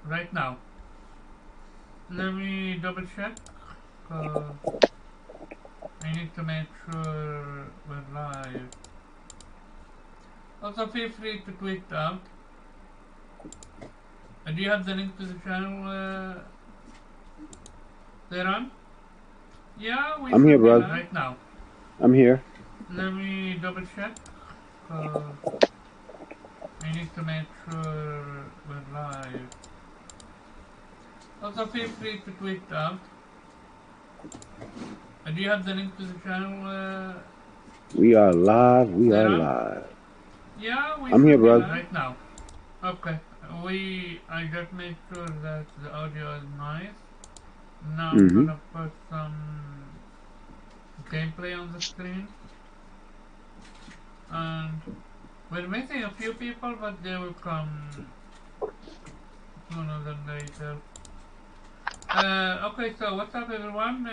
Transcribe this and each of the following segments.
right now. Let me double check. Cause I need to make sure we're live. Also, feel free to tweet out. Do you have the link to the channel there on? Yeah, we I'm here, should be brother. live right now. I'm here. Let me double check. Cause I need to make sure we're live. Also, feel free to tweet out. Do you have the link to the channel We are live. We there are on? live. Yeah, we I'm here, should be brother. live right now. Okay. I just made sure that the audio is nice. Now I'm Mm-hmm. gonna put some gameplay on the screen. And we're missing a few people, but they will come sooner than later. Okay, so what's up everyone?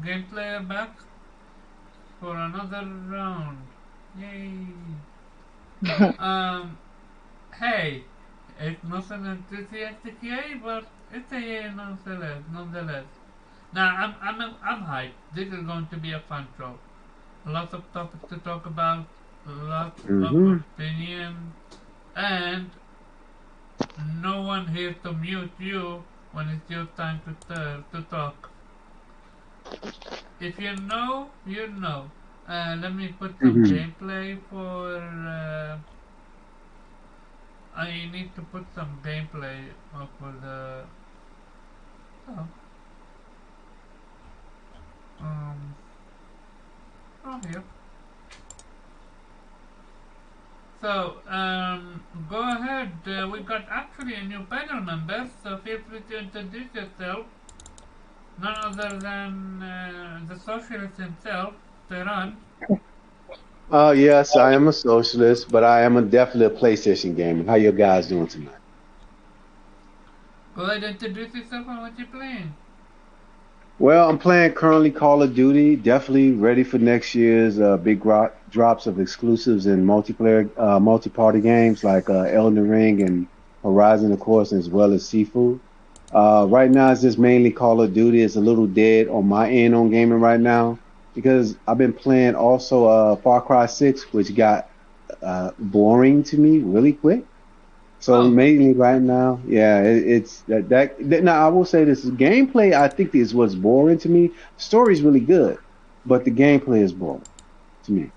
Gameplayer back for another round. Yay! Um, hey, it's not an enthusiastic yay, but it's a yay nonetheless. Now, I'm hyped. This is going to be a fun show. Lots of topics to talk about, lots of Mm-hmm. opinions, and no one here to mute you when it's your time to talk. If you know, you know. Let me put some Mm-hmm. gameplay for. I need to put some gameplay for the. Oh, um. Oh, here. So, go ahead. We got actually a new panel member, so feel free to introduce yourself. None other than the socialist himself, Tehran. Yes, I am a socialist, but I am definitely a PlayStation gamer. How you guys doing tonight? Go ahead and introduce yourself and what you're playing. Well, I'm playing currently Call of Duty. Definitely ready for next year's big drops of exclusives and multiplayer, multi-party games like Elden Ring and Horizon, of course, as well as Seafood. Right now, it's just mainly Call of Duty. It's a little dead on my end on gaming right now because I've been playing also Far Cry 6, which got boring to me really quick. So Oh, mainly right now, yeah, it's that. Now I will say this: gameplay, I think, is what's boring to me. Story's really good, but the gameplay is boring to me.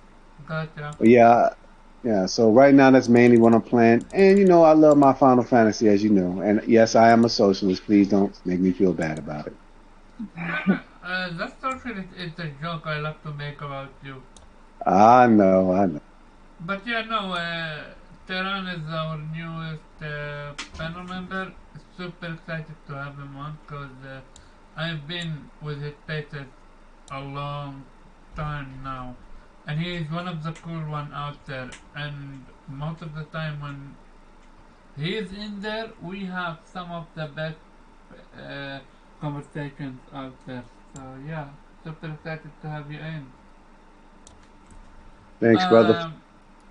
gotcha. But yeah, yeah. So right now, that's mainly what I'm playing. And I love my Final Fantasy, as you know. And yes, I am a socialist. Please don't make me feel bad about it. No, no, that's totally it's a joke I love to make about you. I know, I know. But yeah, no, Tehran is our newest panel member. Super excited to have him on because I've been with his paces a long time now. And he is one of the cool one out there. And most of the time when he is in there, we have some of the best uh, conversations out there. So yeah, super excited to have you in. Thanks, brother. Um,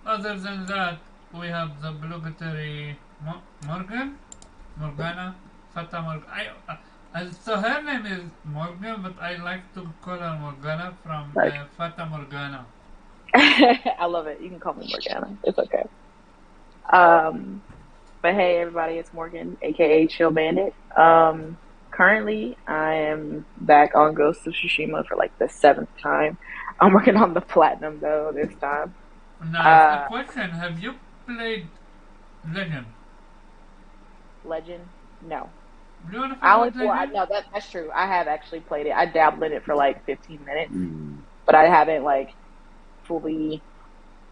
Other than that, we have the obligatory Morgan, Morgana, Fata Morgan. So her name is Morgan, but I like to call her Morgana from Like, Fata Morgana. I love it. You can call me Morgana. It's okay. Um, but hey, everybody, it's Morgan, aka Chill Bandit. Currently, I am back on Ghost of Tsushima for like the seventh time. I'm working on the platinum though this time. Nice. A Uh, question: have you played Legend? Legend? No, Do you want to I play only with well, Legend? no, that's true. I have actually played it. I dabbled in it for like 15 minutes, Mm. but I haven't like fully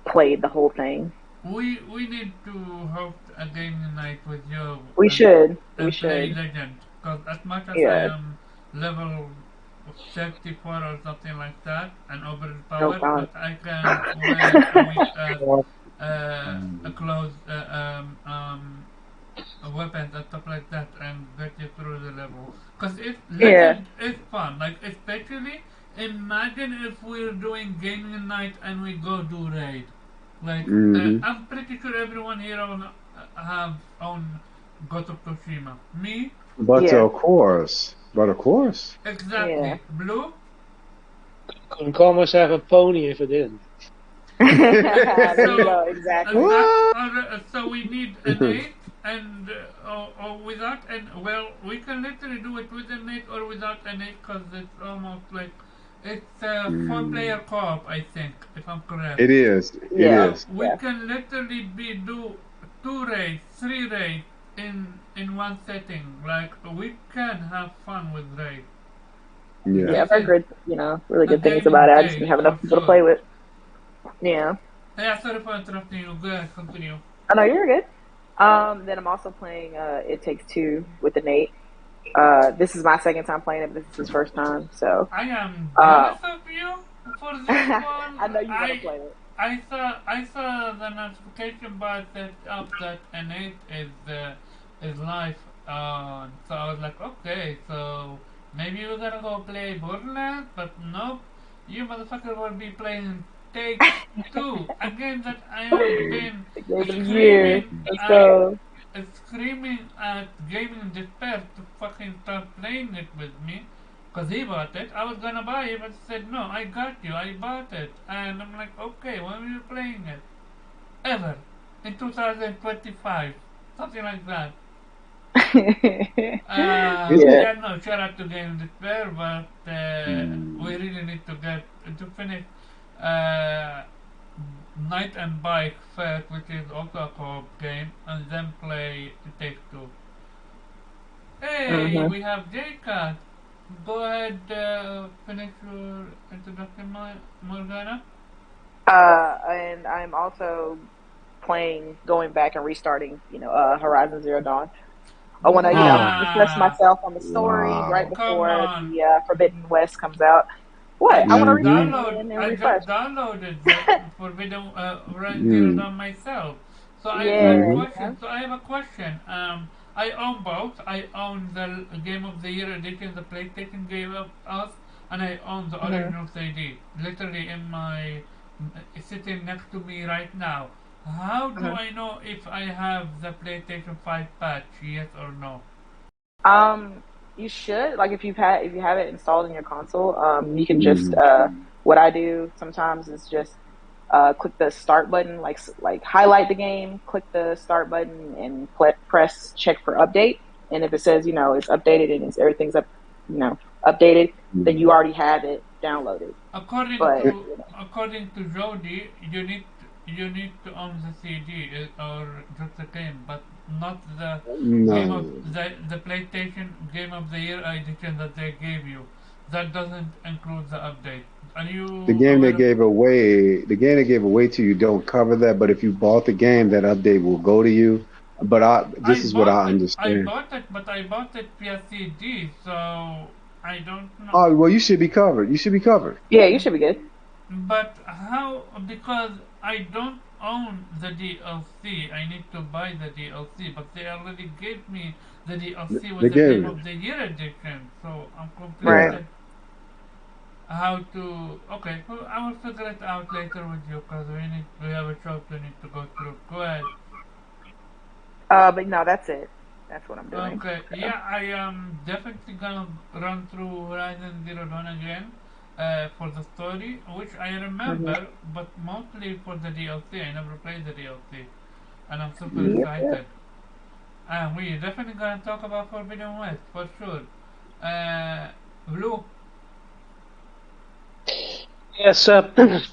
played the whole thing. We need to host a gaming night with you We should. We and play should. Legend. Because as much as I Yeah. am level 34 or something like that and Oh overpowered, God. but I can wait a week as a Um, close weapons and stuff like that and get you through the level. Because Yeah. Legend is fun. Like especially imagine if we're doing gaming night and we go do raid. Like hmm I'm pretty sure everyone here have own Ghost of Tsushima. Me, But Yeah. of course, but of course. Yeah. exactly. Blue, Couldn't call myself a pony if I didn't. There you so go. Exactly. that What? so we need an 8 and or without an well we can literally do it with an 8 or without an 8 because it's almost like it's a 4 player co-op I think if I'm correct. It is. It Yeah. So is. we Yeah. can literally do 2 raids, 3 raids in one setting. Like we can have fun with raids. Yeah. Yeah. This I've heard is good, really a good things about gaming it. I just didn't day have for enough people to sure. play with. Yeah. Yeah, sorry for interrupting you. Go ahead, continue. I know you're good. Then I'm also playing It Takes Two with the Nate. This is my second time playing it, but this is his first time. So I am uh, jealous of you for this one. I know you want to play it. I saw the notification bar set up that Innate is live on, so I was like, okay, so maybe we're gonna go play Borderlands, but nope, you motherfucker will be playing Takes Two, a game that I have been The game of the year. screaming Let's at go. screaming at Gaming Despair to fucking start playing it with me. Because he bought it. I was gonna buy it, but he said, no, I got you, I bought it. And I'm like, okay, when are you playing it? Ever. In 2025. Something like that. Is it? Yeah. Yeah, no, shout out to Game Despair, but we really need to get to finish uh, Night and Bike first, which is also a co-op game, and then play Take Two. Hey, hmm we have J-Cat. Go ahead, finish your introduction, Morgana. And I'm also playing, going back and restarting, Horizon Zero Dawn. I want to, Oh, refresh Nah, myself on the story right wow. come before on. the Forbidden West comes out. I What? I want to just replay Mm-hmm. it download. again and I refresh. just downloaded the Forbidden Horizon Zero Mm-hmm. Dawn myself. So I have a Yeah, Mm-hmm. question. I own both. I own the Game of the Year edition the PlayStation gave us, and I own the hmm original CD. Literally in my sitting next to me right now. How do hmm I know if I have the PlayStation 5 patch? Yes or no? Um, you should, like, if you have it installed in your console, you can just Mm-hmm. what I do sometimes is just click the start button, like highlight the game, click the start button, and press check for update. And if it says it's updated and everything's updated, then you already have it downloaded. According But to according to Jody, you need to own the CD or just the game, but not the game of No. the PlayStation Game of the Year edition that they gave you. That doesn't include the update. Are The you game they aware of? gave away, the game they gave away to you don't cover that, but if you bought the game, that update will go to you. But I this is what I bought it. I understand. bought it, but I bought it via CD, so I don't know. Oh, well, you should be covered. You should be covered. yeah, you should be good. But how? Because I don't own the DLC. I need to buy the DLC. But they already gave me the DLC They with the gave Game it. of the Year edition. So I'm Right. Yeah. conflicted. How to? Okay, well, I will figure it out later with you because we have a job we need to go through. Go ahead. But no, that's it. That's what I'm doing. Okay, So. yeah, I am definitely gonna run through Horizon Zero Dawn again for the story, which I hmm remember, but mostly for the DLC. I never played the DLC, and I'm super Yep. Yep. excited. And we definitely gonna talk about Forbidden West for sure. Blue, Yes,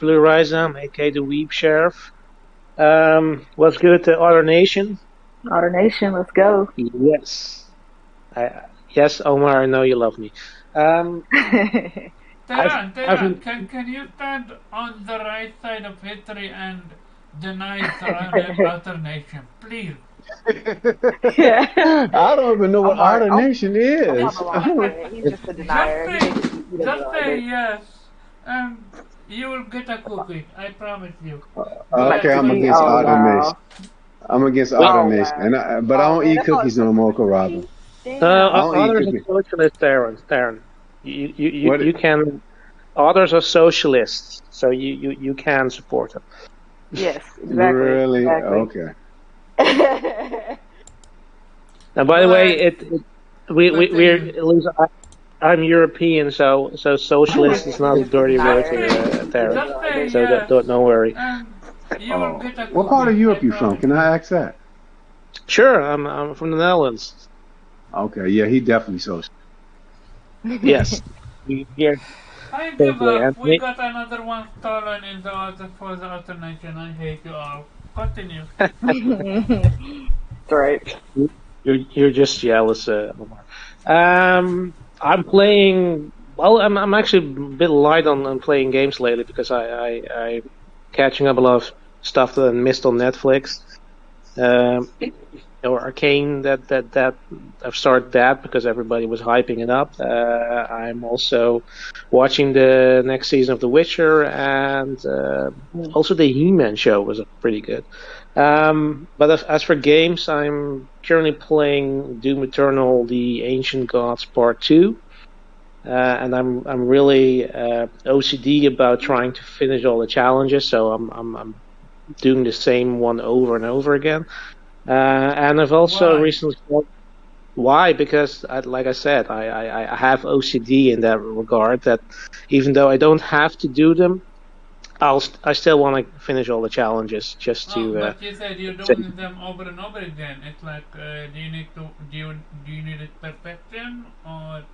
Blue Horizon, aka the Weep Sheriff. What's good to Other Nation? Otter Nation, let's go. Yes. Yes, Omar, I know you love me. Um, I've Tehran, can you stand on the right side of history and deny the alternation, please? Yeah. I don't even know what Omar, Otter Nation Omar is. belongs to it. He's just a Just denier. say, He doesn't just realize say it. yes, and you will get a cookie. I promise you. Go A Okay, ahead, I'm cookie? against Oh Otter continue. Nation. wow. I'm against well, Otter Oh Nation, wow. but I Oh don't man, eat that's all it cookies no took was more, a Caraba. cookie. Damn. I don't eat others are cookies. socialists, Darren. You What? can. Others are socialists, so you can support them. Yes, exactly. Really? Exactly. Okay. Now, by the way, Well, we're continue. at least I'm European, so socialist is not a dirty Not word very here, good. Terry. Just say So yes, don't worry. and you will Oh, get a what part cookie. of I Europe you from? promise Can you. I ask that? Sure, I'm from the Netherlands. Okay, yeah, he definitely social. Yes, here I give totally. up. And We got another one stolen in the other for the alternation. I hate you all. Continue. That's right. you're just jealous, Omar. I'm playing. Well, I'm actually a bit light on playing games lately because I'm catching up a lot of stuff that I missed on Netflix. Um, or Arcane that I've started that because everybody was hyping it up. I'm also watching the next season of The Witcher and also the He-Man show was pretty good. But as for games, I'm currently playing Doom Eternal: The Ancient Gods Part 2. And I'm really OCD about trying to finish all the challenges, so I'm doing the same one over and over again. And I've also Why? recently why? Because, like I said, I have OCD in that regard. That even though I don't have to do them, I still want to finish all the challenges just Oh, to. but you said you're doing them over and over again. It's like, do you need it perfection or?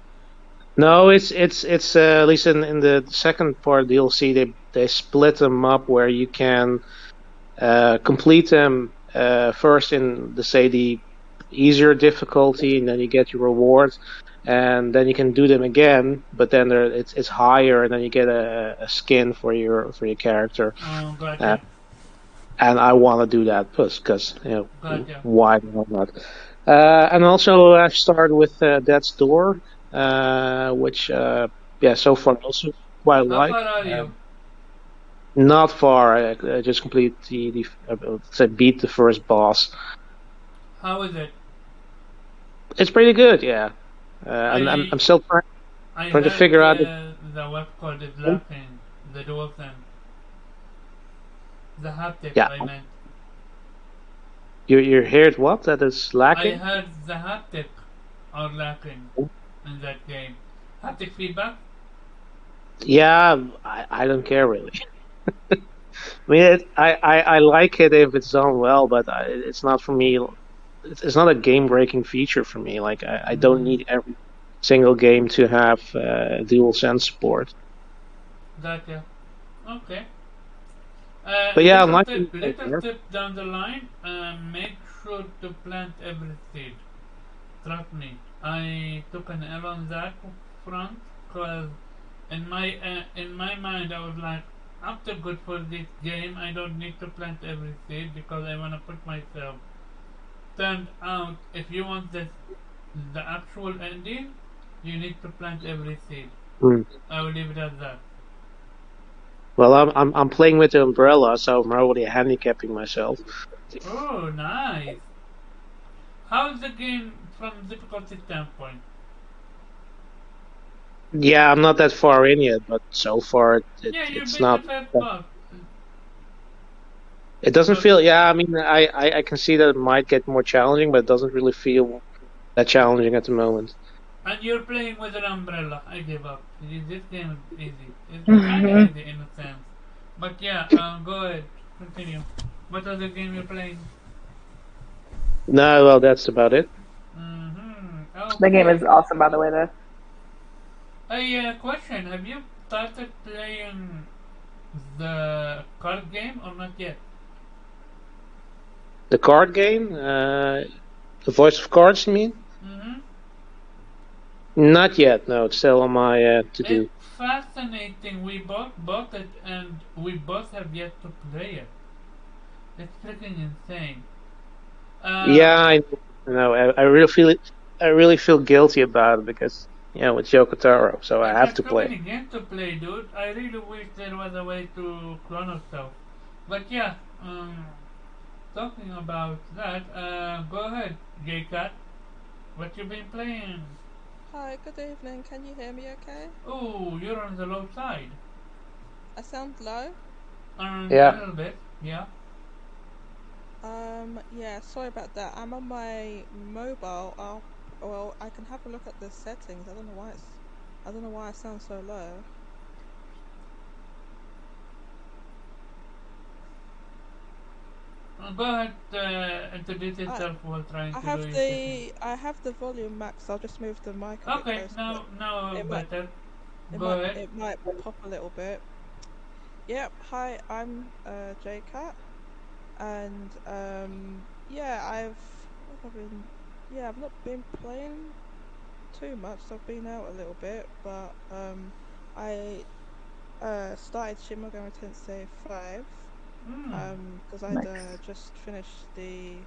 No, it's at least in the second part of the DLC they split them up where you can complete them first in the easier difficulty, and then you get your rewards, and then you can do them again, but then it's higher, and then you get a skin for your character. Oh, Uh, gotcha, and I want to do that because gotcha. why not? And also I've started with Death's Door, which yeah, so far also quite How like. far are you? Not far. I just completed say beat the first boss. How is it? It's pretty good, yeah. I'm I still I trying to heard figure out the web code is lacking. The dual thing, the haptic. yeah. I meant. You heard what that is I lacking? heard the haptic are lacking in that game. Haptic feedback. Yeah, I don't care really. I mean, I like it if it's done well, but it's not for me. It's not a game breaking feature for me. Like I don't Mm, need every single game to have dual sense support. gotcha. Okay. But yeah, I'm liking it so Little far. tip down the line. Make sure to plant every seed. Trust me. I took an L on that front because in my mind I was like, after good for this game, I don't need to plant every seed because I wanna put myself. Turned out, if you want the actual ending, you need to plant every seed. Mm. I will leave it at that. Well, I'm playing with the umbrella, so I'm already handicapping myself. Oh, nice. How's the game from difficulty standpoint? Yeah, I'm not that far in yet, but so far Yeah, you it's beat the not. first boss. It doesn't So, feel. Yeah, I mean, I can see that it might get more challenging, but it doesn't really feel that challenging at the moment. and you're playing with an umbrella. I give up. This game is easy. It's kind of easy in a sense. But yeah, go ahead. Continue. What other game you're playing? No, well, that's about it. Mm-hmm. The game is Okay. awesome, by the way, though. A question. Have you started playing the card game or not yet? The card game, the Voice of Cards, you mean? Mm-hmm. Not yet. No, it's still on my to It's do. fascinating. We both bought it and we both have yet to play it. It's freaking insane. Yeah, Um, I know. I really feel it. I really feel guilty about it because it's Yoko Taro, so I it have has to too play. many games to play, dude. I really wish there was a way to chrono stuff. But yeah, talking about that, go ahead, J-Cat. What you been playing? Hi, good evening. Can you hear me okay? Oh, you're on the low side. I sound low? A Yeah. little bit, yeah. Yeah, sorry about that. I'm on my mobile. Well, I can have a look at the settings. I don't know why I sound so low. Go ahead, introduce I yourself while trying I to do have your setting. the volume max. I'll just move the mic a bit Okay, closer. now It might better. Go ahead. it might pop a little bit. Yep. Hi, I'm JCat, and yeah, what have I been? Yeah, I've not been playing too much. So I've been out a little bit, but I started Shin Megami Tensei 5 Mm. because I'd Nice. just finished the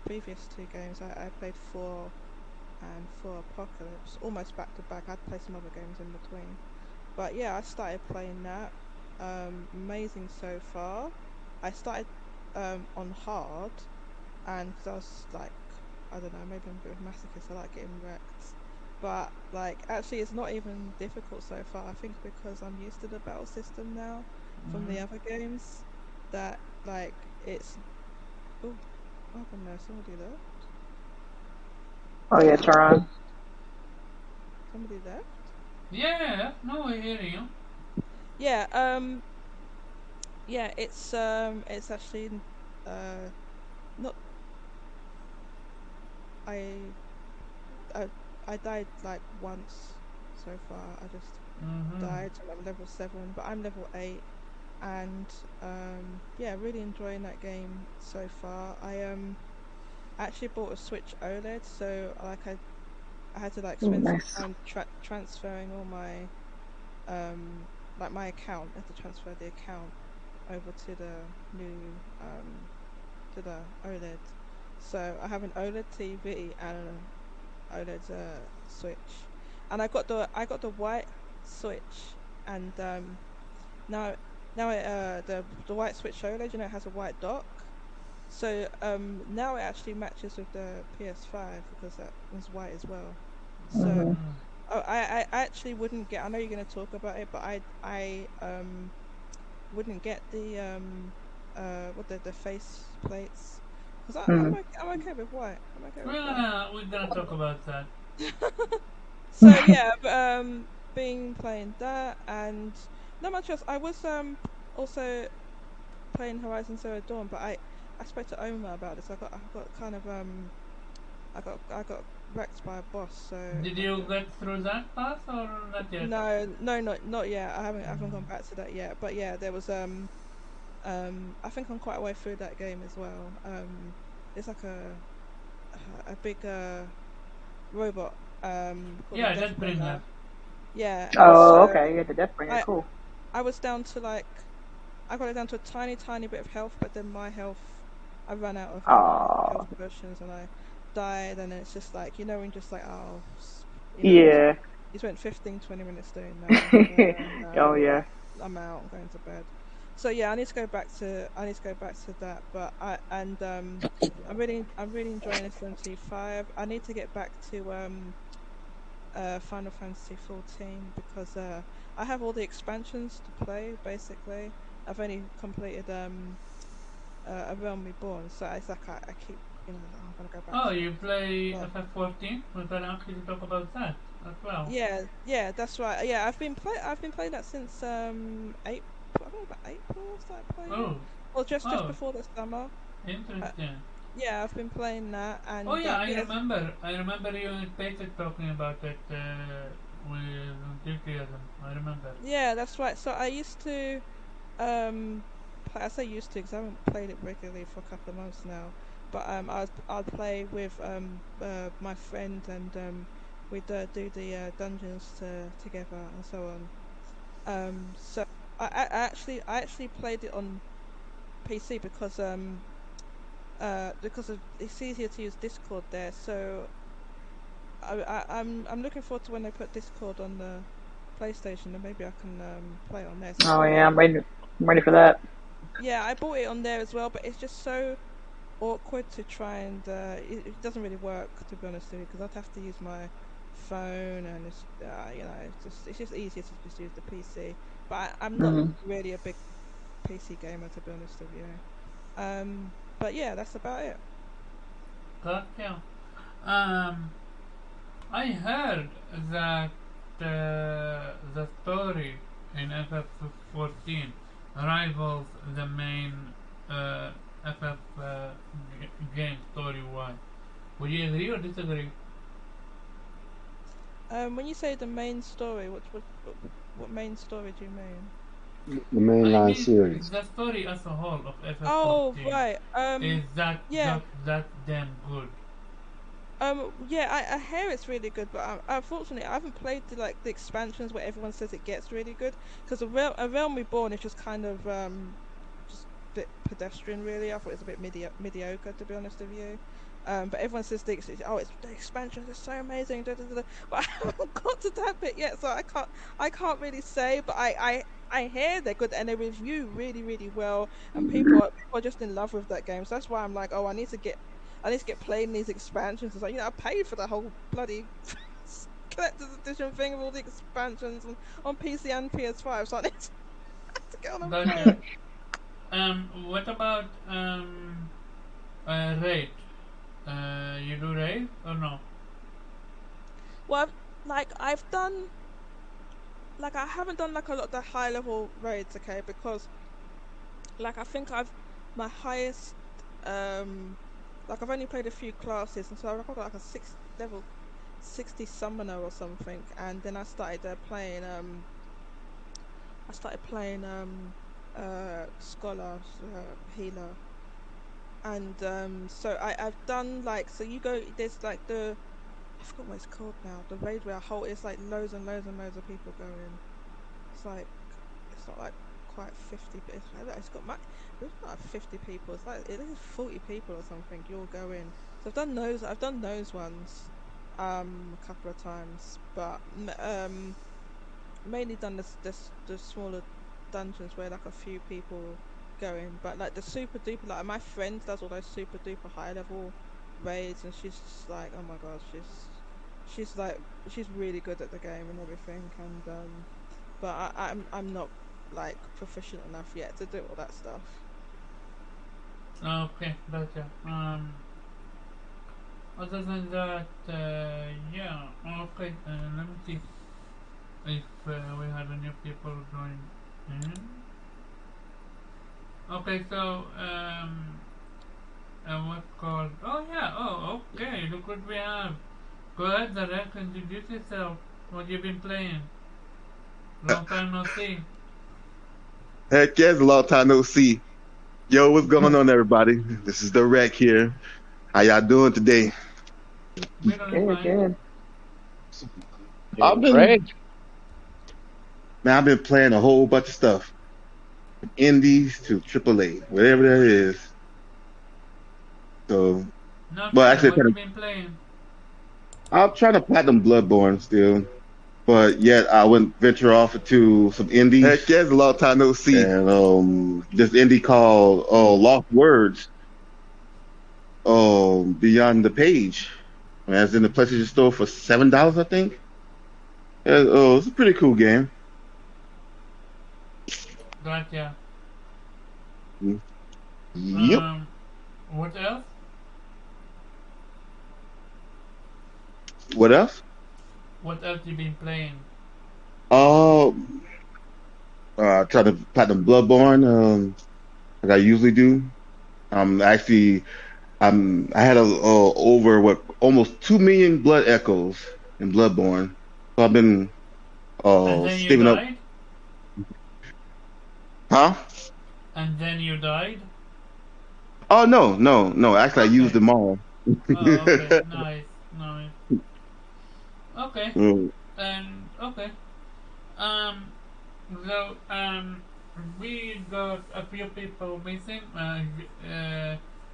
previous two games. I played 4 and 4 Apocalypse almost back to back. I'd play some other games in between, but yeah, I started playing that. Amazing so far. I started on hard, and because I was like, I don't know, maybe I'm a bit of a masochist. I like getting wrecked. But like, actually, it's not even difficult so far. I think because I'm used to the battle system now from the Mm. other games, that like it's. Oh, what happened there? Somebody left. Oh yeah, Tehran. Somebody left. Yeah, no, I hear you. Yeah. Yeah. It's actually. Uh. Not. I. I. I died like once so far. I just Mm-hmm. died. So I'm level 7, but I'm level 8. And yeah, really enjoying that game so far. I actually bought a Switch OLED, so I had to like Ooh, spend some nice. time transferring all my like my account. I had to transfer the account over to the new to the OLED. So I have an OLED TV and an OLED Switch, and I got the white Switch, and now the white Switch OLED, it has a white dock. So now it actually matches with the PS5 because that was white as well. So Hmm. Mm. I actually wouldn't get. I know you're going to talk about it, but I wouldn't get the what the face plates because Hmm. I'm okay with white. I'm okay with white. We're gonna talk about that. So yeah, but, been playing that and not much else. I was also playing Horizon Zero Dawn, but I spoke to Oma about this. I got kind of I got wrecked by a boss. So Did like you get through that path or not yet? no, not yet. I haven't gone back to that yet. But yeah, there was I think I'm quite a way through that game as well. There's like a big robot called a Yeah, Death Bringer. Deathbringer. Yeah, and Oh, so okay. You had the Deathbringer. I Cool. I was down to like I got it down to a tiny bit of health, but then my health, I ran out of Oh, health potions and I died. And it's just like, when just like, oh, yeah. you spent 15, 20 minutes doing that. Oh, No, yeah. I'm out. I'm going to bed. So yeah, I need to go back to that. But I'm really enjoying SMT5. I need to get back to Final Fantasy 14 because I have all the expansions to play. Basically, I've only completed A Realm Reborn, so it's like I keep I'm gonna go back Oh, to it. you play But FF14? We can actually talk about that as well. yeah, that's right. Yeah, I've been playing that since April. I think about April I started playing it. Oh, Well, just oh, before the summer. Uh, interesting. yeah, I've been playing that, Oh and yeah, I yes, remember. I remember you and Peter talking about it with enthusiasm. I remember. yeah, that's right. So I used to play, I say used to because I haven't played it regularly for a couple of months now. But I'd play with my friend, and we'd do the dungeons together and so on. So I actually played it on PC because it's easier to use Discord there. So I'm looking forward to when they put Discord on the PlayStation, and maybe I can play it on there. So I Oh, bought it yeah. on. I'm ready for that. Yeah, I bought it on there as well, but it's just so awkward to try and it doesn't really work, to be honest with you, because I'd have to use my phone, and it's it's just easier to just use the PC. But I'm not Hmm. really a big PC gamer, to be honest with you. But yeah, that's about it. Gotcha. Um, I heard that the story in FF14 rivals the main FF game story-wise. Would you agree or disagree? When you say the main story, what main story do you mean? The I mainline mean, series. the story as a whole of Oh, FF14 right. is that Yeah. just that damn good. Yeah, I hear it's really good, but unfortunately, I haven't played the expansions where everyone says it gets really good. Because a Realm Reborn is just kind of just a bit pedestrian, really. I thought it was a bit mediocre, to be honest with you. But everyone says the expansions are so amazing, da, da, da, da. But I haven't got to that bit yet, so I can't really say. But I hear they're good and they review really really well, and people are just in love with that game. So that's why I'm like, oh, I need to get playing these expansions. It's like, I paid for the whole bloody collector's edition thing with all the expansions on PC and PS5, so I need to get on and play Gotcha. it. What about raid? You do raid or no? Well, I've done I haven't done a lot of the high level raids, okay, because I think I've my highest I've only played a few classes, and so I've got like a level 60 summoner or something, and then I started playing scholar, healer, and so I've done so you go there's I forgot what it's called now, the raid where it's like loads and loads and loads of people go in. It's like it's not like quite 50, but it's got much. It's not like 50 people. It's like it is 40 people or something. You'll go in. So I've done those ones, a couple of times, but mainly done the smaller dungeons where like a few people go in. But like the super duper, like my friend does all those super duper high level raids, and she's just like, oh my god, she's like she's really good at the game and everything. And but I'm not like proficient enough yet to do all that stuff. Okay, gotcha. Other than that, yeah. Okay, let me see if we had any people join in. Okay, so what's called? Oh yeah. Oh, okay. Look what we have. Go ahead, Zarek. Introduce yourself. What you been playing? Long time no see. Heck yeah, it's a long time no see. Yo, what's going on, everybody? This is the Rec here. How y'all doing today? We're doing Good, fine. good. I've Doing been, great. man, I've been playing a whole bunch of stuff, from indies to AAA, whatever that is. So, No but shit. actually, What you been playing? I'm trying to platinum Bloodborne still, but yet I wouldn't venture off into some indies. Heck yeah, it's a long time no see. And this indie called Lost Words, Beyond the Page, as in the PlayStation Store for $7, I think. Oh, it's a pretty cool game. Gotcha. Yep. What else? What else? What else you been playing? Uh, try to platinum Bloodborne, like I usually do. Actually, I had over almost 2 million blood echoes in Bloodborne. So I've been And then you saving up. died? Huh? And then you died? Oh no. Actually, I used Okay. them all. Oh, okay. Nice, nice. Okay. Mm. And okay. Um. So we got a few people missing.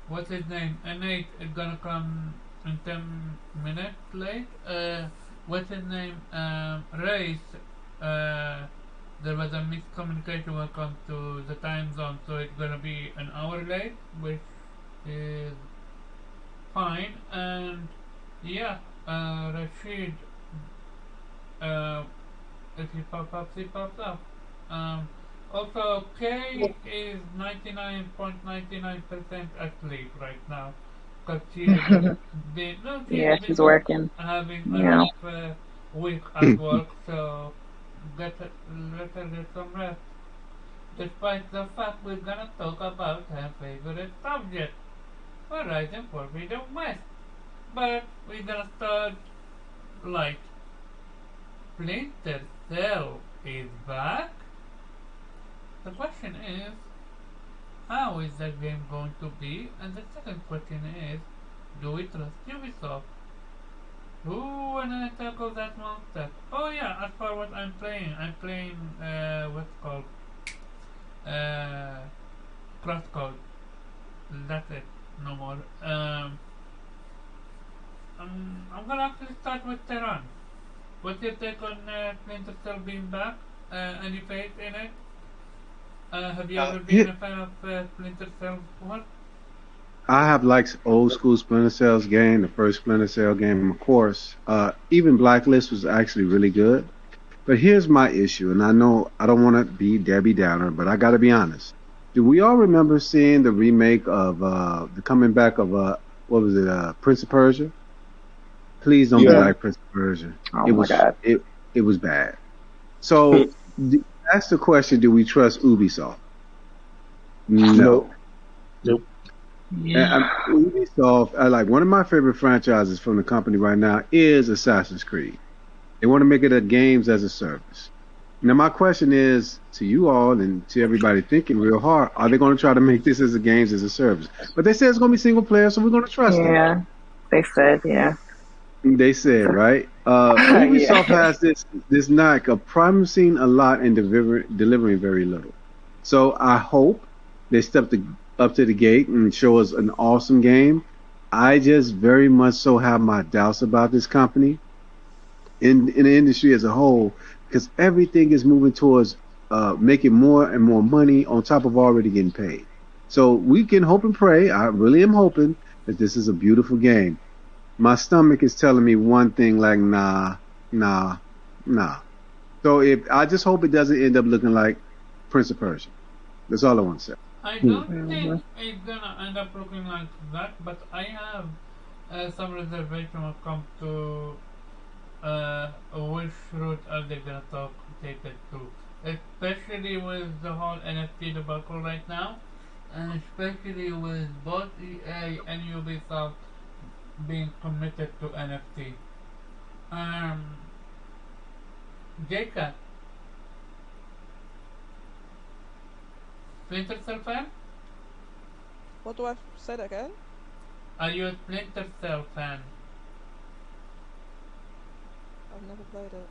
What's his name? Nate is gonna come in 10 minutes late. What's his name? Race. Uh, there was a miscommunication when it comes to the time zone, so it's gonna be an hour late, which is fine. And yeah, Rashid, uh, if he pops up, he pops up. Um, Also, Kay is 99.99% asleep right now because she's been no, she's Yeah, she's been working. having a Yeah. rough week at work, so get her, let her get some rest. Despite the fact we're gonna talk about her favorite subject, Horizon Forbidden West. But we're gonna start like Splinter Cell is back. The question is, how is that game going to be? And the second question is, do we trust Ubisoft? Who wanna tackle that monster? Oh yeah, as for what I'm playing what's called uh, Crosscode. That's it, no more. I'm gonna actually start with Tehran. What's your take on Splinter Cell being back? Any faith in it? Have you ever been Here, a fan of Splinter Cell before? I have liked old school Splinter Cell's game, the first Splinter Cell game, of course. Even Blacklist was actually really good. But here's my issue, and I know I don't want to be Debbie Downer, but I got to be honest. Do we all remember seeing the remake of the coming back of what was it, Prince of Persia? Please don't be Yeah. like Prince of Persia. Oh It my was god. it was bad. So that's the question: do we trust Ubisoft? Nope. No. Nope. Yeah. Ubisoft, like one of my favorite franchises from the company right now is Assassin's Creed. They want to make it a games as a service. Now, my question is to you all and to everybody thinking real hard: are they going to try to make this as a games as a service? But they said it's going to be single player, so we're going to trust them. Yeah. They said, yeah. They said, So, right? Ubisoft yeah. has this knack of promising a lot and delivering very little. So I hope they up to the gate and show us an awesome game. I just very much so have my doubts about this company in the industry as a whole because everything is moving towards making more and more money on top of already getting paid. So we can hope and pray. I really am hoping that this is a beautiful game. My stomach is telling me one thing like nah, nah, nah. So if I just hope it doesn't end up looking like Prince of Persia. That's all I want to say. I Hmm. don't think Mhm. it's gonna end up looking like that, but I have some reservation when it comes to which route are they gonna take it to, especially with the whole NFT debacle right now, and especially with both EA and Ubisoft being committed to NFT. Um, Jacob, Splinter Cell fan? What do I say that again? Are you a Splinter Cell fan? I've never played it.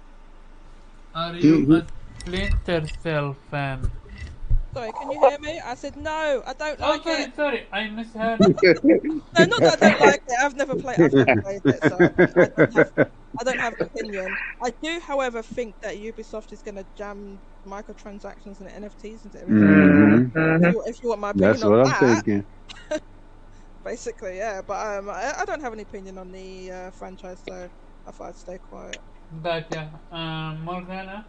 Are you He, a Splinter Cell fan? Sorry, can you hear me? I said no, I don't Oh, like it. sorry, I misheard you. No, not that I don't like it. I've never played it, so I don't have an opinion. I do, however, think that Ubisoft is going to jam microtransactions and NFTs into everything. hmm Mhm. If you want my That's opinion on what I'm that, thinking. basically, yeah. But I don't have an opinion on the franchise, so I thought I'd stay quiet. Gotcha. Morgana?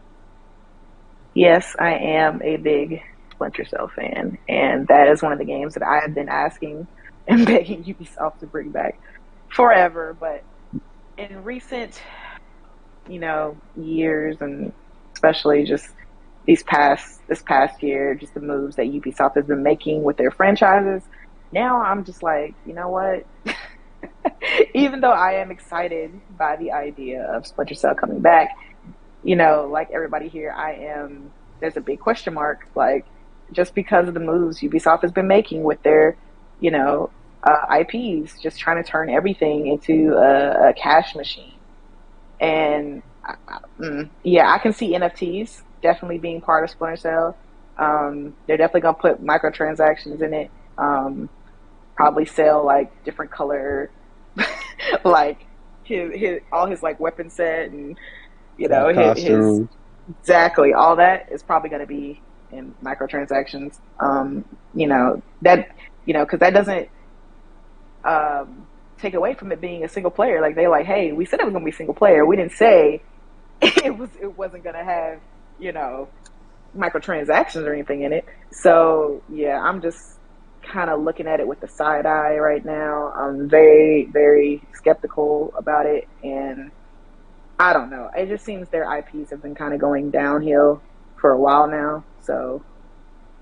Yes, I am a big Splinter Cell fan, and that is one of the games that I have been asking and begging Ubisoft to bring back forever. But in recent, years, and especially just this past year, just the moves that Ubisoft has been making with their franchises, now I'm just like, you know what? Even though I am excited by the idea of Splinter Cell coming back, like everybody here, there's a big question mark. Like, just because of the moves Ubisoft has been making with their, IPs, just trying to turn everything into a cash machine. And yeah, I can see NFTs definitely being part of Splinter Cell. They're definitely gonna put microtransactions in it. Probably sell like different color, like his all his like weapon set, and his Costumes. exactly all that is probably going to be in microtransactions. That because that doesn't take away from it being a single player. Like they like, hey, we said it was going to be single player. We didn't say it wasn't going to have you know microtransactions or anything in it. So yeah, I'm just kind of looking at it with the side eye right now. I'm very, very skeptical about it, and I don't know. It just seems their IPs have been kind of going downhill for a while now. So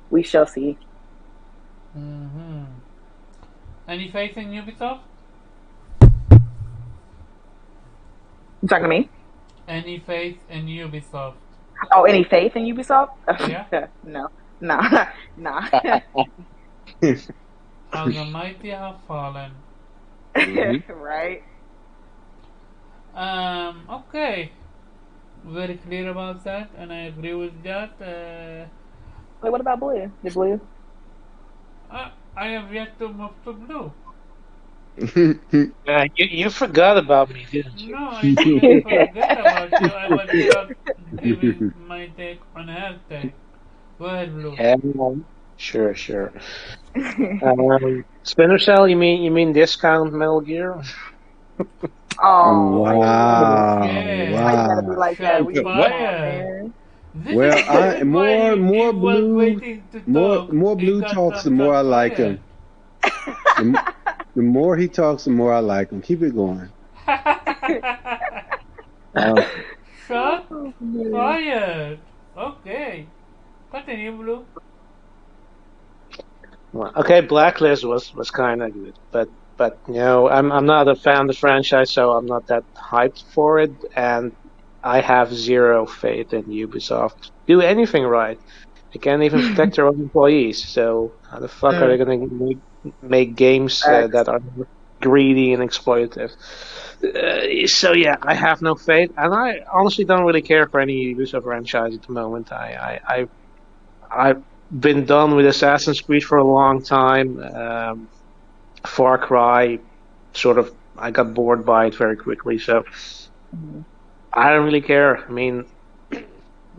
we shall see. Mm-hmm. Any faith in Ubisoft? You talking to me? Any faith in Ubisoft? Oh, any faith in Ubisoft? Yeah? No, nah, nah. How the mighty have fallen. Hmm. Right? Okay. Very clear about that, and I agree with that. Wait, what about Blue? Did Blue? I have yet to move to blue. You forgot about me, didn't you? No, I didn't forget about you. I was just giving my take on her take. Go ahead, blue. Yeah, sure, sure. Splinter Cell, you mean discount Metal Gear? Oh, Wow, Shit. why you gotta be wow. like that? Shots We come on, fired. man. This Well, is why he more was blue, waiting to talk. more He blue got talks, the some more I shots like fired. him. The, the more he talks, the more I like him. Keep it going. Um, Shot Oh, man. fired. Okay. Continue, blue. well, okay, Blacklist was kind of good, but I'm not a fan of the franchise, so I'm not that hyped for it, and I have zero faith in Ubisoft do anything right. They can't even protect their own employees, so how the fuck are they Mm, gonna make games facts. that are greedy and exploitative? So yeah, I have no faith, and I honestly don't really care for any Ubisoft franchise at the moment. I've been done with Assassin's Creed for a long time. Far Cry, sort of, I got bored by it very quickly, so Mhm. I don't really care. I mean,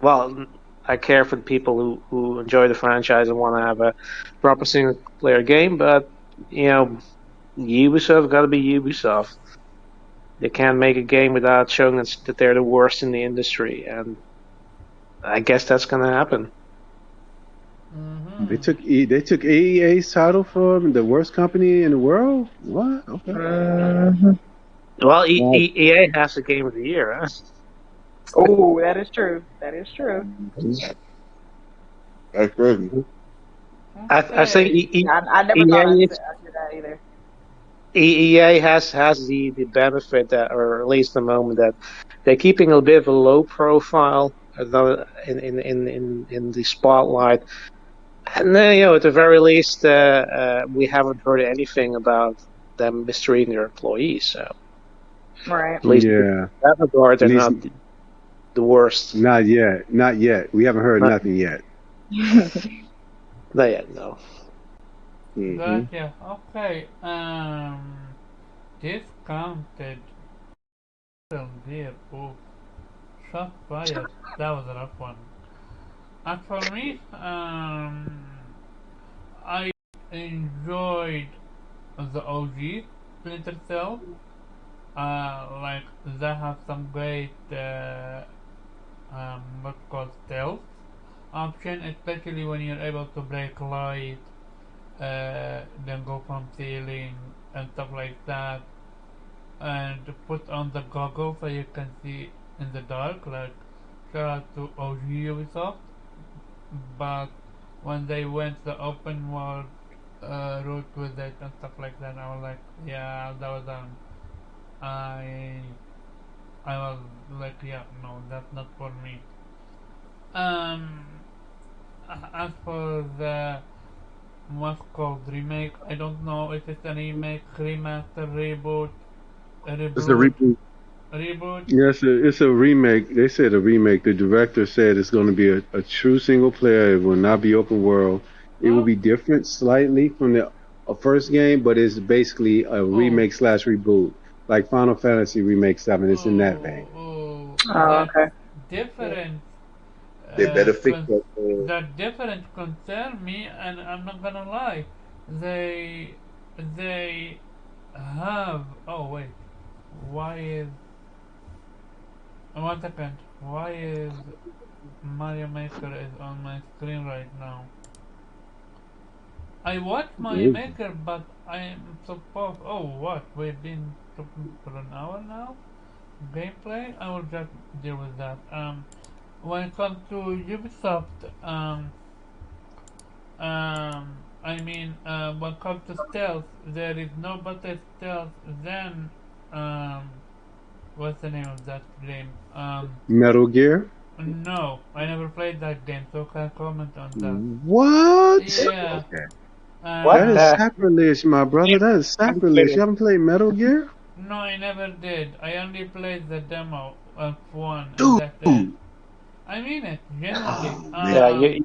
well, I care for the people who enjoy the franchise and want to have a proper single player game, but you know, Ubisoft got to be Ubisoft. They can't make a game without showing that they're the worst in the industry, and I guess that's gonna happen. Mm-hmm. They took AEA's title from the worst company in the world. What? Okay. Mhm. Well, Well, EA has the game of the year, huh? Oh, that is true. That is true. That's crazy. I think Okay. I never thought EA I'd do that either. EA has the benefit that, or at least the moment that they're keeping a bit of a low profile in the spotlight, and then at the very least, we haven't heard anything about them mistreating their employees. So Right. at least in yeah. that regard, At they're least not the worst. not yet. Not yet. We haven't heard Not, nothing yet. not yet, no. Hmm. Gotcha. Okay. Discounted. Dear. Oh, shot fired. That was a rough one. As for me, I enjoyed the OG Splinter Cell. Like they have some great what's called stealth option, especially when you're able to break light, then go from ceiling and stuff like that, and put on the goggles so you can see in the dark. Like shout out to OG Ubisoft, but when they went the open world route with it and stuff like that, I was like, yeah, that was I I was like, yeah, no, that's not for me. Um, as for the what's called remake, I don't know if it's a remake, remaster, reboot, a It's a reboot, reboot. reboot. Yes, it's a remake. They said a remake. The director said it's going to be a true single player. It will not be open world. It will Oh, be different slightly from the first game, but it's basically a oh, remake slash reboot, like Final Fantasy Remake 7. It's in that vein. oh, Oh, that okay. different. They better Uh, fix con- that. that different concern me, and I'm not gonna lie. They they have. Oh wait, why is 1 second? Why is Mario Maker is on my screen right now. I watched Mario Ooh. Maker, but I am supposed. Oh, what? We've been talking for an hour now. Gameplay. I will just deal with that. When it comes to Ubisoft, when it comes to stealth, there is no better stealth than what's the name of that game? Metal Gear. No, I never played that game, so can't comment on that. What? Yeah. Okay. That What is Um, the? sacrilege, my brother. That is I'm sacrilege. You kidding. haven't played Metal Gear? no, I never did. I only played the demo of one, and that's it. Dude. I mean it, genuinely. Oh Yeah, man. you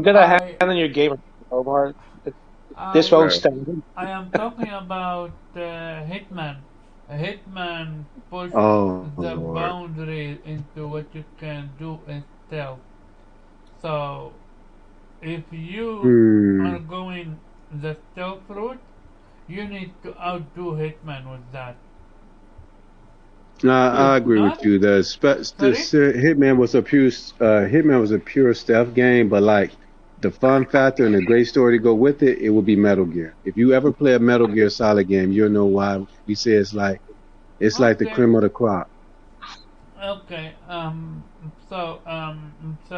gotta have I, in your game, Omar. This I, won't Right. stand. I am talking about Hitman. Hitman pushed Oh the Lord. boundary into what you can do in stealth. So, if you are Hmm. going the stealth route, you need to outdo Hitman with that. I If agree with not, you. sorry? Hitman was a pure stealth game, but like the fun factor and the great story to go with it, it would be Metal Gear. If you ever play a Metal Gear Solid game, you'll know why we say it's like the Okay, cream of the crop. okay. So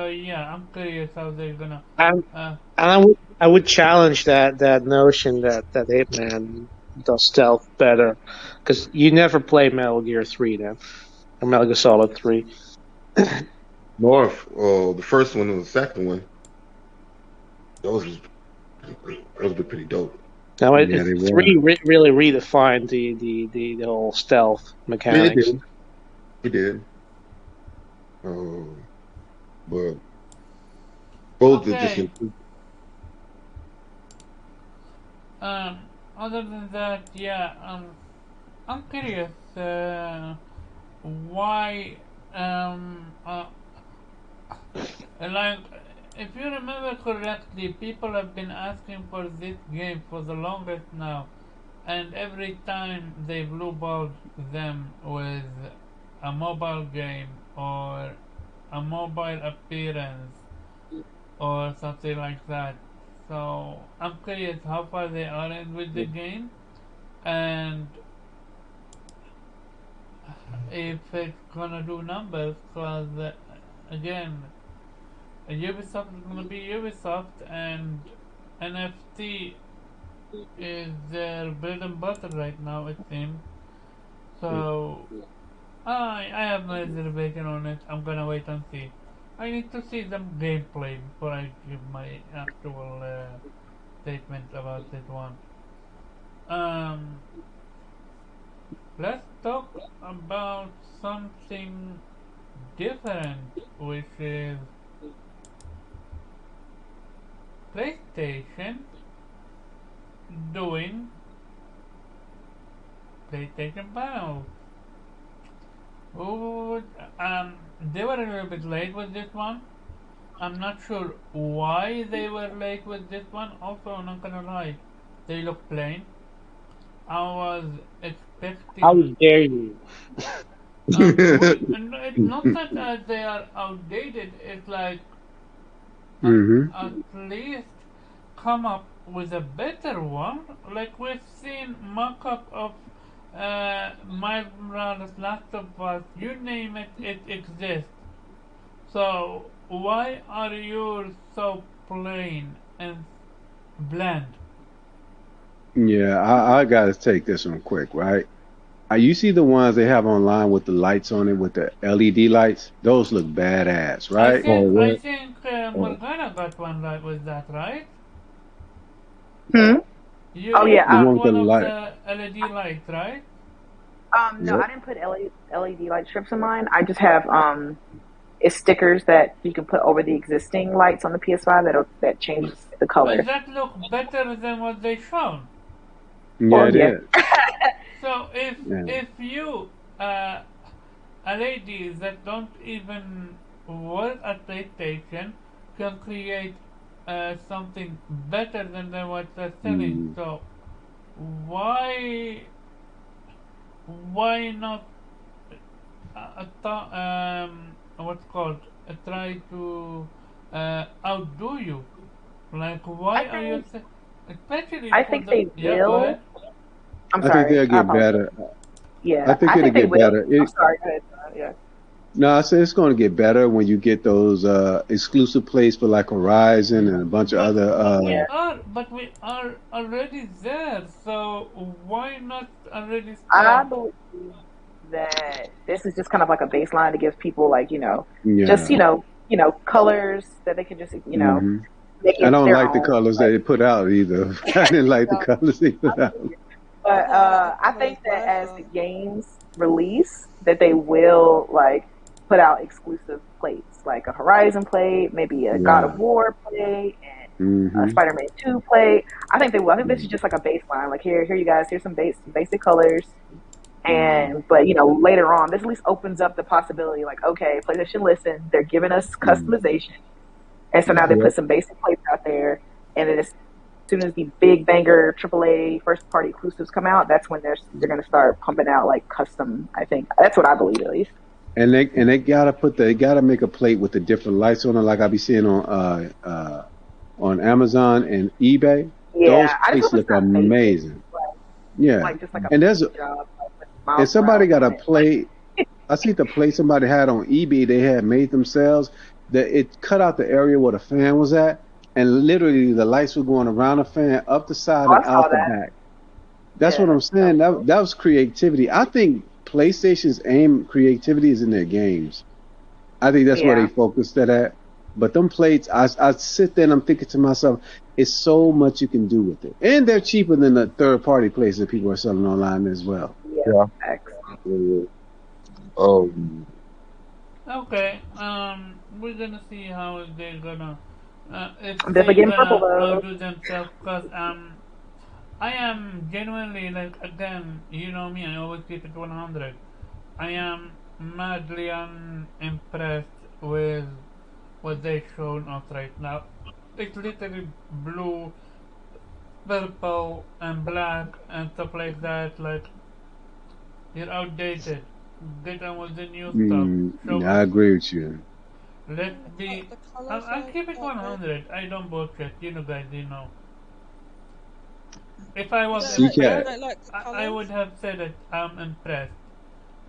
yeah, I'm curious how they're gonna. And Uh, and I would challenge that notion that Hitman does stealth better, because you never play Metal Gear 3 then, or Metal Gear Solid 3. North, the first one and the second one, those was those were pretty dope. Now Yeah, they were. 3 really redefined the whole stealth Yeah, it mechanics. did. It did. But both are just okay. Um, Other than that, yeah. I'm curious. Why? Um. Uh, like, if you remember correctly, people have been asking for this game for the longest now, and every time they blueballed them with a mobile game or a mobile appearance or something like that. So I'm curious how far they are in with the game and if it's gonna do numbers. Cause again, Ubisoft is gonna be Ubisoft, and NFT is their bread and butter right now. It seems. So I have my reservation on it. I'm gonna wait and see. I need to see some gameplay before I give my actual statement about this one. Um, let's talk about something different, which is PlayStation doing PlayStation panels. Ooh, they were a little bit late with this one. I'm not sure why they were late with this one. Also, I'm not gonna lie, they look plain. I was How expecting. dare you? It's not that they are outdated. It's like at, Mm-hmm. at least come up with a better one. Like we've seen mock-up of Miles Morales, Last of Us, you name it, it exists. So why are yours so plain and bland? Yeah, I gotta take this one quick, right? You see the ones they have online with the lights on it with the LED lights? Those look badass, I right? think I what? think Oh, Morgana got one right with that, right? Hmm? Oh You The yeah. got one with the one of light. the LED lights, right? No, yep. I didn't put LED light strips in mine. I just have it's stickers that you can put over the existing lights on the PS5 that changes the But color. that look better than what they shown. Yeah, Well, it yeah. is. So Yeah. if you a lady that don't even work at PlayStation can create something better than what they're selling. Mm. So why why not what's called try to outdo you. Like, why I are you, think especially I for think the, they yeah, go will. ahead. I'm I think sorry. they'll I get apologize. better. I Yeah, think I it'll think they get will. better. I'm sorry. Go ahead. Yeah. No, I say it's going to get better when you get those exclusive plays for like Horizon and a bunch of But other. Yeah. we are already there. So why not already I start? believe that this is just kind of like a baseline to give people like, just, Yeah. colors that they can just, hmm make I it don't their like the own. colors Like, they put out either. I didn't like the Yeah, colors they put I out. feel you. I But didn't like the I colors think that as either. the games release, that they will like put out exclusive plates, like a Horizon plate, maybe a God Yeah. of War plate, and a hmm Spider-Man 2 plate. I think they will. I think this is just like a baseline. Like here you guys, here's some basic colors. And but later on, this at least opens up the possibility. Like, okay, PlayStation listen, they're giving us customization, and so now they Yeah. put some basic plates out there, and then as soon as the big banger AAA first party exclusives come out, that's when they're going to start pumping out like custom. I think that's what I believe at least. And they gotta they gotta make a plate with the different lights on it, like I be seeing on Amazon and eBay. Yeah, Those I just plates hope it's look not basic, amazing. Yeah. like just like a And paint job like, with and Miles somebody Morales got a on it. Like, plate. I see the plate somebody had on eBay. They had made themselves. That it cut out the area where the fan was at, and literally the lights were going around the fan, up the side oh, and I saw out the that. back. That's what Yeah, I'm that saying. was That cool. that was creativity. I think PlayStation's aim creativity is in their games. I think that's where they Yeah, focused that at. But them plates, I sit there and I'm thinking to myself, it's so much you can do with it, and they're cheaper than the third party plates that people are selling online as well. yeah, Yeah. X. Yeah. Um. Okay, we're gonna see how they're gonna, if I'm definitely they're getting purple gonna though. outdo themselves. Cause I am genuinely like, again, you know me, I always keep it 100. I am madly unimpressed with what they've shown us right now. It's literally blue, purple, and black and stuff like that. Like, you're outdated. Get on with the new stuff. Show I us. agree with you. Let's be. The colors I'll are keep it quite good. 100. I don't bullshit. You know, guys, you know. If I was You CCAT. impressed, don't like the I would colors? have said it. I'm impressed.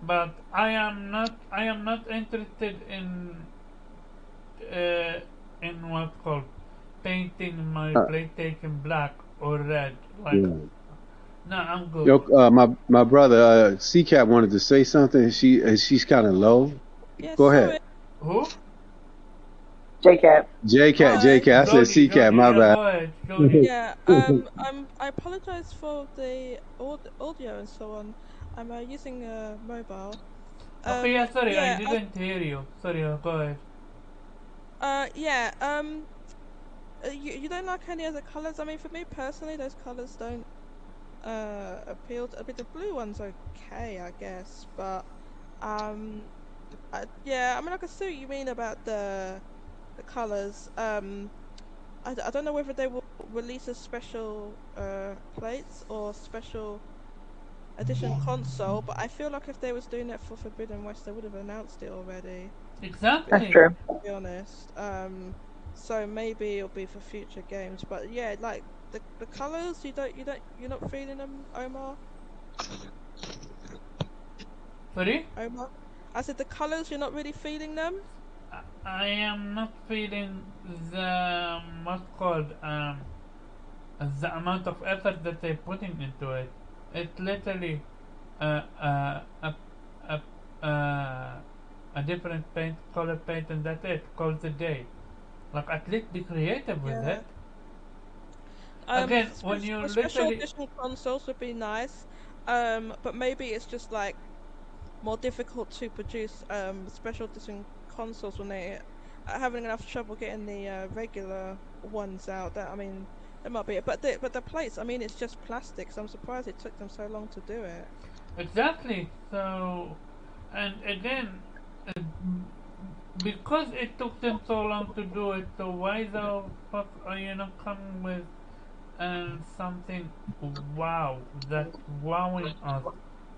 But I am not. I am not interested uh, in what's called painting my Uh, PlayStation black or red. Like, yeah. no, I'm good. Yo, my brother CCAT wanted to say something. She's kind of low. Yeah, Go sorry. ahead. Who? JCap. JCat, Hi. JCat. I said Jody, CCAT. Jody. My Yeah, bad. go ahead, Jody. Yeah, I apologize for the audio and so on. I'm using a mobile. Okay, yeah, sorry, I Yeah, didn't hear you. Sorry, go ahead. yeah, you don't like any of the colors? I mean, for me personally, those colors don't appeal. I mean, the blue one's okay, I guess, but um, yeah, I mean, I can see what you mean about the colors. I don't know whether they will release a special plates or special edition console, but I feel like if they was doing it for Forbidden West, they would have announced it already. That's Exactly. true. To be honest, so maybe it'll be for future games. But yeah, like the colors, you're not feeling them, Omar. Sorry? Omar, I said the colors, you're not really feeling them. I am not feeling the what's called the amount of effort that they're putting into it. It's literally uh, uh, a, a, uh, a different paint, color paint, and that's it. Call it a day. Like, at least be creative with Yeah. it. Again, when Special, you special literally, edition consoles would be nice. But maybe it's just like more difficult to produce special edition consoles when they are having enough trouble getting the regular ones out. That I mean, that might be it. But the plates, I mean, it's just plastic. So I'm surprised it took them so long to do it. exactly. So, and again, uh, because it took them so long to do it, so why the fuck are you not coming with something wow that's wowing us?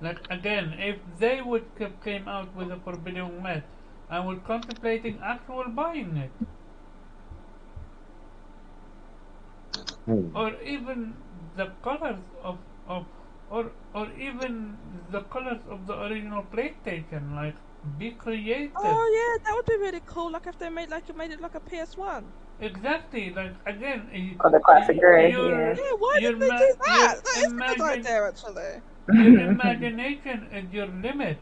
Like, again, if they would have came out with a Forbidden West I was contemplating actual buying it, or even the colors of or even the colors of the original PlayStation. Like, be creative. Oh yeah, that would be really cool. Like if they made it like a PS1. Exactly. Like again, Or the classic gray, yeah. Yeah, why didn't they do that? That is a good idea, actually. your imagination is your limit.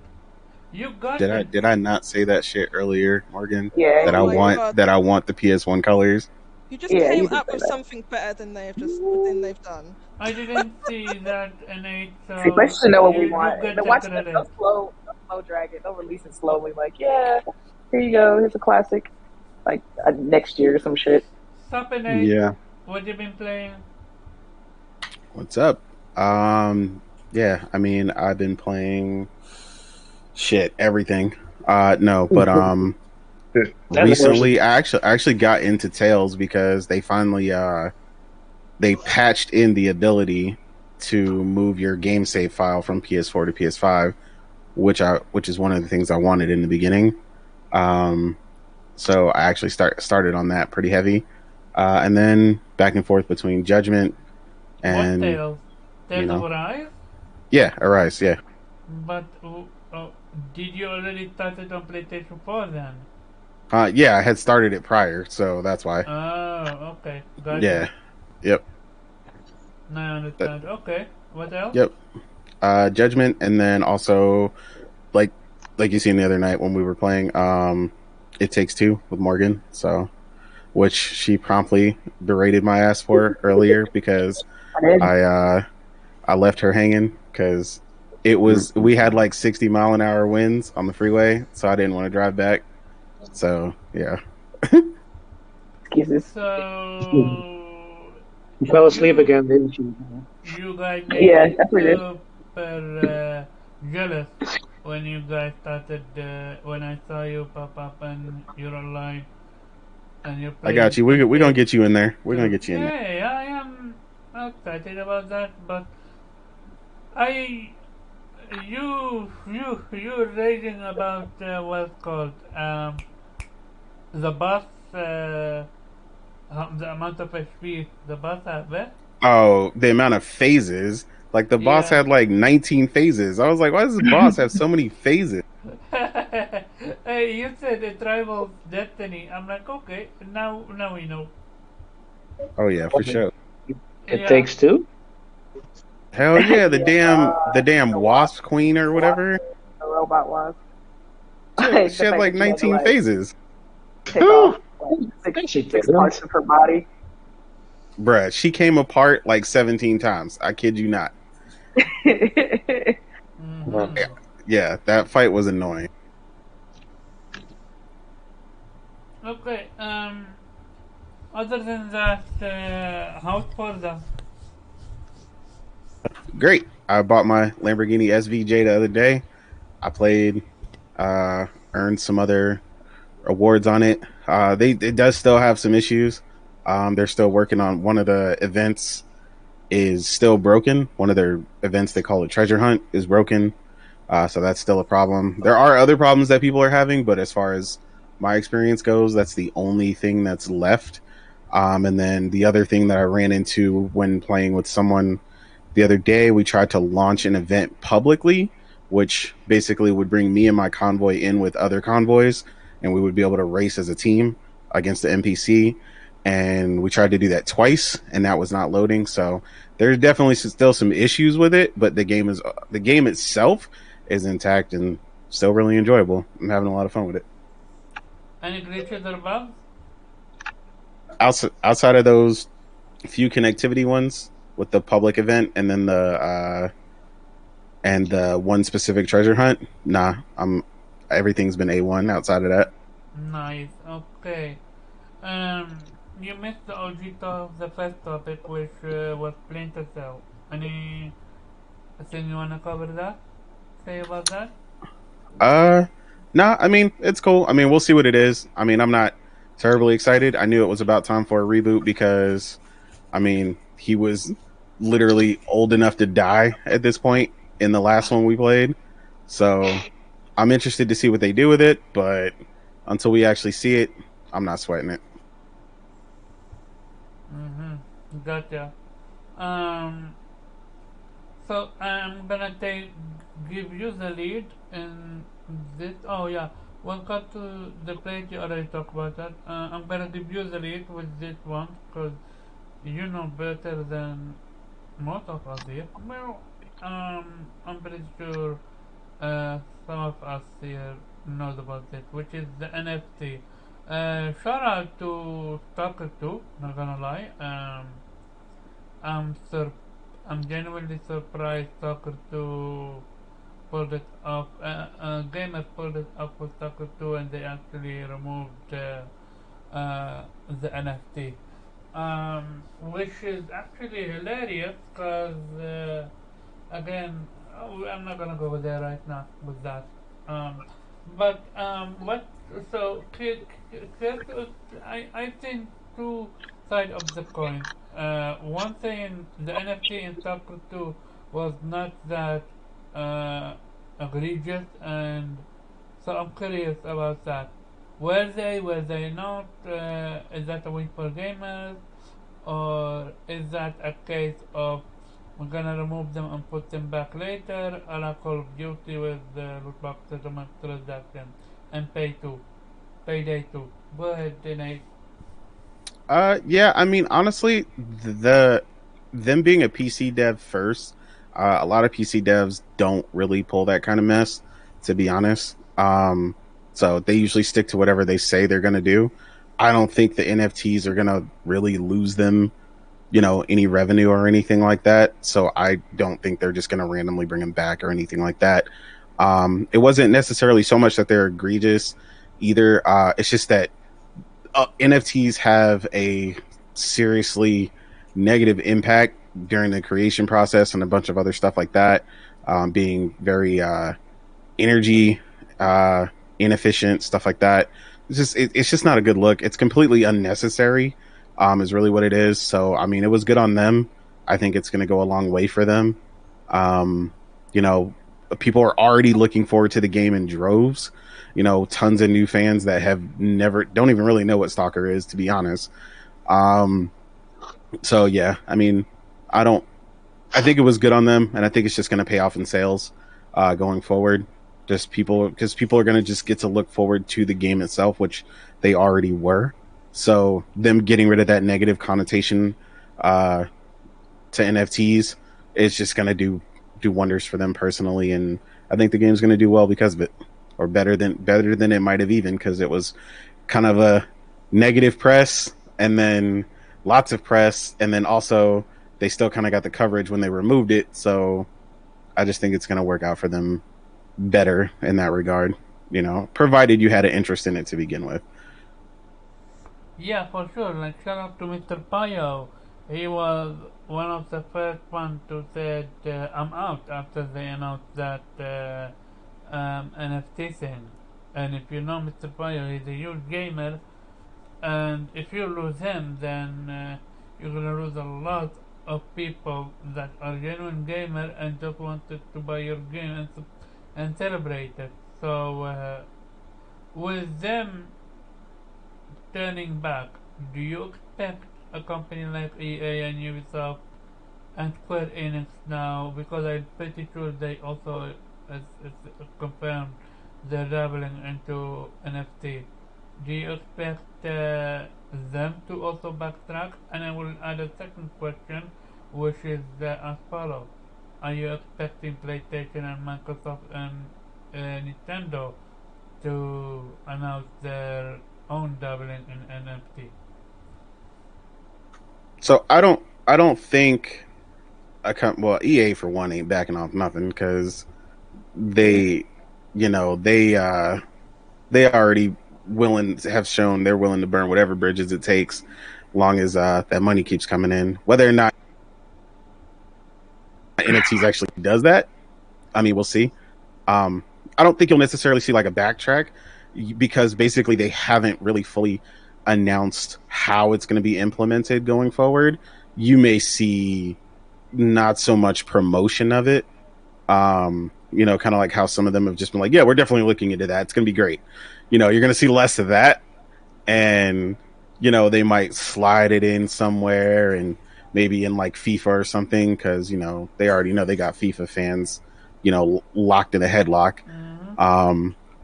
You got it. Did I not say that shit earlier, Morgan? Yeah, That Oh my god, I want the PS1 colors. you just yeah, came you did up say with that. something better than they've done. I didn't see that, and See, let's just know what we you want. get They're the watching it, credit. they'll slow drag it. They'll release it slowly. Like, yeah, here you go. Here's a classic. Like next year or some shit. Stop it, Nate. Yeah. What you been playing? What's up? Yeah, I mean, I've been playing everything. No, but recently I actually got into Tales because they finally they patched in the ability to move your game save file from PS4 to PS5, which is one of the things I wanted in the beginning. So I actually started on that pretty heavy, and then back and forth between Judgment and What Tales? Tales you of know. Arise? Yeah, Arise, yeah. But did you already start it on PlayStation 4 then? Yeah, I had started it prior, so that's why. Oh, okay. Gotcha. Yeah. Yep. Now I understand. Okay. What else? Yep. Judgment, and then also like you seen the other night when we were playing It Takes Two with Morgan, so which she promptly berated my ass for earlier because I left her hanging because we had like 60 mile an hour winds on the freeway, so I didn't want to drive back. So yeah. Excuses. So You fell asleep again, didn't you? you guys Yeah, made that's what me it is. super jealous when you guys started. When I saw you pop up and you're alive and you're I playing. got you. We're gonna get you in there. We're gonna get you in there. Hey, I am excited about that, but you raging about what's called the boss, the amount of HP the boss has, eh? Oh, the amount of phases. Like the boss Yeah. had like 19 phases. I was like, why does the boss have so many phases? Hey, you said it rivals Destiny. I'm like, okay, now we know. Oh yeah, for sure. It Yeah. takes two. Hell yeah, the damn wasp queen or whatever. The robot was. She had like 19 phases. Take off like She six didn't. parts of her body. Bruh, she came apart like 17 times. I kid you not. Mhm. Yeah, that fight was annoying. Okay. Other than that, how's Forza? Great. I bought my Lamborghini SVJ the other day. I played, earned some other awards on it. It does still have some issues. They're still working on one of the events is still broken. One of their events, they call it Treasure Hunt, is broken. So that's still a problem. There are other problems that people are having, but as far as my experience goes, that's the only thing that's left. And then the other thing that I ran into when playing with someone the other day, we tried to launch an event publicly, which basically would bring me and my convoy in with other convoys, and we would be able to race as a team against the NPC. And we tried to do that twice, and that was not loading. So there's definitely still some issues with it, but the game itself is intact and still really enjoyable. I'm having a lot of fun with it. Any glitches or bugs? Outside of those few connectivity ones with the public event, and then the one specific treasure hunt, nah, everything's been A1 outside of that. Nice. Okay. You missed the OG of the first topic, which was Splinter Cell. Anything you wanna cover that? Say about that? Nah, I mean, it's cool. I mean, we'll see what it is. I mean, I'm not terribly excited. I knew it was about time for a reboot because, I mean, he was literally old enough to die at this point in the last one we played. So I'm interested to see what they do with it, but until we actually see it, I'm not sweating it. Gotcha. Um, so I'm gonna give you the lead in this. Oh yeah, when cut to the plate, you already talked about that. I'm gonna give you the lead with this one because you know better than most of us here. Well, I'm pretty sure some of us here knows about it, which is the NFT. Shout out to Stalker 2, not gonna lie. I'm sur- I'm genuinely surprised Stalker 2 pulled it off. Gamers pulled it off with Stalker 2 and they actually removed the NFT. Which is actually hilarious because again, I'm not gonna go there right now with that. Um, but what? So I think two side of the coin. One thing, the NFT in Stalker 2 was not that egregious, and so I'm curious about that. Were they? Were they not? Is that a win for gamers? Or is that a case of we're gonna remove them and put them back later, a la Call of Duty with the loot box settlement transaction and payday 2? Go ahead, Nate. Yeah, I mean, honestly, them being a PC dev first, a lot of PC devs don't really pull that kind of mess, to be honest. So they usually stick to whatever they say they're gonna do. I don't think the NFTs are gonna really lose them, any revenue or anything like that. So I don't think they're just gonna randomly bring them back or anything like that. It wasn't necessarily so much that they're egregious either. It's just that NFTs have a seriously negative impact during the creation process and a bunch of other stuff like that, being very energy inefficient, stuff like that. It's just not a good look. It's completely unnecessary. Is really what it is. So I mean, it was good on them. I think it's going to go a long way for them. Um, you know, People are already looking forward to the game in droves. Tons of new fans that have never don't even really know what Stalker is, to be honest. Um, so yeah, I mean, I don't. I think it was good on them, and I think it's just going to pay off in sales going forward. Just because people are going to just get to look forward to the game itself, which they already were. So them getting rid of that negative connotation uh, to NFTs is just going to do wonders for them personally, and I think the game's going to do well because of it, or better than it might have even, because it was kind of a negative press and then lots of press, and then also they still kind of got the coverage when they removed it. So I just think it's going to work out for them better in that regard, provided you had an interest in it to begin with. Yeah, for sure. Like, shout out to Mr. Payo. He was one of the first ones to say I'm out after they announced that NFT thing. And if you know Mr. Payo, he's a huge gamer. And if you lose him, then you're gonna lose a lot of people that are genuine gamer and just wanted to buy your game and celebrate it. So with them turning back, do you expect a company like EA and Ubisoft and Square Enix now, because I'm pretty sure they also it's confirmed they're dabbling into NFT. Do you expect them to also backtrack? And I will add a second question, which is as follows: are you expecting PlayStation and Microsoft and Nintendo to announce their own dabbling in NFT? So I don't think EA for one ain't backing off nothing because they you know they already have shown they're willing to burn whatever bridges it takes, long as that money keeps coming in. Whether or not NFTs actually does that, I mean, we'll see. Um, I don't think you'll necessarily see like a backtrack because basically they haven't really fully announced how it's going to be implemented going forward. You may see not so much promotion of it, kind of like how some of them have just been like, yeah, we're definitely looking into that. It's going to be great. You're going to see less of that, and they might slide it in somewhere, and maybe in like FIFA or something, because they already know they got FIFA fans locked in a headlock.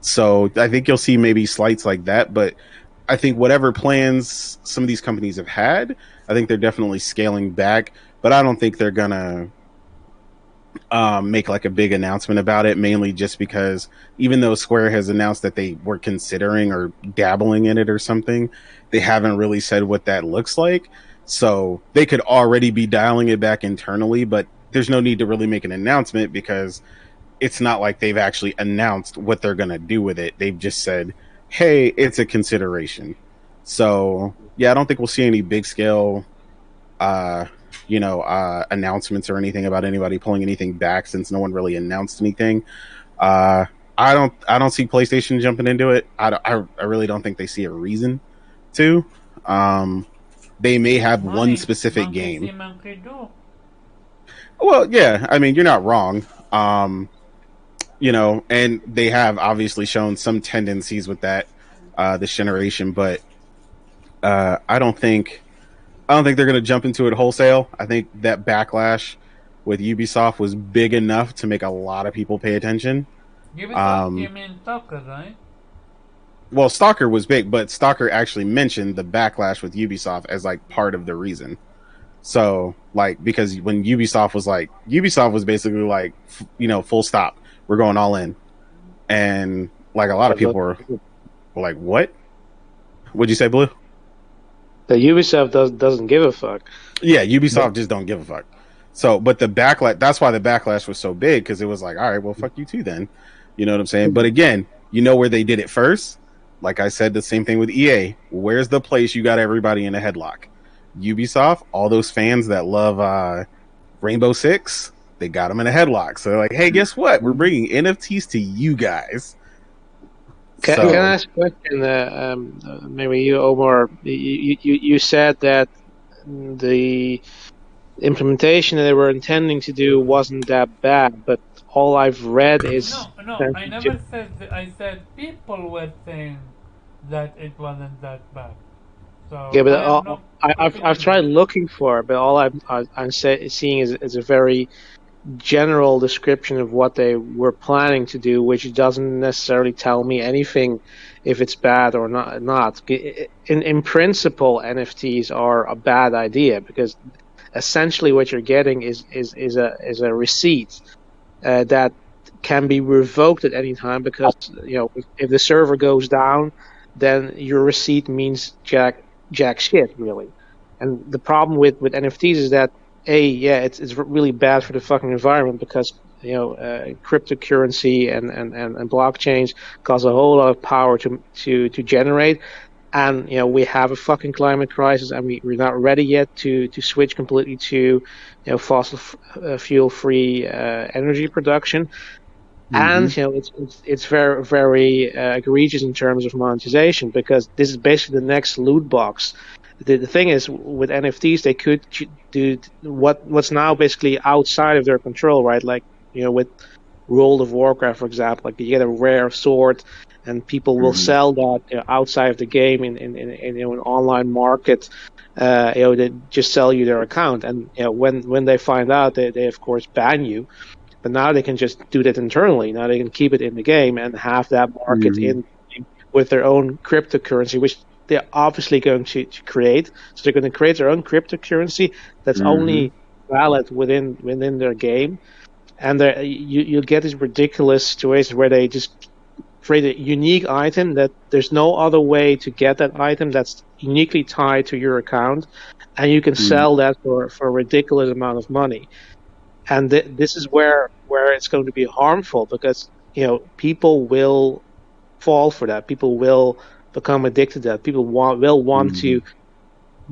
So I think you'll see maybe slights like that, but I think whatever plans some of these companies have had, I think they're definitely scaling back, but I don't think they're gonna make like a big announcement about it, mainly just because even though Square has announced that they were considering or dabbling in it or something, they haven't really said what that looks like. So they could already be dialing it back internally, but there's no need to really make an announcement because it's not like they've actually announced what they're going to do with it. They've just said, hey, it's a consideration. So yeah, I don't think we'll see any big scale announcements or anything about anybody pulling anything back, since no one really announced anything. I don't see PlayStation jumping into it. I really don't think they see a reason to. They may have one specific game. Well, yeah, I mean, you're not wrong. And they have obviously shown some tendencies with that this generation, but I don't think they're going to jump into it wholesale. I think that backlash with Ubisoft was big enough to make a lot of people pay attention. Ubisoft, you mean Stalker, right? Well, Stalker was big, but Stalker actually mentioned the backlash with Ubisoft as like part of the reason. So, like, because when Ubisoft was basically like, full stop, we're going all in, and like a lot of people were like, "What? What'd you say, Blue?" The Ubisoft doesn't give a fuck. Yeah, Ubisoft just don't give a fuck. So, but the backlash, that's why the backlash was so big, because it was like, all right, well, fuck you too then. You know what I'm saying? But again, where they did it first? Like I said, the same thing with EA. Where's the place you got everybody in a headlock? Ubisoft, all those fans that love Rainbow Six, they got them in a headlock. So they're like, hey, guess what? We're bringing NFTs to you guys. Can I ask a question? Maybe you, Omar. You said that the implementation that they were intending to do wasn't that bad, but all I've read is no. I never said that. I said people were saying that it wasn't that bad. So yeah, but I've tried looking for it, but all I'm seeing is a very general description of what they were planning to do, which doesn't necessarily tell me anything if it's bad or not. In principle, NFTs are a bad idea because essentially what you're getting is a receipt that can be revoked at any time, because if the server goes down, then your receipt means jack shit, really. And the problem with NFTs is that it's really bad for the fucking environment, because cryptocurrency and blockchains cost a whole lot of power to generate, and we have a fucking climate crisis, and we're not ready yet to switch completely to fossil fuel free energy production. And it's very very egregious in terms of monetization, because this is basically the next loot box. The thing is, with NFTs, they could do what's now basically outside of their control, right? Like with World of Warcraft, for example, like you get a rare sword, and people will sell that outside of the game in an online market. They just sell you their account, and when they find out, they of course ban you. But now they can just do that internally. Now they can keep it in the game and have that market in with their own cryptocurrency, which they're obviously going to create. So they're going to create their own cryptocurrency that's only valid within their game. And you'll get these ridiculous situations where they just create a unique item that there's no other way to get that item that's uniquely tied to your account, and you can sell that for a ridiculous amount of money. And this is where it's going to be harmful, because people will fall for that. People will become addicted to that. People will want to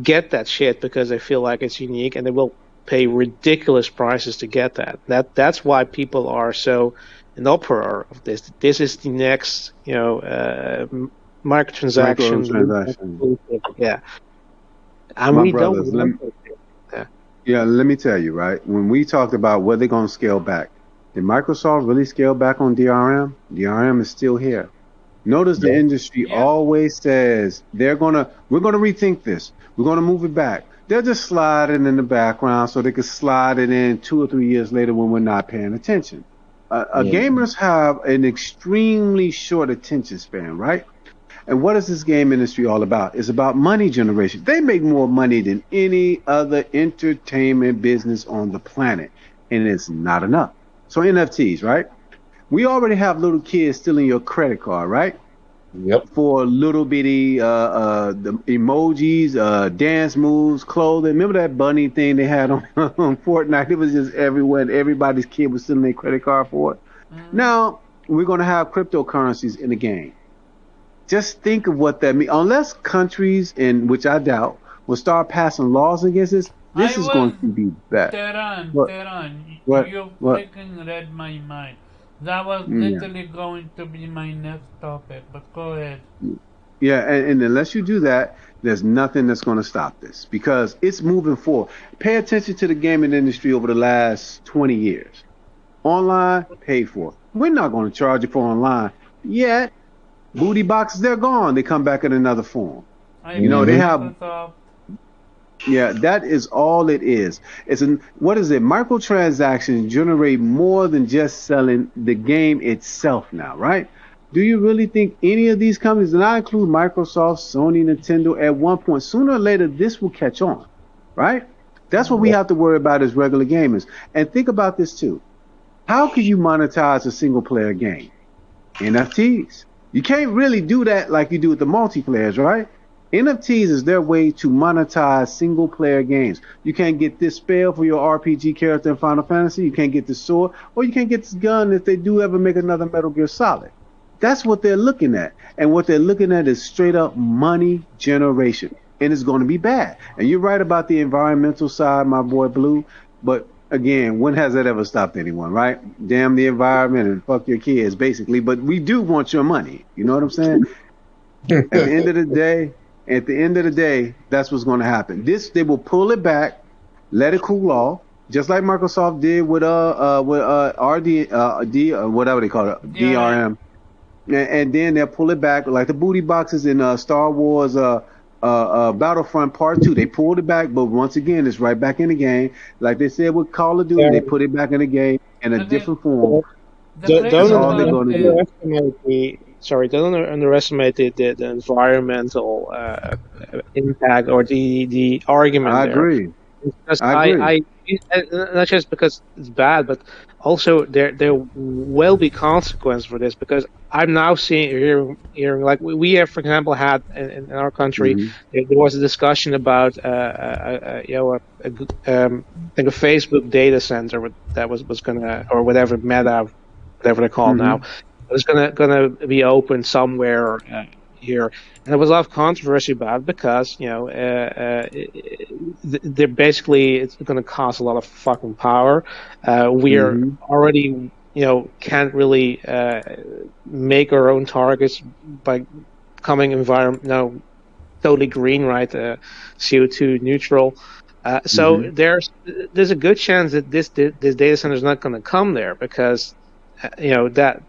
get that shit because they feel like it's unique, and they will pay ridiculous prices to get that. That's why people are so in uproar of this. This is the next microtransaction. Yeah, and My we brothers, don't. let me tell you, right? When we talked about what they're going to scale back, Did Microsoft really scale back on DRM? DRM is still here. Notice the industry always says we're gonna rethink this. We're gonna move it back. They'll just slide it in the background so they can slide it in 2 or 3 years later when we're not paying attention. Gamers have an extremely short attention span, right? And what is this game industry all about? It's about money generation. They make more money than any other entertainment business on the planet, and it's not enough. So NFTs, right? We already have little kids stealing your credit card, right? Yep. For little bitty the emojis, dance moves, clothing. Remember that bunny thing they had on, on Fortnite? It was just everywhere, and everybody's kid was stealing their credit card for it. Now we're going to have cryptocurrencies in the game. Just think of what that means. Unless countries, in which I doubt, will start passing laws against this, this is going to be bad. Tehran, What? you What? freaking read my mind. That was literally going to be my next topic, but go ahead. Yeah, and unless you do that, there's nothing that's going to stop this because it's moving forward. Pay attention to the gaming industry over the last 20 years. Online, paid for. We're not going to charge you for online yet. Booty boxes, they're gone. They come back in another form. You know, they have. Microsoft. Yeah, that is all it is. What is it? Microtransactions generate more than just selling the game itself now, right? Do you really think any of these companies, and I include Microsoft, Sony, Nintendo, at one point, sooner or later, this will catch on, right? That's what we have to worry about as regular gamers. And think about this too. How can you monetize a single player game? NFTs. You can't really do that like you do with the multiplayers, right? NFTs is their way to monetize single player games. You can't get this spell for your RPG character in Final Fantasy. You can't get this sword, or you can't get this gun if they do ever make another Metal Gear Solid. That's what they're looking at. And what they're looking at is straight up money generation. And it's going to be bad. And you're right about the environmental side, my boy Blue. But again, when has that ever stopped anyone, right? Damn the environment and fuck your kids, basically. But we do want your money. You know what I'm saying? At the end of the day, that's what's going to happen. They will pull it back, let it cool off, just like Microsoft did with whatever they call it, DRM. And then they'll pull it back, like the booty boxes in Star Wars Battlefront Part 2. They pulled it back, but once again, it's right back in the game. Like they said with Call of Duty, they put it back in the game in a different form. Don't all they're gonna do. Don't underestimate the environmental impact or the argument. I there. agree. Because I agree. not just because it's bad, but also there will be consequences for this. Because I'm now hearing like we have, for example, had in our country, there was a discussion about I think a Facebook data center that was gonna, or whatever, Meta, whatever they call it now, was gonna be open somewhere here, and there was a lot of controversy about it because they're basically, it's going to cost a lot of fucking power. We are already can't really make our own targets by becoming totally green, right? CO2 neutral. So there's a good chance that this data center is not going to come there because that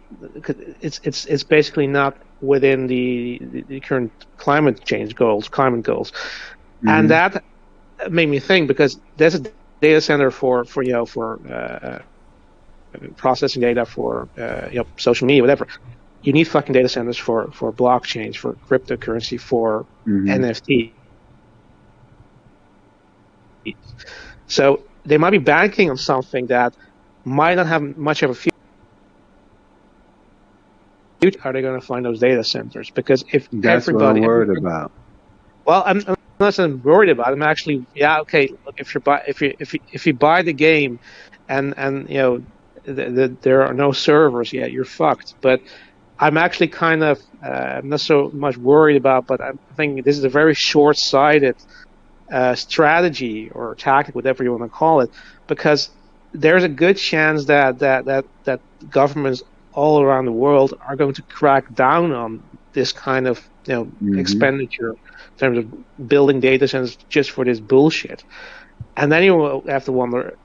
it's basically not within the current climate goals, and that made me think, because there's a data center for processing data for social media, whatever. You need fucking data centers for blockchains, for cryptocurrency, for NFT. So they might be banking on something that might not have much of a future. Are they going to find those data centers? Because if that's what I'm worried about. Well, I'm not saying I'm worried about it. I'm actually, okay. Look, if you buy the game, and there are no servers yet, you're fucked. But I'm actually kind of not so much worried about. But I'm thinking this is a very short-sighted strategy or tactic, whatever you want to call it, because there's a good chance that governments all around the world are going to crack down on this kind of expenditure in terms of building data centers just for this bullshit. And then you will have to wonder,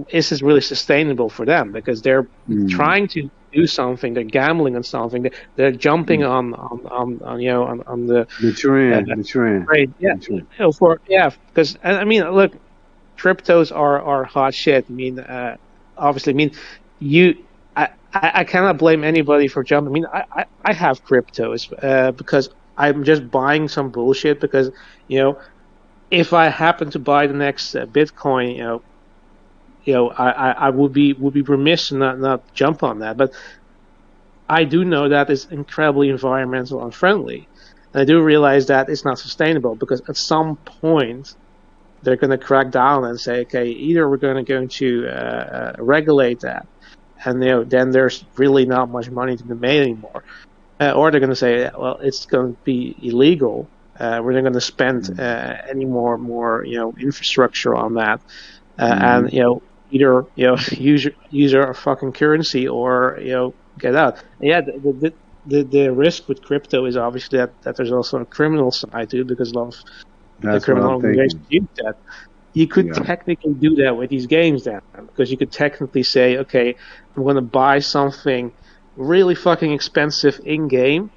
is this really sustainable for them? Because they're trying to do something, they're gambling on something, they're jumping on the trend. trade. Yeah, The trend. because I mean, look, cryptos are hot shit. I mean, obviously, I mean, you. I cannot blame anybody for jumping. I mean, I have cryptos because I'm just buying some bullshit because, if I happen to buy the next Bitcoin, I would be remiss and not jump on that. But I do know that it's incredibly environmental unfriendly. And I do realize that it's not sustainable because at some point they're going to crack down and say, okay, either we're going to regulate that, and then there's really not much money to be made anymore, or they're going to say, well, it's going to be illegal. We're not going to spend any more infrastructure on that, and either use our fucking currency or get out. And yeah, the risk with crypto is obviously that there's also a criminal side to it because a lot of the criminal organizations use that. You could technically do that with these games then, because you could technically say, okay, I'm going to buy something really fucking expensive in game,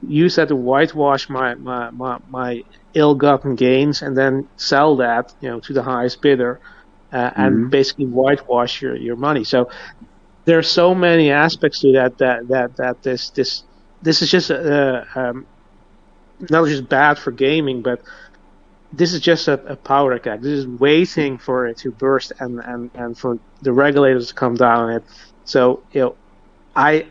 use that to whitewash my ill-gotten gains, and then sell that to the highest bidder, and basically whitewash your money. So there are so many aspects to that this is just not just bad for gaming, but this is just a powder keg. This is waiting for it to burst and for the regulators to come down on it. So I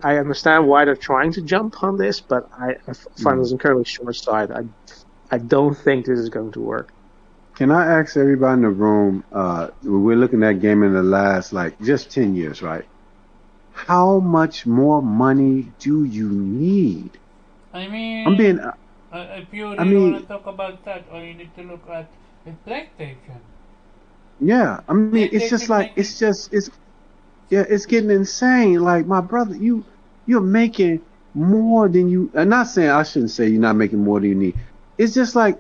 understand why they're trying to jump on this, but I find this incredibly short-sighted. I don't think this is going to work. Can I ask everybody in the room? We're looking at gaming the last just 10 years, right? How much more money do you need? I mean, I'm being. if you really want to talk about that, or you need to look at the PlayStation. Yeah, I mean, it's just it's getting insane. Like, my brother, you're making more than you. I'm not saying, I shouldn't say you're not making more than you need. It's just like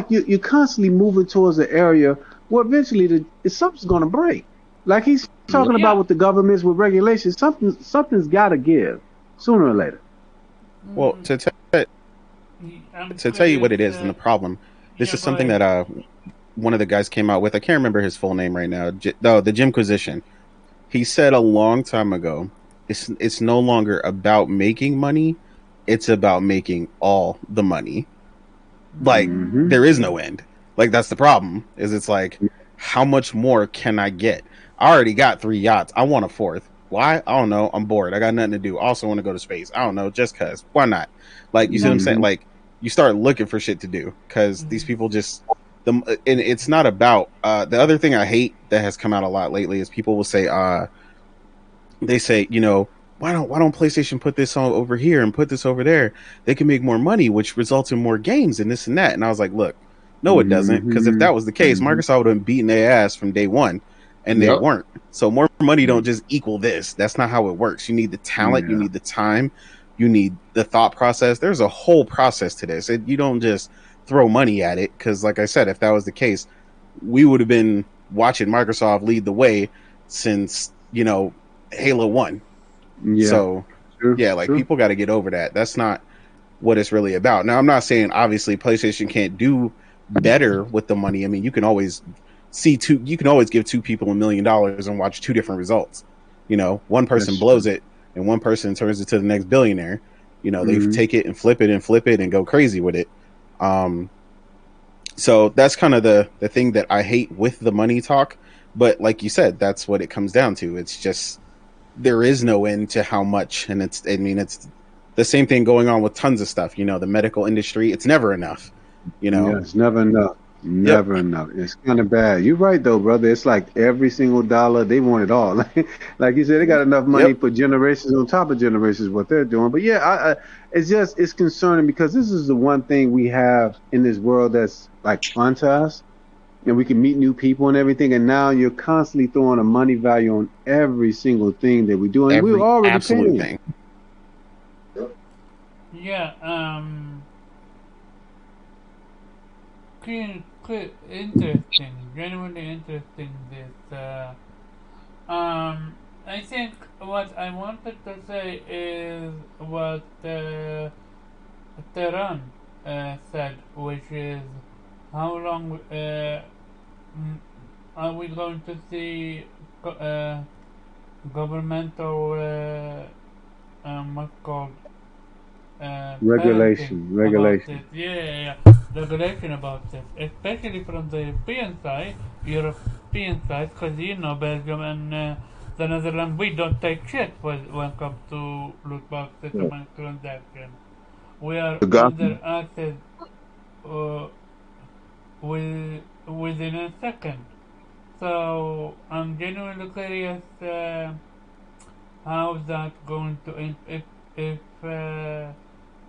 you're constantly moving towards the area where eventually something's gonna break. Like he's talking about with the governments, with regulations, something's gotta give sooner or later. Well, to tell you what it is and the problem, this is something that one of the guys came out with. I can't remember his full name right now. The Jimquisition. He said a long time ago, it's no longer about making money, it's about making all the money. Like, there is no end. Like, that's the problem. Is it's like, how much more can I get? I already got 3 yachts. I want a 4th. Why? I don't know. I'm bored. I got nothing to do. I also want to go to space. I don't know. Just cause. Why not? Like, you see what I'm saying? Like, you start looking for shit to do because these people just and it's not about the other thing I hate that has come out a lot lately is people will say they say, why don't PlayStation put this on over here and put this over there? They can make more money, which results in more games and this and that. And I was like, look, no, it doesn't, because if that was the case, Microsoft would have been beating their ass from day one, and they weren't. So more money don't just equal this. That's not how it works. You need the talent, you need the time, you need the thought process. There's a whole process to this. You don't just throw money at it, because like I said, if that was the case, we would have been watching Microsoft lead the way since Halo 1. So people got to get over that. That's not what it's really about. Now, I'm not saying obviously PlayStation can't do better with the money. I mean, you can always give 2 people $1 million and watch 2 different results. One person blows it and one person turns it to the next billionaire. They take it and flip it and go crazy with it. So that's kind of the thing that I hate with the money talk. But like you said, that's what it comes down to. It's just, there is no end to how much. And it's the same thing going on with tons of stuff. The medical industry, it's never enough. Yeah, it's never enough. Never enough. It's kind of bad. You're right, though, brother. It's like every single dollar, they want it all. Like you said, they got enough money for generations on top of generations, what they're doing. But yeah, it's concerning because this is the one thing we have in this world that's like fun to us. And we can meet new people and everything. And now you're constantly throwing a money value on every single thing that we do. And we're already absolute thing. Yeah, interesting, genuinely interesting. I think what I wanted to say is what Tehran said, which is how long mm, are we going to see governmental what's called parenting about Regulation. it. Yeah, regulation about it, especially from the European side, because you know Belgium and the Netherlands, we don't take shit when it comes to loot box Yeah. settlement transaction. We are The on gospel. their asses uh, within a second. So I'm genuinely curious how that going to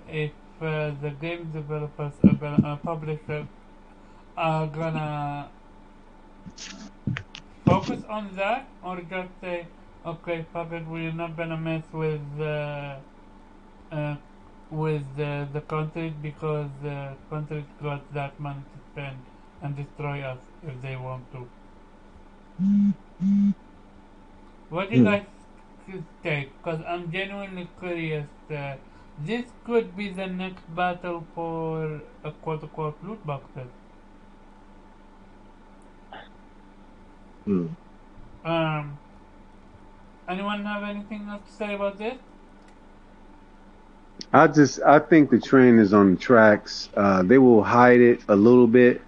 if the game developers are gonna publishers are gonna focus on that or just say okay fuck it, we're not gonna mess uh, with the countries because the countries got that money to spend and destroy us if they want to. What do you Hmm. guys take? Because I'm genuinely curious. This could be the next battle for a quote-unquote loot boxes. Hmm. Um, anyone have anything else to say about this? I think the train is on the tracks. They will hide it a little bit,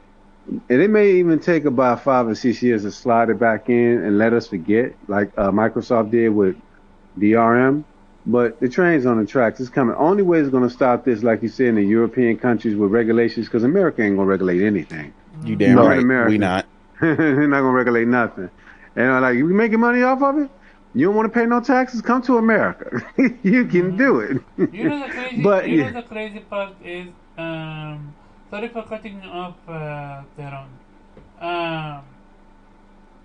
and it may even take about 5 or 6 years to slide it back in and let us forget, like Microsoft did with DRM. But the train's on the tracks. It's coming. Only way it's going to stop this, like you said, in the European countries with regulations, because America ain't going to regulate anything. You Mm. damn I'm in No. right. We America. not. They're not going to regulate nothing. And like, you making money off of it? You don't want to pay no taxes? Come to America. You can Mm-hmm. do it. You know the crazy. But You know yeah, the crazy part is. Sorry for cutting you off, Teron. Um,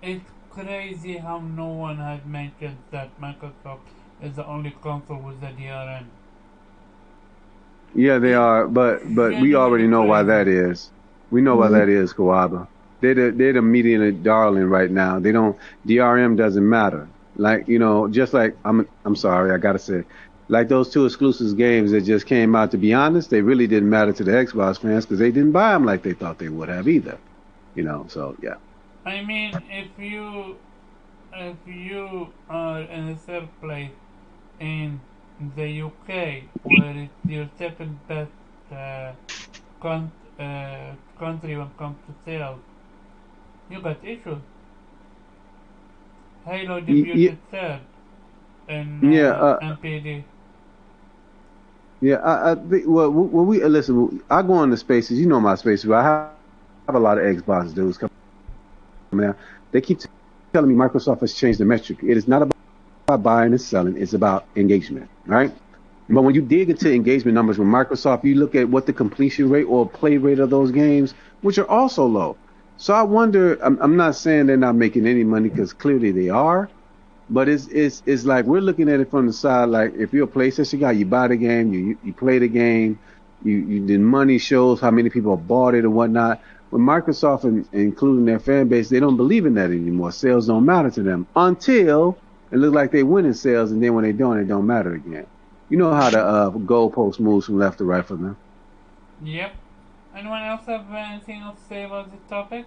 it's crazy how no one has mentioned that Microsoft is the only console with the DRM. yeah, they It's are. But we genuinely already know why crazy. that is. We know why Mhm. that is, Kawaba. They're the media darling right now. They don't DRM doesn't matter. Like just like I'm sorry, I gotta say, like those two exclusive games that just came out. To be honest, they really didn't matter to the Xbox fans because they didn't buy them like they thought they would have either. So yeah. I mean, if you are in a third place in the UK, where it's your second best uh, country when it comes to sales, you got issues. Halo Yeah, debuted third in yeah, MPD. yeah. I think, well, when we listen, I go into spaces. You know my spaces. I have a lot of Xbox dudes coming out. They keep telling me Microsoft has changed the metric. It is not about buying and selling. It's about engagement, right? But when you dig into engagement numbers with Microsoft, you look at what the completion rate or play rate of those games, which are also low. So I wonder. I'm not saying they're not making any money because clearly they are. But it's like we're looking at it from the side. Like if you're a PlayStation guy, you buy the game, you play the game, the money shows how many people bought it and whatnot. With Microsoft and including their fan base, they don't believe in that anymore. Sales don't matter to them until it looks like they win in sales, and then when they don't, it don't matter again. You know how the goalpost moves from left to right for them. Yep. Anyone else have anything else to say about this topic?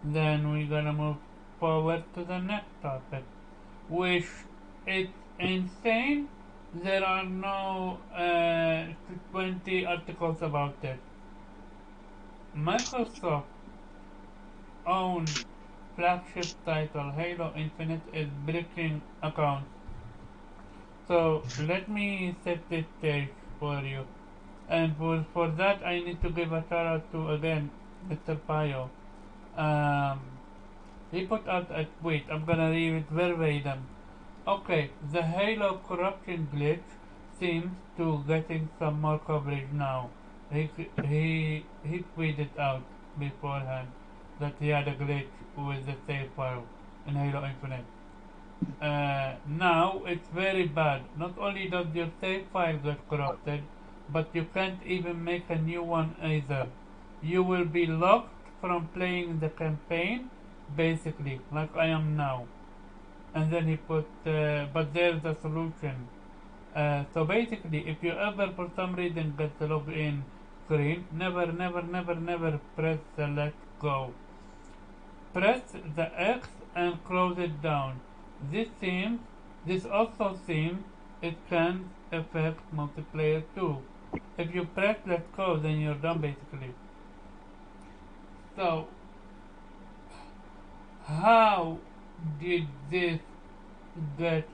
Then we're gonna move forward to the next topic, which it's insane. There are no 20 articles about it. Microsoft own flagship title Halo Infinite is breaking accounts. So let me set this stage for you. And for that I need to give a shout out to again Mr. Payo. Um, he put out a tweet. I'm gonna read it verbatim. Okay, the Halo corruption glitch seems to getting some more coverage now. He tweeted out beforehand that he had a glitch with the save file in Halo Infinite. Now it's very bad. Not only does your save file get corrupted, but you can't even make a new one either. You will be locked from playing the campaign, basically, like I am now. And then he put, but there's a solution. So basically, if you ever for some reason get the login screen, never press the let go. Press the X and close it down. This also seems it can affect multiplayer too. If you press let go, then you're done basically. So, how did this get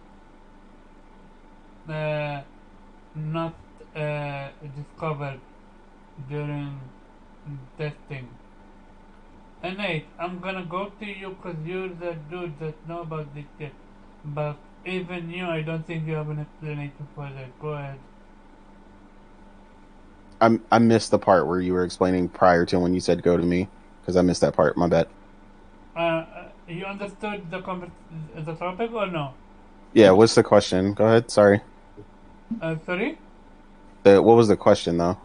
not discovered during testing? And Nate, I'm gonna go to you because you're the dude that know about this shit. But even you, I don't think you have an explanation for that. Go ahead. I missed the part where you were explaining prior to when you said go to me, because I missed that part. My bad. You understood the topic or no? Yeah, what's the question? Go ahead. Sorry. Sorry? What was the question though?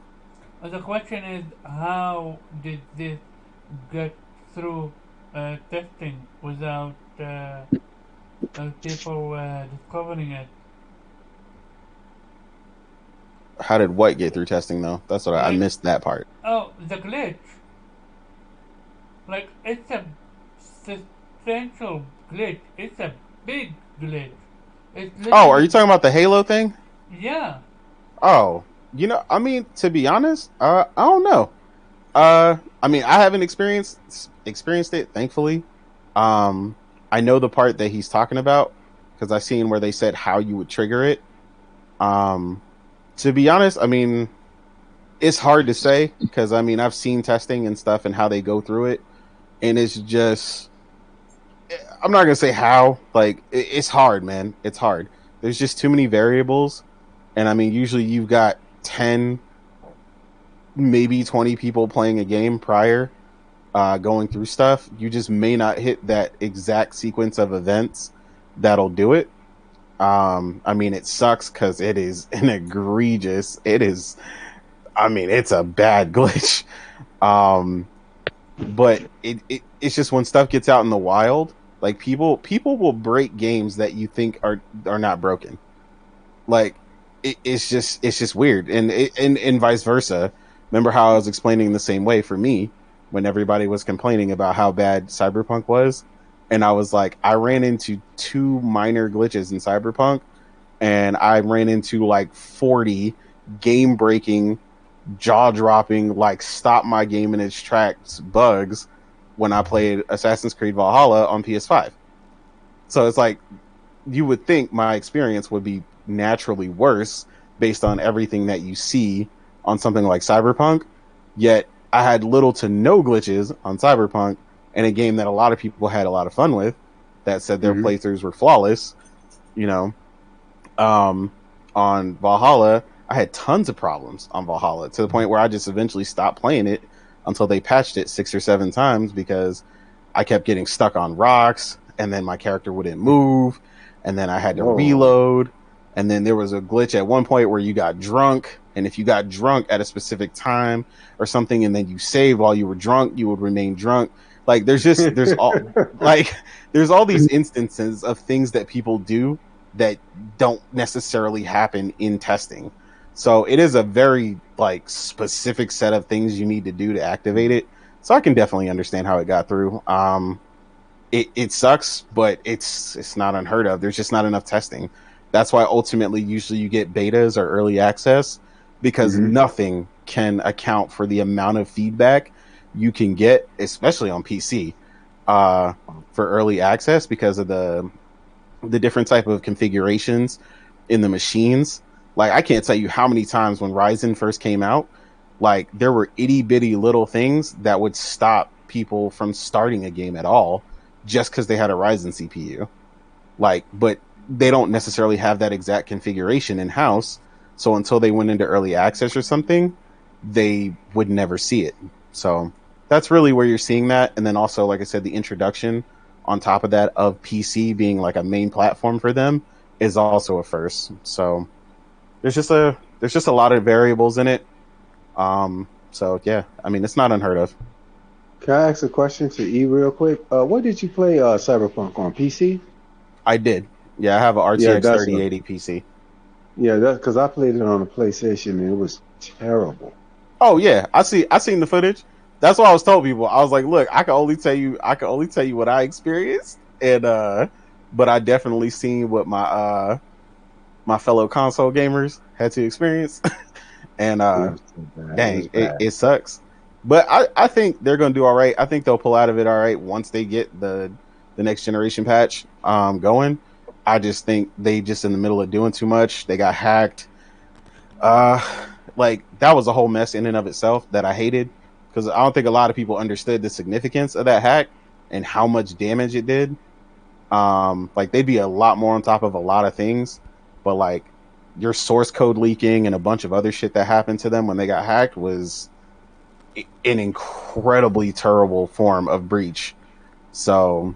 The question is, how did this get through testing without people discovering it? How did what get through testing though? That's what I missed that part. Oh, the glitch. Like, it's a substantial glitch. It's a big glitch. Oh, are you talking about the Halo thing? Yeah. Oh, I mean, to be honest, I don't know. I mean, I haven't experienced it, thankfully. I know the part that he's talking about because I seen where they said how you would trigger it. To be honest, I mean, it's hard to say because I mean, I've seen testing and stuff and how they go through it, and it's just, I'm not gonna say how. Like, it's hard, man. It's hard. There's just too many variables, and I mean, usually you've got 10, maybe 20 people playing a game prior, going through stuff. You just may not hit that exact sequence of events that'll do it. I mean, it sucks because it is an egregious. I mean, it's a bad glitch. But it's just when stuff gets out in the wild, like people will break games that you think are not broken. Like it's just weird, and vice versa. Remember how I was explaining the same way for me when everybody was complaining about how bad Cyberpunk was, and I was like, I ran into 2 minor glitches in Cyberpunk, and I ran into like 40 game breaking, jaw dropping, like stop my game in its tracks bugs when I played Assassin's Creed Valhalla on PS5. So it's like, you would think my experience would be naturally worse based on everything that you see on something like Cyberpunk, yet I had little to no glitches on Cyberpunk, and a game that a lot of people had a lot of fun with, that said their playthroughs were flawless. On Valhalla, I had tons of problems on Valhalla to the point where I just eventually stopped playing it until they patched it 6 or 7 times because I kept getting stuck on rocks, and then my character wouldn't move, and then I had to reload, and then there was a glitch at one point where you got drunk, and if you got drunk at a specific time or something, and then you saved while you were drunk, you would remain drunk. Like, there's all these instances of things that people do that don't necessarily happen in testing. So it is a very like specific set of things you need to do to activate it. So I can definitely understand how it got through. It sucks, but it's not unheard of. There's just not enough testing. That's why ultimately usually you get betas or early access, because nothing can account for the amount of feedback you can get, especially on PC, for early access, because of the different type of configurations in the machines. Like, I can't tell you how many times when Ryzen first came out, like, there were itty bitty little things that would stop people from starting a game at all just because they had a Ryzen CPU. Like, but they don't necessarily have that exact configuration in house. So until they went into early access or something, they would never see it. So that's really where you're seeing that. And then also, like I said, the introduction on top of that of PC being like a main platform for them is also a first. So there's there's just a lot of variables in it. So yeah, I mean, it's not unheard of. Can I ask a question to E real quick? What did you play Cyberpunk on PC? I did. Yeah, I have an Yeah, RTX that's what. 3080 PC. Yeah, that's because I played it on the PlayStation and it was terrible. Oh yeah, I seen the footage. That's what I was told people. I was like, look, I can only tell you what I experienced, and but I definitely seen what my fellow console gamers had to experience, and It was so bad. It was dang, bad. it sucks. But I think they're gonna do all right. I think they'll pull out of it all right once they get the next generation patch going. I just think they just in the middle of doing too much. They got hacked. Uh, like that was a whole mess in and of itself that I hated because I don't think a lot of people understood the significance of that hack and how much damage it did. Like they'd be a lot more on top of a lot of things, but like your source code leaking and a bunch of other shit that happened to them when they got hacked was an incredibly terrible form of breach. So,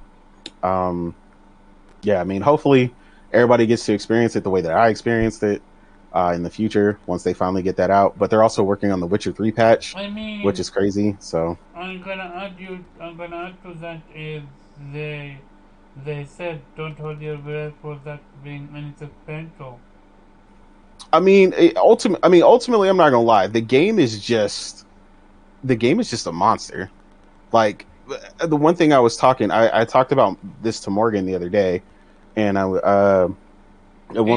yeah, I mean, hopefully everybody gets to experience it the way that I experienced it in the future once they finally get that out. But they're also working on the Witcher 3 patch, I mean, which is crazy. So I'm gonna add to that is they said don't hold your breath for that being unsuspenseful. I mean, ultimately, I'm not gonna lie. The game is just a monster. Like the one thing I talked about this to Morgan the other day, and at one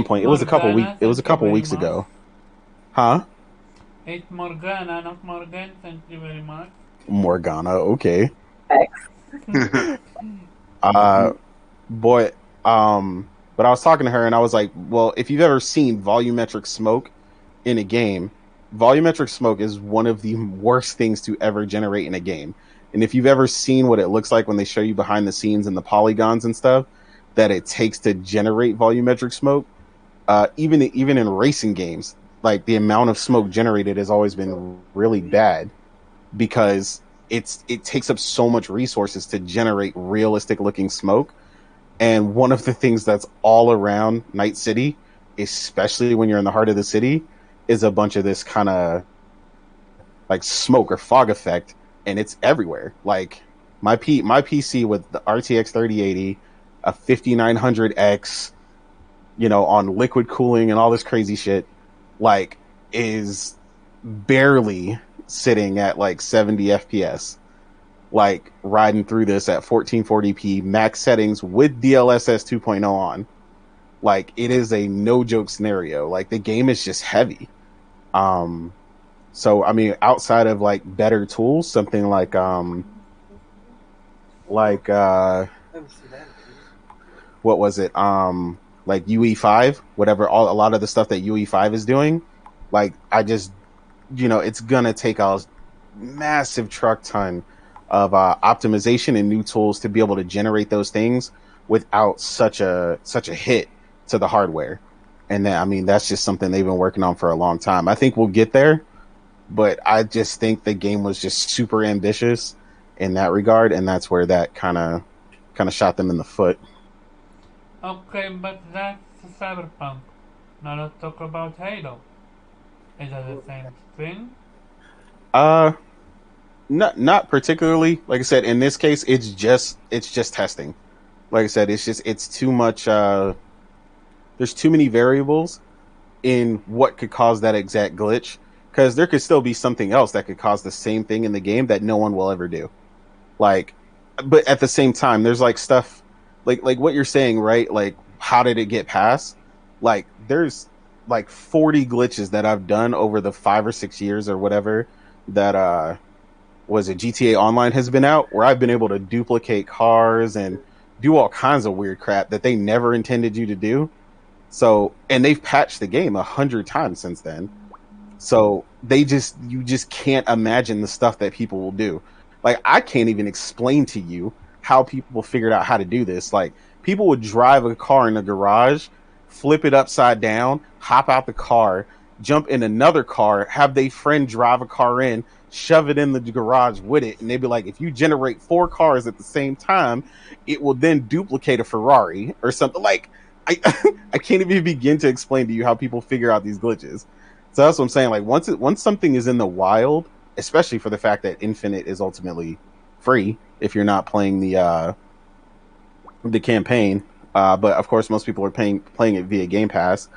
point it was a couple weeks ago, huh? It's Morgana, not Morgan. Thank you very much. Morgana, okay. Thanks. Boy, but I was talking to her and I was like, well, if you've ever seen volumetric smoke in a game, volumetric smoke is one of the worst things to ever generate in a game. And if you've ever seen what it looks like when they show you behind the scenes and the polygons and stuff that it takes to generate volumetric smoke, even in racing games, like the amount of smoke generated has always been really bad because it takes up so much resources to generate realistic looking smoke. And one of the things that's all around Night City, especially when you're in the heart of the city, is a bunch of this kind of like smoke or fog effect, and it's everywhere. Like my PC with the RTX 3080, a 5900X, on liquid cooling and all this crazy shit, like is barely sitting at like 70 FPS. Like riding through this at 1440p max settings with DLSS 2.0 on. Like it is a no joke scenario. Like the game is just heavy. So I mean, outside of like better tools, something like what was it? Like UE5, whatever. A lot of the stuff that UE5 is doing, like I just, it's gonna take a massive truck ton of optimization and new tools to be able to generate those things without such a hit to the hardware. And then, I mean, that's just something they've been working on for a long time. I think we'll get there, but I just think the game was just super ambitious in that regard, and that's where that kind of shot them in the foot. Okay, but that's Cyberpunk. Now let's talk about Halo. Is that the same thing? Not particularly. Like I said, in this case, it's just testing. Like I said, it's too much. There's too many variables in what could cause that exact glitch, because there could still be something else that could cause the same thing in the game that no one will ever do. Like, but at the same time, there's like stuff like what you're saying, right? Like, how did it get past? Like, there's like 40 glitches that I've done over the 5 or 6 years or whatever that was it GTA Online has been out, where I've been able to duplicate cars and do all kinds of weird crap that they never intended you to do. So, and they've patched the game 100 times since then. So you just can't imagine the stuff that people will do. Like, I can't even explain to you how people figured out how to do this. Like, people would drive a car in a garage, flip it upside down, hop out the car, jump in another car, have their friend drive a car in, shove it in the garage with it, and they'd be like, if you generate 4 cars at the same time, it will then duplicate a Ferrari or something. Like, I I can't even begin to explain to you how people figure out these glitches. So that's what I'm saying. Like once something is in the wild, especially for the fact that Infinite is ultimately free if you're not playing the campaign. But of course, most people are playing it via Game Pass.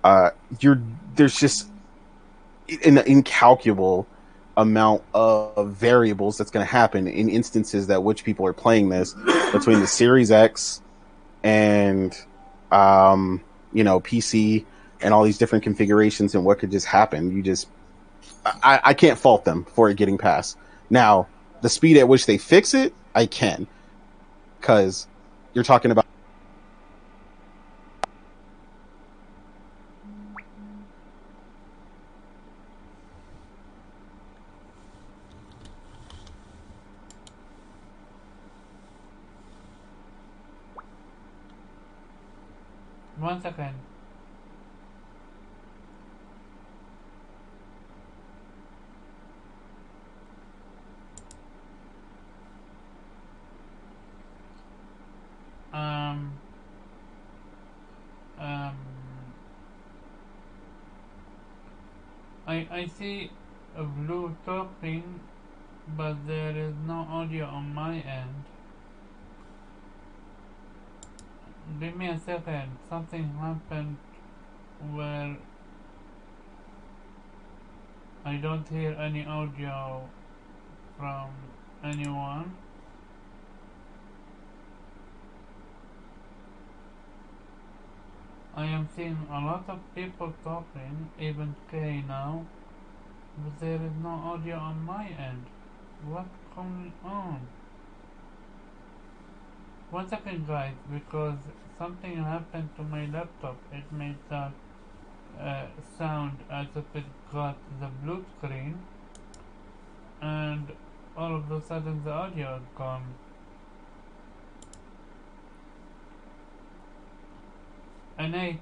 There's just an incalculable amount of variables that's going to happen in instances that which people are playing this between the Series X and PC and all these different configurations and what could just happen. I can't fault them for it getting passed. Now, the speed at which they fix it, I can, because you're talking about. One second. Um, um, I see a blue talking, but there is no audio on my end. Give me a second. Something happened where I don't hear any audio from anyone. I am seeing a lot of people talking, even Kay now, but there is no audio on my end. What's going on? One second, guys, because something happened to my laptop. It made that sound as if it got the blue screen, and all of a sudden the audio is gone. Nate,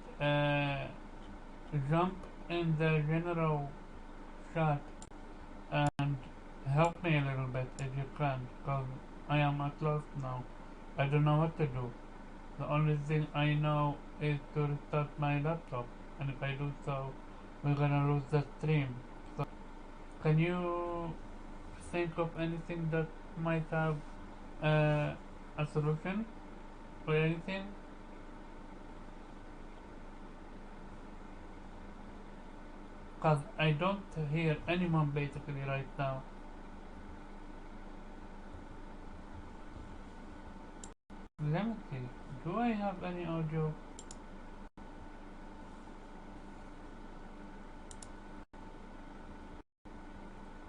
jump in the general chat and help me a little bit if you can, because I am at loss now. I don't know what to do. The only thing I know is to restart my laptop, and if I do so, we're gonna lose the stream. So, can you think of anything that might have a solution or anything? Because I don't hear anyone basically right now. Let me see. Do I have any audio?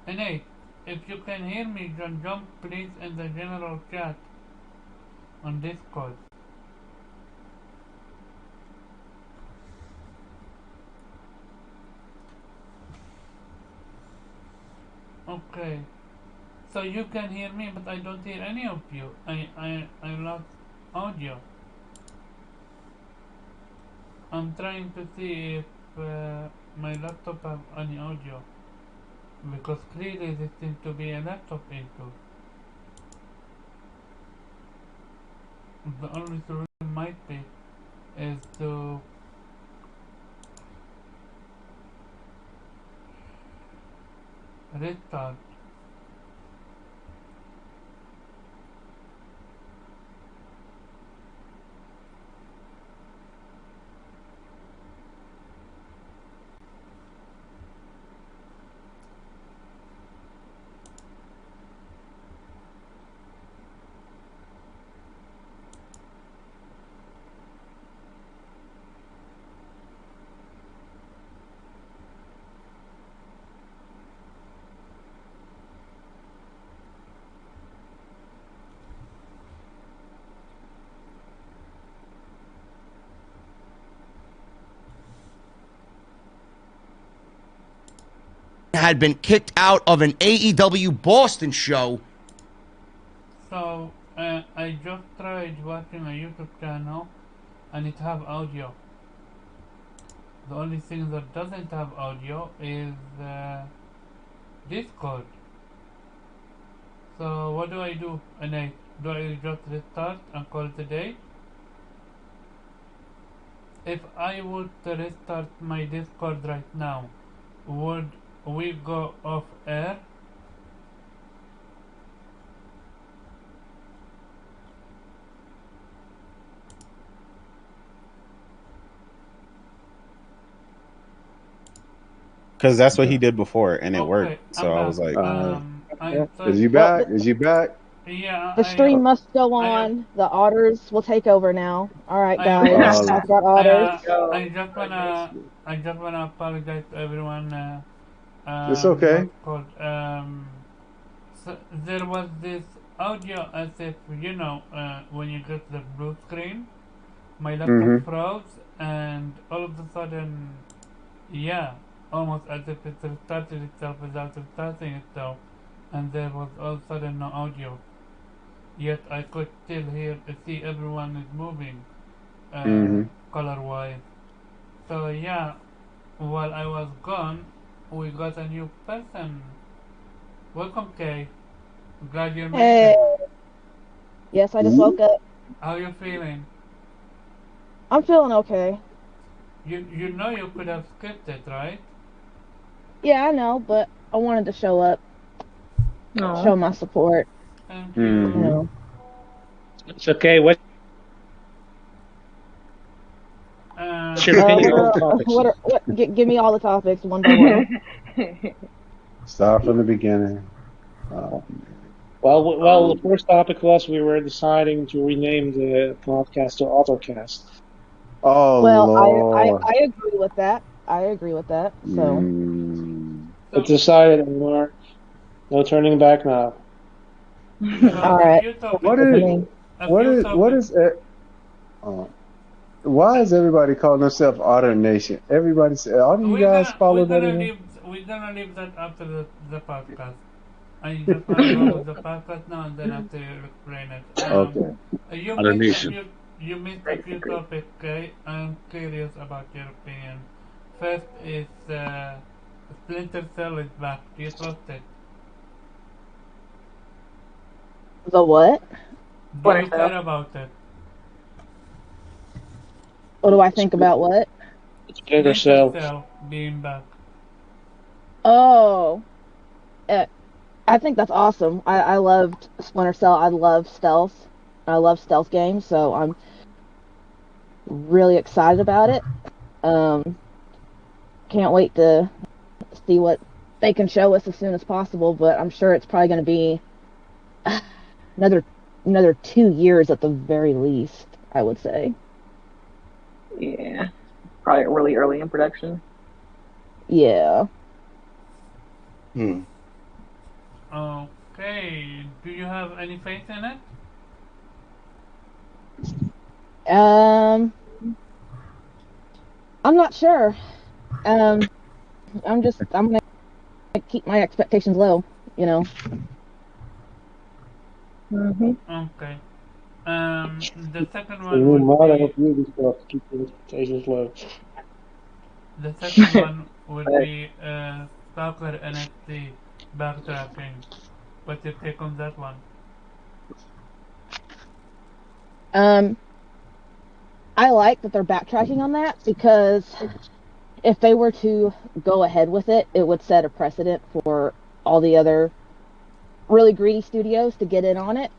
Hey, if you can hear me, jump please in the general chat on Discord. Okay. So you can hear me, but I don't hear any of you. I lost audio. I'm trying to see if my laptop have any audio, because clearly this seems to be a laptop issue. The only solution might be is to restart. Had been kicked out of an AEW Boston show. So I just tried watching a YouTube channel and it have audio. The only thing that doesn't have audio is Discord. So what do I do? Do I just restart and call it a day? If I would restart my Discord right now, would we go off air? Because that's what he did before, and it Okay, worked. So I'm I back. was like, I thought, Is you Well, back? Is you back? yeah, the stream must go I am- on. The otters will take over now. All right, I am- guys. Talk about otters. I just wanna apologize to everyone. It's okay. What's called so there was this audio as if when you get the blue screen, my laptop froze, and all of a sudden, yeah, almost as if it restarted itself without restarting itself, and there was all of a sudden no audio. Yet I could still see everyone is moving, color-wise. So yeah, while I was gone, we got a new person. Welcome, Kay. Glad you made Hey. it. Yes, I just woke up. How you feeling? I'm feeling okay. You know you could have skipped it, right? Yeah, I know, but I wanted to show up, No. show my support. Thank You you. know. It's okay. What's your opinion on the topics? Give me all the topics one by one. Start from the beginning. Well, the first topic was we were deciding to rename the podcast to AutoCast. Oh Well, Lord. I agree with that. I agree with that. So It's decided, Omar. No turning back now. all right. What is it? Why is everybody calling themselves Otter Nation? Everybody say, all you guys follow that in? We're gonna leave that after the podcast. I just wanna go with the podcast now, and then after you explain it. Okay. You missed a few topics, okay? I'm curious about your opinion. First is Splinter Cell is back. Do you trust it? The what? Do you care about it? What do I think about what? Splinter Cell being back. Oh, I think that's awesome. I loved Splinter Cell. I love stealth. I love stealth games, so I'm really excited about it. Can't wait to see what they can show us as soon as possible. But I'm sure it's probably going to be another 2 years at the very least, I would say. Yeah, probably really early in production. Yeah. Okay. Do you have any faith in it? I'm not sure. I'm gonna keep my expectations low, you know. Okay. The second one would keep your expectations low. The second one would be Stalker NFT backtracking. What's your take on that one? I like that they're backtracking on that because if they were to go ahead with it, it would set a precedent for all the other really greedy studios to get in on it.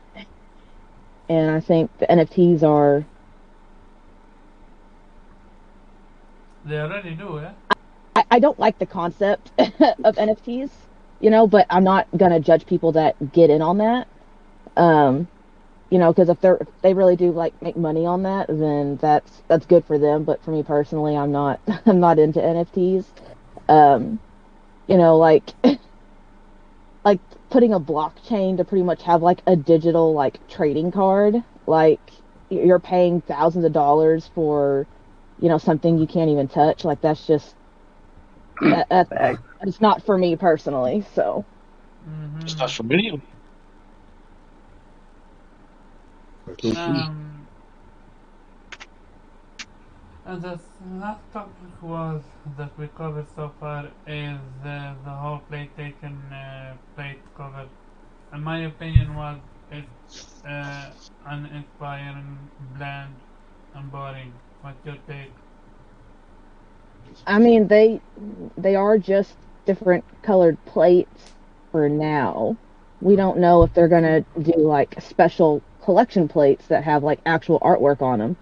And I think the NFTs are. They already do, yeah? I don't like the concept of NFTs, you know, but I'm not gonna judge people that get in on that. You know, because if they really do like make money on that, then that's good for them. But for me personally, I'm not I'm not into NFTs. You know, like like putting a blockchain to pretty much have like a digital like trading card, like you're paying thousands of dollars for, you know, something you can't even touch. Like that's just it's not for me personally. So It's not for me. And the last topic was that we covered so far is the whole PlayStation plate cover. In my opinion, was it's uninspiring, bland, and boring. What's your take? I mean, they are just different colored plates for now. We don't know if they're gonna do like special collection plates that have like actual artwork on them.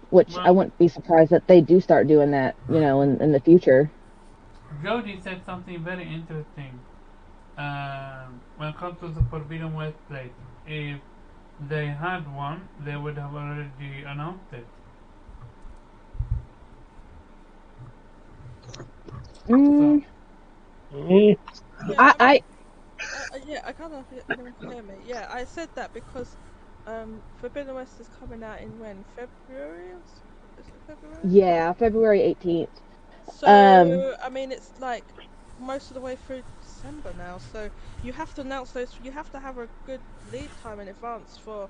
Which I Well, wouldn't be surprised that they do start doing that, in the future. Jody said something very interesting. When it comes to the Forbidden West plate, if they had one, they would have already announced it. So, Mm, Mm, Yeah, I, I mean, I, yeah, I kind of anyone can hear me. Yeah, I said that because Forbidden West is coming out in when February? Is it February? yeah, February 18th. Um, So I mean, it's like most of the way through December now. So you have to announce those. You have to have a good lead time in advance for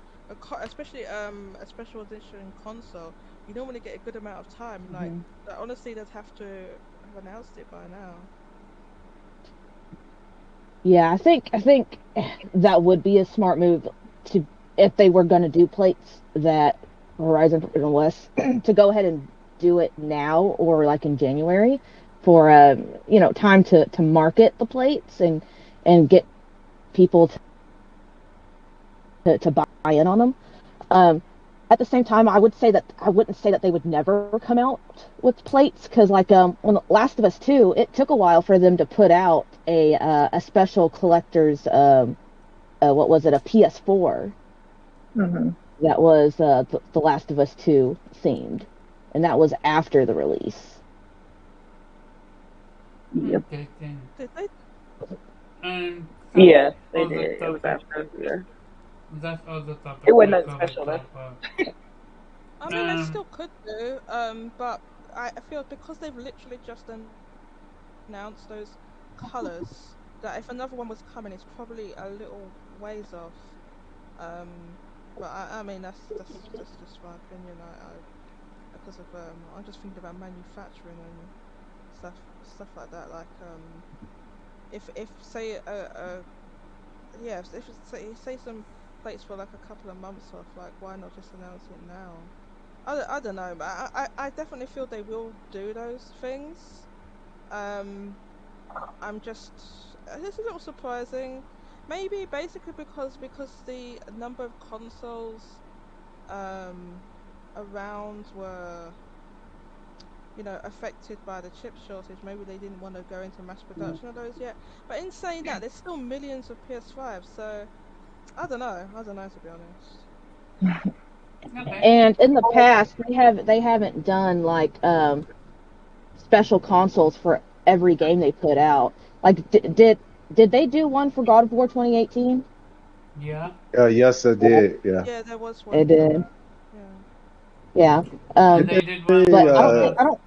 especially a special edition console. You normally get a good amount of time. Like mhm. honestly, they'd have to have announced it by now. Yeah, I think that would be a smart move to if they were going to do plates that Horizon Forbidden West to go ahead and do it now or like in January for time to market the plates and get people to buy in on them. Um, at the same time, I wouldn't say that they would never come out with plates because, like, when Last of Us 2, it took a while for them to put out a special collector's what was it, a PS4 Mm-hmm. that was the Last of Us 2 themed, and that was after the release. Yep. interesting. Did they? And that's Yeah, they all the did. It was topic. after. Yeah. That's all the topic It wasn't we nothing covered special so though. far. I mean, they Um, still could do. But I feel because they've literally just announced those colors that if another one was coming, it's probably a little ways off. Um, but I mean that's just my opinion. I because of I'm just thinking about manufacturing and stuff like that. Like if say yeah, if it's, say some plates for like a couple of months off, like why not just announce it now? I don't know, but I definitely feel they will do those things. Um, I'm just it's a little surprising. Maybe basically because the number of consoles um around were affected by the chip shortage. Maybe they didn't want to go into mass production of those yet. But in saying that, there's still millions of PS5, so I don't know to be honest. okay. And in the past, they haven't done like special consoles for every game they put out. Like, did they do one for God of War 2018? Yeah. Yes, I did. Yeah. Yeah, there was It one for did. that. Yeah. Yeah. And Can't they did one they, But for uh, I don't.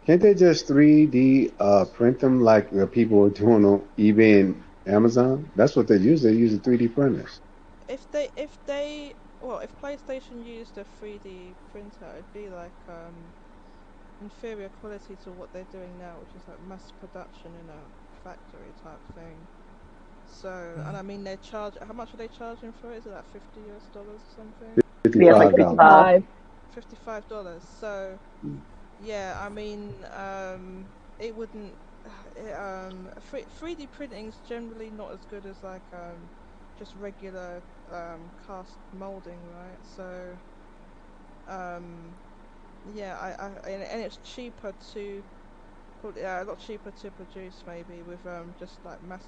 can't they just 3D print them like the people are doing on eBay and Amazon? That's what they use. They use the 3D printers. If they if PlayStation used a 3D printer, it'd be like inferior quality to what they're doing now, which is like mass production in a factory type thing. So, and I mean, they charge. How much are they charging for it? Is it like $50 or something? Yeah, it's like $55. 55. 55. $55. So, yeah, I mean, it wouldn't. 3D printing is generally not as good as like just regular cast molding, right? So, um, yeah, and it's cheaper to probably a lot cheaper to produce maybe with just like mass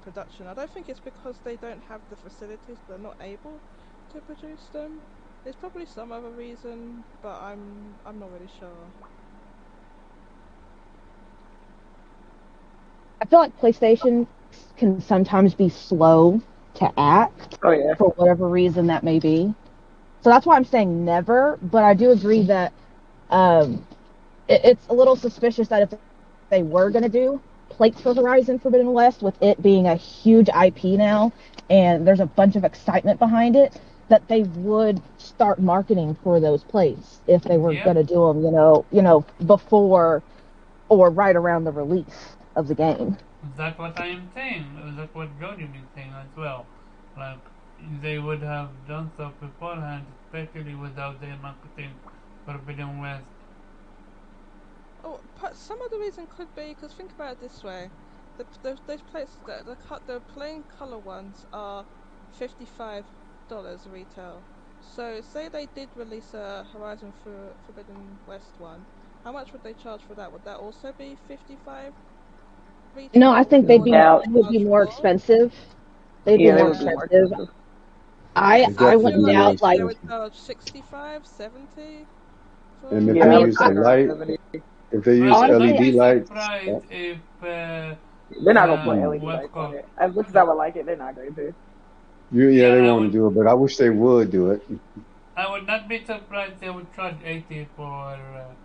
production. I don't think it's because they don't have the facilities, they're not able to produce them. There's probably some other reason, but I'm not really sure. I feel like PlayStation can sometimes be slow to act Oh yeah. for whatever reason that may be. So that's why I'm saying never. But I do agree that um, it's a little suspicious that if they were going to do plates for Horizon Forbidden West, with it being a huge IP now, and there's a bunch of excitement behind it, that they would start marketing for those plates if they were Yep. going to do them, before or right around the release of the game. That's what I am saying. That's what Jody is saying as well. Like, they would have done so beforehand, especially without the marketing Forbidden West Oh, some of the reason could be because think about it this way: those plates that the plain color ones are $55 retail. So say they did release a Horizon Forbidden West one, how much would they charge for that? Would that also be 55 retail? No, I think Or would they Doubt. they would be charge more more? expensive. They'd be Yeah, they more would be Yeah. more expensive. expensive. I They I I definitely feel wouldn't be like more doubt maybe like they would expensive. charge 65, 70 And for. if I they Yeah, I mean would use say the around light, 70. if they I use would not honestly LED be lights, surprised if They're not gonna put the mm, LED what's lights on called it. As much as I the would like it, they're not going to. yeah, yeah they want to do it, but I wish they would do it. I would not be surprised they would charge 80 for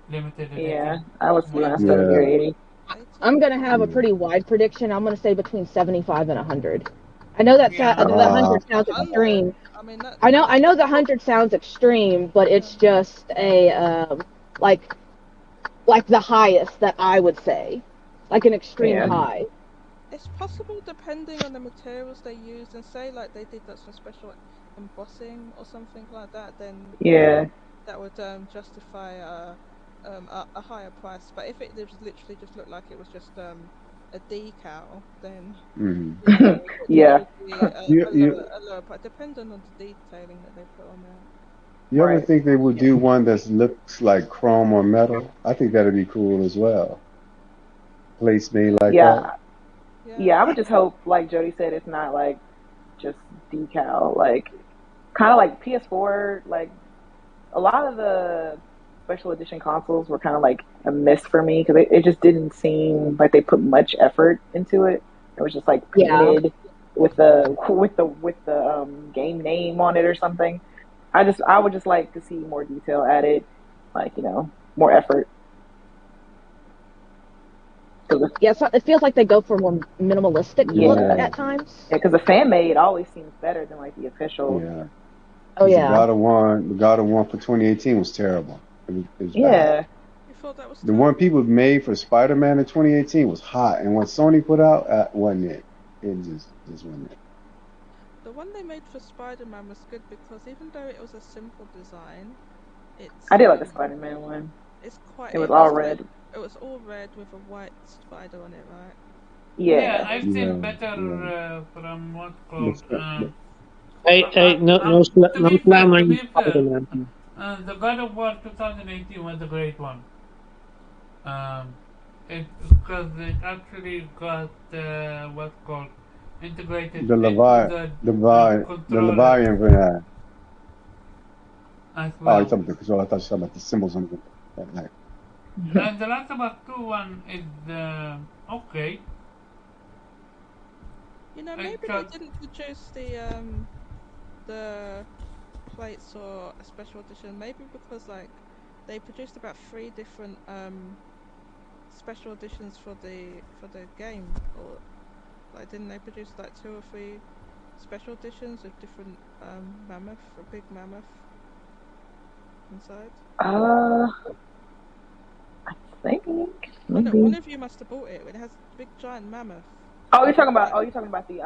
limited Yeah, edition. I would see What's around called 70 or Yeah, 80. 80? I'm gonna have a yeah. pretty wide prediction. I'm gonna say between 75 and 100. I know yeah. the Uh, 100 sounds 100? extreme. I mean, I that's know the 100 sounds extreme, but yeah. it's just a like the highest that I would say, like an extreme Yeah, high. It's possible depending on the materials they used, and say like they did that some special embossing or something like that, then yeah, that would justify a higher price. But if it was literally just looked like it was just a decal, then mm. yeah, there yeah. would be You, you a lower price, depending on the detailing that they put on there. you ever Right. think they would do one that looks like chrome or metal? I think that'd be cool as well. Plates made Yeah, like that. Yeah, yeah. yeah. I would just hope, like Jody said, it's not like just decal. Like kind of like PS4. Like a lot of the special edition consoles were kind of like a miss for me because it just didn't seem like they put much effort into it. It was just like Yeah. painted with the game name on it or something. I would just like to see more detail added, like more effort. 'Cause Yeah, so it feels like they go for a more minimalistic look yeah, Yeah, at times. yeah, because the fan made always seems better than like the official. yeah. Oh Because yeah. The God of War for 2018 was terrible. It was bad. Yeah, You thought that was The one terrible? people made for Spider-Man in 2018 was hot, and what Sony put out wasn't it. It just wasn't it. The one they made for Spider-Man was good because even though it was a simple design, it's I did like the Spider-Man one. it's quite It was it all was like red. it was all red with a white spider on it, right? Yeah, Yeah, It was I've seen Yeah, better yeah. from what's The, called the, Hey, to no be fair, slandering Spider-Man. the God of War 2018 was a great one. Um, it because it actually got what's called integrated the into Levi, the The controller Leviathan for that. as Oh, you're well. talking about the control. I thought you were talking about the symbols on the like, And the Last of Us 2 one is okay. I maybe they thought didn't produce the plates or a special edition. Maybe because like they produced about three different special editions for the game, or like didn't they produce like two or three special editions of different mammoth, a big mammoth inside? uh, I think One maybe. of you must have bought it. It has a big giant mammoth. Oh, you're talking about. Like Oh, you're talking about the.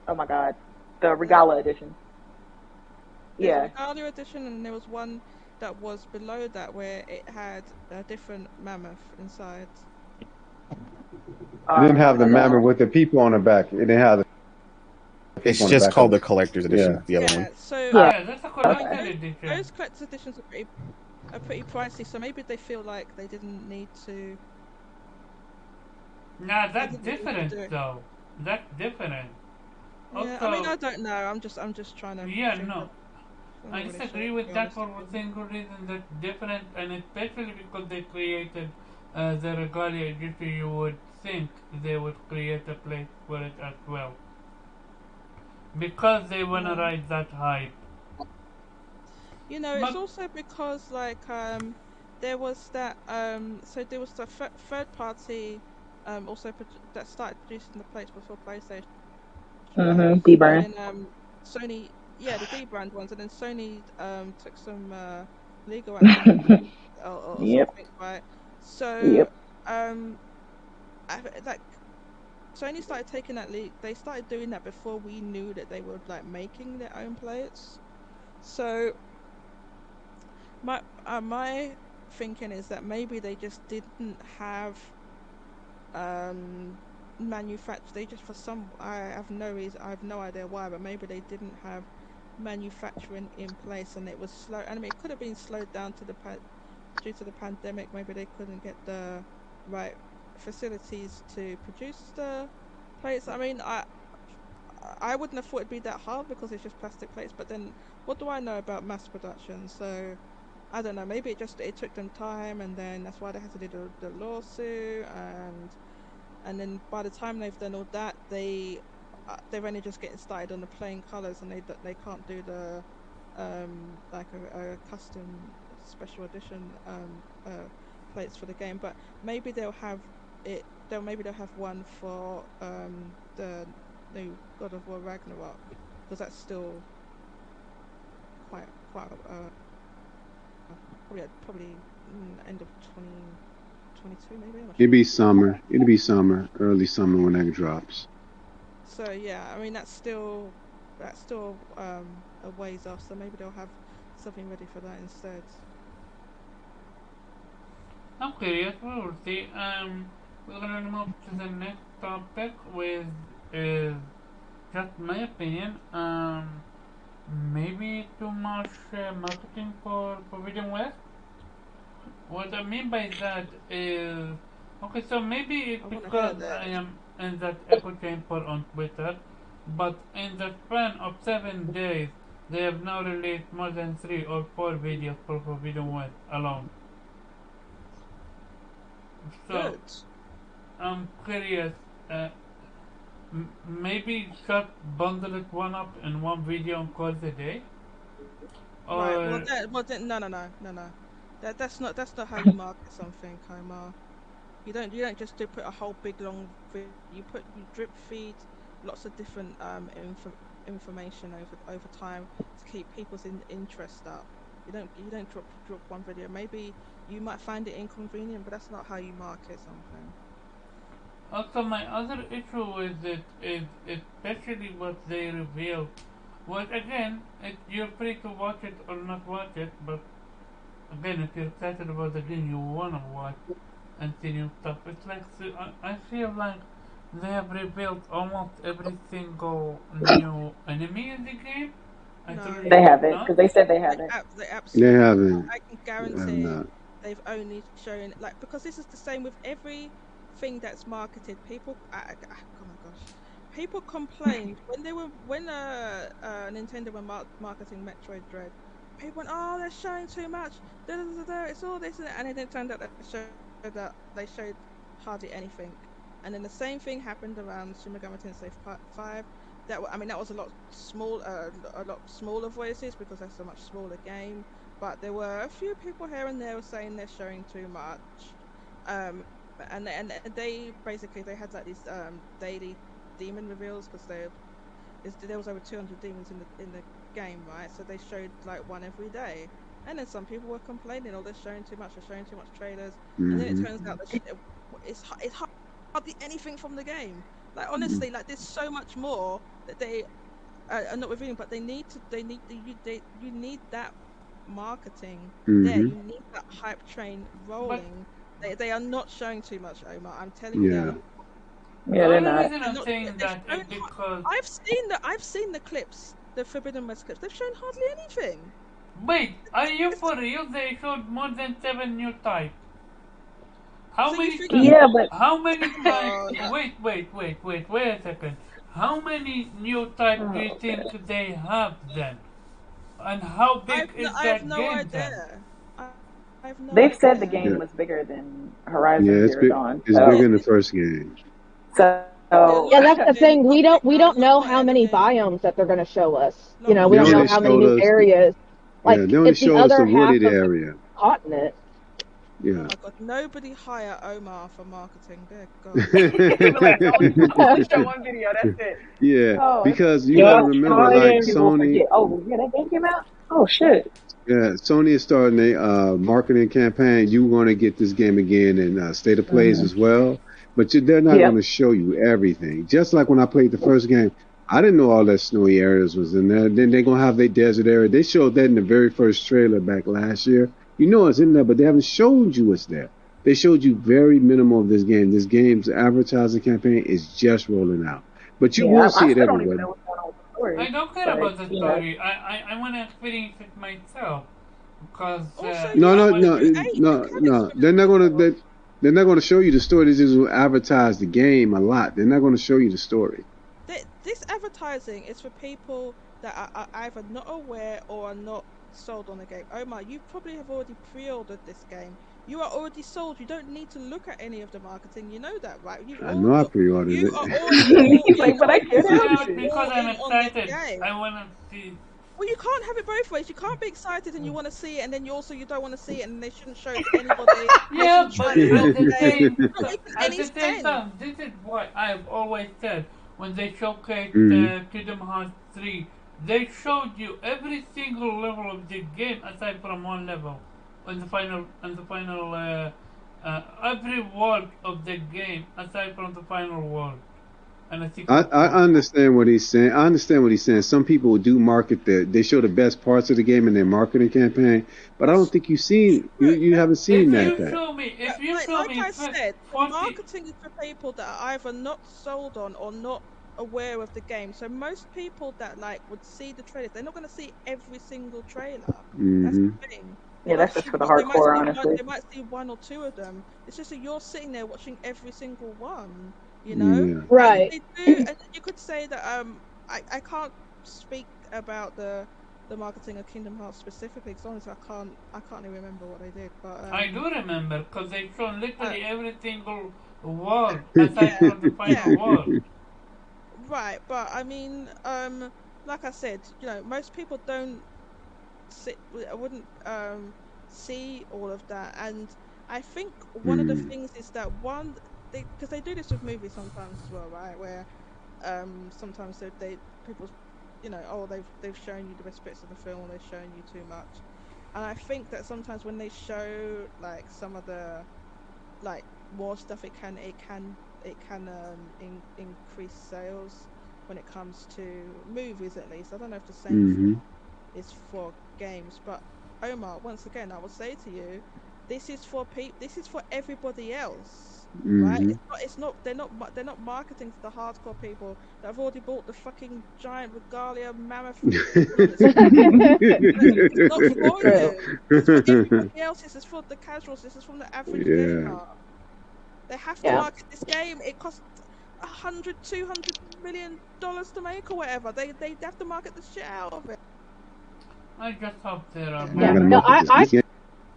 Oh my God, the the Regala edition. there's a Yeah. regalia edition, and there was one that was below that where it had a different mammoth inside. it didn't have the mammoth No. with the people on the back. It didn't have the It's people on the just back of called it. the collector's Yeah. edition. The other one. Yeah, so Yeah. yeah, that's a I mean collected edition. those collector's editions are pretty pricey. So maybe they feel like they didn't need to. Nah, They that's didn't need to different do it. though. That's different. Yeah, I mean Also, I don't know. I'm just trying to yeah, think no, of. I'm I not really sure, disagree to with be that honest for with one you. single reason that's different, and especially because they created the regalia edition, you would think they would create a place for it as well. Because they wanna Yeah. ride that hype. It's But also because like there was that so there was the third party also that started producing the plates before PlayStation, right? D And brand. then Sony, yeah, the D brand ones, and then Sony took some legal action or Yep. something, right? So Yep. um like Sony started taking that lead. They started doing that before we knew that they were like making their own plates. So my thinking is that maybe they just didn't have manufacture. They just, for some, I have no reason, I have no idea why, but maybe they didn't have manufacturing in place, and it was slow. And I mean, it could have been slowed down to due to the pandemic. Maybe they couldn't get the right facilities to produce the plates. I mean, I wouldn't have thought it'd be that hard because it's just plastic plates. But then, what do I know about mass production? So I don't know. Maybe it took them time, and then that's why they had to do the lawsuit, and then by the time they've done all that, they're only just getting started on the plain colors, and they can't do the like a custom special edition plates for the game. But maybe they'll have it. Maybe they'll have one for the new God of War Ragnarok, because that's still quite probably end of 2022 maybe. It'd be summer. It'll be summer, early summer when that drops. So yeah, I mean that's still a ways off. So maybe they'll have something ready for that instead. I'm curious. We will see. We're gonna move to the next topic with just my opinion. Maybe too much marketing for Forbidden West. What I mean by that is, okay, so maybe it's because I am in that echo chamber on Twitter, but in the span of 7 days, they have now released more than 3 or 4 videos for Forbidden West alone. So, Good. I'm curious, maybe just bundle it one up in one video and call it a day? Or Right. No. That's not how you market something, Kaimar. You don't just put a whole big long video. You drip feed lots of different information over time to keep people's interest up. You don't drop one video. Maybe you might find it inconvenient, but that's not how you market something. also, my other issue with it is especially what they revealed. Well, again, you're free to watch it or not watch it, but again, if you're excited about the game, you wanna watch and see new stuff. It's like, I feel like they have revealed almost every single new enemy in the game. They haven't, because they said they haven't. They haven't. I can guarantee they've only shown, like, because this is the same with everything that's marketed. People, oh my gosh, people complained when Nintendo were marketing Metroid Dread. People went, oh, they're showing too much. It's all this, and it turned out that they showed hardly anything. And then the same thing happened around Shin Megami Tensei 5. That was a lot smaller voices because that's a much smaller game. But there were a few people here and there saying they're showing too much. And they basically had like these daily demon reveals, because there was over 200 demons in the game, right? So they showed like one every day. And then some people were complaining, oh, they're showing too much trailers. And then it turns out that it's hardly anything from the game. Like, honestly, like, there's so much more that they are not revealing, but you need that marketing there. You need that hype train rolling. They are not showing too much, Omar. I'm telling you. Yeah, they're not. I'm saying that is because I've seen the clips, the Forbidden West clips. They've shown hardly anything. Wait, are you for real? They showed more than 7 new types. How many times? Yeah, but how many times? Wait a second. How many new types do you think they have then? And how big is that game then? They've said the game was bigger than Horizon Zero Dawn. It's bigger than the first game. So yeah, that's the thing. We don't know how many biomes that they're going to show us. You know, we don't know how many new areas. Like, they only show us the wooded area. Continent. Yeah. Oh my God! Nobody hire Omar for marketing. Dear God. Show one video. That's it. Yeah, because you gotta remember, like Sony. Oh yeah, that game came out. Oh shit. Yeah, Sony is starting a marketing campaign. You want to get this game again in State of Plays as well, but they're not going to show you everything. Just like when I played the first game, I didn't know all that snowy areas was in there. Then they're gonna have their desert area. They showed that in the very first trailer back last year. You know it's in there, but they haven't showed you what's there. They showed you very minimal of this game. This game's advertising campaign is just rolling out, but you Yeah, will I see it still don't even everywhere. know what's going on with the I story. don't care But about the you know, story. I want to experience it myself because Also, No, you I no, want no, to. ate no, mechanics no. from it They're not gonna. before. They're not gonna show you the story. They just will advertise the game a lot. They're not gonna show you the story. This advertising is for people that are either not aware or are not sold on the game. Omar, you probably have already pre-ordered this game. You are already sold. You don't need to look at any of the marketing. You know that, right? I know I pre-ordered You it. are already all he's in. like, but I You're can't help Yeah, already you. because all I'm in on this excited. game. I want to see. Well, you can't have it both ways. You can't be excited and you want to see it, and then you don't want to see it, and they shouldn't show it to anybody. They Yeah, shouldn't show but it on at the the game. same It's not making at any the same sense. time, this is what I've always said when they showcased Mhm. Kingdom Hearts 3. They showed you every single level of the game aside from one level. Every world of the game aside from the final world and a secret I world. understand what he's saying. I understand what he's saying. Some people do market they show the best parts of the game in their marketing campaign, but I don't think you've seen you haven't seen that. If you show Like me I said, the 40, marketing is for people that are either not sold on or not aware of the game. So most people that would see the trailers, they're not going to see every single trailer. That's Hmm. the thing. They Yeah, might that's just see for the they might hardcore, see one, honestly. they might see one or two of them. It's just that you're sitting there watching every single one, you know. Yeah. And Right. they do, and you could say that I can't speak about the marketing of Kingdom Hearts specifically because honestly I can't even remember what they did, but I do remember because they show uh, literally every single world aside from the yeah. final world. Right, but I mean, like I said, most people don't I wouldn't see all of that, and I think one of the Mm. things is that because they do this with movies sometimes as well, right? Where sometimes they people, oh they've shown you the best bits of the film, or they've shown you too much, and I think that sometimes when they show some of the more stuff, it can increase sales when it comes to movies. At least I don't know if the same Hmm. is for games, but Omar, once again I will say to you, this is for everybody else, right? Hmm. It's not they're not marketing to the hardcore people that have already bought the fucking giant regalia mammoth thing that's it's not for True. you. It's for everybody else. This is for the casuals. This is from the average Yeah. gamer. They have to Yeah. market this game. It costs $100-200 million to make or whatever. They have to market the shit out of it. I just hope there are I Yeah. more. gotta No, market this I've game.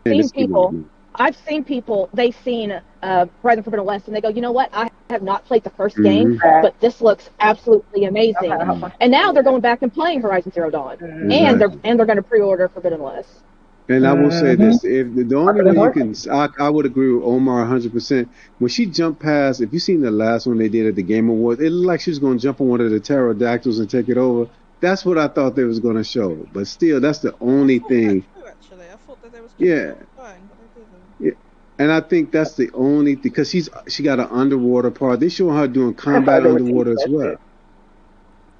seen Let's keep on people. moving. I've seen people. They've seen Horizon Forbidden West, and they go, you know what? I have not played the first game, Hmm. but this looks absolutely I've amazing. had a bunch And of now people they're do going back and playing Horizon Zero Dawn, and that. they're Exactly. and they're going to pre-order Forbidden West. And I will say Mm-hmm. this: if the only way Marketing you working. can, I would agree with Omar 100%. When she jumped past, if you seen the last one they did at the Game Awards, it looked like she was going to jump on one of the pterodactyls and take it over. That's what I thought they was going to show. But still, that's the I only thought that thing. too, actually. I thought that they was going to Yeah, keep going, but they didn't. yeah. And I think that's the only because she got an underwater part. They show her doing I combat thought they would tease underwater as that well. shit.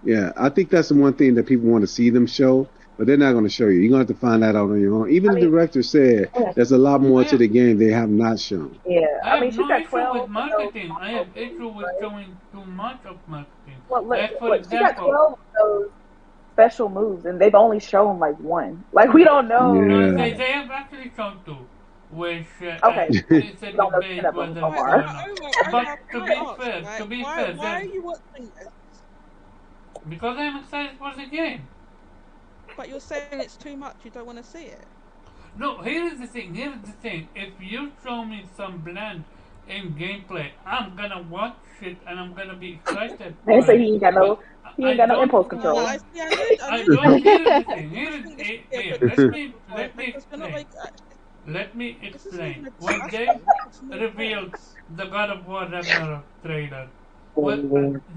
Yeah, I think that's the one thing that people want to see them show, but they're not going to show you. You're going to have to find that out on your own. Even I the mean, director said yeah, there's a lot more I to have the game they have not shown. I I have mean, she's no got issue with 12 of those marketing. I have hardcore issue movies, with right? showing too much of marketing. Well, Like for look, she got example, 12 of those special moves, and they've only shown like one. Like, we don't know. no, We Yeah. haven't. they have actually shown two, which Okay, cool. it's a We don't know 10 debate of them whether so Right, true far. or not. But Omar, to can be I ask, fair, right? Why are you watching this? because I'm excited for the game. But you're saying it's too much. You don't want to see it. No, here's the thing. Here's the thing. If you show me some blend in gameplay, I'm gonna watch it and I'm gonna be excited They for say it. But he I ain't got no don't. impulse No, control. I I knew that don't. was Here's the coming. thing. I just think this should be a Here. good discussion point Let me because we're not explain. like Let me this isn't even explain. a When they discussion. It's no revealed points. the God of War Ragnarok trailer, what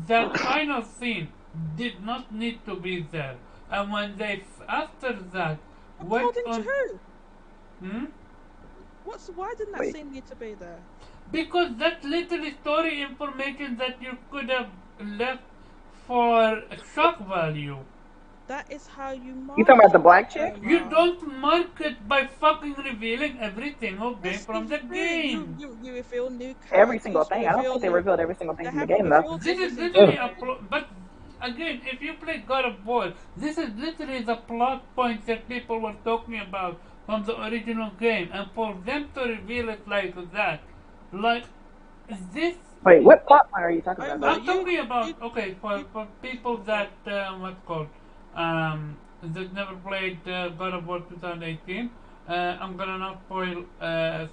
that final scene did not need to be there. And when they after that went According to on, who? hmm? Why didn't that Wait. scene need to be there? Because that little story information that you could have left for shock value. that is how you market. You talking about the black chick? You don't market by fucking revealing every single game from the game. You reveal new characters. Every single thing. I don't think they revealed every single thing from the game, though. This is literally but again, if you play God of War, this is literally the plot points that people were talking about from the original game, and for them to reveal it like that, like, is this... Wait, what plot point are you talking about? I'm talking about, okay, for people that, what's called, that never played God of War 2018, I'm gonna not spoil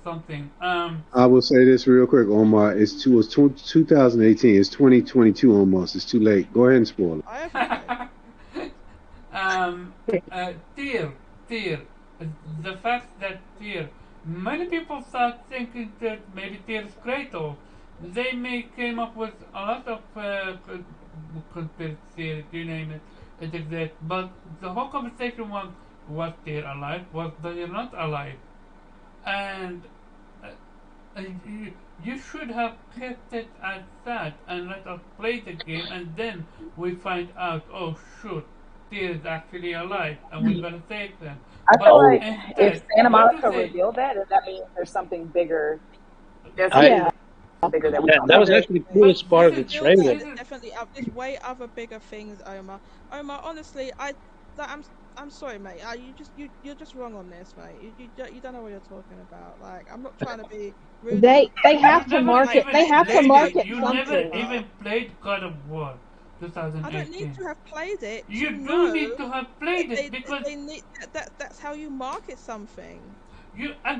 something. I will say this real quick, Omar. It was 2018. It's 2022 almost. It's too late. Go ahead and spoil it. I have Tyr. The fact that Tyr, many people start thinking that maybe Tyr is Kratos. They may came up with a lot of conspiracy, you name it, it exists. But the whole conversation was Tyr alive? Was Tyr not alive? And you should have kept it at that and let us play the game, and then we find out, oh shoot, Tyr is actually alive, and we're gonna save them. I feel like if Santa Monica revealed that, does that mean there's something bigger? Bigger that we don't know. That was actually the coolest part of the trailer. Definitely, there's way other bigger things, Omar. Omar, honestly, I'm sorry, mate. You're just wrong on this, mate. You don't know what you're talking about. Like, I'm not trying to be rude. They have to market. They have to market you something. never even played God of War 2018. I don't need to have played it. You do need to have played it because they need, that's how you market something. I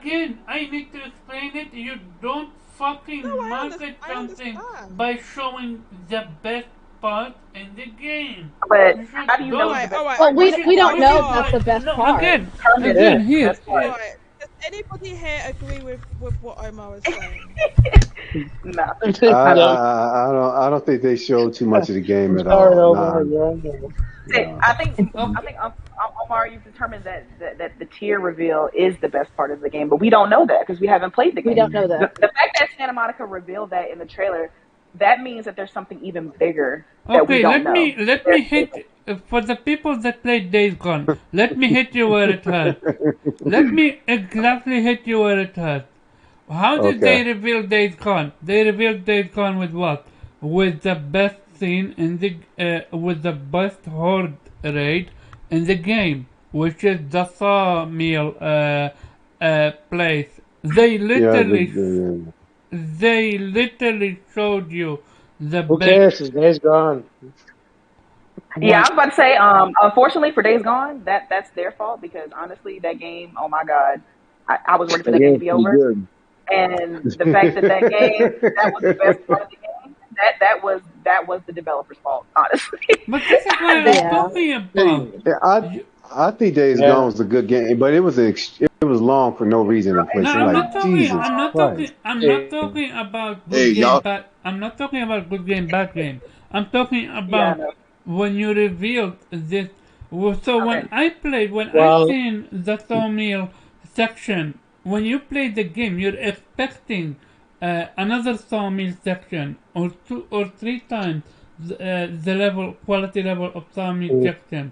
need to explain it. You don't fucking market something by showing the best part in the game. But how do you know? Well, we don't know that's the best part. Again, here. Right. Does anybody here agree with what Omar was saying? No. I don't think they showed too much of the game at all. I think Omar, you've determined that the Tyr reveal is the best part of the game, but we don't know that because we haven't played the game. We don't know that. The fact that Santa Monica revealed that in the trailer, that means that there's something even bigger that we don't know. Let me hit for the people that played Days Gone. Let me hit you where it hurts. Let me exactly hit you where it hurts. How did they reveal Days Gone? They revealed Days Gone with what? With the best scene in the with the best horde raid in the game, which is the sawmill place. They literally showed you the Who best. cares? His Days Gone. Yeah, I was about to say, unfortunately for Days Gone, that's their fault because honestly, that game, oh my god, I was ready for that game to be over. And the fact that game, that was the best part of the game, that was the developer's fault, honestly. But this is what I'm talking about. I think Days Gone was a good game, but it was long for no reason in place. I'm not talking about good game, bad. I'm not talking about good game, bad game. I'm talking about when you revealed this. So when I seen the sawmill section, when you play the game, you're expecting another sawmill section or 2 or 3 times the quality level of sawmill section.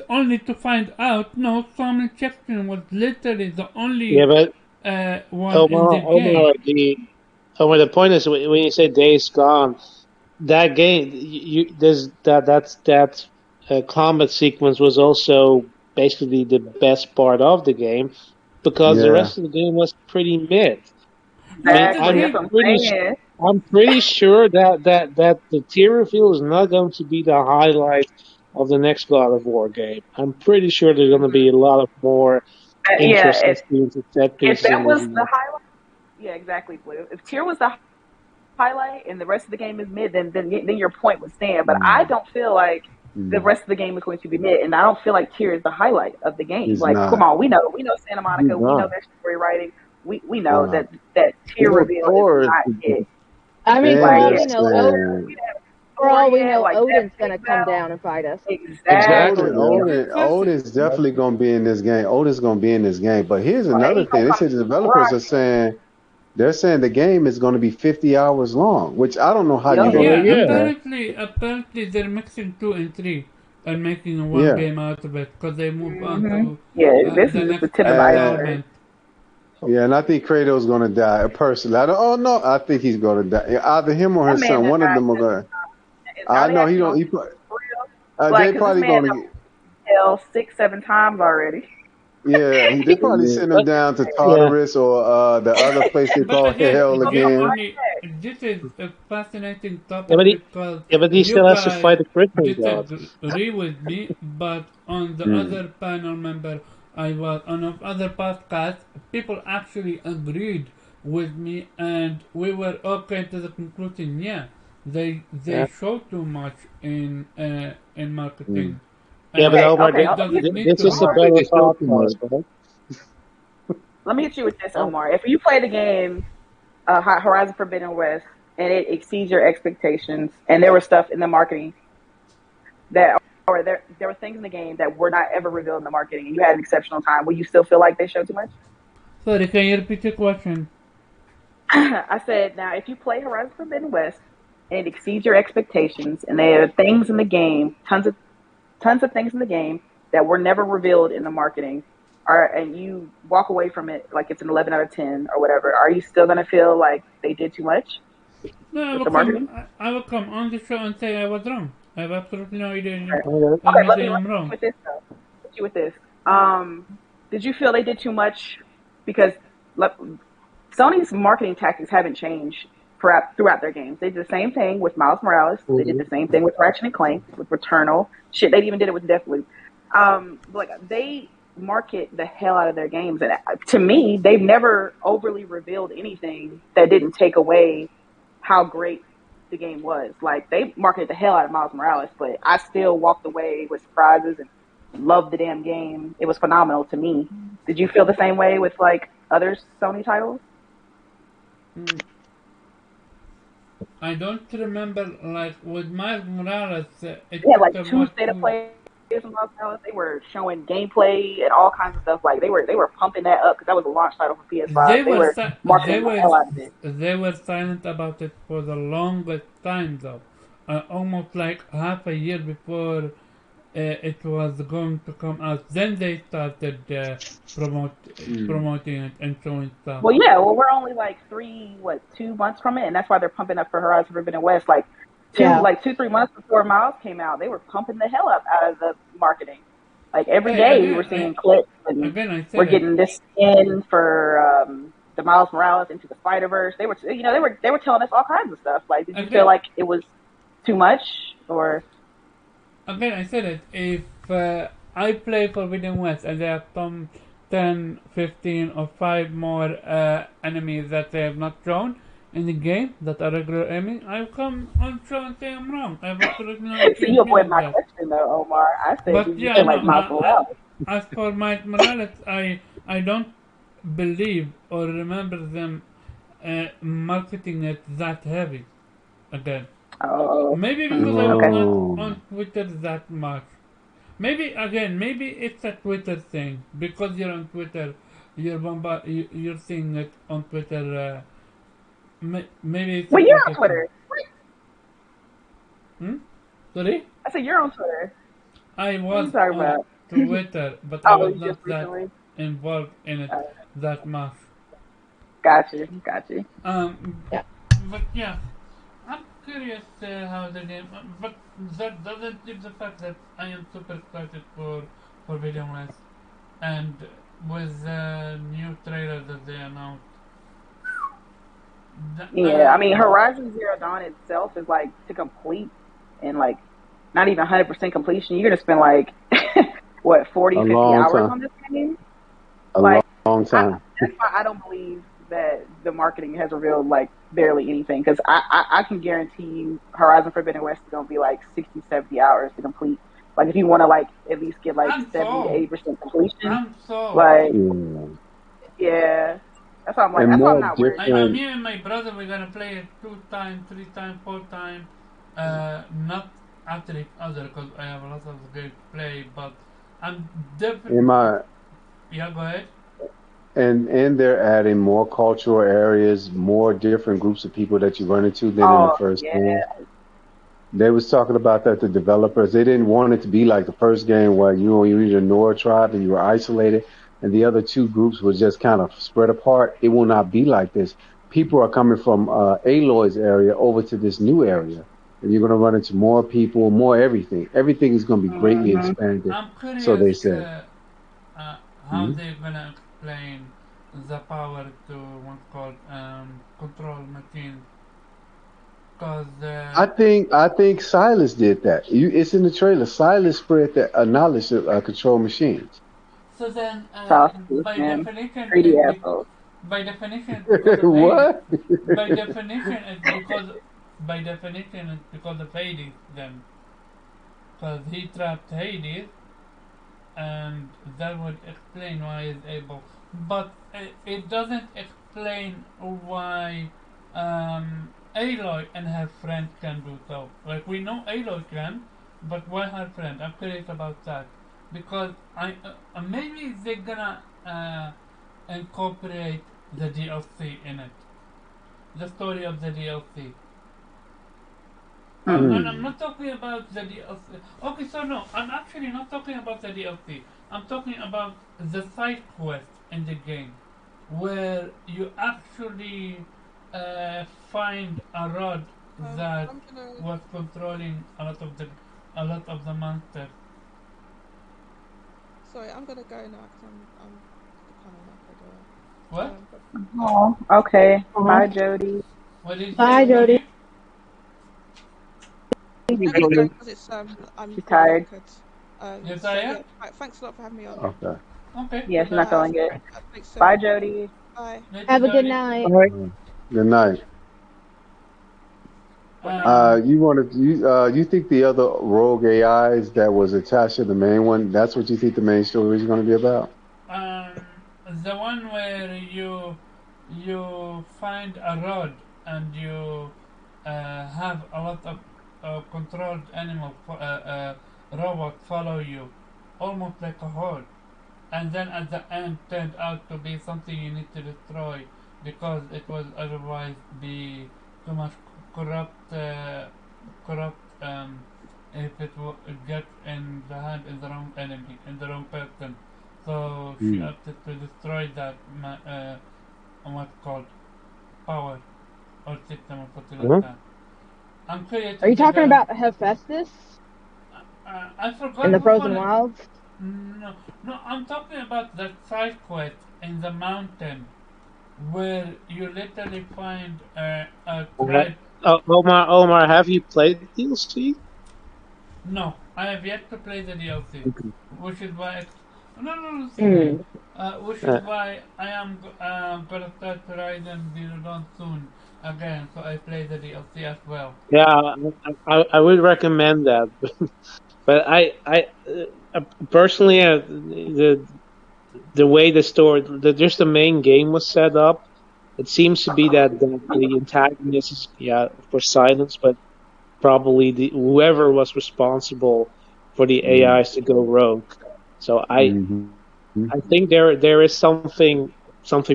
Only to find out, no, sawmill section was literally the only one in the game. The point is when you say Days Gone, that game, that combat sequence was also basically the best part of the game because the rest of the game was pretty mid. I'm pretty sure that the Tyr reveal is not going to be the highlight of the next God of War game. I'm pretty sure there's going to be a lot of more interesting scenes and set pieces. If that was the highlight, yeah, exactly, Blue. If Tyr was the highlight and the rest of the game is mid, then your point would stand. But I don't feel like the rest of the game is going to be mid, and I don't feel like Tyr is the highlight of the game. Come on, we know Santa Monica, we know their story writing. We know that Tyr reveal is not it. I mean, for all we know, Odin's going to come down and fight us. Exactly. Odin's definitely going to be in this game. Odin's going to be in this game. But here's another thing. They said the developers are saying, they're saying the game is going to be 50 hours long, which I don't know how you're going to do that. Apparently they're mixing 2 and 3. and making one Yeah. game out of it because they move on Hmm. to Yeah, this the is just the next tip of the iceberg. installment. Yeah, and I think Kratos gonna die. Personally, I don't. Oh no, I think he's gonna die. Either him or That his man son. done One of them are died. gonna. Are I they know he actually don't. gonna He. for real? They Like, cause this probably man gonna. done hell 6, 7 times already. Yeah, they probably Yeah. send him But down to yeah, Tartarus or the other place they But call again, hell again. genuinely, this is a fascinating yeah, topic because but he you still has to guys fight the Christian god. disagree with me, but on the Mm. other panel member I was on other podcasts, people actually agreed with me, and we were okay to the conclusion. Yeah, they Yeah, show too much in Mm. marketing, yeah, but and Okay, Omar, okay. it Let me doesn't need this to is a be. I don't think better they show too podcast, much. right? let me hit you with this, Oh, Omar. If you play the game Horizon Forbidden West and it exceeds your expectations, and there was stuff in the marketing that, or there were things in the game that were not ever revealed in the marketing, and you had an exceptional time, will you still feel like they showed too much? Sorry, can you repeat your question? I said, now if you play Horizon Forbidden West and it exceeds your expectations, and there are things in the game, tons of things in the game that were never revealed in the marketing, and you walk away from it like it's an 11 out of 10 or whatever, are you still gonna feel like they did too much No, with the marketing? I will come on the show and say I was wrong. I have absolutely no idea. okay. Let Okay, me let say me I'm hit you wrong. with this though. Hit you with this. Did you feel they did too much? Because Sony's marketing tactics haven't changed throughout their games. They did the same thing with Miles Morales. They did Mhm. the same thing with Ratchet and Clank, with Returnal. Shit, they even did it with Deathloop. Like they market the hell out of their games, and to me, they've never overly revealed anything that didn't take away how great the game was. Like they marketed the hell out of Miles Morales, but I still walked away with surprises and loved the damn game. It was phenomenal to me. Did you feel the same way with like other Sony titles? I don't remember, like, with Miles Morales, They it had took like a two much state of too. play in Miles Morales. They were showing gameplay and all kinds of stuff. Like they were pumping that up because that was a launch title for PS5. They were marketing the hell out of it. They were silent about it for the longest time, though. Almost like half a year before it was going to come out. Then they started Mm. promoting it and showing stuff. Well, yeah. Well, we're only like 2 months from it, and that's why they're pumping up for Horizon Forbidden West. Like Yeah. 3 months before Miles came out, they were pumping the hell up out of the marketing. Like every Hey, day, we were seeing clips, and I we're said it. getting this skin for the Miles Morales into the Spider Verse. They were, they were telling us all kinds of stuff. Like, did you feel like it was too much, or? Again, I said it. If I play Forbidden West and there are some 10, 15, or 5 more enemies that they have not shown in the game that are regular enemies, I'll come on show and say I'm wrong. I have absolutely no So you avoid excuse my that. question though, Omar. I said, But did you yeah, feel no. like Miles Morales? As for Miles Morales, I don't believe or remember them marketing it that heavy. Again, Oh, maybe because I was okay. not No. on Twitter that much. Maybe it's a Twitter thing because you're on Twitter, you're seeing it on Twitter. Maybe it's a Well, you're Twitter on thing. Twitter. Sorry, I said you're on Twitter. I What are you was talking on about? Twitter, but I Oh, was you just not that recently? involved in it Uh, that much. Gotcha. But yeah, I'm curious how the game. But that doesn't leave the fact that I am super excited for Forbidden West, and with the new trailer that they announced. Yeah, I mean, Horizon Zero Dawn itself is like to complete and like not even 100% completion. You're gonna spend like what 40, A 50 long hours time. on this game. A Like long time. that's why I don't believe that the marketing has revealed like barely anything, because I can guarantee you Horizon Forbidden West is gonna be like 60, 70 hours to complete. Like if you want to like at least get like I'm 70 to sold. 80% completion, I'm sold. like Yeah. yeah, that's why I'm like And that's why I'm more not worried. I'm different. me and my brother. We're gonna play it 2 times, 3 times, 4 times. Not after each other because I have a lot of games to play. But I'm definitely. In my Yeah, go ahead. and they're adding more cultural areas, more different groups of people that you run into than in the Oh first yeah, game. They was talking about that the developers they didn't want it to be like the first game where you were either Nora tribe and you were isolated, and the other two groups were just kind of spread apart. It will not be like this. People are coming from Aloy's area over to this new area, and you're going to run into more people, more everything. Everything is going to be greatly Hmm. expanded. I'm So curious they said. how Mhm. they're gonna explain the power to what's called control machines. Cause I think Silas did that. It's in the trailer. Silas spread that knowledge of control machines. so then Sauces by and definition 3D apples. by definition it's because of Hades. What? By definition it's because by definition it's because of Hades then. Because he trapped Hades and that would explain why he's able. But it doesn't explain why Aloy and her friend can do so. Like we know Aloy can, but why her friend? I'm curious about that because maybe they're gonna incorporate the DLC in it, the story of the DLC. Hmm. And I'm Hmm. not talking about the DLC. Okay, so no, I'm actually not talking about the DLC. I'm talking about the side quest in the game, where you actually find a rod that I'm gonna. was controlling a lot of the monsters. Sorry, I'm gonna go now because I'm kind of knackered. What? But Oh, okay. Uh-huh. Bye, Jody. What did you say, Bye, Jody. Jody? I'm gonna go because it's I'm She's quite tired. knackered. You So yeah, tired? thanks a lot for having me on. Okay. Okay, Yeah, she's not bye. feeling good. Thanks, Bye, Jody. bye. Later, Have a good Jody. night. Good night. You think the other rogue AIs that was attached to the main one, that's what you think the main story is going to be about? um, the one where you find a rod and you have a lot of controlled robot follow you, almost like a horde, and then at the end turned out to be something you need to destroy because it was otherwise be too much corrupt if get in the hand in the wrong enemy in the wrong person. So she Hmm. opted to destroy that what's called power or system or something like Mhm. that. I'm curious Are if you they're talking gonna. about Hephaestus I in forgot the which Frozen one. Wilds? No, no, I'm talking about that side quest in the mountain where you literally find a tribe. Omar, have you played the DLC? No, I have yet to play the DLC, Okay. which is why. No, no, no, CJ. Hmm. Which is Uh, why I am gonna start Horizon Zero Dawn soon again, so I play the DLC as well. yeah, I would recommend that, but personally, the way the story, just the main game was set up, it seems to be that the antagonist is, yeah, of course, Silence, but probably whoever was responsible for the Hmm. AIs to go rogue. So Hmm. I think there is something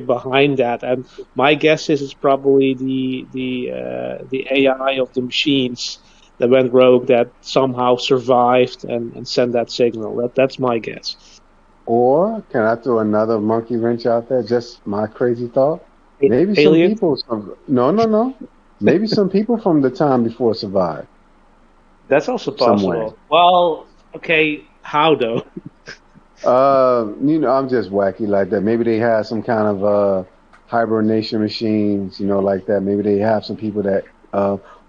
behind that, and my guess is it's probably the AI of the machines that went rogue that somehow survived and sent that signal. That's my guess. Or can I throw another monkey wrench out there? Just my crazy thought. Maybe some Aliens? people. No, no, no. Maybe some people from the time before survived That's also some way. possible. Well, okay, how though? I'm just wacky like that. Maybe they have some kind of hibernation machines, like that. Maybe they have some people that,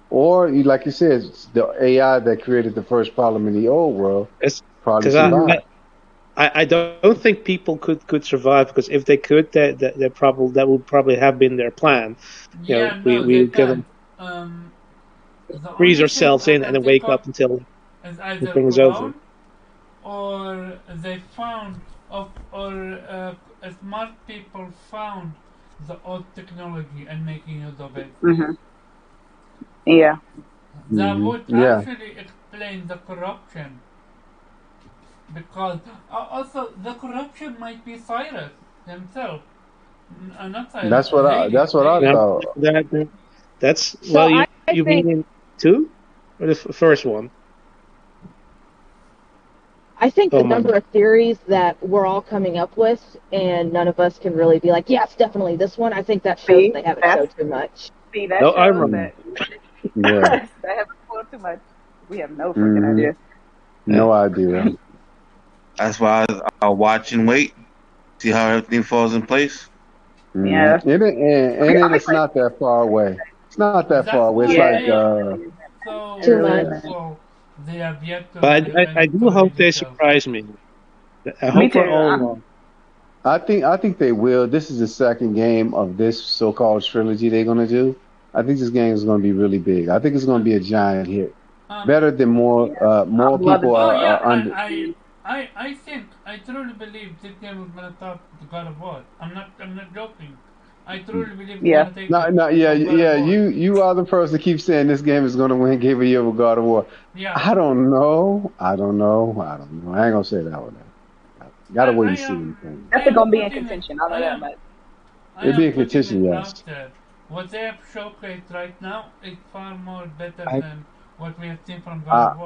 or like you said, the AI that created the first problem in the old world It's probably because survived. I don't think people could survive because if they could, that would probably have been their plan. You know, Yeah, we no, they we're gonna can't. Um, the freeze only thing ourselves in and then they wake could up until is the either thing is over. clone or they found of or smart people found the old technology and making use of it. Hmm. Yeah. That would Yeah, actually explain the corruption because also the corruption might be Cyrus himself. Not Cyrus, Hades. that's what I Hades. Yeah, thought. that that's So well, I you think mean in two or the first one? I think the Oh my. number of theories that we're all coming up with, and none of us can really be like, yes, definitely this one. I think that shows See, they haven't that's showed too much. see that No, I'm shows wrong. that Yeah. that haven't spoiled too much. We have no freaking Hmm. idea. No idea. That's why I'll watch and wait, see how everything falls in place. Yeah. It's not that far away. It's not that far That's away. It's why Yeah. like I am so Too much. hopeful they have yet to But reveal I any do story hope they details. surprise me. I Me hope we're too. all wrong. I think they will. This is the second game of this so-called trilogy they're gonna do. I think this game is gonna be really big. I think it's gonna be a giant hit. Um, Better than more I'm loving people oh it. yeah, are under. I think, I truly believe this game is gonna top the God of War. I'm not joking. I truly believe it's Yeah. gonna take No, it no, yeah, from God of yeah. War. You are the person that keeps saying this game is gonna win Game of the Year with God of War. Yeah, I don't know. I don't know. I don't know. I ain't gonna say that one. Gotta wait and see. That's I am gonna be in putting it. contention. I know I that am. much. I It'd be am a putting competition, it yes. out there. What they have showcased right now is far more better I, than what we have seen from God of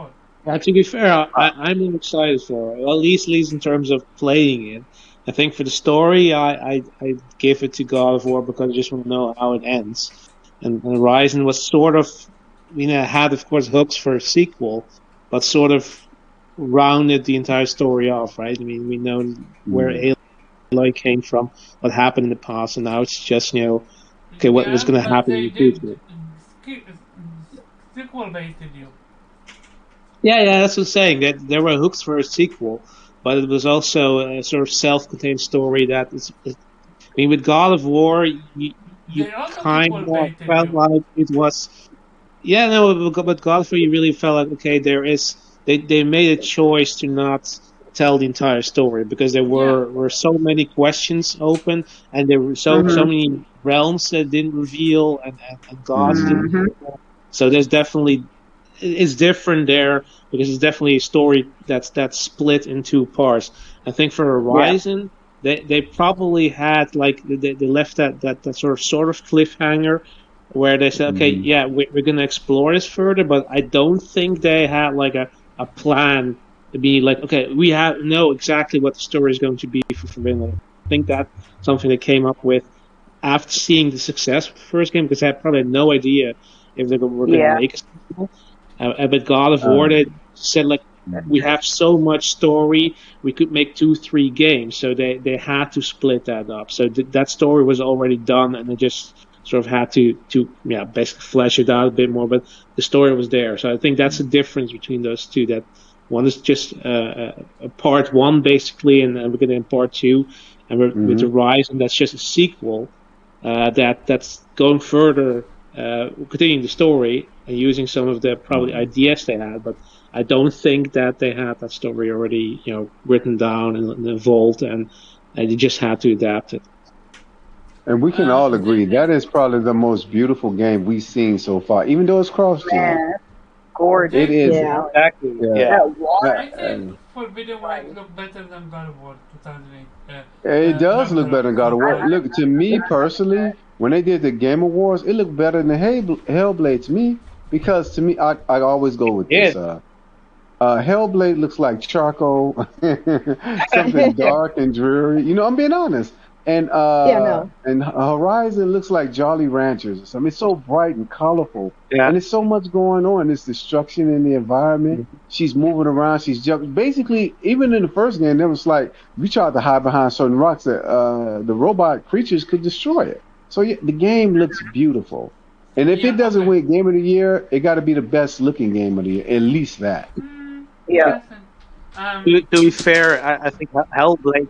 War. to be fair, I'm more excited for it. Well, at least in terms of playing it. I think for the story, I give it to God of War because I just want to know how it ends. And Horizon was sort of, had of course hooks for a sequel, but sort of rounded the entire story off, right? I mean, we know where Mm. Aloy came from, what happened in the past, and now it's just, okay, what was Yeah, going to but happen in they the did future. sequel baited you. Yeah, that's what I'm saying. That there were hooks for a sequel, but it was also a sort of self-contained story that is. I mean, with God of War, you They also kind sequel of baited felt you. like it was. Yeah, no, but God of War, you really felt like okay, they made a choice to not tell the entire story because there Yeah. were so many questions open and there were so Mhm. many realms that didn't reveal and gods Mm. didn't. Mhm. So there's definitely it's different there because it's definitely a story that's split in two parts. I think for Yeah. Horizon, they probably had like they left that sort of cliffhanger where they said, okay, Mm. yeah, we're gonna explore this further, but I don't think they had like a plan to be like, okay, we know exactly what the story is going to be for Forbidden. I think that's something they came up with after seeing the success of the first game because they had probably no idea if they were going to Yeah. make a sequel. But God of War, Uh, they said like That's we true. have so much story, we could make 2, 3 games. So they had to split that up. So that story was already done, and they just sort of had to basically flesh it out a bit more. But the story was there. So I think that's the difference between those two. That one is just a part one basically, and we're going to in part two, and with the mhm. Horizon, that's just a sequel that's going further, continuing the story and using some of the probably ideas they had, but I don't think that they had that story already, written down in the vault, and they just had to adapt it. And we can all The agree that is probably the most beautiful game we've seen so far, even though it's cross-gen. Man, gorgeous. It they, is. I'm Yeah. telling you. Exactly. Yeah. Yeah. That water. I think Uh, Forbidden West Right. look better than God of War 2008. it does look better than God of War. I, Look, to me personally, when they did the Game Awards, it looked better than Hellblade to me because to me, I always go with Yeah. this. Hellblade looks like charcoal, something dark and dreary. You know, I'm being honest. Yeah, no. And Horizon looks like Jolly Ranchers or something. It's so bright and colorful, Yeah. and there's so much going on. There's destruction in the environment. She's moving around. She's jumping. Basically, even in the first game, there was like we tried to hide behind certain rocks that the robot creatures could destroy it. So yeah, the game looks beautiful. And if it Yeah, doesn't okay. win Game of the Year, it got to be the best looking Game of the Year. At least that. yeah. Listen, To be fair, I think Hellblade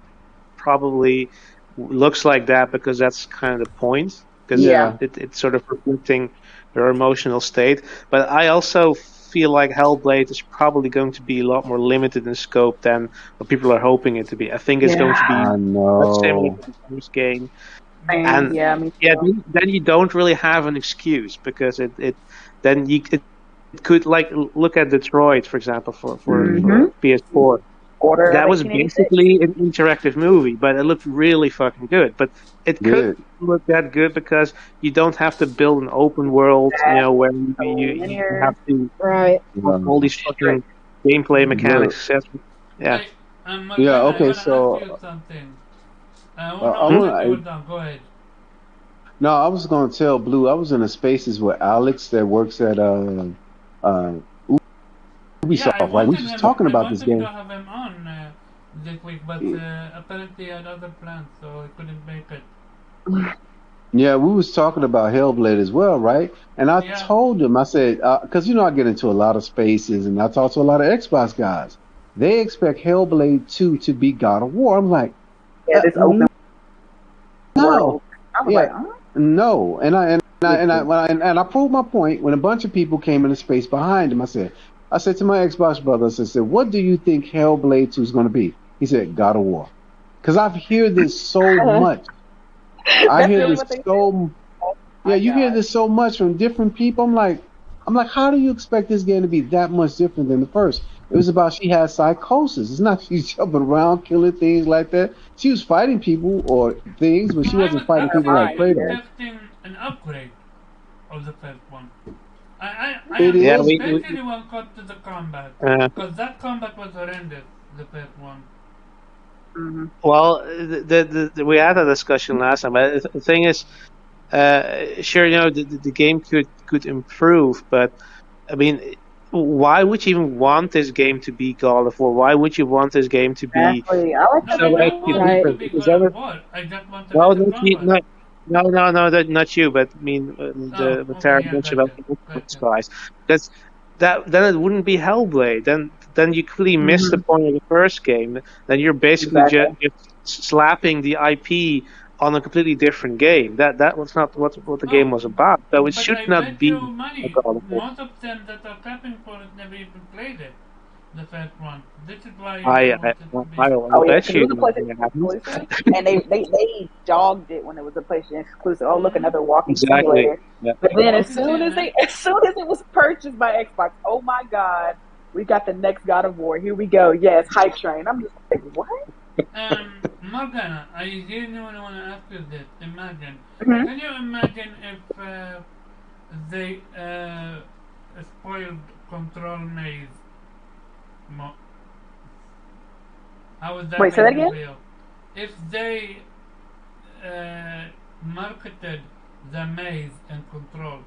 probably looks like that because that's kind of the point, because Yeah. Yeah. it's sort of reflecting her emotional state. But I also feel like Hellblade is probably going to be a lot more limited in scope than what people are hoping it to be. I think it's going to Yeah. be I much similar know. to the first game, Same. and Yeah. Me yeah, too. then you don't really have an excuse because it could like look at Detroit for example for Mhm. PS4. Order that of was 1886. basically an interactive movie, but it looked really fucking good. But it couldn't Did. look that good because you don't have to build an open world, Exactly. where So you linear. have to Right. have all these fucking gameplay Look. mechanics. Yeah. Hey, Yeah. Morgana, I Okay. want to ask you So something. Oh, no, I I Hmm? thought you were want. done. Go ahead. No, I was going to tell Blue. I was in the spaces with Alex that works at uh Yeah, Ubisoft. Right. We was talking I about this wanted to game. have him on this week, but apparently he had other plans, so he couldn't make it. Yeah, we was talking about Hellblade as well, right? And I Yeah, told him, I said, because I get into a lot of spaces and I talk to a lot of Xbox guys. They expect Hellblade 2 to be God of War. I'm like, Yeah, this open no, world. I was yeah, like, huh? no. And I proved my point when a bunch of people came in the space behind him. I said to my Xbox brothers, I said, what do you think Hellblade 2 is going to be? He said, God of War. Because I've heard this so much. I That's hear really this what they said. so Oh Yeah, my you hear god. this so much from different people. I'm like, how do you expect this game to be that much different than the first? It was about she had psychosis. It's not she's jumping around killing things like that. She was fighting people or things, but no, she I wasn't was fighting Her people like mind, actually yeah. Kratos. expecting an upgrade of the first one. I It am Yeah. is. especially when it comes to the combat, Uh, because that combat was horrendous, the first one. Hmm. well, we had a discussion last time. But the thing is, sure, the game could improve, but I mean, why would you even want this game to be God of War? Why would you want this game to be Exactly. I like No, that I so don't better. want it Right. to different? be Because God of War. I just want a no, better not you, combat. no, not you, but I mean Oh, the okay, yeah, paradox about gotcha, the Xbox gotcha. guys. Because that then it wouldn't be Hellblade. Then you completely miss the Hmm. point of the first game. Then you're basically Exactly. just slapping the IP on a completely different game. That was not what the game Oh, was about. So it but should I not bet be you a money, God of War. most of them that are capping for it never even played it, the first one. This is why I they I wanted to be. I'll Oh yeah, bet because it you was a they PlayStation haven't. exclusive, and they dogged it when it was a PlayStation exclusive. Oh, look, Mm-hmm. another walking Exactly. simulator. Yeah. But then Walking Sim, as soon as it was purchased by Xbox, oh my God, we got the next God of War. Here we go. Yes, hype train. I'm just like, what? Morgana, I genuinely want to ask you this. Imagine, Hmm. can you imagine if they spoiled Control Maze? Mo- How would that Wait, say that make you again. feel? If they uh, marketed the maze and control,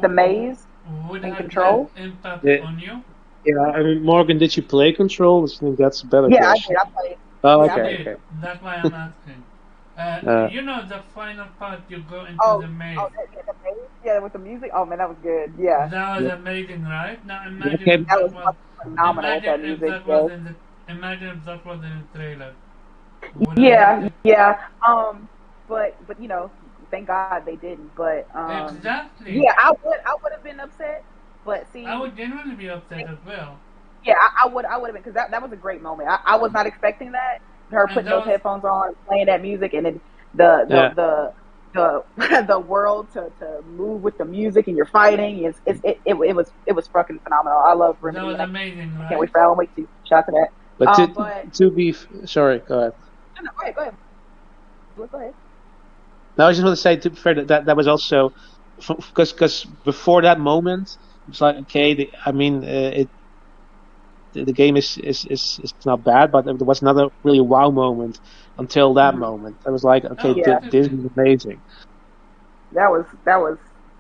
The maze would and have less control. impact Yeah, on you? yeah. I mean, Morgan, did you play Control? I think that's a better Yeah, I question. did. I played. Oh, Yeah, I You okay, played. did. okay. That's why I'm asking. Uh, You know the final part you go into Oh, the maze. oh, yeah, the maze. Yeah, with the music. Oh man, that was good. Yeah, That was yeah. amazing, right? Now Okay. that was fucking phenomenal with that music. Yes. imagine if that was in the trailer. Would have that Yeah, yeah. But thank God they didn't. But exactly? yeah, I would have been upset. But I see, would genuinely be upset as well. yeah, I would have been because that was a great moment. I was not expecting that. Her And putting that those was headphones on, playing that music, and then the Yeah. the the world to move with the music and you're fighting. It was fucking phenomenal. I love that Remedy, was and amazing, I can't wait right? for Alan Wake to shout to that. But But to be sorry, go ahead. no, no, go ahead, go ahead. No, I just want to say to be fair that was also because before that moment it was like okay, I mean the game is not bad, but there was another really wow moment until that Mhm. moment. I was like okay, Oh, Yeah, this definitely. is amazing. that was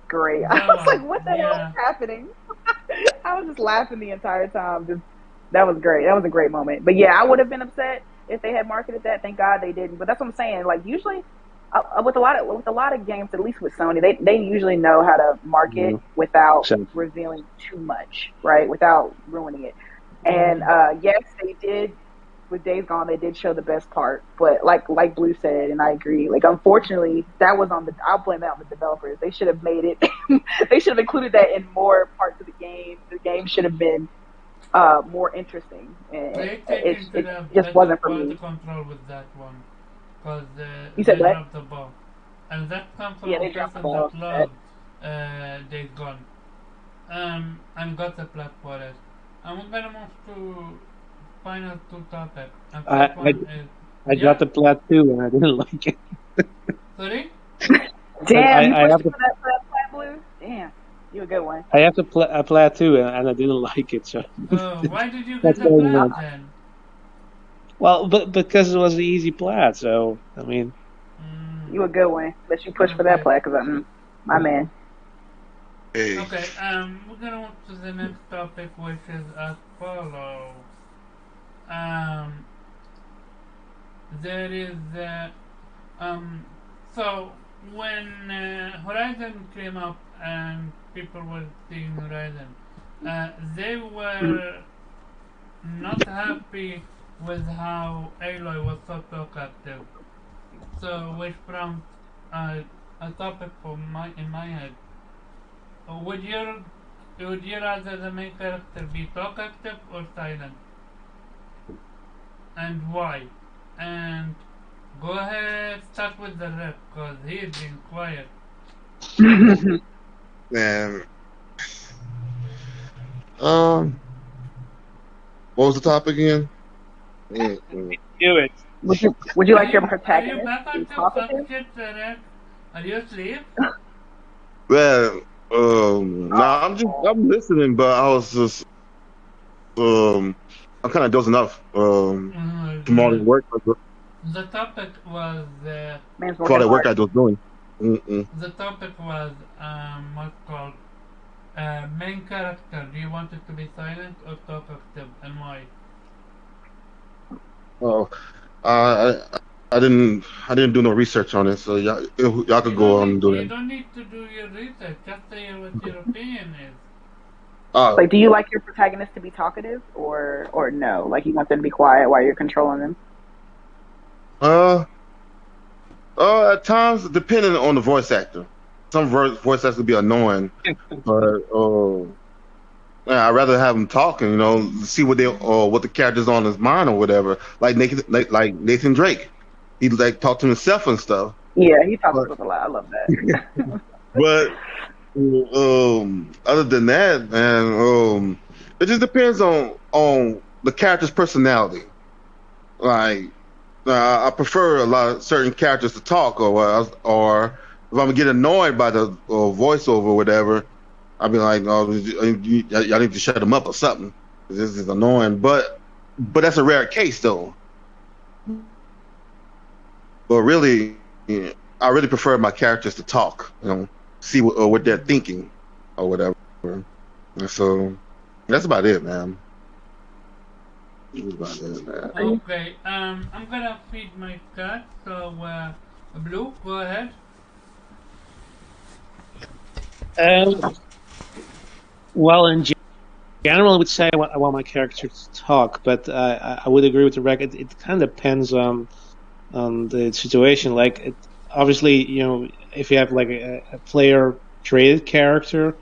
great. I That was one, like, what the hell yeah. is happening? I was just laughing the entire time. Just that was great. That was a great moment. But yeah, I would have been upset if they had marketed that. Thank God they didn't. But that's what I'm saying. Like usually, with a lot of games, at least with Sony, they usually know how to market Mm, without exactly. revealing too much, right? Without ruining it. And Mm-hmm. yes, they did. With Days Gone, they did show the best part, but like Blue said, and I agree. Like unfortunately, that was on the. I'll blame that on the developers. They should have made it. They should have included that in more parts of the game. The game should have been more interesting, and They taken to it the just better wasn't for quality me. control with that one. Because You said they what? dropped the ball. And that comes from Yeah, a they dropped the person ball. that loved Days Gone. And got the plot for it. And we're gonna move to final two topics. And I first one is I yeah. got the plat too, and I didn't like it. Sorry. Damn, you I pushed have for the that flat blue? Damn. You a good one. I have the plat too, and I didn't like it. So Why did you that's get the going plat on. then? Well, but because it was the easy plat, so I mean, You a good one. But you pushed for that Okay. plat because my man. Hey, Okay. We're gonna move to the next topic, which is as follows. Um, there is so when Horizon came up and people were seeing Horizon, they were not happy with how Aloy was so talkative. So which prompts a topic in my head. Would you rather the main character be talkative or silent? And why? And go ahead, start with the rep, cause he's been quiet. man. Um, what was the topic again? Mm-mm. do it. Would you like your Are you protagonist back to be on some talkative? shit, Rep? Are you asleep? Well, nah, I'm listening, but I was just I'm kind of dozing off. Tomorrow at work, The topic was Man's for all working that work hard. I was doing. Mm-mm. what's called main character. Do you want it to be silent or talkative, and why? Oh, I didn't do no research on it, so y'all could go on and do You that. don't need to do your research. Just say what your opinion is. Uh, Like, do you like your protagonist to be talkative or no? Like, you want them to be quiet while you're controlling them? uh, at times depending on the voice actor. Some voice actors can be annoying, but yeah, I'd rather have them talking, see what the character's on his mind or whatever. Like Nathan Drake, he like talk to himself and stuff. Yeah, he talks But with a lot. I love that. but other than that, man, it just depends on the character's personality. Like I prefer a lot of certain characters to talk, or if I'm gonna get annoyed by the voiceover or whatever, I'll be like, "Oh, y'all need to shut them up or something. This is annoying." But that's a rare case though. But really, yeah, I really prefer my characters to talk. See what they're thinking or whatever. And so that's about it, man. That's about it, man. Okay. I'm gonna feed my cat. So, Blue, go ahead. Well, in general, I would say I want my character to talk, but I would agree with the rec. It kind of depends on the situation. Like, obviously, if you have like a player created character,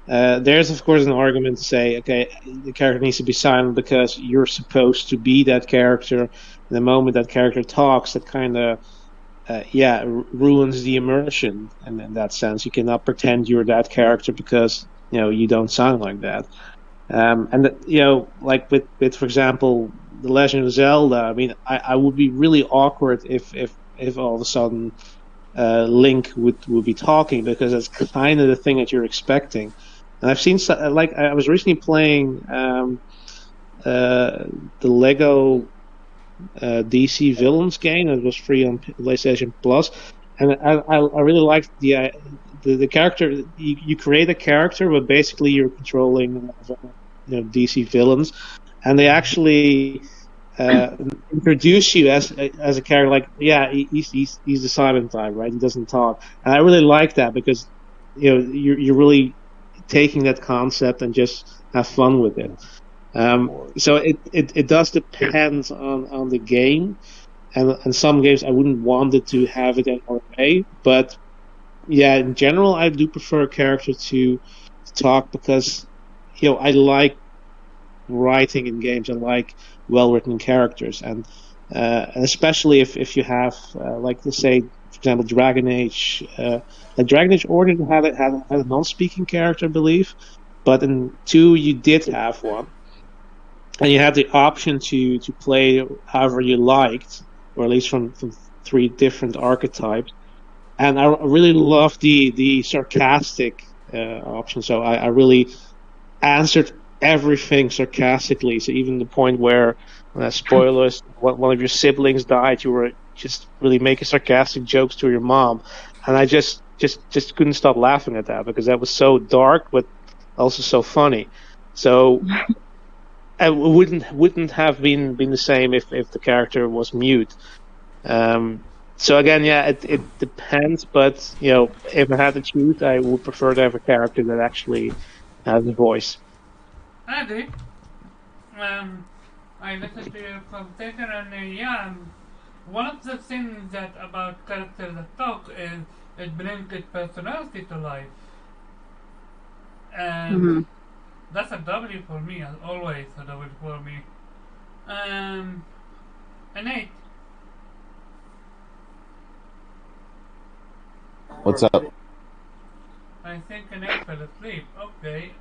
there's of course an argument to say, okay, the character needs to be silent because you're supposed to be that character. And the moment that character talks, that kind of ruins the immersion. And in that sense, you cannot pretend you're that character because you don't sound like that. And like with for example, The Legend of Zelda. I mean, I would be really awkward if all of a sudden Link would be talking, because that's kind of the thing that you're expecting. And I've seen like I was recently playing the Lego DC Villains game that was free on PlayStation Plus, and I really liked the character. You create a character, but basically you're controlling DC villains, and they actually introduce you as a character. Like, yeah, he's the silent type, right? He doesn't talk, and I really like that because you're really taking that concept and just have fun with it. So it does depend on the game, and some games I wouldn't want it to have it another way, but yeah, in general I do prefer a character to talk because I like writing in games. I like well written characters, and especially if you have like, let's say for example Dragon Age, like Dragon Age Origin had a non speaking character, I believe, but in 2 you did have one. and you had the option to play however you liked, or at least from 3 different archetypes. And I really love the sarcastic option. So I really answered everything sarcastically. So even the point where, spoilers, one of your siblings died, you were just really making sarcastic jokes to your mom, and I just couldn't stop laughing at that because that was so dark, but also so funny. So it wouldn't have been the same if the character was mute. So again, yeah, it depends, but if I had to choose, I would prefer to have a character that actually has a voice. I agree. I listened to your conversation, and yeah, one of the things that about characters that talk is it brings its personality to life, and that's a W for me. Always a W for me. Nate. What's up? I think Nate fell asleep. Okay.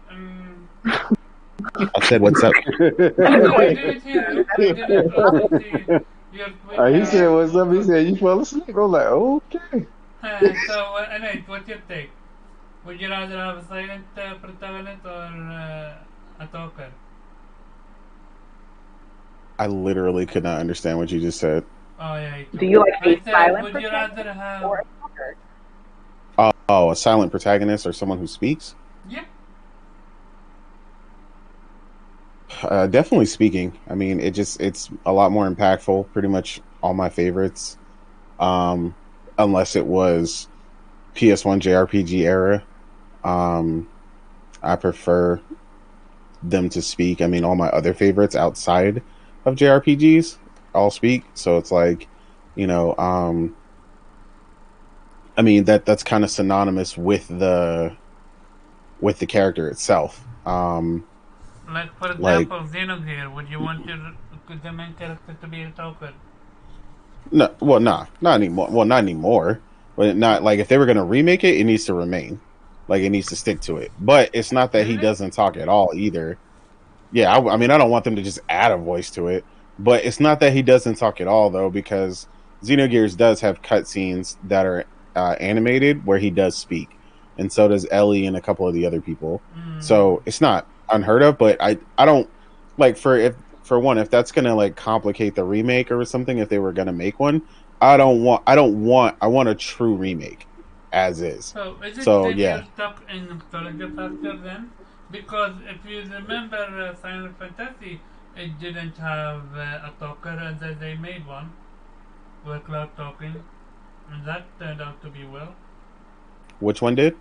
I said, "What's up?" No, I didn't hear you. I didn't also see your tweet. He said, "What's up?" He said, "You fell asleep." I'm like, "Okay." So, Nate, what's your take? Would you rather have a silent protagonist or a talker? I literally could not understand what you just said. Oh, yeah. Do you like I a said, silent would you rather protagonist have... or a talker? Oh, a silent protagonist or someone who speaks? Yeah. Definitely speaking. I mean, it's a lot more impactful. Pretty much all my favorites, unless it was PS1 JRPG era. I prefer them to speak. I mean, all my other favorites outside of JRPGs all speak. So it's like, I mean that's kind of synonymous with the character itself. Like, for example, Xenogear, would you want the main character to be a talker? No, well, not anymore. Well, not anymore. But not like if they were going to remake it, it needs to remain. Like it needs to stick to it. But it's not that he doesn't talk at all either. Yeah, I mean, I don't want them to just add a voice to it. But it's not that he doesn't talk at all, though, because Xenogears does have cutscenes that are animated where he does speak, and so does Ellie and a couple of the other people. So it's not unheard of, but I don't like for one, if that's gonna like complicate the remake or something, if they were gonna make one, I want a true remake as is. So is it So that yeah. you're stuck in nostalgia factor then? Because if you remember Final Fantasy, it didn't have a talker, and then they made one with Cloud talking, and that turned out to be well. Which one did?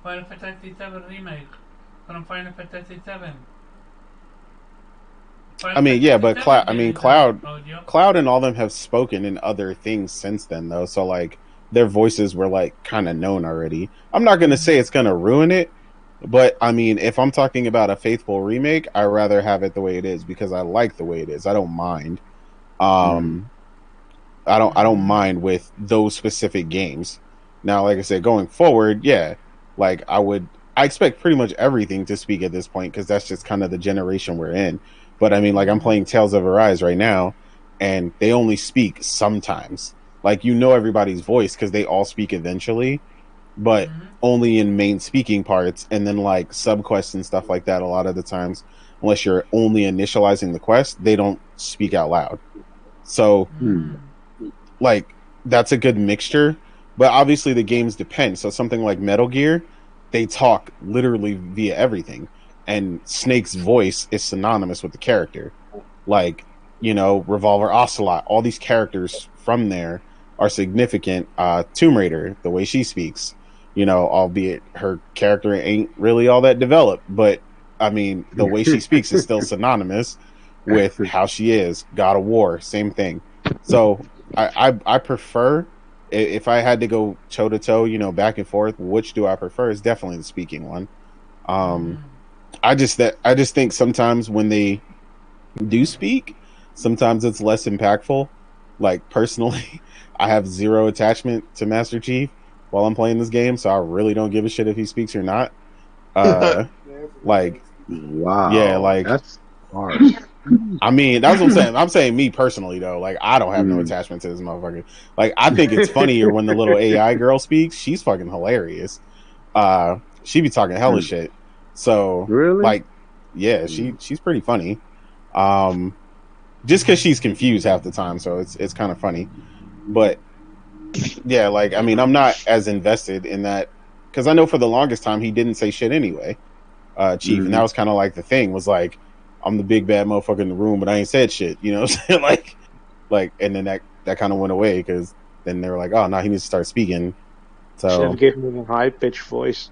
Final Fantasy 7 remake from Final Fantasy 7. I mean, yeah, but Cloud and all them have spoken in other things since then, though. So like their voices were like kind of known already. I'm not gonna say it's gonna ruin it, but I mean, if I'm talking about a faithful remake, I'd rather have it the way it is because I like the way it is. I don't mind. I don't mind with those specific games. Now, like I said, going forward, yeah, like I expect pretty much everything to speak at this point because that's just kind of the generation we're in. But I mean, like I'm playing Tales of Arise right now, and they only speak sometimes. Like everybody's voice because they all speak eventually, but only in main speaking parts, and then like subquests and stuff like that. A lot of the times, unless you're only initializing the quest, they don't speak out loud. So, like that's a good mixture. But obviously, the games depend. So something like Metal Gear, they talk literally via everything. And Snake's voice is synonymous with the character. Like, Revolver Ocelot, all these characters from there are significant. Tomb Raider, the way she speaks, albeit her character ain't really all that developed. But, I mean, the way she speaks is still synonymous with how she is. God of War, same thing. So, I prefer, if I had to go toe-to-toe, back and forth, which do I prefer? It's definitely the speaking one. I just think sometimes when they do speak, sometimes it's less impactful. Like personally, I have zero attachment to Master Chief while I'm playing this game, so I really don't give a shit if he speaks or not. Like, wow, yeah, like that's hard. I mean, that's what I'm saying. I'm saying me personally though. Like, I don't have no attachment to this motherfucker. Like, I think it's funnier when the little AI girl speaks. She's fucking hilarious. She be talking hella shit. So, Really? like, yeah, she's pretty funny. Just because she's confused half the time, so it's kind of funny. But yeah, like, I mean, I'm not as invested in that because I know for the longest time he didn't say shit anyway. Chief, and that was kind of like the thing was like, I'm the big bad motherfucker in the room, but I ain't said shit, you know what I'm saying? like, and then that kind of went away because then they were like, oh no, he needs to start speaking. So should have given him a high pitched voice.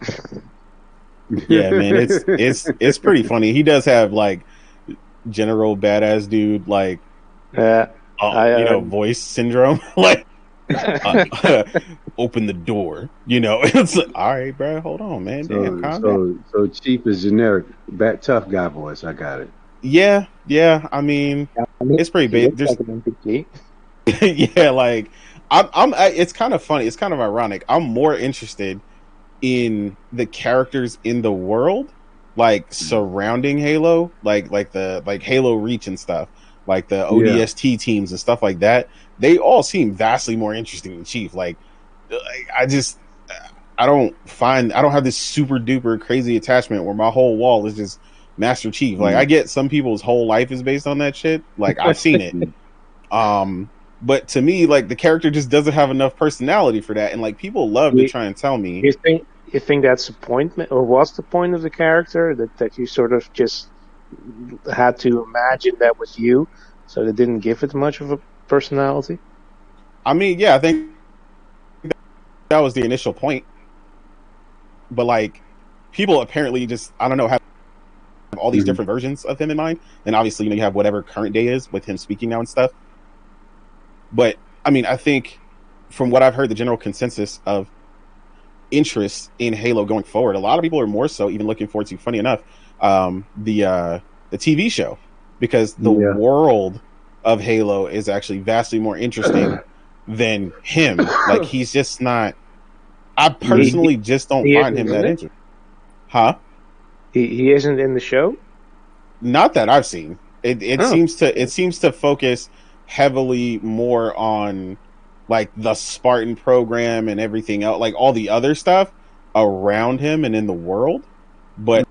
Yeah, man, it's pretty funny. He does have like general badass dude like voice syndrome, like open the door, you know. It's like, all right, bro, hold on, man. Damn, calm down. So Chief is generic, tough guy voice. I got it. Yeah. I mean, it's pretty big. Yeah, like it's kind of funny. It's kind of ironic. I'm more interested in the characters in the world, like surrounding Halo, like Halo Reach and stuff, like the ODST teams and stuff like that. They all seem vastly more interesting than Chief. Like I don't have this super duper crazy attachment where my whole wall is just Master Chief. Like I get some people's whole life is based on that shit. Like I've seen it. But to me, like the character just doesn't have enough personality for that. And like people love to try and tell me. You think that's the point, or was the point of the character that you sort of just had to imagine that was you, so they didn't give it much of a personality? I mean, yeah, I think that was the initial point. But like, people apparently just, I don't know, have all these different versions of him in mind. And obviously, you have whatever current day is with him speaking now and stuff. But I mean, I think from what I've heard, the general consensus of interest in Halo going forward, a lot of people are more so even looking forward to, funny enough, the TV show, because the world of Halo is actually vastly more interesting than him. Like he's just not. I personally just don't find him that interesting. Huh? He isn't in the show. Not that I've seen. It seems to focus heavily more on like the Spartan program and everything else, like all the other stuff around him and in the world. But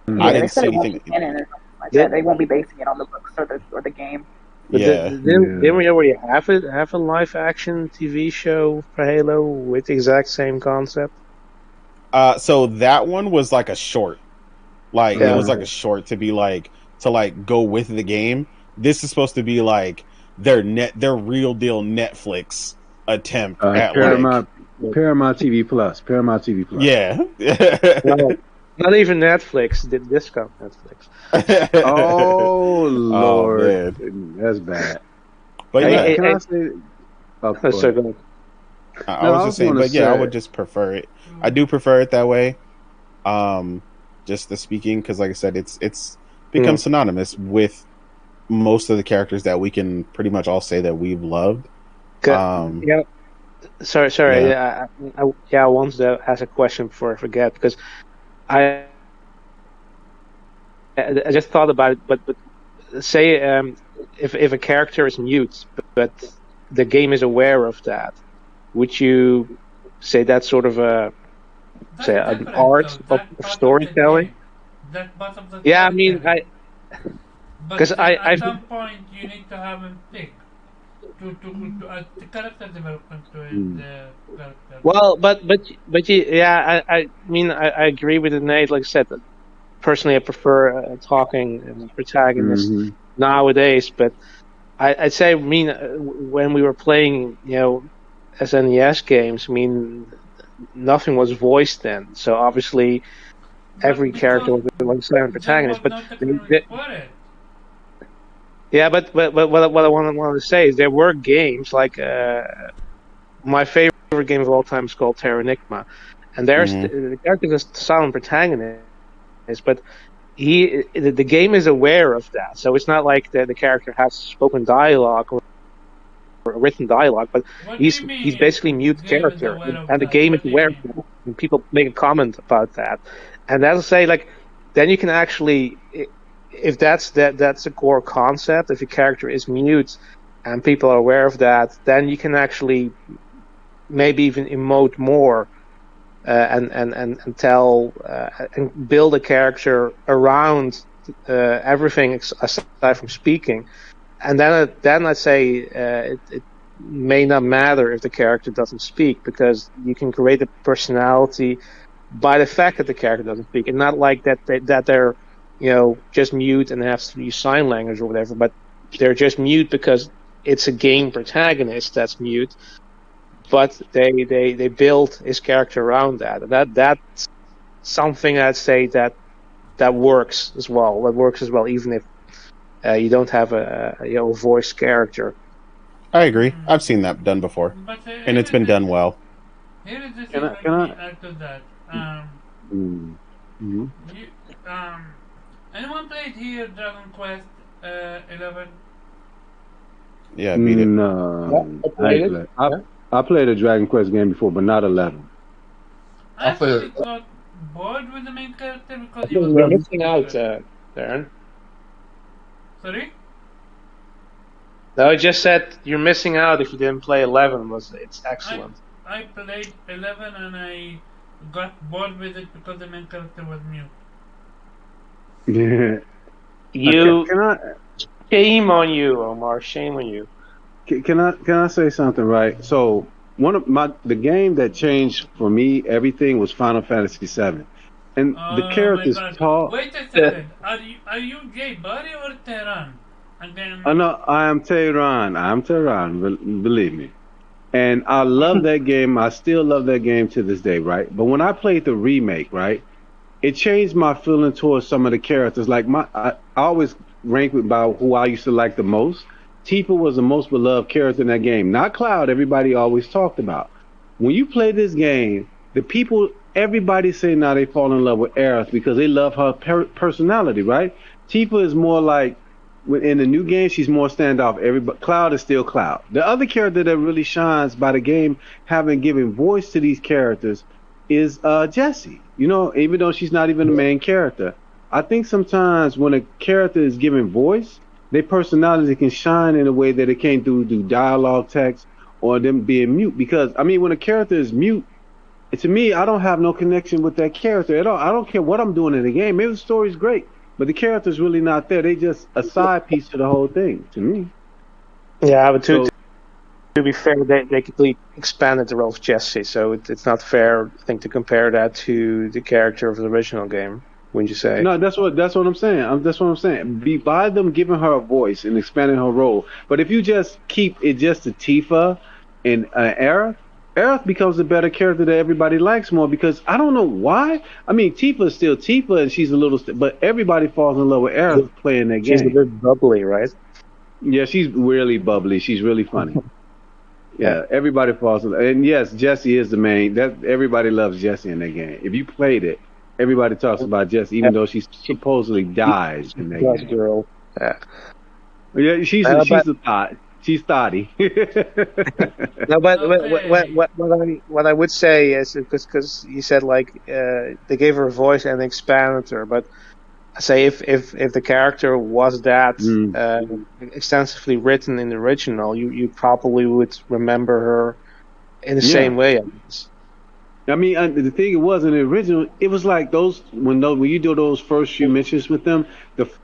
I didn't see anything. They won't be basing it on the books or the game. But didn't we already have a live action TV show for Halo with the exact same concept? So that one was like a short. Like it was like a short to be like to like go with the game. This is supposed to be like their real deal Netflix attempt at Paramount TV Plus. Yeah. No, not even Netflix did discount Netflix. Oh Lord, that's bad. But yeah, can I say? I was just saying, but yeah, I would just prefer it. I do prefer it that way. Just the speaking, because like I said, it's become synonymous with most of the characters that we can pretty much all say that we've loved. Sorry. Yeah. I wanted to ask a question before I forget, because I just thought about it. But say if a character is mute, but the game is aware of that, would you say that's sort of an art of storytelling? Yeah, I mean, because at some point you need to have him pick to add the character development to his character. Well, but yeah, I mean, I agree with Nate. Like I said, personally, I prefer talking protagonists nowadays. But I'd say, I mean, when we were playing, SNES games, I mean, nothing was voiced then. So obviously, every character was like a silent protagonist. But yeah, but what I wanted to say is there were games like my favorite game of all time is called Terra Enigma, and there's the character is a silent protagonist, but the game is aware of that, so it's not like the character has spoken dialogue or written dialogue, but he's basically mute character, and the game is aware of that, and people make a comment about that, and that'll say like then you can actually if that's the core concept, if your character is mute and people are aware of that, then you can actually maybe even emote more and tell and build a character around everything aside from speaking. And then I'd say it may not matter if the character doesn't speak, because you can create a personality by the fact that the character doesn't speak, and not like that they're just mute and have to use sign language or whatever, but they're just mute because it's a game protagonist that's mute, but they build his character around that, and that's something I'd say that works as well. That works as well, even if you don't have a voice character. I agree. I've seen that done before, But and it's been done well. Here is the Can I- thing can I- let me add to that. Mm-hmm. Anyone played here Dragon Quest 11? Yeah, beat it. No, I played it. I played a Dragon Quest game before, but not 11. I I played actually got bored with the main character because he You're was missing out, Darren. Sorry? No, I just said you're missing out if you didn't play 11. It's excellent. I played 11 and I got bored with it because the main character was mute. Yeah. You Can I shame on you, Omar. Shame on you. can I say something, right? So one of the game that changed for me everything was Final Fantasy VII, and the characters my God. talk. Wait a second. Are you Jay Buddy or Tehran? Again. No, I am Tehran. Believe me. And I love that game. I still love that game to this day, right? But when I played the remake, right, it changed my feeling towards some of the characters. Like I always rank about who I used to like the most. Tifa was the most beloved character in that game. Not Cloud, everybody always talked about. When you play this game, everybody say now they fall in love with Aerith because they love her personality, right? Tifa is more like, in the new game, she's more standoff. Cloud is still Cloud. The other character that really shines by the game having given voice to these characters is Jessie. Even though she's not even the main character. I think sometimes when a character is given voice, their personality can shine in a way that it can't do dialogue text or them being mute. Because, when a character is mute, to me, I don't have no connection with that character at all. I don't care what I'm doing in the game. Maybe the story's great, but the character's really not there. They just a side piece to the whole thing, to me. Yeah, but to be fair, they completely expanded the role of Jessie, so it's not fair, I think, to compare that to the character of the original game. Wouldn't you say? No, that's what I'm saying. That's what I'm saying. By them giving her a voice and expanding her role. But if you just keep it just to Tifa and Aerith becomes a better character that everybody likes more, because I don't know why. Tifa is still Tifa and she's a little, but everybody falls in love with Aerith playing that game. She's a bit bubbly, right? Yeah, she's really bubbly. She's really funny. Yeah, everybody falls in love. And yes, Jessie is the main. Everybody loves Jessie in that game. If you played it, everybody talks about Jessie, even though she supposedly dies in that game. Girl. Yeah, she's a thought. She's thotty. No, but what I would say is, because you said they gave her a voice and expanded her, but I say if the character was that extensively written in the original, you probably would remember her in the same way. I guess. The thing it was in the original, it was like when you do those first few missions with them,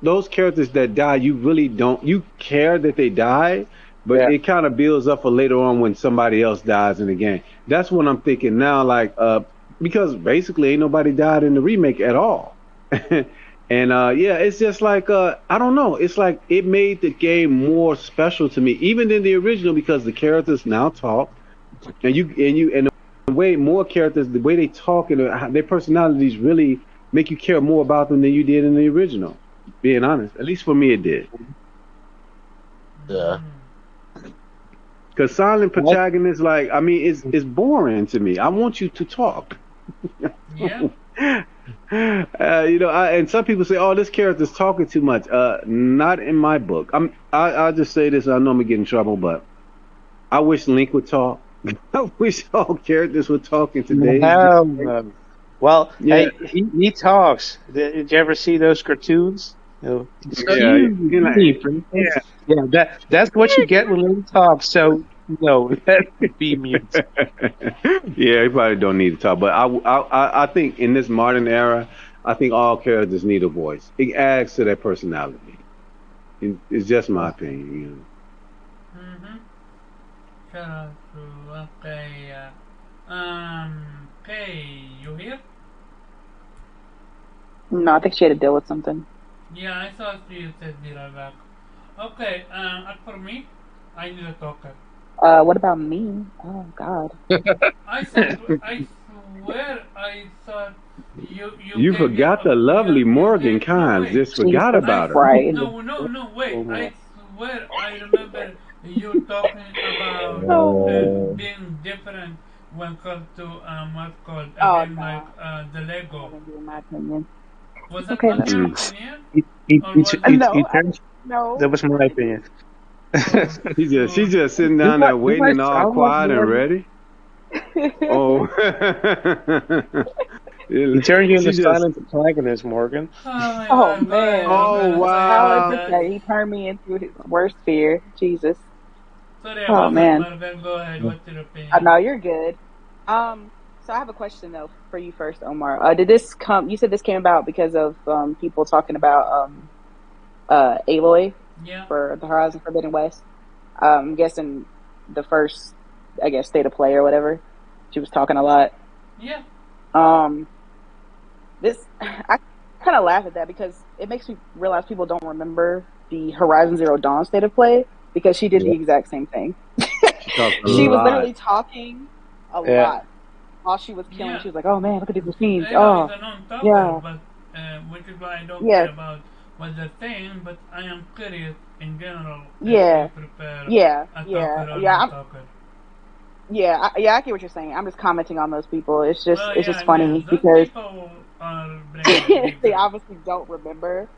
those characters that die, you really you care that they die, but it kind of builds up for later on when somebody else dies in the game. That's what I'm thinking now, because basically ain't nobody died in the remake at all. And it's just I don't know. It's like it made the game more special to me, even than the original, because the characters now talk, and the way more characters, the way they talk and their personalities really make you care more about them than you did in the original. Being honest, at least for me, it did. Yeah. Because silent protagonists, it's boring to me. I want you to talk. Yeah. And some people say, "Oh, this character's talking too much." Not in my book. I'll just say this. I know I'm gonna get in trouble, but I wish Link would talk. I wish all characters were talking today. Well, hey, he talks. Did you ever see those cartoons? Yeah, you know, Princess. Yeah, that's what you get when Lily talks. So no, that could be mute. yeah, you probably don't need to talk, but I think in this modern era, I think all characters need a voice. It adds to their personality. It's just my opinion, you know. Mm-hmm. Sure, true. Okay. Okay, you here? No, I think she had to deal with something. Yeah, I saw you said be right back. Okay, as for me, I need a talker. What about me? Oh God. I swear I thought you You gave your forgot the lovely you Morgan gave no Cons. wait. Just forgot I about her. Christ. no wait. I swear I remember you talking about Oh. being different when it comes to what's called a Oh game like no. the I'm Lego. not gonna give you my opinion. Was It's that okay. not That's your fine. Mm. opinion, He, or he, was he, it? he No. turns. That No. was my opinion. Oh She's shoot! just sitting do down there do waiting I and all sound like quiet and Morgan? ready. Oh, He turned you into she just. silent protagonist, Morgan. Oh my Oh God! Go ahead, man. Oh Morgan. Sorry How about wow. that. interesting. He turned me into his worst fear. Jesus. Sorry Oh about that, man. Morgan. Go ahead. What's your Oh, opinion? no, you're good. So I have a question though for you first, Omar. Did this come? You said this came about because of people talking about Aloy Yeah. for the Horizon Forbidden West. I'm guessing the first, I guess, state of play or whatever. She was talking a lot. Yeah. Um, this I kind of laugh at that because it makes me realize people don't remember the Horizon Zero Dawn state of play because she did the Yeah, exact same thing. she talks a She was lot. literally talking a Yeah. lot while she was killing. Yeah. She was like, "Oh man, look at these machines. Halo is Oh a non-talker, yeah, but which is why I don't care yeah, about what they're saying. But I am curious in general if you yeah, prefer yeah, a yeah, talker or yeah." non-talker. Yeah, I get what you're saying. I'm just commenting on those people. Well, It's yeah, just I mean funny those because people are brain they bigger. obviously don't remember,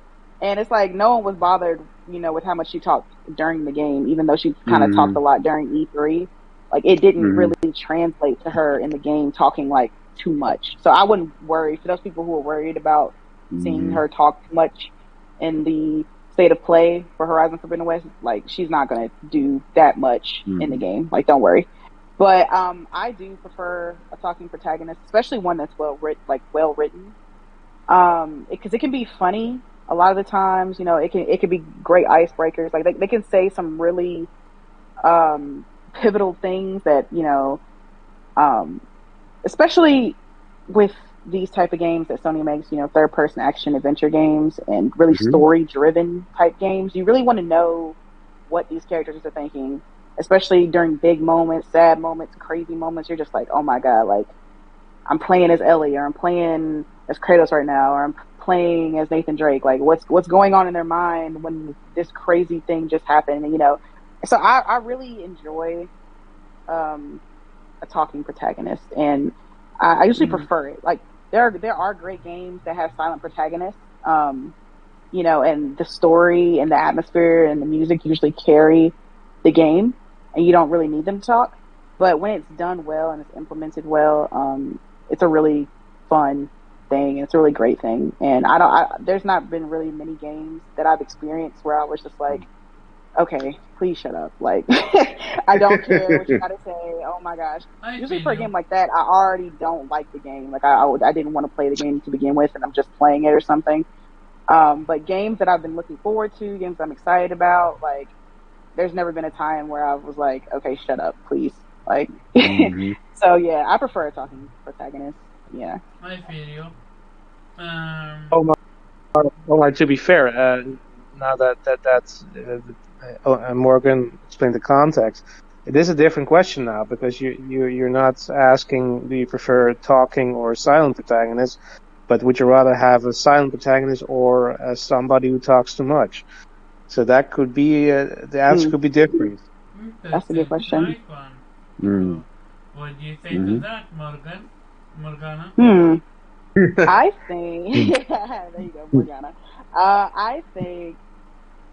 and it's like no one was bothered, with how much she talked during the game, even though she kind of talked Hmm. a lot during E3. Like it didn't Hmm. really translate to her in the game talking like too much. So I wouldn't worry for those people who are worried about seeing Hmm. her talk too much in the state of play for Horizon Forbidden West. Like she's not gonna do that much in the Hmm. game. Like don't worry. But I do prefer a talking protagonist, especially one that's well written, because it can be funny a lot of the times. It can be great icebreakers. Like they can say some really pivotal things that um, especially with these type of games that Sony makes, third person action adventure games and really Hmm. story driven type games. You really want to know what these characters are thinking, especially during big moments, sad moments, crazy moments. You're just like, oh my god, like I'm playing as Ellie or I'm playing as Kratos right now or I'm playing as Nathan Drake. Like what's going on in their mind when this crazy thing just happened? So I really enjoy um, a talking protagonist, and I usually Hmm. prefer it. Like there are great games that have silent protagonists, and the story and the atmosphere and the music usually carry the game, and you don't really need them to talk. But when it's done well and it's implemented well, it's a really fun thing, and it's a really great thing. And there's not been really many games that I've experienced where I was just like, okay, please shut up. Like, I don't care what you got to say. Oh my gosh. I Usually feel for a you. game like that, I already don't like the game. Like, I didn't want to play the game to begin with, and I'm just playing it or something. But games that I've been looking forward to, games I'm excited about, like, there's never been a time where I was like, okay, shut up, please. Like, Hmm. so yeah, I prefer a talking protagonist. Yeah. I feel you. Omar, Omar, to be fair, now that's Morgan explained the context. It is a different question now because you're not asking do you prefer talking or silent protagonist, but would you rather have a silent protagonist or somebody who talks too much? So that could be the answer Mm, could be different. that's a good Interesting. question. Nice one. Hmm. So, what do you say to Hmm. that, Morgan? Morgana? Hmm. I think, there you go, Morgana. I think,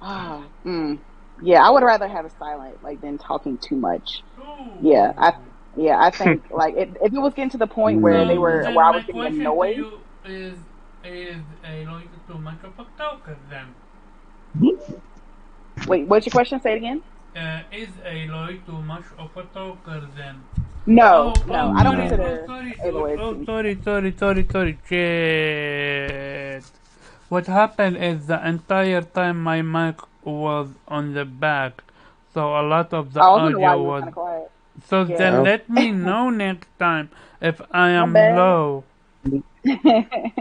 ah, mm, yeah, I would rather have a silent like than talking too much. Yeah, Ooh. I think like if it was getting to the point where Hmm. So where then I my was getting question to annoyed. you is is Aloy too much of a talker then? Wait, what's your question? Say it again. Is Aloy too much of a talker then? No, Oh, no, oh, I don't sorry, No. oh, consider sorry, dude. Aloy Oh, to. sorry. Shit. What happened is the entire time my mic was on the back, so a lot of the I was wondering why audio you were was. kind of quiet. So then Yeah, Oh. let me know next time if I my am bad. low.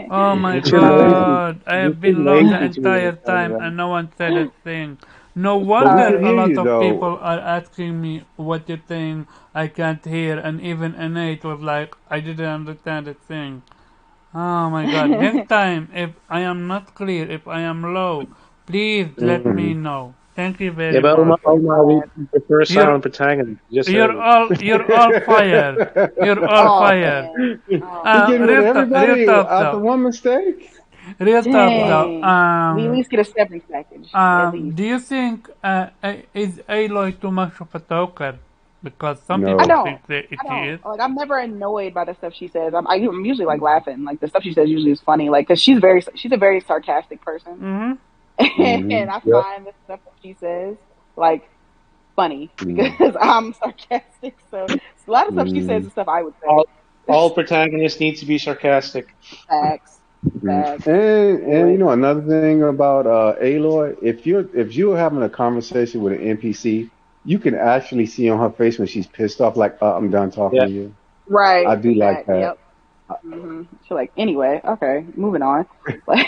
Oh my Get your lazy, god, I get have your been low the lazy to entire it, time and no one said a thing. No But we wonder could a hear lot you of though. people are asking me what you think I can't hear, and even Innate was like, I didn't understand a thing. Oh my god, next time, if I am not clear, if I am low, please let me Hmm. know. Thank you Yeah, very but much. Omar, we prefer You're silent protagonist. Just said you're it. all fired. You're all Oh fired. man. Oh He getting rid of Real everybody talk after though. one mistake. Real talk though. dang. We at least get a severance package. At least. Do you think is Aloy too much of a talker? Because some I people No. don't. think that I she don't. is. Like, I'm never annoyed by the stuff she says. I'm usually like laughing. Like the stuff she says usually is funny. Like, cause she's a very sarcastic person, Mm-hmm. Hmm. and I find the stuff that she says like funny Hmm. because I'm sarcastic. So a lot of stuff she says Hmm. is stuff I would say. All protagonists need to be sarcastic. Facts, Hmm. facts. And you Anyway, know another thing about Aloy, if you're having a conversation with an NPC, you can actually see on her face when she's pissed off, like, I'm done talking Yeah. to you. I right? do like That. that. Yep. She's like, anyway, okay, moving on. Like,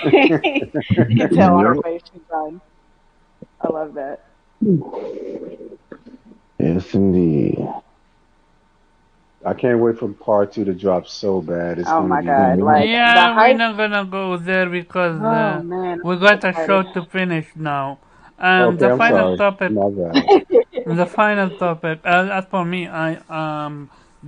you can tell on her Yep. face she's done. I love that. Yes, indeed. I can't wait for part two to drop so bad. It's Oh going to my be God. crazy. Like the Yeah, we're hype. not gonna go there because Oh man, we I'm so got a excited. show to finish now. Okay, The I'm Yeah. final sorry. topic. My bad. The final topic. As for me, I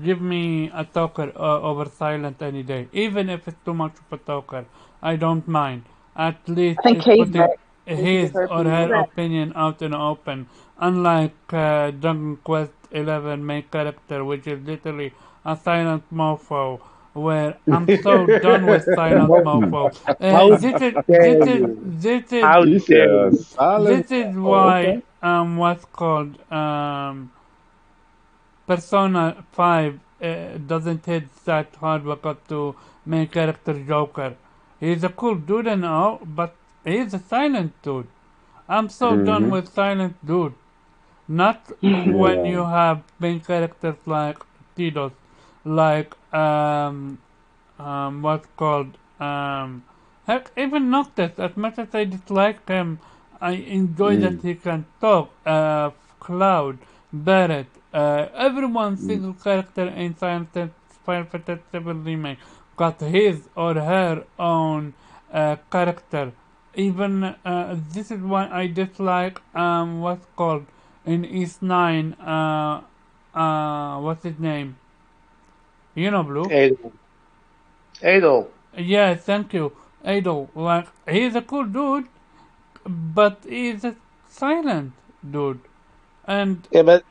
give me a talker over silent any day, even if it's too much of a talker. I don't mind. At least I think it's Kay's back. putting We can get his her or opinion on her that. opinion out in the open. Unlike Dragon Quest 11 main character, which is literally a silent mofo. Where I'm so done with silent How, mofo. how dare you? How You said dare you? silent. This is Oh, why okay. what's called Persona 5 doesn't hit that hard when it comes to main character Joker. He's a cool dude and all, but he's a silent dude. I'm so done Hmm. with silent dude. Not when Yeah. you have main characters like Tidos, like what's called heck, even Noctis. As much as I dislike him, I enjoy that Mm. he can talk. Cloud, Barrett, everyone Mm. single character in Final Fantasy VII Remake got his or her own character. Even this is why I dislike what's called in East 9. What's his name? You know, Blue. Adol. Adol. Yeah, thank you. Idol, like, he's a cool dude, but he's a silent dude. And Yeah, but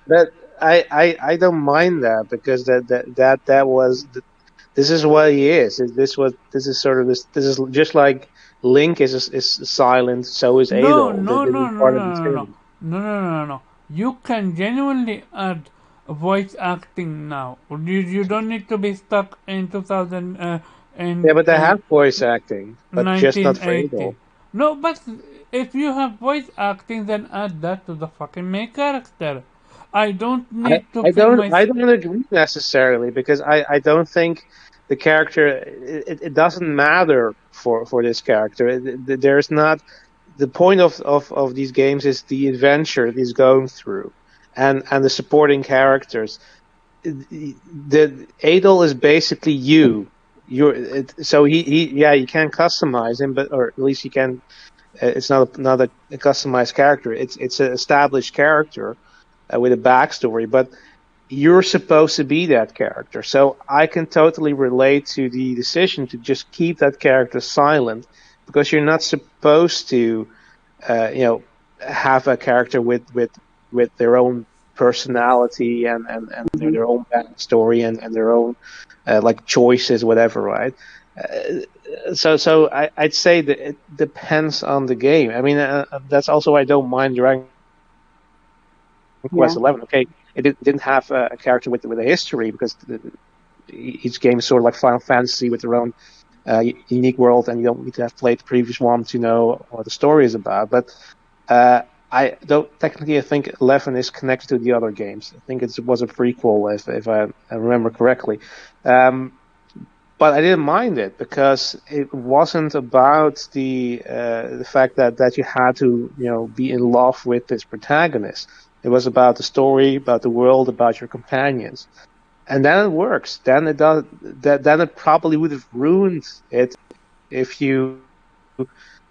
I don't mind that because that was this is what he is. This is sort of this is just like Link is silent, so is no, Adol. no, This no, is no, part of the no, no, no, thing. no, no, no, no. You can genuinely add voice acting now. You don't need to be stuck in 2000 Yeah, in but they have voice acting, but just not for 1980. Adol. No, but if you have voice acting, then add that to the fucking main character. I don't need to I feel don't my. I don't agree necessarily because I don't think the character it doesn't matter for this character. There's not the point of these games is the adventure that he's going through and the supporting characters. The Adol is basically you. So he yeah you can customize him, but or at least you can. It's not a customized character. It's an established character with a backstory, but you're supposed to be that character. So I can totally relate to the decision to just keep that character silent because you're not supposed to, have a character with their own personality and their own backstory and their own like choices, whatever, right? So I'd say that it depends on the game. I mean, that's also why I don't mind Dragon Quest 11. Okay, it didn't have a character with a history because each game is sort of like Final Fantasy with their own unique world, and you don't need to have played the previous one to know what the story is about. But I think 11 is connected to the other games. I think it was a prequel, if I remember correctly. But I didn't mind it because it wasn't about the fact that you had to be in love with this protagonist. It was about the story, about the world, about your companions, and then it works. Then it does. Then it probably would have ruined it if you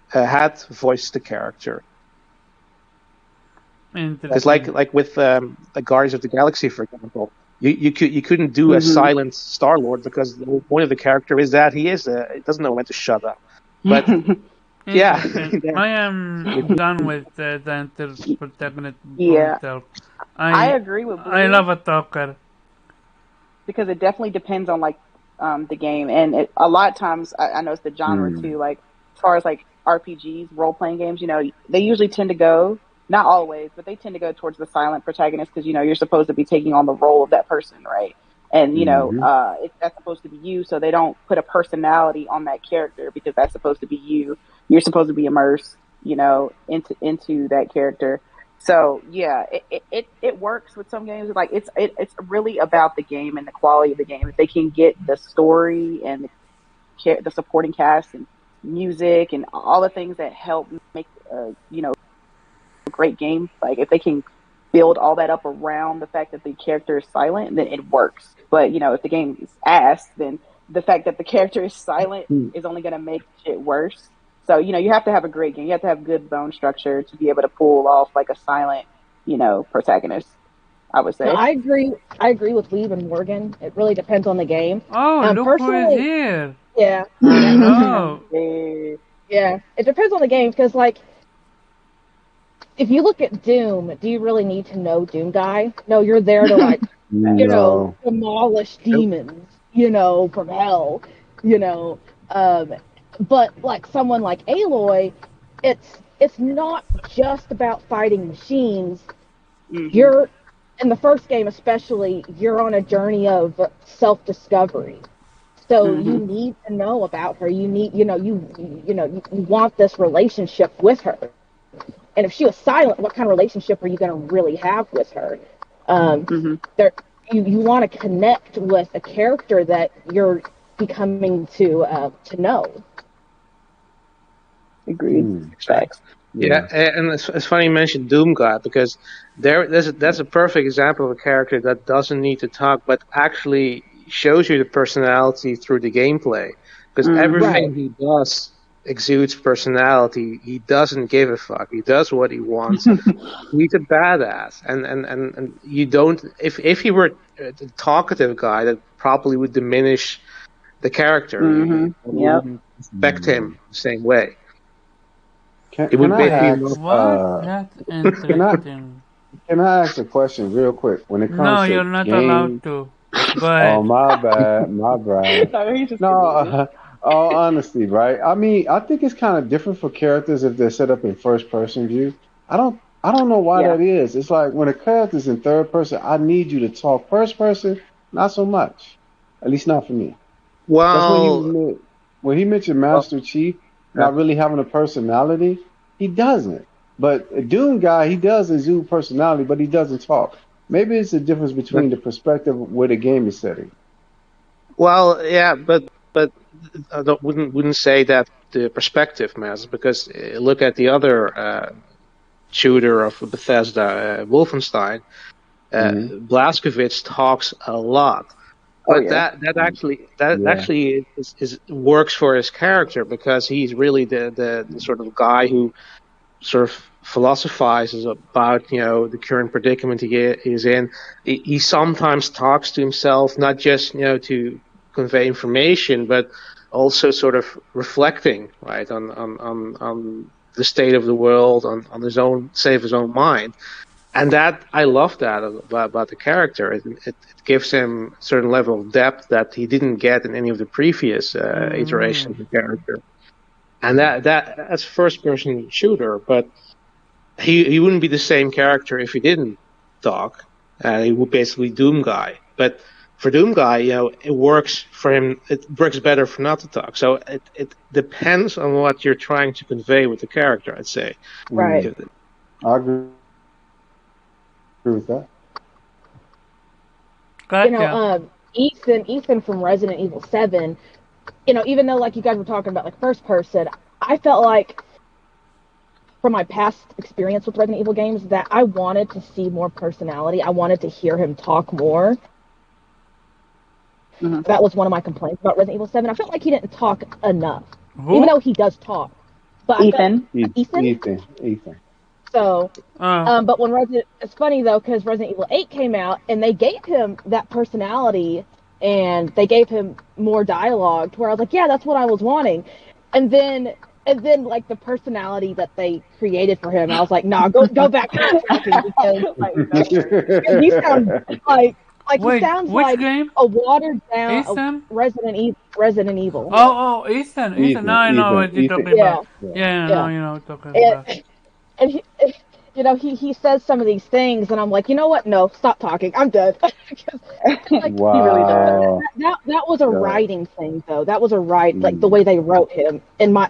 had voiced the character. Because like with the Guardians of the Galaxy, for example, you couldn't do a silent Star-Lord because the whole point of the character is that he doesn't know when to shut up. But yeah, I am done with the protagonist myself. I agree with Blue. I love a talker because it definitely depends on like the game, and a lot of times I know it's the genre too. Like as far as like RPGs, role-playing games, they usually tend to go. Not always, but they tend to go towards the silent protagonist because, you're supposed to be taking on the role of that person, right? And, that's supposed to be you, so they don't put a personality on that character because that's supposed to be you. You're supposed to be immersed, into that character. So, yeah, it works with some games. Like, it's really about the game and the quality of the game. If they can get the story and the supporting cast and music and all the things that help make, great game, like if they can build all that up around the fact that the character is silent, then it works. But if the game is ass, then the fact that the character is silent is only going to make shit worse. So you have to have a great game. You have to have good bone structure to be able to pull off like a silent protagonist, I would say. No, I agree with Lee and Morgan. It really depends on the game. Oh, look who is here. Yeah. Yeah, it depends on the game because like if you look at Doom, do you really need to know Doom Guy? No, you're there to like, demolish demons, from hell, but like someone like Aloy, it's not just about fighting machines. You're in the first game, especially, you're on a journey of self-discovery. So you need to know about her. You need, you want this relationship with her. And if she was silent, what kind of relationship are you going to really have with her? You want to connect with a character that you're becoming to know. Agreed. Facts. Yeah, and it's funny you mentioned Doom God because that's a perfect example of a character that doesn't need to talk, but actually shows you the personality through the gameplay. Because everything he does exudes personality. He doesn't give a fuck. He does what he wants. He's a badass, and you don't. If he were a talkative guy, that probably would diminish the character. You wouldn't respect him the same way. Can I ask a question real quick? When it comes no, to you're not games, allowed to. Oh, my bad. No, all honesty, right? I mean, I think it's kind of different for characters if they're set up in first person view. I don't know why that is. It's like when a character's in third person, I need you to talk first person, not so much. At least not for me. Well, that's when he mentioned Master Chief not really having a personality. He doesn't. But a Doom guy, he does exude personality, but he doesn't talk. Maybe it's the difference between the perspective where the game is setting. Well, yeah, but I wouldn't say that the perspective matters because look at the other shooter of Bethesda, Wolfenstein. Blazkowicz talks a lot, but that actually works for his character because he's really the sort of guy who sort of philosophizes about the current predicament he is in. He sometimes talks to himself, not just to convey information, but also sort of reflecting right on the state of the world, on his own state of his own mind. And that I love that about the character. It gives him a certain level of depth that he didn't get in any of the previous iterations of the character. And that's first person shooter, but he wouldn't be the same character if he didn't talk. He would basically Doom Guy. But for Doom Guy, it works for him. It works better for not to talk. So it depends on what you're trying to convey with the character, I'd say. Right. I agree with that. Gotcha. Ethan from Resident Evil 7, even though like you guys were talking about like first person, I felt like from my past experience with Resident Evil games that I wanted to see more personality. I wanted to hear him talk more. Mm-hmm. That was one of my complaints about Resident Evil 7. I felt like he didn't talk enough. Who? Even though he does talk. But Ethan. Ethan. So, but when it's funny though, because Resident Evil 8 came out and they gave him that personality and they gave him more dialogue to where I was like, yeah, that's what I was wanting. And then like the personality that they created for him, I was like, nah, go back to the tracking because he sounds like Wait, he sounds which like game? a watered down Ethan? Resident Evil. Oh, Ethan. Now I know what you're talking about. Yeah, now you know what you're talking about. And he says some of these things, and I'm like, you know what? No, stop talking. I'm done. Like, wow. He really does. That was a writing thing, though. That was a like the way they wrote him in my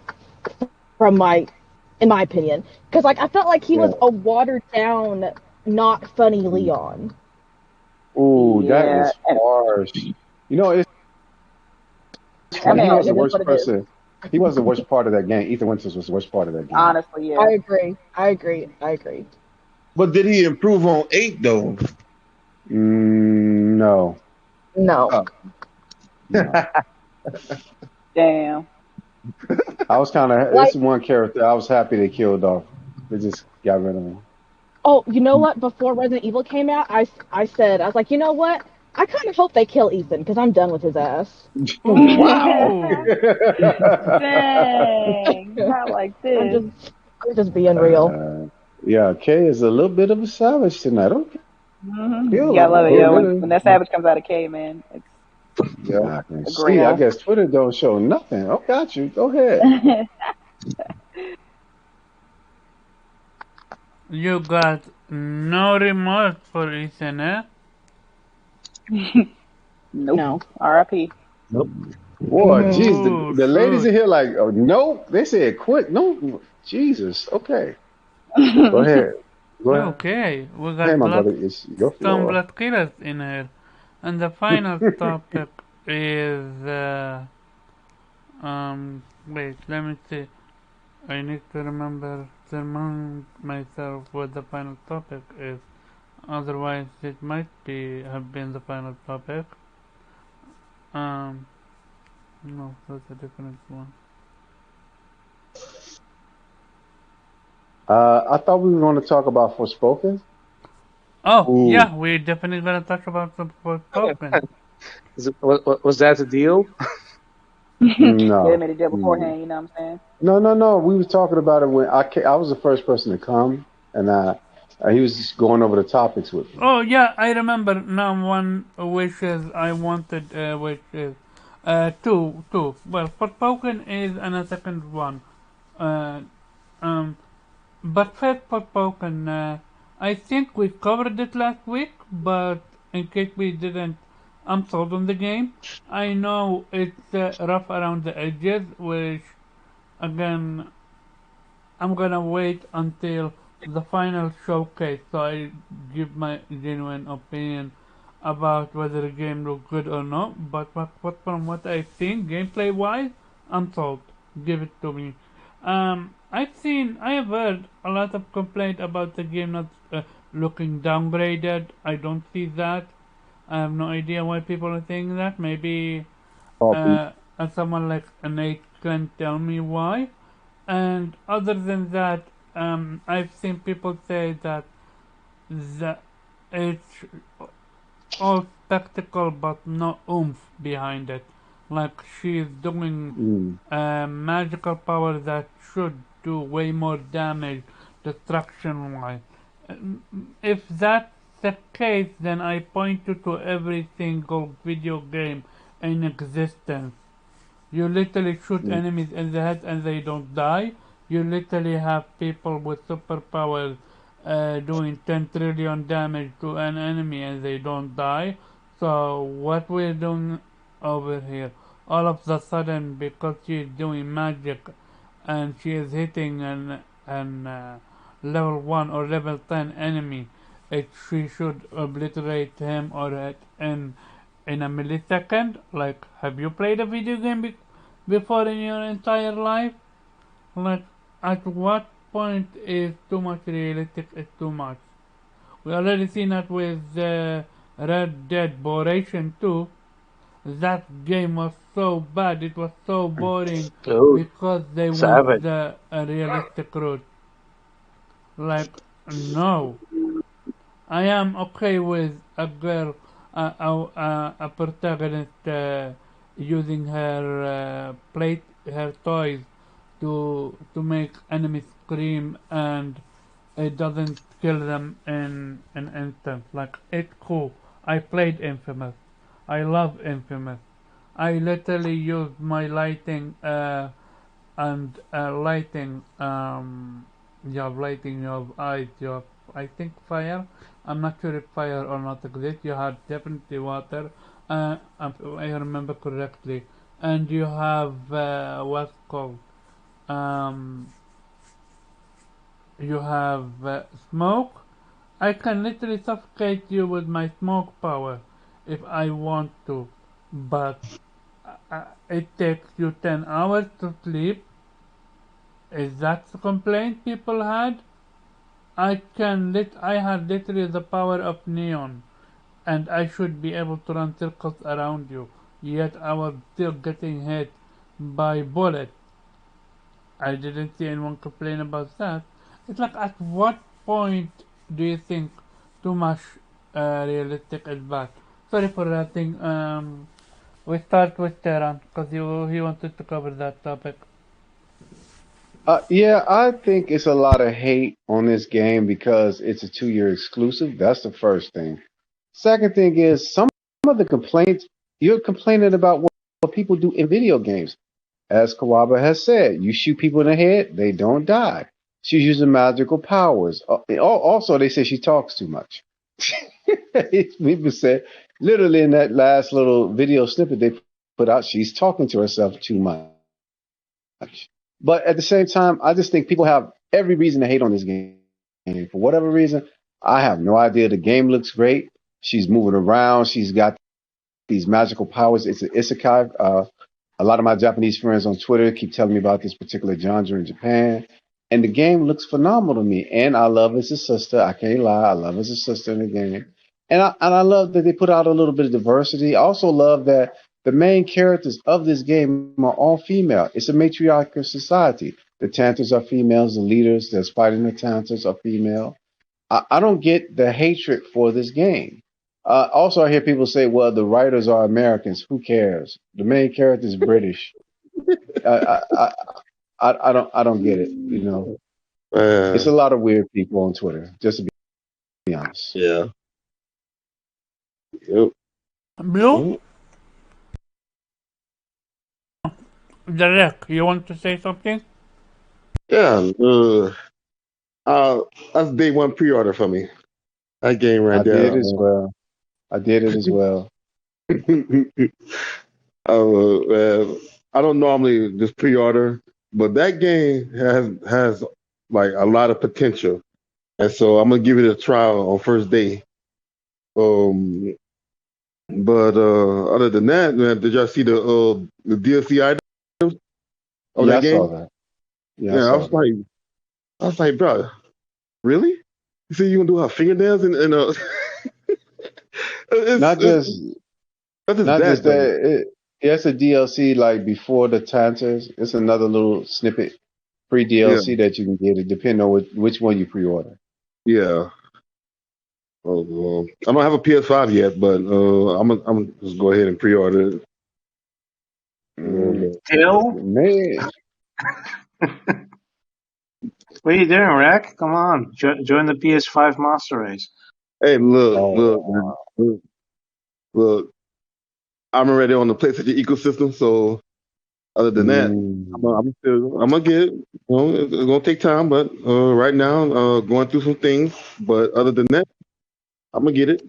opinion, because like I felt like he was a watered down, not funny Leon. Ooh, that is harsh. It's funny. He was the worst person. He was the worst part of that game. Ethan Winters was the worst part of that game. Honestly, yeah. I agree. But did he improve on 8 though? No. No. Damn. I was kind of. This one character I was happy they killed off. They just got rid of him. Oh, you know what? Before Resident Evil came out, I said, I was like, you know what? I kind of hope they kill Ethan because I'm done with his ass. Wow. Dang. Not like this. I'm just being real. Yeah, Kay is a little bit of a savage tonight. Okay. Mm-hmm. You gotta love it, when that savage comes out of Kay, man. I can see. I guess Twitter don't show nothing. Oh, got you. Go ahead. You got no remorse for Ethan, eh? Nope. No. R.I.P. Nope. Boy, jeez, the ladies in here like, oh, nope. They said quit. No, Jesus. Okay. Go ahead. Okay, we got some blood killers in here. And the final topic is, wait, let me see. I need to remind myself what the final topic is. Otherwise, it might have been the final topic. No, that's a different one. I thought we were going to talk about Forspoken. Oh, yeah, we're definitely going to talk about the Forspoken. Was that a deal? No. They made a deal beforehand, you know what I'm saying? No. We were talking about it when I was the first person to come, and he was just going over the topics with me. Oh, yeah, I remember now one which is I wanted, which is two. Well, Forspoken is and a second one. But first Forspoken, I think we covered it last week, but in case we didn't, I'm sold on the game. I know it's rough around the edges, which, again, I'm gonna wait until the final showcase so I give my genuine opinion about whether the game looks good or not. But from what I think, gameplay wise, I'm sold. Give it to me. I have heard a lot of complaint about the game not looking downgraded. I don't see that. I have no idea why people are saying that. Maybe someone like Nate can tell me why. And other than that, I've seen people say that it's all spectacle but no oomph behind it. Like she's doing magical power that should do way more damage destruction wise. If that's the case, then I point you to every single video game in existence. You literally shoot Mm. enemies in the head and they don't die. You literally have people with superpowers doing 10 trillion damage to an enemy and they don't die. So what we're doing over here, all of a sudden, because she's doing magic and she is hitting an level 1 or level 10 enemy, she should obliterate him or it in a millisecond. Like, have you played a video game before in your entire life? Like, at what point is too much realistic is too much? We already seen that with Red Dead Redemption 2. That game was so bad, it was so boring Oh, because they went savage. the realistic route. Like, no. I am okay with a girl, a protagonist using her toys to make enemies scream, and it doesn't kill them in an instant. Like, it's cool. I played Infamous. I love Infamous. I literally used my lighting and lighting you have lighting, you have eyes, you have, I think, fire. I'm not sure if fire or not exists. You have definitely water, if I remember correctly, and you have what's called um, you have smoke. I can literally suffocate you with my smoke power if I want to, but it takes you 10 hours to sleep. Is that the complaint people had? I had literally the power of neon, and I should be able to run circles around you. Yet I was still getting hit by bullets. I didn't see anyone complain about that. It's like, at what point do you think too much realistic is bad? Sorry for ranting. We start with Terran because he wanted to cover that topic. Yeah, I think it's a lot of hate on this game because it's a 2 year exclusive. That's the first thing. Second thing is some of the complaints you're complaining about what people do in video games. As Kawaba has said, you shoot people in the head, they don't die. She's using magical powers. Also, they say she talks too much. People said, literally in that last little video snippet they put out, she's talking to herself too much. But at the same time, I just think people have every reason to hate on this game. For whatever reason, I have no idea. The game looks great. She's moving around. She's got these magical powers. It's an isekai. A lot of my Japanese friends on Twitter keep telling me about this particular genre in Japan. And the game looks phenomenal to me. And I love as a sister. I can't lie. I love as a sister in the game. And I love that they put out a little bit of diversity. I also love that the main characters of this game are all female. It's a matriarchal society. The Tanters are females. The leaders that's fighting the Tanters are female. I don't get the hatred for this game. Also, I hear people say, "Well, the writers are Americans. Who cares? The main character is British." I, I, I don't get it. You know, it's a lot of weird people on Twitter. Just to be honest. Yeah. Yep. Blue? Mm. Derek, you want to say something? Yeah. That's day one pre-order for me. That game right I there. did as well. I did it as well. I don't normally just pre-order, but that game has like a lot of potential, and so I'm gonna give it a try on first day. Um, but other than that, man, did y'all see the DLC items of Yeah, that I saw game? that. Yeah, I Yeah, saw that. I was like, bro, really? You see, you can do her fingernails and Not it's just not just Not just that though. that. It's a DLC like before the Tanters. It's another little snippet pre Yeah, DLC that you can get. It depending on which one you pre-order. yeah. I don't have a PS5 yet, but I'm just go ahead and pre-order it. Mm, Still, man, What are you doing, Rack? Come on, join the PS5 Master Race. Hey, look, Oh, look, look, look. I'm already on the PlayStation ecosystem, so other than that, I'm gonna get it. It's gonna take time, but right now, going through some things. But other than that, I'm gonna get it.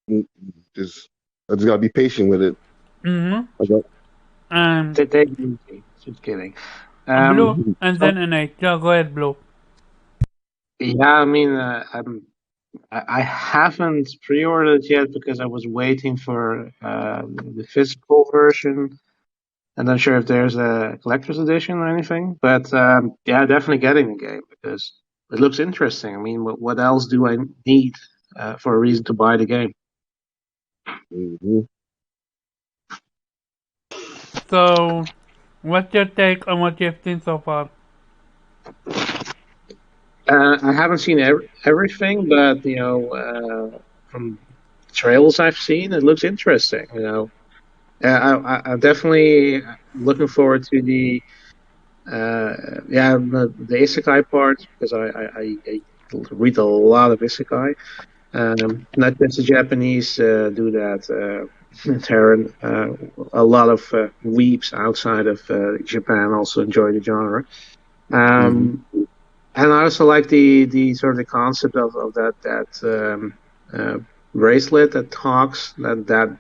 Mm, Just I just gotta be patient with it. Mm-hmm. Okay. Take it easy. Just kidding. Blue, Mhm. and So, then innate. Yeah, go ahead, Blue. yeah, I mean, I haven't pre-ordered yet because I was waiting for the physical version. I'm not sure if there's a collector's edition or anything, but yeah, definitely getting the game because it looks interesting. I mean, what else do I need for a reason to buy the game? Mhm. So, what's your take on what you've seen so far? I haven't seen everything, but from trails I've seen, it looks interesting. I'm definitely looking forward to the isekai part because I read a lot of isekai. Not just the Japanese do that. There are a lot of weeps outside of Japan also enjoy the genre. Um, and I also like the sort of the concept of that bracelet that talks that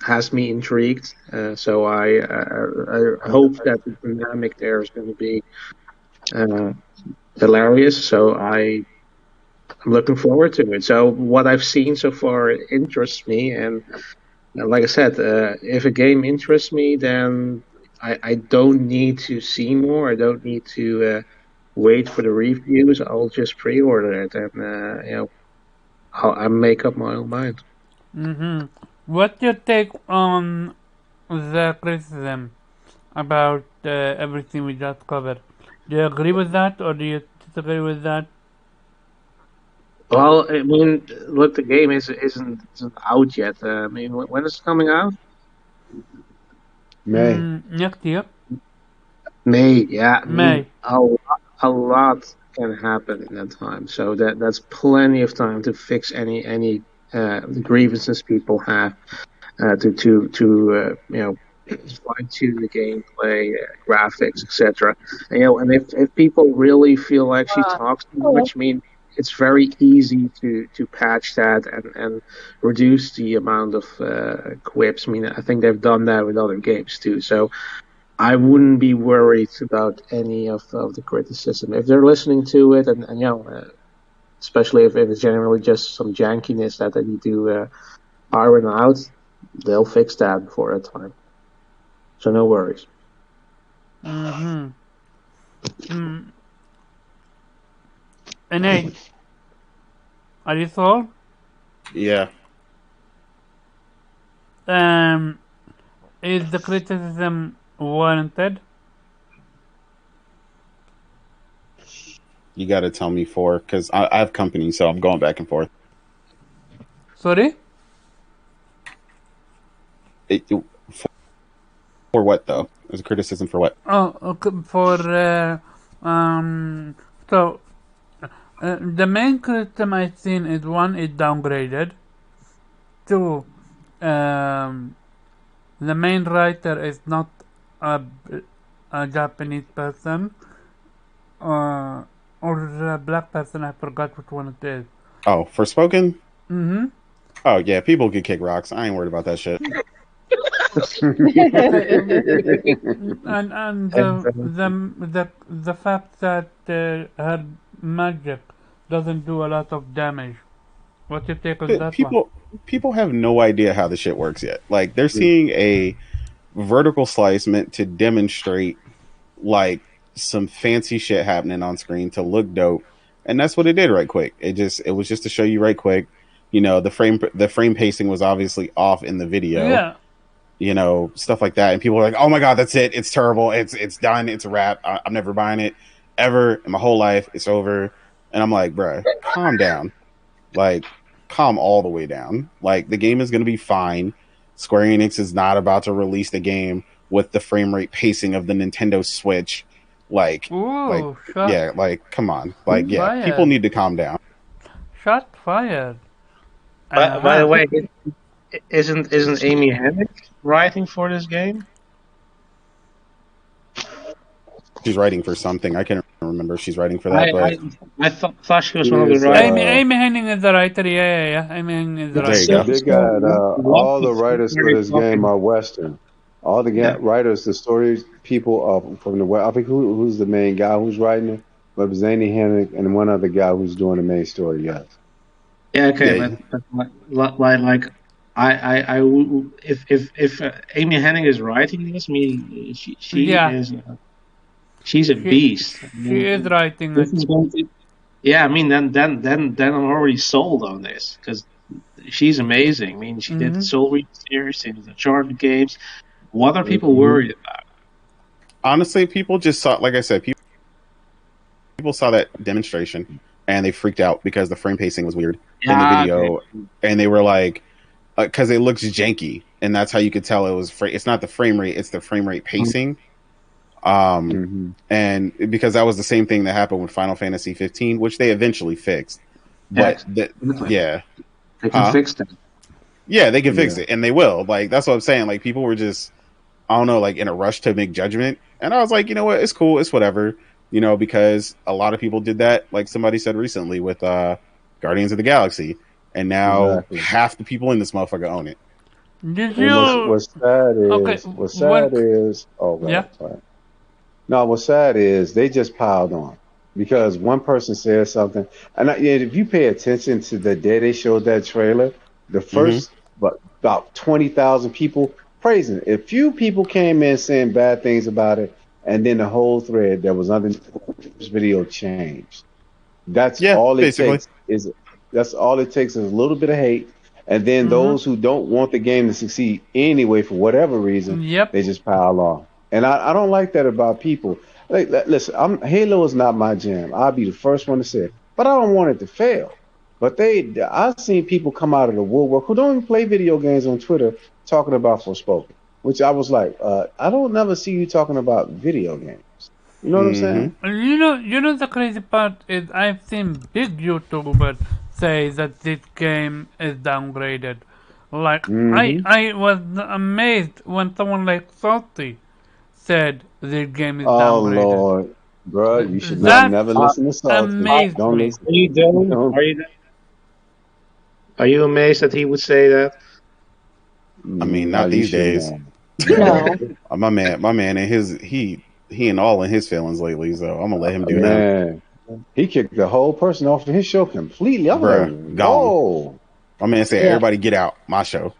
has me intrigued. So I hope that the dynamic there is going to be uh, hilarious. So I'm looking forward to it. So what I've seen so far interests me, and like I said, if a game interests me, then I don't need to see more. I don't need to wait for the reviews. I'll just pre-order it, and I make up my own mind. Mm-hmm. What's your take on the criticism about everything we just covered? Do you agree with that, or do you disagree with that? Well, I mean, look, the game isn't out yet. I mean, when is it coming out? May. Next year, May. Yeah, I mean, May. a lot can happen in that time. So that's plenty of time to fix any grievances people have. To fine tune the gameplay, graphics, etc. And if people really feel like she talks too much, I mean, it's very easy to patch that and reduce the amount of quips. I mean, I think they've done that with other games too. So I wouldn't be worried about any of the criticism if they're listening to it, and especially if it's generally just some jankiness that they need to iron out, they'll fix that before that time. So no worries. Mm-hmm. Mm. Innate, are you sold? Yeah. Um, is the criticism warranted? You got to tell me for, because I have company, so I'm going back and forth. Sorry? For what though? There's a criticism for what? Oh, okay, for um, so the main criticism I've seen is one, it downgraded. Two, um, the main writer is not a, a Japanese person, or a black person. I forgot which one it is. Oh, for spoken? Mm-hmm. Oh yeah, people could kick rocks. I ain't worried about that shit. Okay, and the fact that her magic doesn't do a lot of damage. What's your take on But that one? people have no idea how the shit works yet. Like they're seeing a vertical slice meant to demonstrate like some fancy shit happening on screen to look dope, and that's what it did right quick. It was just to show you right quick. The frame pacing was obviously off in the video. Yeah. Stuff like that, and people are like, "Oh my god, that's it! It's terrible! It's done! It's a wrap! I'm never buying it ever in my whole life. It's over." And I'm like, "Bruh, calm down. Like, calm all the way down. Like, the game is going to be fine. Square Enix is not about to release the game with the frame rate pacing of the Nintendo Switch. Like, Ooh, yeah, like, come on. Like, yeah, people need to calm down. Shot fired. By the way, isn't Amy Hennig writing for this game? She's writing for something. I can't remember if she's writing for that, but I thought she was one of the writers. Amy Henning is the writer. Yeah. Amy Henning is the there you writer. go. They got all the writers for this game are Western. All the writers, the story people from the West. I think who's the main guy who's writing it, but Zaney Hennig and one other guy who's doing the main story. Yes. Yeah, okay, Yeah. but like if Amy Hennig is writing this, I mean she is she's a beast. She is writing This it. is going to, yeah, I mean then I'm already sold on this because she's amazing. I mean she did the Soul Reaper series, she did the Uncharted games. What are people worried about? Honestly, people just saw, like I said, people saw that demonstration and they freaked out because the frame pacing was weird in the video, and they were like, because it looks janky, and that's how you could tell it was. It's not the frame rate; it's the frame rate pacing. And because that was the same thing that happened with Final Fantasy 15, which they eventually fixed. But they can fix that. Yeah, they can fix it, and they will. Like, that's what I'm saying. Like, people were just, I don't know, like in a rush to make judgment, and I was like, you know what, it's cool, it's whatever, you know, because a lot of people did that. Like somebody said recently with Guardians of the Galaxy, and now half the people in this motherfucker own it. Did you? What's sad is what's sad is they just piled on because one person said something, and if you pay attention to the day they showed that trailer, the first about 20,000 people praising it. A few people came in saying bad things about it, and then the whole thread that was under this video changed. That's all it takes is a little bit of hate, and then those who don't want the game to succeed anyway for whatever reason, they just pile on. And I don't like that about people. Like, listen, Halo is not my jam. I'll be the first one to say it, but I don't want it to fail. But I've seen people come out of the woodwork who don't even play video games on Twitter talking about Forspoken, which I was like, I don't never see you talking about video games. You know what I'm saying? You know the crazy part is I've seen big YouTubers say that this game is downgraded. Like I was amazed when someone like Salty said this game is downgraded. Oh Lord, bro, you should never listen to Salty. Don't listen. Are you amazed that he would say that? I mean, not these days. No. My man, and he and all in his feelings lately, so I'm gonna let him do that. He kicked the whole person off his show completely. I'm like, gone. My man said, "Everybody get out, my show."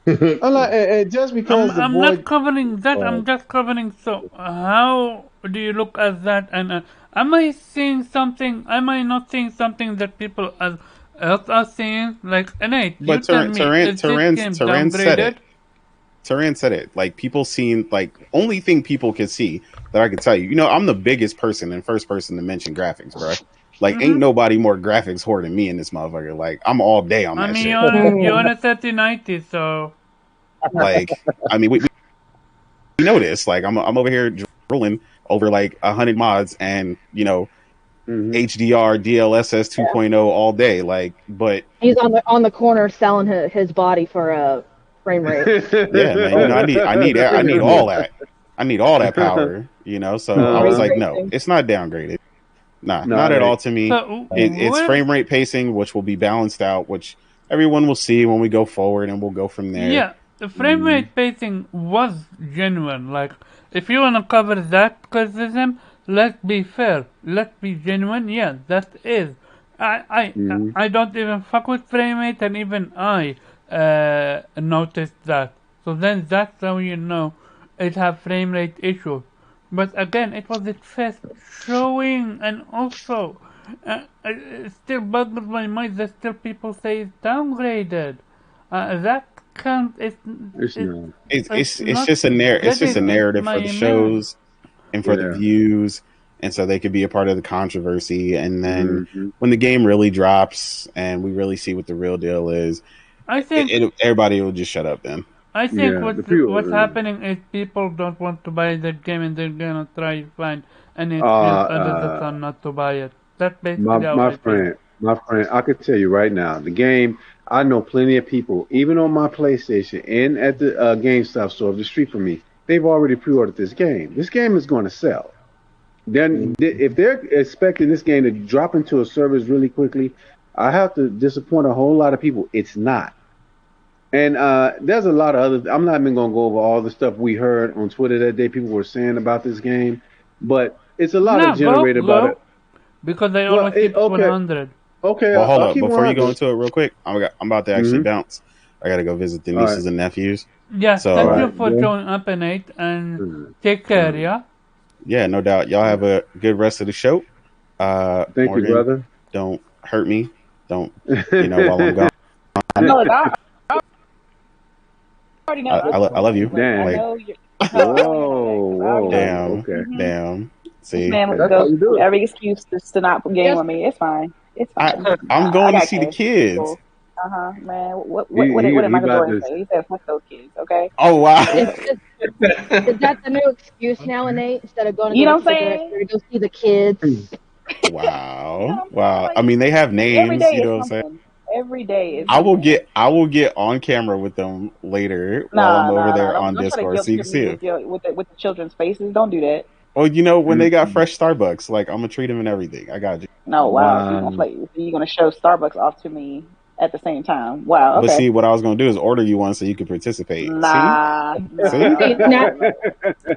I'm like, just because I'm not covering that. I'm just covering. So how do you look at that? And am I seeing something? Am I not seeing something that people else are seeing? Like, Nate, you tell me, is this game downgraded? Turan said it. Like, people seen, like, only thing people can see that I can tell you. You know, I'm the biggest person and first person to mention graphics, bro. Like, ain't nobody more graphics whore than me in this motherfucker. Like, I'm all day on that shit. You're on a 3090, so. Like, I mean, we know this. Like, I'm over here drooling over, like, 100 mods and, you know, HDR, DLSS 2.0 all day. Like, but. He's on the corner selling his body for a frame rate. Yeah, man. You know, I need all that. I need all that power, you know. So I was like, no, it's not downgraded. Nah, not at all to me. It's frame rate pacing, which will be balanced out, which everyone will see when we go forward, and we'll go from there. Yeah, the frame rate pacing was genuine. Like, if you want to cover that criticism, let's be fair. Let's be genuine. Yeah, that is. I don't even fuck with frame rate, and even I noticed that. So then that's how you know it have frame rate issues. But again, it was its first showing, and also it still boggles my mind that still people say it's downgraded. That can't. It's just a narrative for the shows and for the views, and so they could be a part of the controversy. And then when the game really drops and we really see what the real deal is, I think everybody will just shut up then. I think Yeah, the what's pre-order. happening is people don't want to buy the game and they're gonna try to find any Uh, excuse under the uh, sun not to buy it. That's my basically how my I feel. friend, my friend, I could tell you right now, the game. I know plenty of people, even on my PlayStation and at the GameStop store up the street from me. They've already pre-ordered this game. This game is going to sell. Then, if they're expecting this game to drop into a service really quickly, I have to disappoint a whole lot of people. It's not. And there's a lot of other. I'm not even gonna go over all the stuff we heard on Twitter that day. People were saying about this game, but it's a lot of No, generated about it. go because I Well, always keep it okay, 100. okay, Well, hold I'll up. keep Before you go 100. into it, real quick, I'm about to actually Mm-hmm. bounce. I gotta go visit the All right, nieces and nephews. Yeah, all thank you So right, for bro. showing up, Nate, and Mm, take care, mm, yeah. yeah, no doubt. Y'all have mm. a good rest of the show. Thank you, Morgan, brother. don't hurt me. Don't while I'm gone. No, look, I already know. I love you. Look, I Damn. Like, know you. No, I don't even have to ask Whoa, 'cause I already know you. whoa. damn, Okay, damn. This See, man that's how goes you through do it. every excuse just to not game Yes. with me. It's fine. It's I fine. I'm I going to got see the cash. It's kids. cool. Man. He What did he Michael about Jordan to. say? He said, "Fuck those kids." Okay. Oh wow. Is, It's, is that the new excuse now, Nate? Instead of going to you go know get what I'm cigarettes, saying? you're to go see the kids. You know Wow. what I'm saying? Wow. Like I mean, they have every names, day you is know what I'm saying? something. Every day is I will something. get I will get on camera with them later while I'm Nah, over nah, nah. there Don't on don't try to Discord guilt so you can trip me see with them. the children's faces. Don't do that. Well, when they got Mm-mm. fresh Starbucks, like I'm gonna treat them and everything. I got you. No, wow. So Wow. you're gonna show Starbucks off to me at the same time. Wow. But Okay. see, what I was gonna do is order you one so you could participate. See? Nah, nah, See? nah, See, nah, now,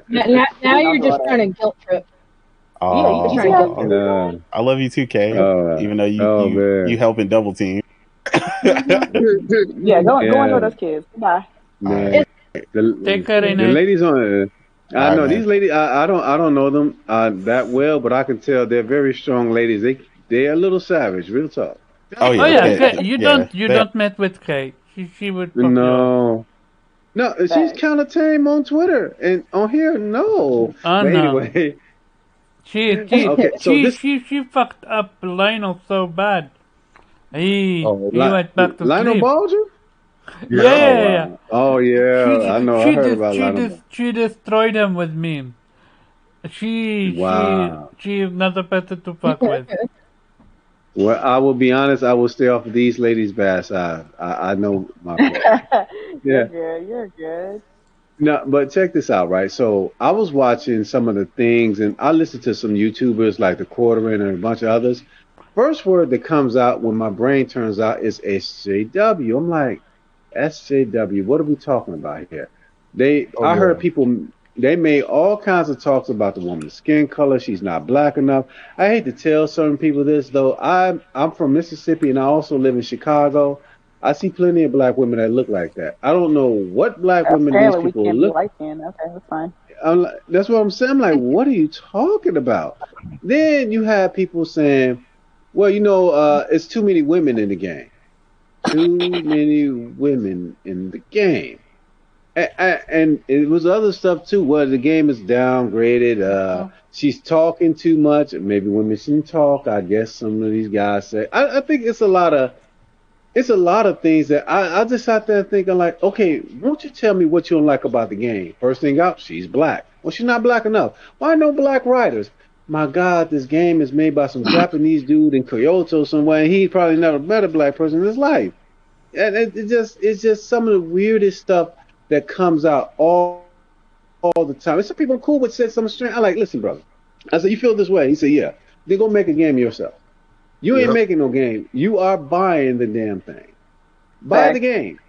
nah, nah. now Don't you're do all just that. trying to guilt trip. Yeah, You're you trying see to how guilt you trip. see that? uh, I love you too, Kay. Even though oh you man. helping double team. Yeah, go enjoy Yeah, those kids. Goodbye. All right. man. It's Take The care, the Nate. ladies on. I All right, know man. these ladies. I don't know them that well, but I can tell they're very strong ladies. They're a little savage, real talk. Oh Oh yeah, yeah, they, You yeah. They don't met with Kate. She would fuck you up. No, no, she's Facts. kind of tame on Twitter and on here. No, Oh but no, anyway, she she okay. So she this. she she fucked up Lionel so bad. Oh, He went back to Lionel sleep. Balger. Yeah, Yeah. Oh yeah, yeah, yeah. wow. Oh yeah. I know. I heard about Lionel Balger. She destroyed him with me. Wow. She is not a person to fuck with. Well, I will be honest. I will stay off of these ladies' bad side. I know my place. You're Yeah. good. You're good. No, but check this out, right? So I was watching some of the things, and I listened to some YouTubers like the Quarterin and a bunch of others. First word that comes out when my brain turns out is SJW. I'm like, SJW. What are we talking about here? Oh I heard yeah. people. They made all kinds of talks about the woman's skin color. She's not black enough. I hate to tell certain people this though. I'm from Mississippi and I also live in Chicago. I see plenty of black women that look like that. I don't know what black women these Apparently, we people can't be look. light skinned. Okay, that's fine. That's what I'm saying. I'm like, what are you talking about? Then you have people saying, well, it's too many women in the game. Too many women in the game. And it was other stuff too. Well, the game is downgraded. She's talking too much. Maybe women shouldn't talk. I guess some of these guys say. I think it's a lot of things that I just sat there thinking like, okay, won't you tell me what you don't like about the game? First thing out, she's black. Well, she's not black enough. Why no black writers? My God, this game is made by some Japanese dude in Kyoto somewhere, and he probably never met a black person in his life. And it's just some of the weirdest stuff that comes out all the time. And some people are cool with said something strange. I like, listen, brother. I said, you feel this way? He said, yeah. Then go make a game yourself. You ain't Yep. making no game. You are buying the damn thing. Buy the Facts. game.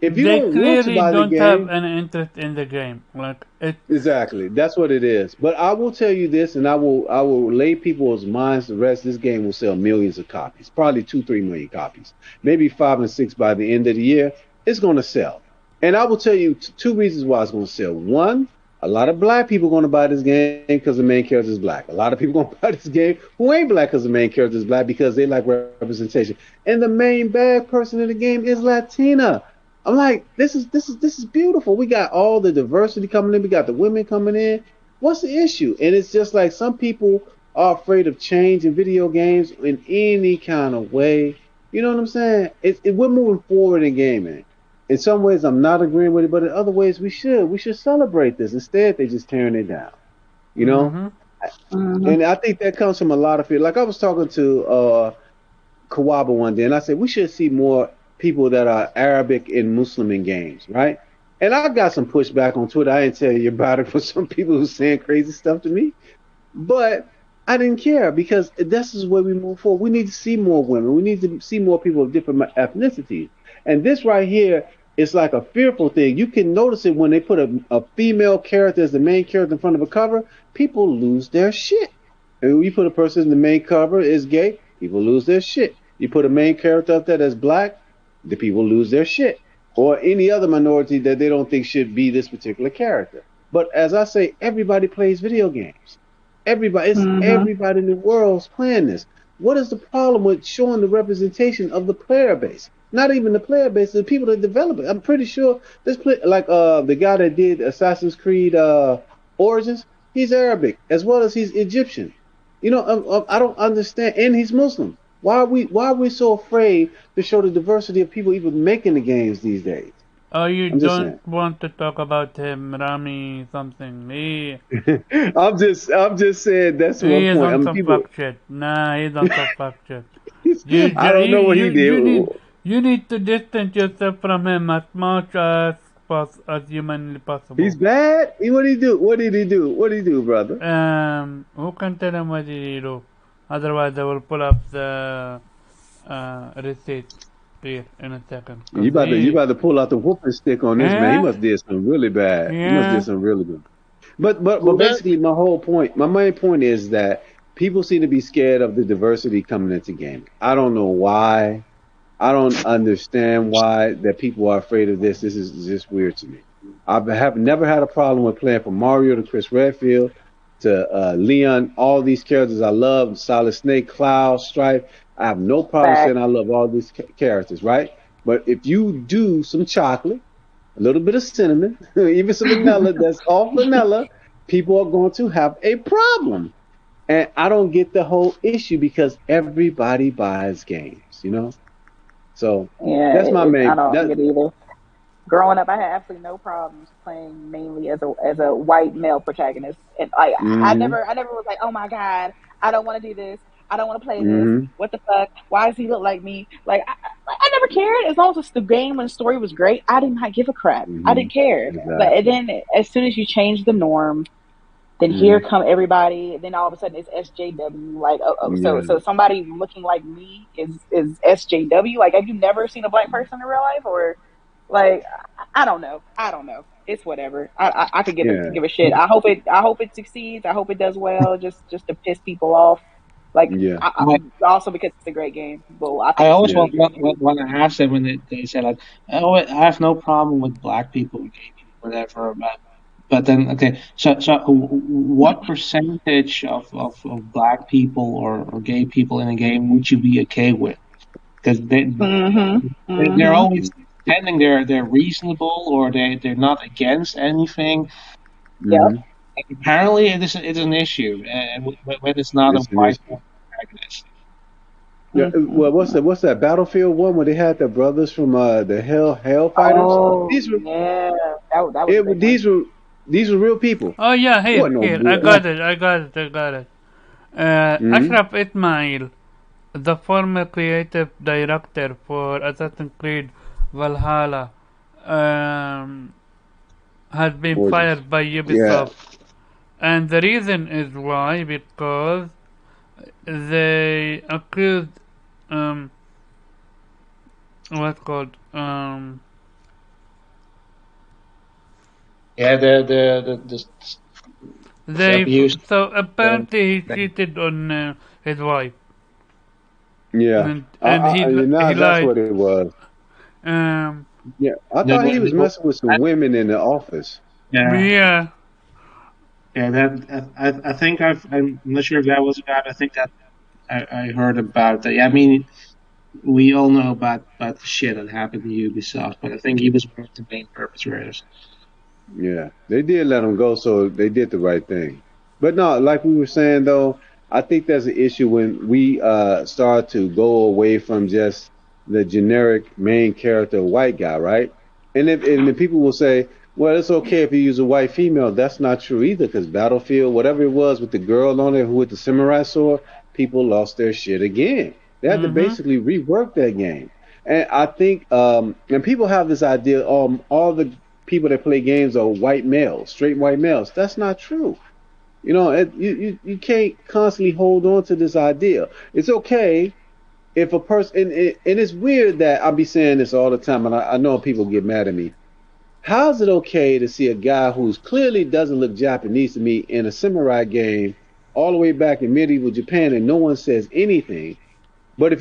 If you They don't want to clearly buy the don't have game, any interest in the game. Like it. exactly. That's what it is. But I will tell you this, and I will lay people's minds to rest. This game will sell millions of copies, probably 2, 3 million copies, maybe 5 and 6 by the end of the year. It's going to sell. And I will tell you two reasons why it's going to sell. One, a lot of black people are going to buy this game because the main character is black. A lot of people going to buy this game who ain't black because the main character is black because they like representation. And the main bad person in the game is Latina. I'm like, this is beautiful. We got all the diversity coming in. We got the women coming in. What's the issue? And it's just like some people are afraid of change in video games in any kind of way. You know what I'm saying? We're moving forward in gaming. in some ways I'm not agreeing with it, but in other ways we should. We should celebrate this. Instead, they just tearing it down. You know, Mm-hmm. Mm-hmm. and I think that comes from a lot of people. Like I was talking to Kawaba one day, and I said we should see more people that are Arabic and Muslim in games, right? And I got some pushback on Twitter. I didn't tell you about it for some people who saying crazy stuff to me. But I didn't care because this is where we move forward. We need to see more women. We need to see more people of different ethnicities. And this right here is like a fearful thing. You can notice it when they put a female character as the main character in front of a cover. People lose their shit. And when you put a person in the main cover is gay, people lose their shit. You put a main character up there that's black, the people lose their shit. Or any other minority that they don't think should be this particular character. But as I say, everybody plays video games. Mm-hmm. Everybody in the world's playing this. What is the problem with showing the representation of the player base? Not even the player base, the people that develop it. I'm pretty sure like the guy that did Assassin's Creed Origins, he's Arabic as well as he's Egyptian. You know, I don't understand, and he's Muslim. Why are we so afraid to show the diversity of people even making the games these days? Oh, you I'm just don't saying. want to talk about him, Rami something. I'm just saying that's He one is point. I on mean, some people. fuck shit. Nah, he's on some fuck shit. You, I don't know what he did. you need to distance yourself from him as much as humanly He's possible. bad. What did he do? What did he do? What did he do, brother? Who can tell him what he do? Otherwise, I will pull up the receipt here in a second. You Cause about to you about to pull out the whooping stick on this man. He yeah, must did some really bad. He must did yeah. some really good. But Well, that basically, my main point is that people seem to be scared of the diversity coming into gaming. I don't know why. I don't understand why that people are afraid of this. This is just weird to me. I have never had a problem with playing from Mario to Chris Redfield to Leon. All these characters I love: Solid Snake, Cloud, Stripe. I have no problem saying Fact. I love all these characters, right? But if you do some chocolate, a little bit of cinnamon, even some vanilla that's all vanilla, people are going to have a problem. And I don't get the whole issue because everybody buys games, you know? So Yeah, that's my I main. don't That get it either. Growing up, I had absolutely no problems playing mainly as a white male protagonist, and hmm I never was like, oh my god, I don't want to do this, I don't want to play this. hmm What the fuck? Why does he look like me? I never cared as long as the game and the story was great. I did not give a crap. I hmm didn't care. But Exactly. then as soon as you change the norm, then here hmm come everybody. Then all of a sudden it's SJW. Like, Yeah. so somebody looking like me is SJW. Like, have you never seen a black person in real life? Or like, I don't know. I don't know. It's whatever. I could Yeah. give a shit. I hope it succeeds. I hope it does well. Just to piss people off. Like, Yeah. I, also because it's a great game. Well, I I think it's always a Yeah. really great game. want to ask them when they say like, oh, I have no problem with black people, gay people, whatever. But then, okay, so what percentage of black people or gay people in a game would you be okay with? Because Mhm. they're Mhm. always pretending they're reasonable or they're not against anything. Yep. hmm Apparently, it is an issue, and when it's not a It's an white issue. protagonist. Yeah. Mhm. Well, what's that Battlefield one where they had the brothers from the Hell Fighters? Oh These were yeah, that was a it. great one. These were real people. Oh yeah, It wasn't no here. I bull. got it. I got it. I got it. Mm-hmm. Ashraf Ismail, the former creative director for Assassin's Creed Valhalla, um, has been Origins. fired by Yeah. Ubisoft, and the reason is why because they accused what's called Yeah, the they abuse. so The, apparently he cheated on his wife, Yeah. and he That's lied. what it was. Um, Yeah. I the, thought he was the, messing with some women in the office. yeah, yeah, yeah. I think I'm not sure if that was about. I think that I heard about that. Yeah, I mean, we all know about the shit that happened to Ubisoft, but I think he was one of the main perpetrators. Yeah, they did let him go, so they did the right thing. But no, like we were saying though, I think there's an issue when we start to go away from just the generic main character white guy, right? And then people will say, well, it's okay if you use a white female. That's not true either, because Battlefield, whatever it was with the girl on it who with the samurai sword, people lost their shit again. They had to Mm-hmm. basically rework that game. And I think, and people have this idea, all the people that play games are white males, straight white males. That's not true. You can't constantly hold on to this idea. It's okay if a person, and it's weird that I'll be saying this all the time, and I know people get mad at me. How's it okay to see a guy who's clearly doesn't look Japanese to me in a samurai game all the way back in medieval Japan and no one says anything? But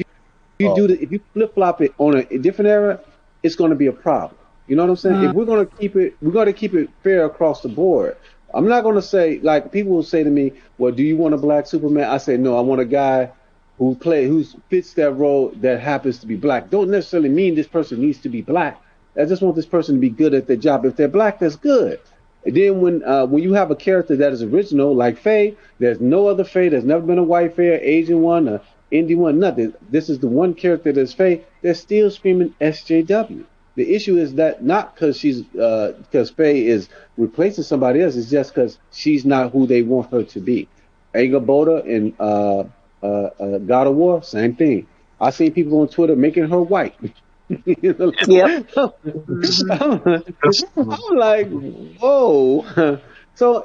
Oh, if you flip flop it on a different era, it's going to be a problem. You know what I'm saying? If we're going to keep it fair across the board. I'm not going to say like people will say to me, "Well, do you want a black Superman?" I say, "No, I want a guy who fits that role that happens to be black." Don't necessarily mean this person needs to be black. I just want this person to be good at their job. If they're black, that's good. And then when you have a character that is original, like Faye, there's no other Faye. There's never been a white Faye, Asian one, or Indian one, nothing. This is the one character that's Faye. They're still screaming SJW. The issue is that not because Faye is replacing somebody else. It's just because she's not who they want her to be. Anga Boda in God of War, same thing. I seen people on Twitter making her white. You know, Yep. Mm-hmm. I'm like, whoa. So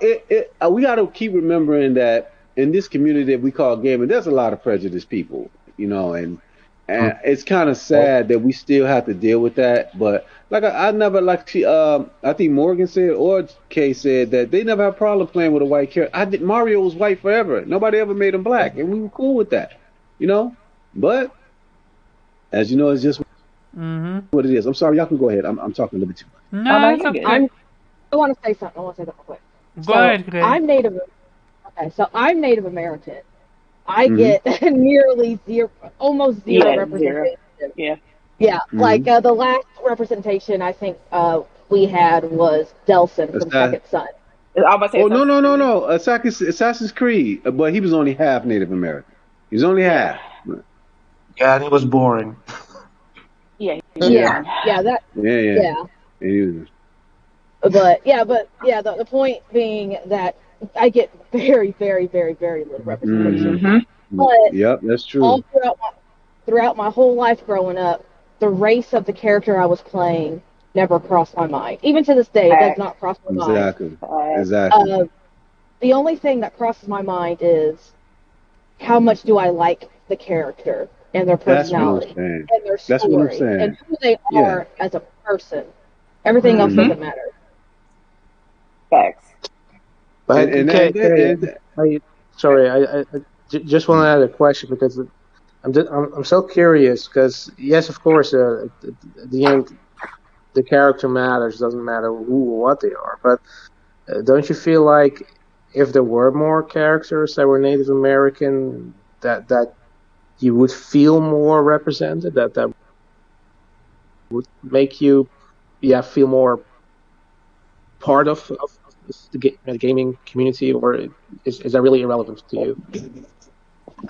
we got to keep remembering that in this community that we call gaming, there's a lot of prejudiced people, and it's kind of sad that we still have to deal with that. But like I never like I think Morgan said or Kay said that they never had a problem playing with a white character. Mario was white forever. Nobody ever made him black, and we were cool with that, you know. But as you know, it's just Mm-hmm. what it is. I'm sorry, y'all can go ahead. I'm talking a little bit too much. Oh no, No, it's you're good. okay. I want to say something. I want to say something quick. Go So ahead, Gray. I'm Native. Okay, so I'm Native American. I Hmm. get nearly zero, almost zero Yeah, zero. representation. Yeah. Yeah, like Hmm. the last representation I think we had was Delson from Second Son. I was about to say Oh no Assassin's no no Creed. no! Assassin's Creed, but he was only half Native American. He was only Yeah. half. Yeah, and it was boring. Yeah, he was Yeah, Yeah, boring. yeah, that, yeah, yeah. yeah. And he was, But yeah, the point being that I get very, very, very, very little representation. hmm Mm-hmm. But Yep, that's all true. throughout my whole life growing up, the race of the character I was playing never crossed my mind. Even to this day, it does Facts. not cross my mind. Exactly, Facts. exactly. Uh, the only thing that crosses my mind is how much do I like the character and their That's what I'm personality saying. and their That's what I'm story and saying. who they Yeah. are as a person. Everything else Hmm. Mm-hmm. doesn't matter. Facts. But And sorry, just want to add a question because I'm so curious because yes, of course, at the end, the character matters. Doesn't matter who or what they are. But don't you feel like if there were more characters that were Native American, that you would feel more represented? That would make you, yeah, feel more part of the gaming community, or is that really irrelevant to you?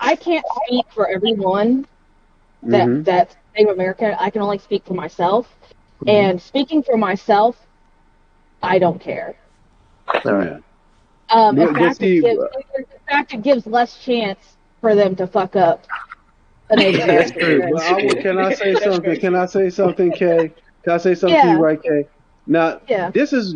I can't speak for everyone hmm that's Native American. I can only speak for myself. Mm-hmm. And speaking for myself, I don't care. All right. Yeah. In But fact, see, it gives less chance for them to fuck up a Native That's American true. because That's true. Can I say something? Can I say something, Kay? Can I say something to you, yeah, right, Kay? Now, yeah, this is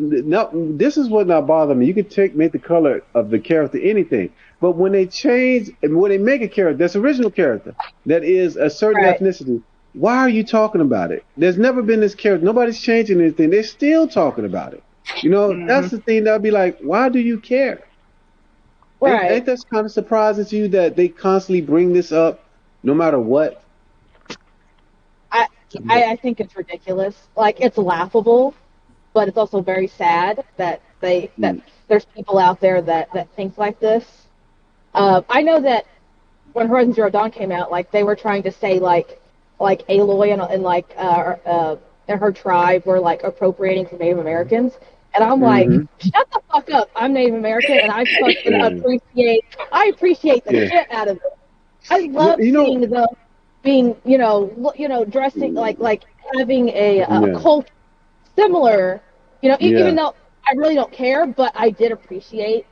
what not bother me. You can make the color of the character anything, but when they change and when they make a character that's original character that is a certain right, ethnicity, why are you talking about it? There's never been this character. Nobody's changing anything. They're still talking about it. Mm-hmm. That's the thing that I'd be like, why do you care? Ain't right. that kind of surprising to you that they constantly bring this up no matter what? I, I think it's ridiculous. Like it's laughable, but it's also very sad that Mm. there's people out there that think like this. I know that when Horizon Zero Dawn came out, like they were trying to say like Aloy and and her tribe were like appropriating from Native Americans, and I'm like, Mm-hmm. shut the fuck up! I'm Native American, and I fucking Yeah. appreciate the Yeah. shit out of it. I No, love seeing them being dressing like having a yeah. culture similar. Even Yeah. though I really don't care, but I did appreciate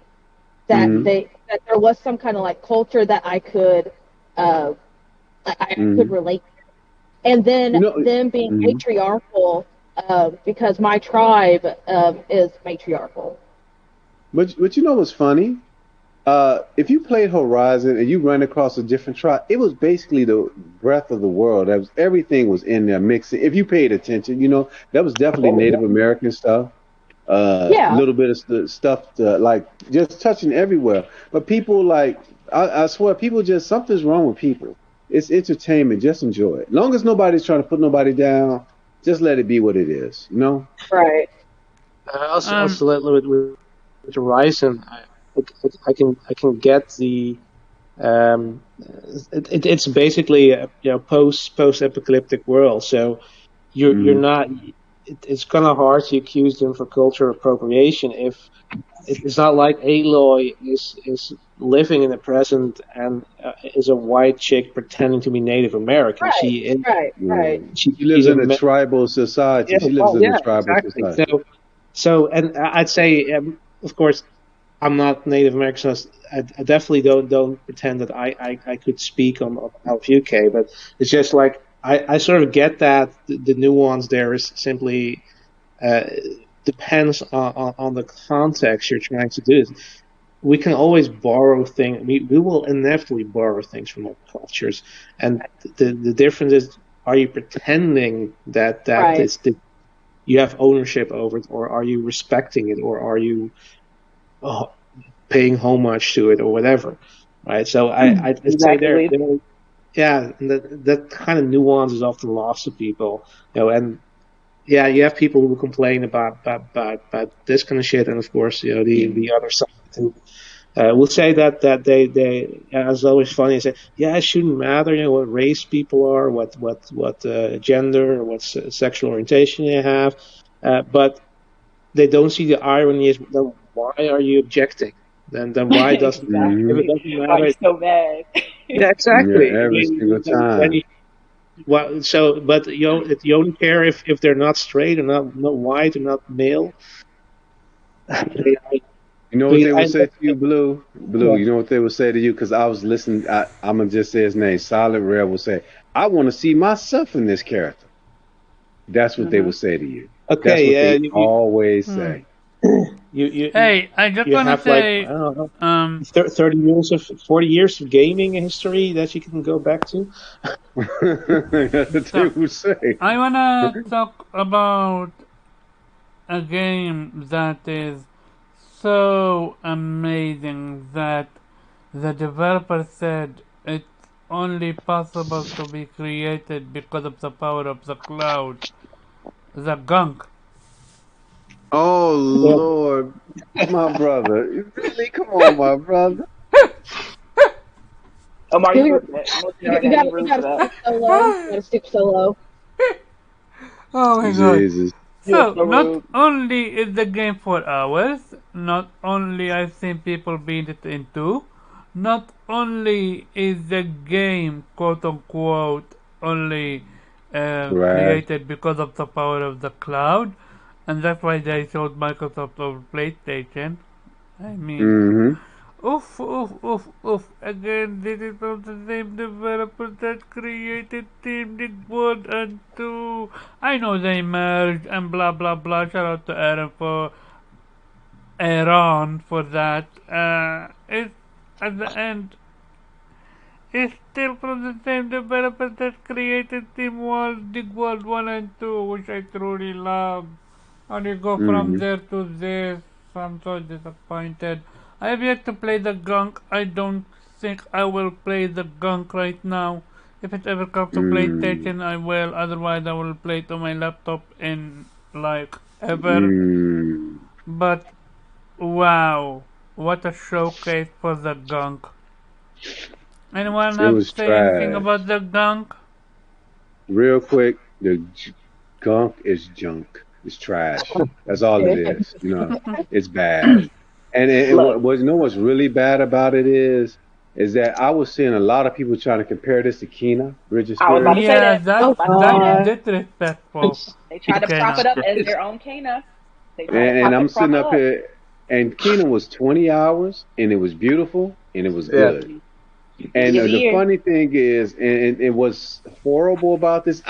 that Hmm. that there was some kind of like culture that I could uh, I could Hmm. relate. And then them being Mhm. matriarchal, because my tribe is matriarchal. But you know what's funny? If you played Horizon and you run across a different tribe, it was basically the breath of the world. That was everything was in there mixing. If you paid attention, that was definitely Native American stuff. Yeah, Little bit of stuff like just touching everywhere. But people like, I swear, people just something's wrong with people. It's entertainment. Just enjoy it. Long as nobody's trying to put nobody down, just let it be what it is. You know. right. Also with Horizon, I can get the it's basically a post apocalyptic world. So you're Hmm. not. It's kind of hard to accuse them for cultural appropriation if it's not like Aloy is living in the present and is a white chick pretending to be Native American. Right, She is right, right. She lives she's in a tribal society. yeah, She lives well, in a yeah, tribal exactly. society. So, and I'd say, of course, I'm not Native American, so I definitely don't pretend that I could speak on behalf of UK, but it's just like I sort of get that the nuance there is simply uh, depends on the context you're trying to do it. We can always borrow things. We will inevitably borrow things from other cultures, and the difference is: are you pretending that Right. it's you have ownership over it, or are you respecting it, or are you uh, paying homage to it, or whatever, right? So I'd say Exactly. yeah, and that kind of nuance is often lost to people, and yeah, you have people who complain about this kind of shit, and of course, the other side who will say that they as always funny say, yeah, it shouldn't matter, what race people are, what gender or what sexual orientation they have, but they don't see the irony is then why are you objecting? Then why doesn't if Hmm. it Exactly. doesn't Why you matter? so mad? Yeah, Yeah, exactly. I every single mean, then time. well, so but you only care if they're not straight or not white or not male. You know what they I would say to you, Blue? Blue, you know what they would say to you? Because I was listening. I'm going to just say his name. Silent Rare will say, I want to see myself in this character. That's what they Hmm. would say to you. That's okay, what they you always Hmm. say. you you you Hey, I just you wanna have like I say, don't know um, 30 years of 40 years of gaming history that you can go back to. That's what they so would say. I wanna talk about a game that is so amazing that the developer said it's only possible to be created because of the power of the cloud. The gunk. Oh, Yeah. Lord. My brother. Really? Come on, my brother. Omar, you You, rude for that. I'm looking at it you, right you now. You gotta rude for that. stoop so low. You gotta stoop so low. Oh my god. Jesus. You are So, so not rude. only is the game for hours, not only I've seen people beat it in two, not only is the game quote unquote only Right. created because of the power of the cloud, and that's why they showed Microsoft over PlayStation. I mean, Mm-hmm. oof, oof, oof, oof. Again, this is from the same developer that created Team Did 1 and 2. I know they merged and blah blah blah. Shout out to Aaron for that. It's at the end. It's still from the same developer that created Team World, Dig World 1 and 2, which I truly love. How do you go from Mm-hmm. there to this? I'm so disappointed. I have yet to play the gunk. I don't think I will play the gunk right now. If it ever comes to Mm. PlayStation, I will. Otherwise, I will play it on my laptop in like ever. Mm. But wow, what a showcase for the gunk. Anyone It have was say anything trash. about the gunk? Real quick, the gunk is junk. It's trash. That's all it is. It's bad. And Look, what you know what's really bad about it is is that I was seeing a lot of people trying to compare this to Kena, Bridge of I was about to Spirits. say Yeah, that. I Oh was that's about to say that. disrespectful They to tried to prop it Kena. up as their own Kana. They tried to And I'm prop sitting it up up. here, and Kena was 20 hours, and it was beautiful, and it was Yeah. good. Mhm. And Beginning of the the year. funny thing is, and it was horrible about this.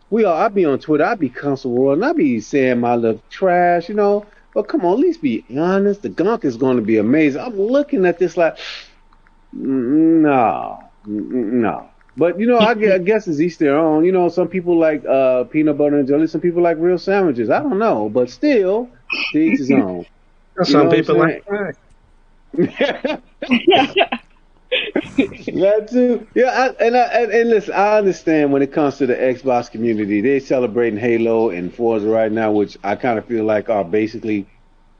We all, I be on Twitter, I be comfortable, and I be saying my little trash, you know. But come on, at least be honest. The gunk is going to be amazing. I'm looking at this like, no, no. But you know, I guess it's each their own. You know, some people like peanut butter and jelly. Some people like real sandwiches. I don't know, but still, to each his own. You Some know what people like I'm crack. saying? That too. Yeah, and listen, I understand when it comes to the Xbox community, they're celebrating Halo and Forza right now, which I kind of feel like are basically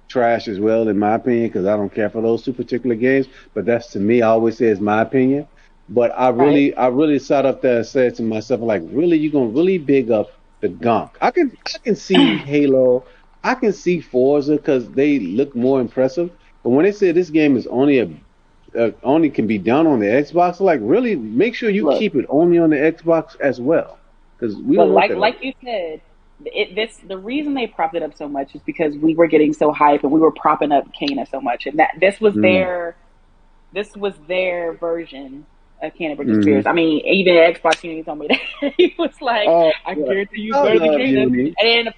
trash as well, in my opinion, because I don't care for those two particular games. But that's to me, I always say it's my opinion. But Right. I really sat up there and said to myself, like, really, you gonna really big up the gunk? I can see Halo, I can see Forza because they look more impressive. But when they say this game is only can be done on the Xbox, like really make sure you Look, keep it only on the Xbox as well, because we look, don't want that over like you said, the reason they propped it up so much is because we were getting so hype and we were propping up Kana so much, and that here. this was their version of Cannon Bridges Mm-hmm. Spears. I mean, even Xbox Uni told me that. He was like, Oh, I yeah. guarantee you it's I better than love Kana. Uni. And then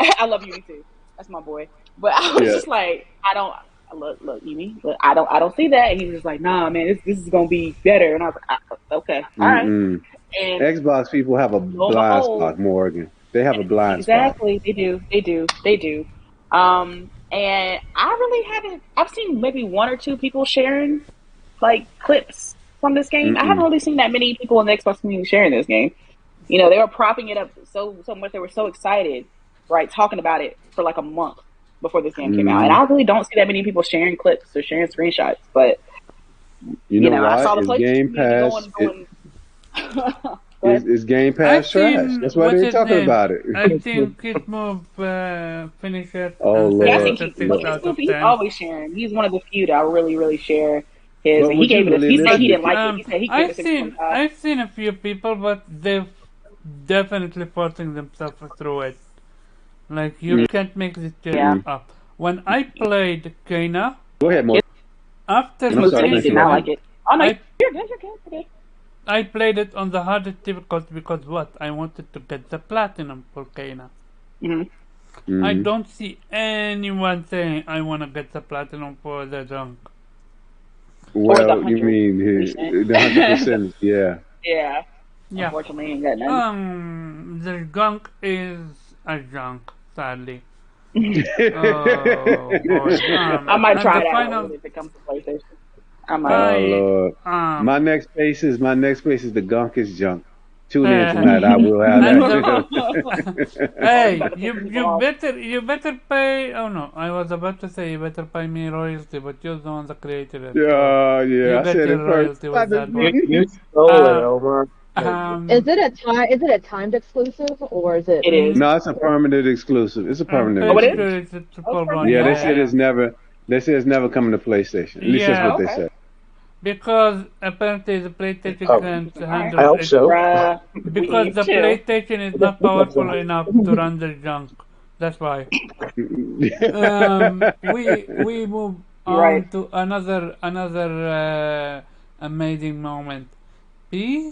I love Uni too. That's my boy. But I was Yeah. just like, I don't look Uni. Look, I don't see that. And he was just like, nah, man, this is gonna be better. And I was like, okay, all right. Mm-mm. And Xbox people have a lo and blind behold, spot, Morgan. They have a blind spot. exactly, they do. And I really haven't. I've seen maybe one or two people sharing like clips from this game. I haven't Mm-mm. really seen that many people in the Xbox community sharing this game. You know, they were propping it up so much. They were so excited, right? Talking about it for like a month before this game came out, and Mm-hmm. I really don't see that many people sharing clips or sharing screenshots. But You you know know, I why? saw the It's PlayStation Game community Pass. going. Go ahead. It's Game I Pass trash. seen That's why what's they're his talking name. about it. I seen Kid Move finish it Oh and Yeah, said I it's think Lord, a well, six Lord. Kids out of Movie, he's 10. always sharing. He's one of the few that I really share his, But and he would you gave it a. really He said But he listen? didn't like it. He said he gave it a 6.5. I've seen a few people, but they've definitely forcing themselves through it. Like you can't make this shit Yeah, Mm-mm. up. When I played Kena, Go ahead, Morgan. after I'm Smooth sorry. said he Thank did you, not finishing Morgan. it, like it. Oh no, I you're good. You're good. You're good. I played it on the hardest difficulty because what? I wanted to get the platinum for Kena. Mm-hmm. I Mm-hmm. don't see anyone saying I want to get the platinum for the junk. Or the Well, you mean 100%. the 100%? Yeah. Yeah, Yeah. unfortunately, ain't got none. The junk is a junk, sadly. Oh boy. I might At try the it out final, if it comes to PlayStation. I might. Oh I Lord. um My next space is the gunk is junk. Tune in uh, tonight. I will have at the that. Oh, you hey, about to piss people off. you better pay. Oh no, I was about to say you better pay me royalty, but you're the one that created it, so Yeah, you I get said your it first. royalty with that You, one. you stole it, Um, Omar. Is um, it a time? Is it a timed exclusive or is it? It is. No, it's a permanent exclusive. It's a I'm permanent Oh, it pretty is. sure exclusive. it's a Oh, it's triple one. permanent. Yeah, they Okay. said Yeah, it's never. They said it's never coming to PlayStation. At least that's what yeah, they Okay. said. because apparently the PlayStation Oh, can't All right. I handle hope it so. Bruh, because we the chill. PlayStation is not powerful enough to run the junk. That's why. We move You're right. on to another amazing moment.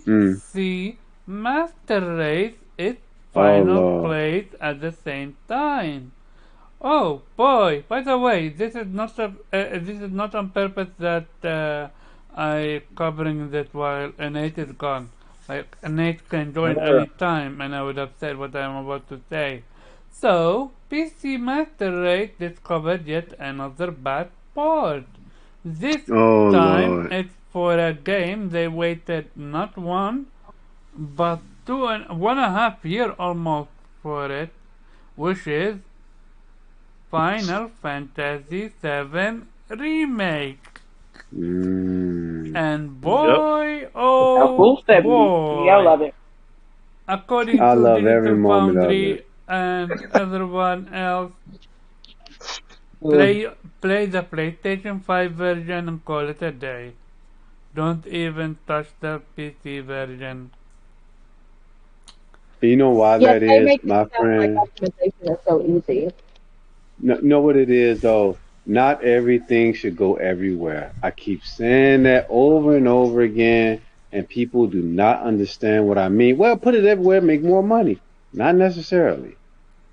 Mm. PC Master Race is Oh final Lord. place at the same time. Oh boy! By the way, this is not on purpose that I covering this while Nate is gone. Like Nate can join any time, and I would have said what I am about to say. So PC Master Race discovered yet another bad port. This Oh time Lord. it's for a game they waited not one but 1.5 year almost for it, which is Final Fantasy VII Remake. Mm. And Yep. boy, A oh full 70. You gotta boy, love it. according I to love every Digital moment of it. Foundry and everyone else, Mm. play the PlayStation 5 version and call it a day. Don't even touch the PC version. You know why Yeah, that they is, make it my sound like friend? optimization is so easy. Know what it is though? Not everything should go everywhere. I keep saying that over and over again, and people do not understand what I mean. Well, put it everywhere, make more money. Not necessarily.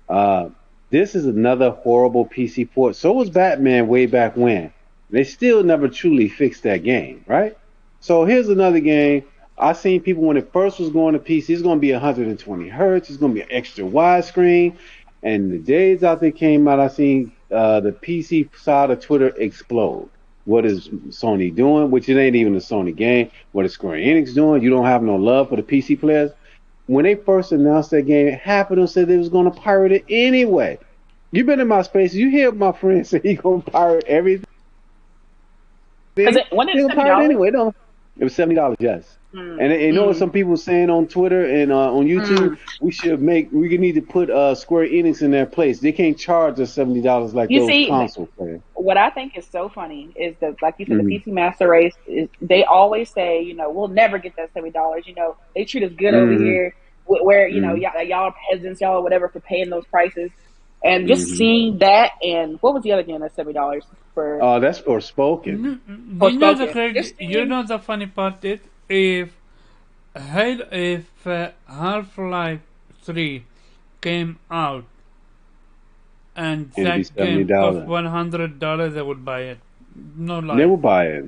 Uh, this is another horrible PC port. So was Batman way back when. They still never truly fixed that game, right? So here's another game. I seen people when it first was going to PC, it's going to be 120 hertz. It's going to be an extra widescreen. And the days after it came out, I seen the PC side of Twitter explode. What is Sony doing? Which it ain't even a Sony game. What is Square Enix doing? You don't have no love for the PC players. When they first announced that game, half of them said they was going to pirate it anyway. You been in my space. You hear my friend say he going to pirate everything. Because They when it's going to pirate $70. anyway. No, it was $70. Yes. Mm, And you know what mm, some people saying on Twitter and on YouTube? mm. We need to put Square Enix in their place. They can't charge us $70 like You those see, console players. what I think is so funny is that, like you said, the Mm-hmm. PC Master Race is. They always say, we'll never get that $70. They treat us good over Mm-hmm. here, where Mm-hmm. y'all are peasants, y'all or whatever for paying those prices, and just Mm-hmm. seeing that, and what was the other game that's $70 for That's for spoken. Forspoken? Just You seeing. know the funny part is if Half-Life 3 came out and It'd be that game cost $70. $100, I would buy it. No They lie. will buy it.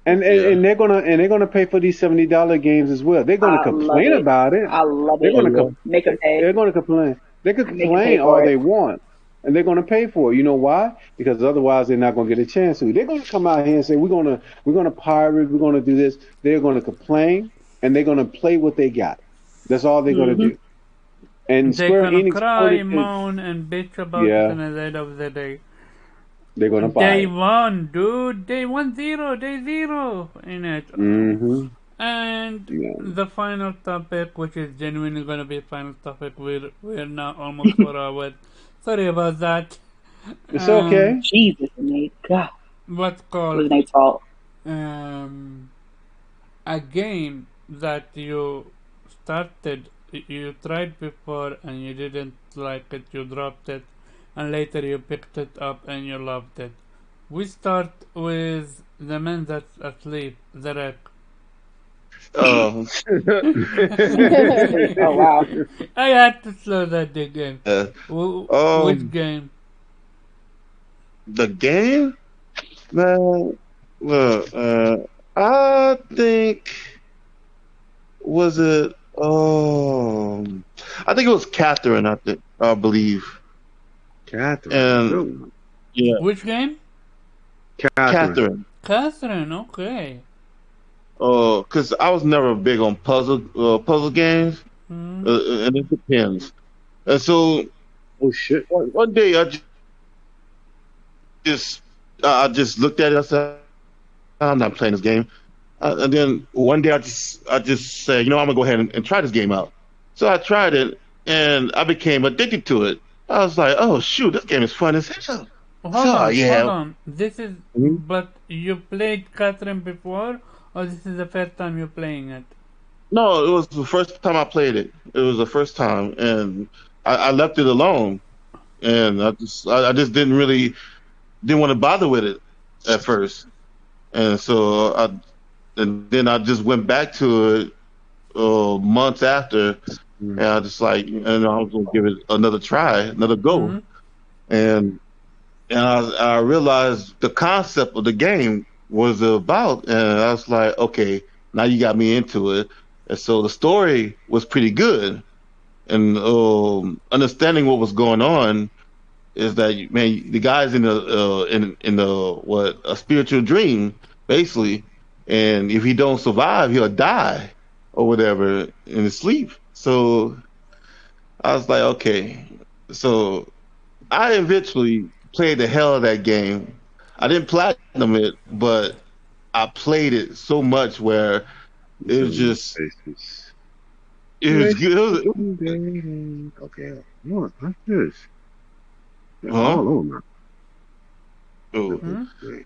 And, and Yeah. and they're gonna pay for these $70 games as well. They're gonna I love complain it. about it. I love They're it. gonna Yeah. Make them pay. they're gonna complain. They can Make them pay complain all for it. they want, and they're gonna pay for it. You know why? Because otherwise they're not gonna get a chance to. They're gonna come out here and say we're gonna pirate, we're gonna do this. They're gonna complain, and they're gonna play what they got. That's all they're gonna Hmm. do. And They're Square gonna Enix cry, ported it. moan, and bitch about it, Yeah, and at the end of the day, they're gonna buy day it. one, dude, day zero in it. Mm-hmm. And Yeah. the final topic, which is genuinely gonna be final topic, we're now almost 4 hours. Sorry about that. It's Um, okay. Jesus, Nate. God, what's it called was Nate's fault. um, a game that you started, you tried before and you didn't like it, you dropped it, and later you picked it up and you loved it. We start with the man that's asleep, the wreck. Um, Oh wow. I had to slow that again. uh, Which um, game? the game, man. Look, I think was it. I think it was Catherine. I believe, Catherine, and good one. yeah, Which game? Catherine. Catherine. Catherine, okay. Cause I was never big on puzzle games, Hmm. and it depends. And so Oh shit. one day just I just looked at it. I said, I'm not playing this game. And then one day I just said, I'm gonna go ahead and try this game out. So I tried it, and I became addicted to it. I was like, oh shoot, this game is fun as hell. Hold So on, hold yeah. on. This is, Mhm. but you played Catherine before, or this is the first time you're playing it? No, it was the first time I played it. It was the first time, and I left it alone, and I just didn't want to bother with it at first, and so and then I just went back to it months after, and I just like, and I was gonna give it another try, another go, Hmm. and I realized the concept of the game was about, and I was like, okay, now you got me into it, and so the story was pretty good, and understanding what was going on is that man, the guy's in the what a spiritual dream basically, and if he don't survive, he'll die or whatever in his sleep. So I was like, okay, so I eventually played the hell of that game. I didn't platinum it, but I played it so much where it What's was in my just faces? it was good. Relationship dating. Okay. What? What's this? They're Huh? all over my. Oh, Hmm? Goodness sake.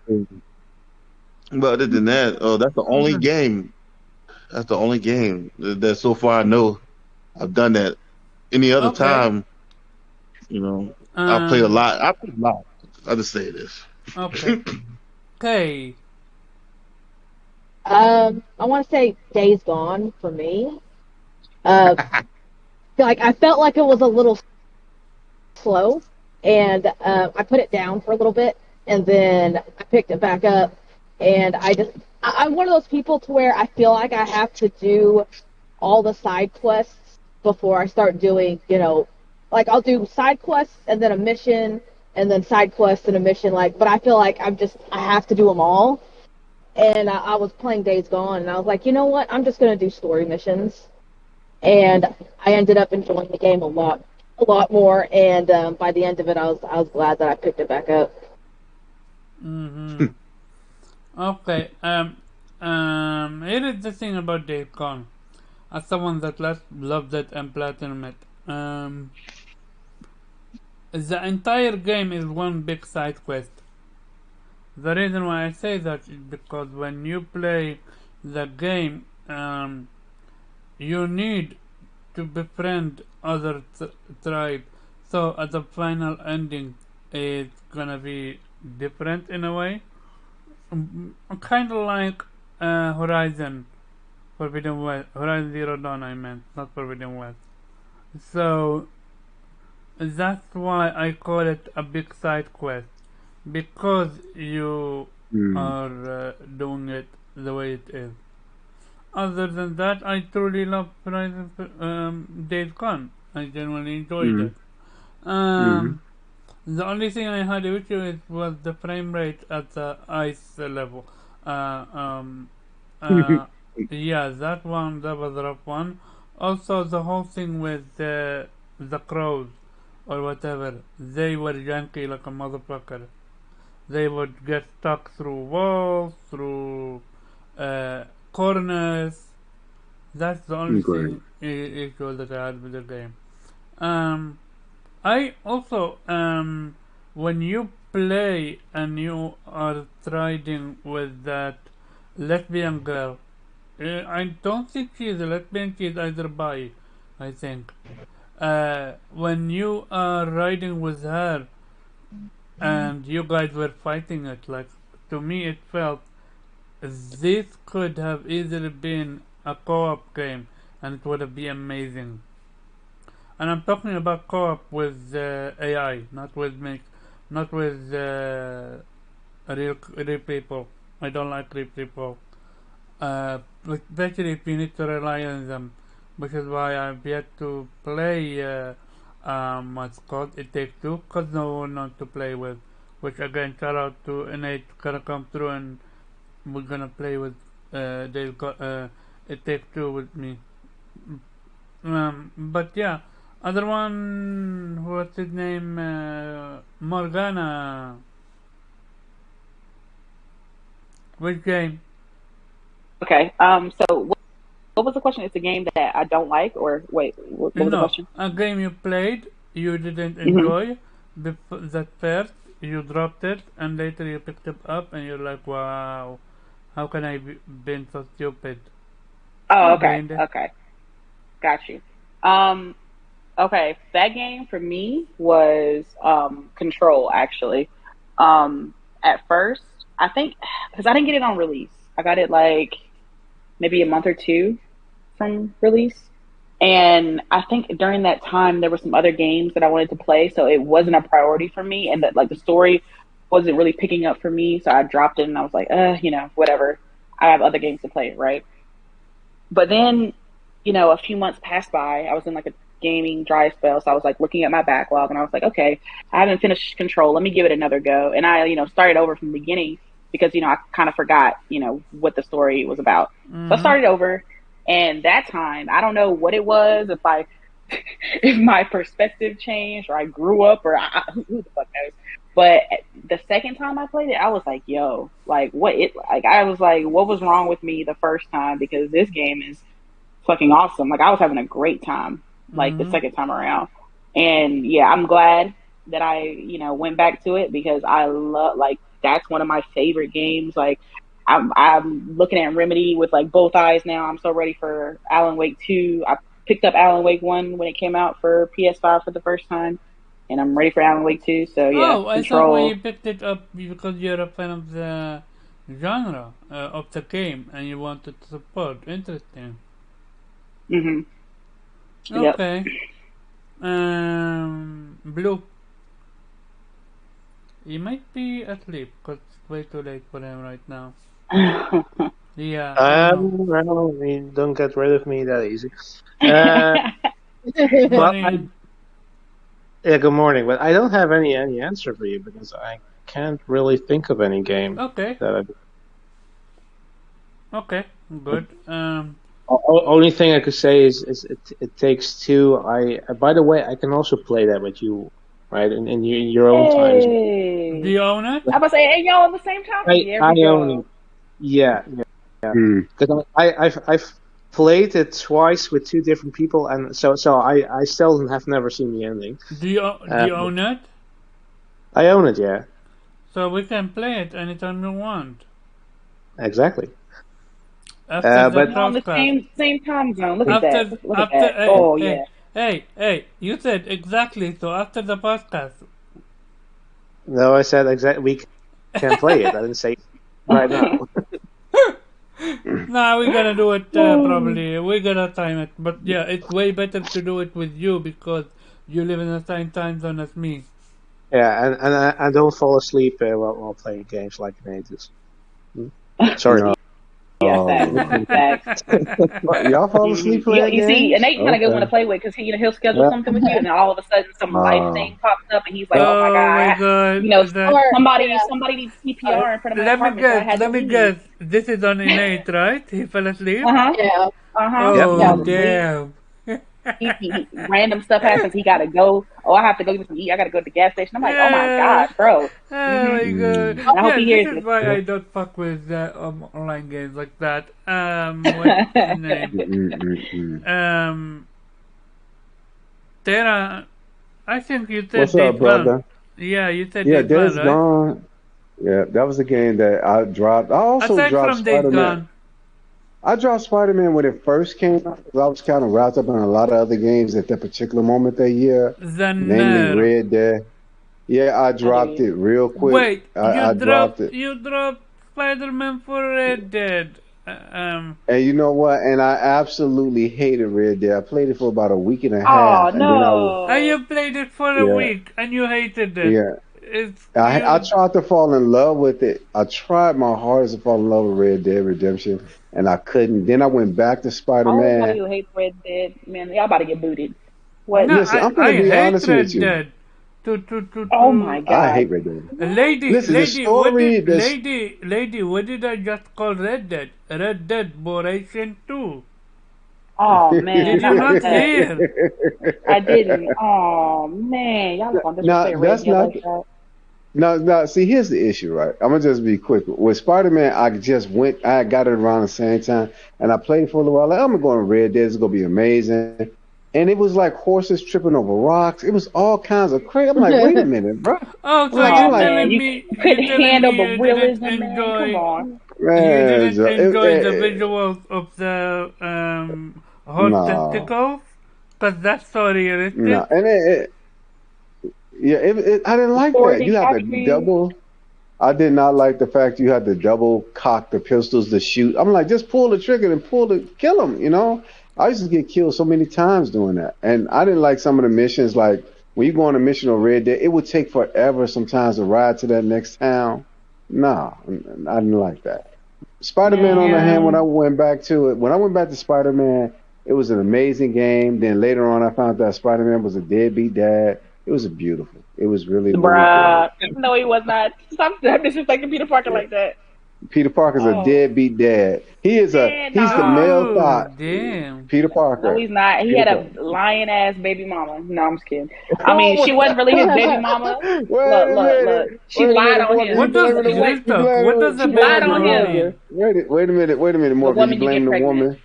But other than that, that's the only game. That's the only game that so far I know I've done that. Any other Okay. time, I play a Um. lot. I play a lot. I just say this. Okay. Okay. I want to say Days Gone for me. Uh, like I felt like it was a little slow, and I put it down for a little bit, and then I picked it back up, and I'm one of those people to where I feel like I have to do all the side quests before I start doing, like I'll do side quests and then a mission and then side quests and a mission, like, but I feel like I have to do them all. And I was playing Days Gone, and I was like, you know what? I'm just gonna do story missions, and I ended up enjoying the game a lot more. And by the end of it, I was glad that I picked it back up. Mm-hmm. Okay. Here is the thing about Days Gone. As someone that loved it and platinum it, the entire game is one big side quest. The reason why I say that is because when you play the game, you need to befriend other tribe. So at the final ending, it's gonna be different in a way, kind of like Horizon Forbidden West, Horizon Zero Dawn. I meant not Forbidden West. So that's why I call it a big side quest because you Mm. are doing it the way it is. Other than that, I truly love Horizon Days Gone. I genuinely enjoyed Mm. it. Mm. Um, the only thing I had an issue with was the frame rate at the ice level. Uh, um, uh, yeah, that was a rough one. Also, the whole thing with the crows or whatever, they were janky like a motherfucker. They would get stuck through walls, through uh, corners. That's the only Great. thing issue that I had with the game. Um, I also when you play and you are trading with that lesbian girl, I don't think she's a lesbian. She's either bi, I think. When you are riding with her and you guys were fighting it, like to me it felt this could have easily been a co-op game and it would have been amazing. And I'm talking about co-op with AI, not with real people. I don't like real people, especially if you need to rely on them, which is why I've yet to play what's called It Takes Two, cause no one wants to play with. Which again, shout out to Innate, gonna come through and we're gonna play with. They've got It Takes Two with me. But yeah, other one, what's his name? Morgana. Which game? Okay. So what was the question? It's a game that I don't like, or wait, what was the No, question? a game you played, you didn't Hmm. enjoy. That first, you dropped it, and later you picked it up, and you're like, wow, how can I been so stupid? Oh, okay, Explained it. okay, got you. Um, okay, that game for me was Control actually. At first, I think because I didn't get it on release, I got it like maybe a month or two from release. And I think during that time there were some other games that I wanted to play, so it wasn't a priority for me, and that like the story wasn't really picking up for me, so I dropped it and I was like, whatever. I have other games to play, right? But then, a few months passed by. I was in like a gaming dry spell, so I was like looking at my backlog and I was like, okay, I haven't finished Control. Let me give it another go. And I, started over from the beginning because, I kind of forgot, what the story was about. So I Mm-hmm. started over, and that time, I don't know what it was, if I, if my perspective changed or I grew up or who the fuck knows. But the second time I played it, I was like, yo, like I was like, what was wrong with me the first time? Because this game is fucking awesome. Like I was having a great time, like the Mm-hmm. second time around. And yeah, I'm glad that I, went back to it because I love, like, that's one of my favorite games. Like I'm looking at Remedy with like both eyes now. I'm so ready for Alan Wake 2. I picked up Alan Wake 1 when it came out for PS5 for the first time, and I'm ready for Alan Wake 2. So yeah, Oh, I thought when you Control. picked it up because you're a fan of the genre of the game and you wanted to support. Interesting. Hmm. Yep. Okay. Blue. He might be asleep because it's way too late for him right now. Yeah. Oh no. Well, I mean, don't get rid of me that easy. Well, Morning. yeah, good morning. But I don't have any answer for you because I can't really think of any game Okay. that Okay. Good. Only thing I could say is it takes two. By the way, I can also play that with you, right? In your own time as well. Do Hey, you own it? I'm about to say, hey, y'all, at the same time. There I we own it. go. Yeah, because I've played it twice with two different people, and so I still have never seen the ending. Do you own it? I own it, yeah, So we can play it anytime you want. exactly. After the But We're on the podcast. same time zone. Look at After that. Look at after that. Oh hey, yeah. you said exactly. So after the podcast. no, I said exactly we can play it. I didn't say right now. Nah, we're gonna do it probably. We're gonna time it, but yeah, it's way better to do it with you because you live in the same time zone as me. Yeah, and I don't fall asleep while playing games like natives. Sorry. No. Yeah, Oh, facts. what, y'all fall asleep playing You see, and games? Nate's kind of good one to Okay. play with because he'll schedule Yeah. something with you, and then all of a sudden some life Uh, thing pops up, and he's like, "Oh my Oh my god, god, some, that. Or somebody yeah, somebody needs CPR in front of my Let me apartment, so I guess. had to Let me leave." guess. This is on innate, right? He fell asleep. Uh huh. yeah. Uh huh. Yep. He Oh falls Mhm. asleep. damn. Random stuff happens. He gotta go. Oh, I have to go get some eat. I gotta go to the gas station. I'm like, "Oh my Yeah. gosh, bro." Oh Mhm. my god. mm, And I hope Yeah, he this hears is this. why I don't fuck with online games like that. What's the name? mm. Tara, I think you said What's Days up, Gone. brother? Yeah, you said Yeah, Days Gone, Days right? Gone. Yeah, that was a game that I dropped. I also Aside dropped from Days Spider-Man. Gone, I dropped Spider-Man when it first came out because I was kind of wrapped up in a lot of other games at that particular moment that year, the namely nerve. Red Dead. Yeah, I I hear dropped you. it real quick. Wait, I dropped it. you dropped Spider-Man for Red Dead. And you know what? And I absolutely hated Red Dead. I played it for about a week and a Oh half, and then And no. you played it for a yeah, week and you hated it. yeah. It's I you. tried to fall in love with it. I tried my hardest to fall in love with Red Dead Redemption, and I couldn't. Then I went back to Spider All everybody Man. who hates Red Dead, man, y'all about to get booted. What? No, Listen, I'm I gonna be hate honest with Red you. Dead. Oh my I God. hate Red Dead. Listen, the story, this Lady, what did I just call Red Dead? Red Dead Boration 2. Oh Did man, you not like not that. hear? I didn't. Oh man, y'all gonna now disrespect Red that's Dead not. like that? No. See, here's the issue, right? I'm gonna just be quick. With Spider Man, I just went. I got it around the same time, and I played for a little while. Like, I'm going to Red Dead. It's gonna be amazing. And it was like horses tripping over rocks. It was all kinds of crazy. I'm like, wait a minute, bro. Oh, I'm so like, Oh I'm you're like, man, telling me you couldn't handle the you didn't realism, man. Come enjoy on. man, the visuals of the horse no, tentacles? Cause that's so no, realistic. and yeah, I didn't The like story that. You didn't have to capture you. double. I did not like the fact you had to double cock the pistols to shoot. I'm like, just pull the trigger and kill him. You know, I used to get killed so many times doing that, and I didn't like some of the missions. Like when you go on a mission on Red Dead, it would take forever sometimes to ride to that next town. Nah, I didn't like that. Spider-Man, on the hand, when Yeah. I went back to it, when I went back to Spider-Man, it was an amazing game. Then later on, I found out Spider-Man was a deadbeat dad. It was beautiful. It was really, really great. Bruh. No, he was not. Stop disrespecting Peter Parker Yeah. like that. Peter Parker's a Oh deadbeat dad. man, He's the male no. Oh, thought. damn. Peter No, Parker. he's not. He Peter had Parker. a lion ass baby mama. No, I'm just kidding. I mean, Oh, she wasn't really his baby mama. wait a Look. minute. She Wait a lied minute, on Morgan. him. You What does She blaming went. real talk? What does a She baby lied on the mama him. mean? Morgan. Wait a minute, The Morgan. You woman you get blaming the pregnant. woman?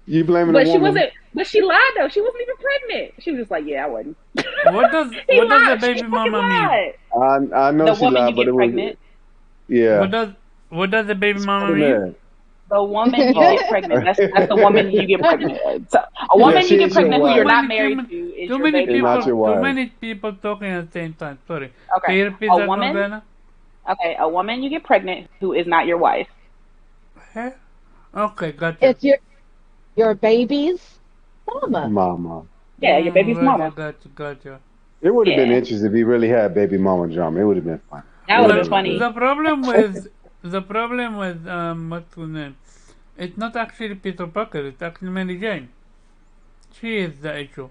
You blaming the But she woman? wasn't. But she lied though. She wasn't even pregnant. She was just like, yeah, I wasn't. He What does a lied. She baby fucking mama mean? lied. I know The she woman you lied, but get it was pregnant. What yeah. does What does the baby mama Pretty mean? mad. The woman you Oh, get pregnant. That's the woman you get pregnant. So, a yeah, woman you she get ain't your pregnant who Too you're wife. not many, married to is your baby It's not mama. your too wife. many people talking at the same time. Sorry. Can Okay. you repeat A that, woman. Morgana? Okay. A woman you get pregnant who is not your wife. Huh? Okay, gotcha. It's your baby's mama. Mama. Yeah, your baby's Gotcha, mama. gotcha. It would have been Yeah, interesting if he really had baby mama drama. It would have been fun. that It would would have have been been good. funny. The problem with what's her name? It's not actually Peter Parker. It's actually Mary Jane. She is the issue.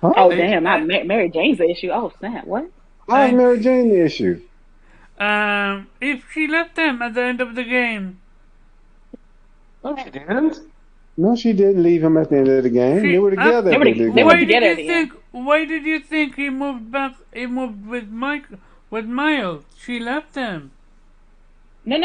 Huh? Oh I, damn! Not I, Mary Jane's the issue. Oh snap! What? How's I, Mary Jane the issue? if she left him at the end of the game, No, she didn't. No, she didn't leave him at the end of the game. They she were up. together at the end of the They were Why game. did together you at the end. think? Why did you think he moved back? He moved with Mike, with Miles. She left him.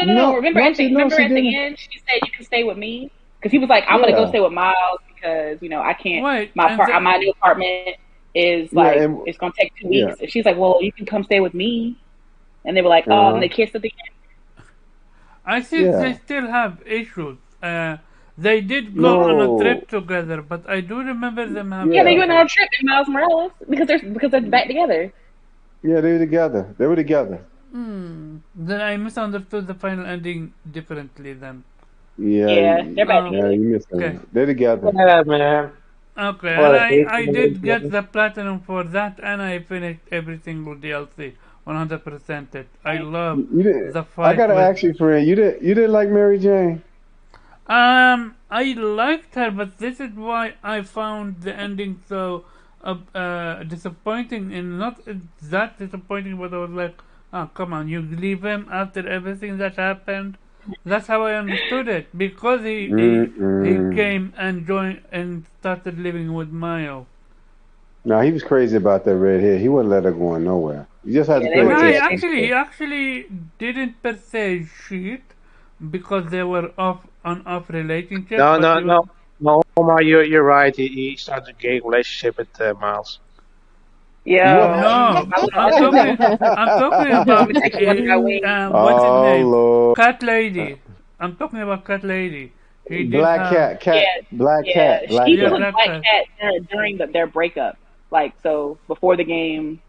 No. No, Remember no, at she the no, remember she at the didn't. end, she said you can stay with me because he was like, I'm gonna go Yeah, stay with Miles because I can't. Wait, My and part, the, my new apartment is yeah, like and it's gonna take 2 weeks. yeah, And she's like, well, you can come stay with me. And they were like, oh, and uh-huh, they kissed at the I think they yeah. still have issues. They did go on a No, trip together, but I do remember them Yeah, having they yeah, went on a issues. trip in Miles Morales because they're back together. yeah. They were together. They were together. Then I misunderstood the final ending differently then. Yeah, Yeah, they're back Oh, yeah. together. You missed okay. that. They're together. Yeah, man. Okay, and What I I, hate I when did get they- the platinum for that, and I finished every single DLC, 100% it. I love You didn't. the I fight gotta with. ask you, friend. You didn't like Mary Jane? I liked her, but this is why I found the ending so disappointing, and not that disappointing, but I was like, oh, come on, you leave him after everything that happened. That's how I understood it, because he Mm-mm. came and joined and started living with Mayo. No, he was crazy about that red hair. He wouldn't let her go nowhere. You just had to Yeah, they pay were. No, Yeah, attention to he stuff. actually didn't per se cheat because they were off on off relationship, No, but no, he was no, no, Omar, you're right. He started a gay relationship with Miles. Yo, What? no. I would I'm also too. talking Let me about take you under my wing. what's his Oh name? Lord. Cat Lady. I'm talking about Cat Lady. He did Black have cat, Yeah, black yeah. cat, black He yeah was cat. with Black Black Cat. Cat during their breakup. Like so before the game.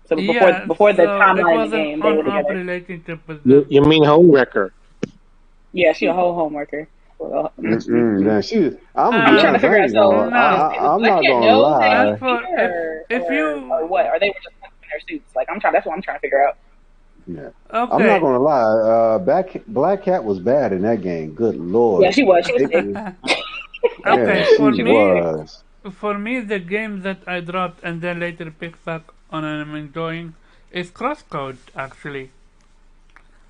So Yeah, before the so it timeline in the was an game, they on were off together. relationship with You, them. you mean Homewrecker? Yeah, she a whole homeworker. Well, Mm-mm. Damn, I'm gonna I'm be trying to honest. I figure out. ain't So, gonna. does, No. does I'm Black not Cat gonna know that As he's lie. for cheating, if or you what? Are they just in their suits? Like I'm trying. That's what I'm trying to figure out. Yeah, I'm not okay. gonna lie. Black cat was bad in that game. Good Yeah, lord. she was. She was sick. It- yeah, Okay, she She was sick. was. for me the game that I dropped and then later picked back on and I'm enjoying is Crosscode actually.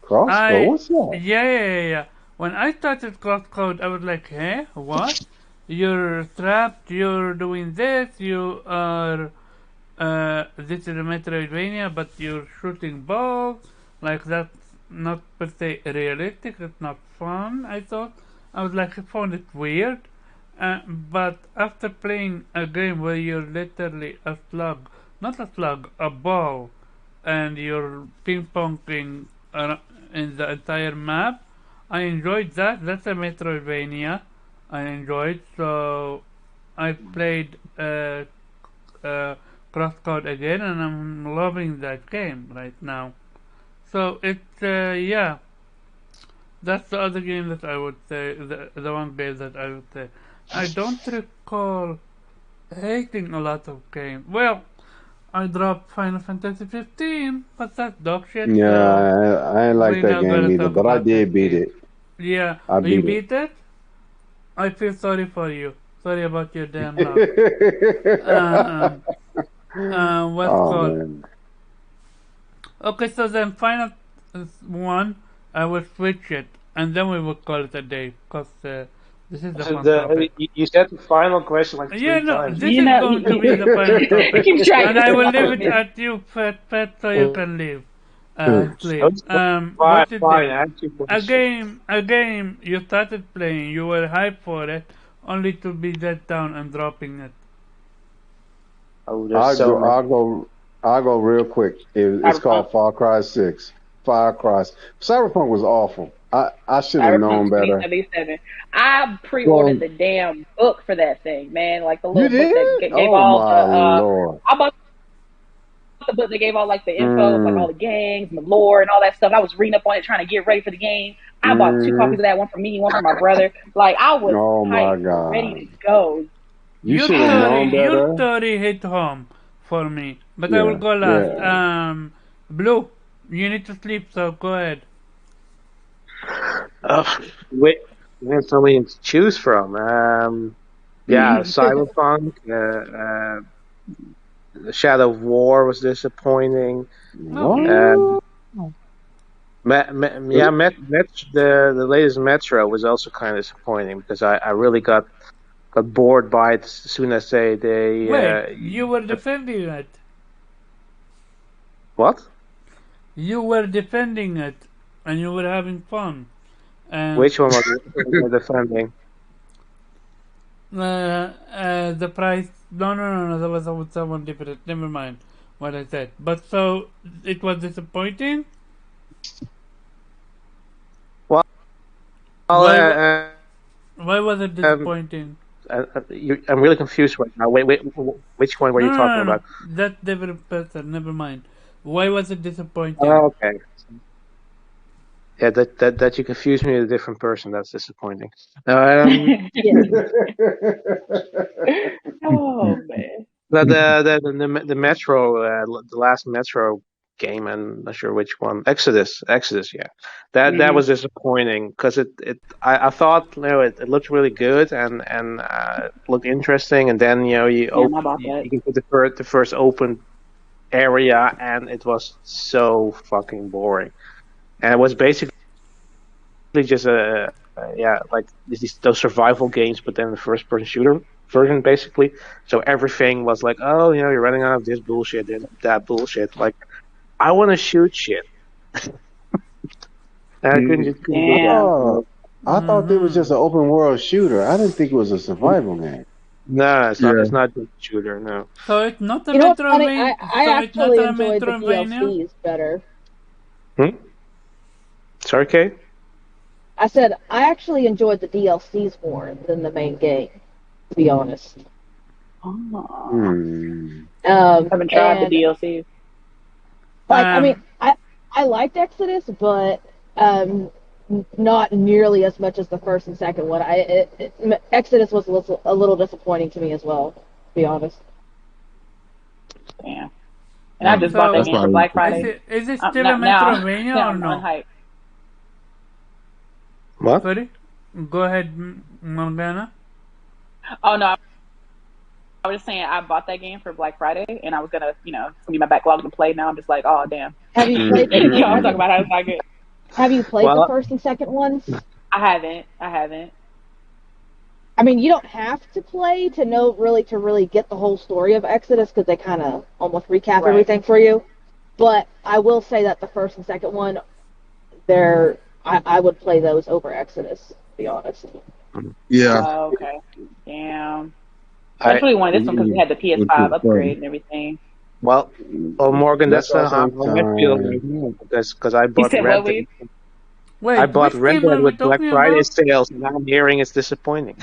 Crossbow. I What's that? yeah. When I started Crosscode I was like, hey, what? You're trapped, you're doing this, you are this is a Metroidvania but you're shooting balls, like that's not per se realistic, it's not fun, I thought. I was like, I found it weird. But after playing a game where you're literally a slug, not a slug, a ball, and you're ping ponging in the entire map, I enjoyed that. That's a Metroidvania. I enjoyed, so I played uh, Crosscode again, and I'm loving that game right now. So it's yeah, that's the other game that I would say, the one game that I would say. I don't recall hating a lot of games. Well, I dropped Final Fantasy 15, but that's dog shit, Yeah, so I ain't like we're that not game gonna either, talk but I about did that beat game. it. Yeah, I you beat it. beat it? I feel sorry for you. Sorry about your damn luck. Uh, what's Oh called? man. Okay, so then final one, I will switch it, and then we will call it a day, because this is a So fun topic. you said the final question like Yeah, three no, times. this You is know, going to be the final he topic, keeps track and of I will the leave it minutes. at you, Pet, so you can leave and sleep. Okay, fine, What is fine. it? I have two questions. A game you started playing, you were hyped for it, only to be let down and dropping it. Oh, there's I'll so go. many. I'll go. I'll go real quick. It's Cyberpunk. called Far Cry 6. Far Cry. Cyberpunk was awful. I should have Cyberpunk known better. 2077. I Well, pre-ordered the damn book for that thing, man. Like the you little book that did? gave Oh all the. my lord. I bought the book that gave all like the info of like all Mm, the gangs and the lore and all that stuff. I was reading up on it, trying to get ready for the game. I bought 2 copies mm, of that, one for me, one for my brother. Like I was oh my hyped, ready god. to go. You Your should have story, known your better. story hit home for me. But I will Yeah, go last. yeah. Blue, you need to sleep, so go ahead. Wait, there's so many to choose from. Yeah, Cyberpunk, The Shadow of War was disappointing. Oh, What? Yeah, the latest Metro was also kind of disappointing because I really got bored by it as soon as they wait, you were defending it. what? You were defending it, and you were having fun. And Which one was defending? the price. No. That was with someone different. Never mind what I said. But so it was disappointing. Well, Why? uh, Why was it um, disappointing? I'm really confused right now. Wait, which one were you talking No. about? That different person. Never mind. Why was it disappointing? Oh, okay. Yeah, that you confused me with a different person. That's disappointing. Yeah. Oh man. The Metro, the last Metro game, I'm not sure which one. Exodus, yeah. That Hmm. was disappointing because I thought it looked really good and looked interesting, and then Damn, I bought that. you can put the first open area, and it was so fucking boring, and it was basically just like those survival games, but then the first person shooter version basically. So everything was like, oh, you're running out of this bullshit, that bullshit. Like I want to shoot shit, and I couldn't You, just couldn't I do that. Damn. thought I thought it was just Mm-hmm. an open world shooter. I didn't think it was a survival game. No, it's not. Yeah. It's not just a shooter. No. So it's not a You know what's funny? I, Metroidvania. I So it's not actually a enjoyed the Metroidvania. DLCs better. Hmm? Sorry, Kay? I said I actually enjoyed the DLCs more than the main game, to be honest. Oh. Hmm. I haven't tried the And DLCs. like, I mean, Um, I liked Exodus, but not nearly as much as the first and second one. Exodus was a little disappointing to me as well, to be honest. Damn. And I just bought that so That's game for probably Black Friday. is it still a Now, now, Metroidvania now or I'm no? unhyped. What? Sorry. Go ahead, Morgana. Oh no, I was just saying I bought that game for Black Friday, and I was gonna, be my backlog to play. Now I'm just like, oh damn. Have you played the Y'all first? talking about how it's not good. Have you played the Well, first and second ones? I haven't. I mean, you don't have to play to know to really get the whole story of Exodus because they kind of almost recap Right. everything for you. But I will say that the first and second one, I would play those over Exodus, to be honest. yeah. Oh, okay. Damn. I I just really wanted this one because it Mm-mm. had the PS5 upgrade and everything. well, Morgan, Let's that's have not how some I feel time. right now because I You bought said what Red we? Dead. I Wait, bought which Red game Dead are we with Black talking Friday about? sales, and I'm hearing it's disappointing.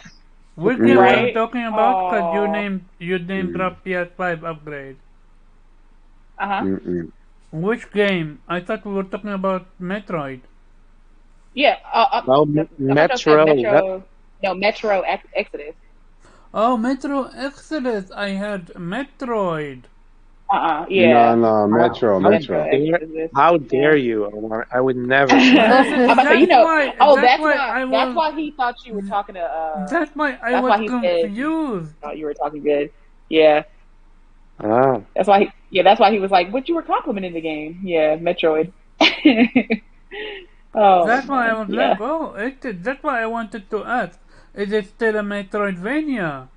Which game are Yeah. we Right? talking about? Cause Oh. you name Mm, drop PS5 upgrade. Uh-huh. mm-mm. Which game? I thought we were talking about Metroid. Yeah. Well, I thought y'all said Metro. Metro. No, Metro Exodus. Oh, Metro Exodus. I heard Metroid. No, Yeah. no, How, Metro, how Metro Metro. dare Exodus. how Yeah. dare you, Omar? I would never say that. This I'm is about to say, that's why oh, that's that's why why I that's was why he thought you were talking to that's why I that's was why he said he confused. thought you were talking good. Yeah. Ah, That's why he was like, but you were complimenting the game. Yeah, Metroid. Oh That's why I man. was like, Yeah. oh, that's why I wanted to ask. Is it still a Metroidvania?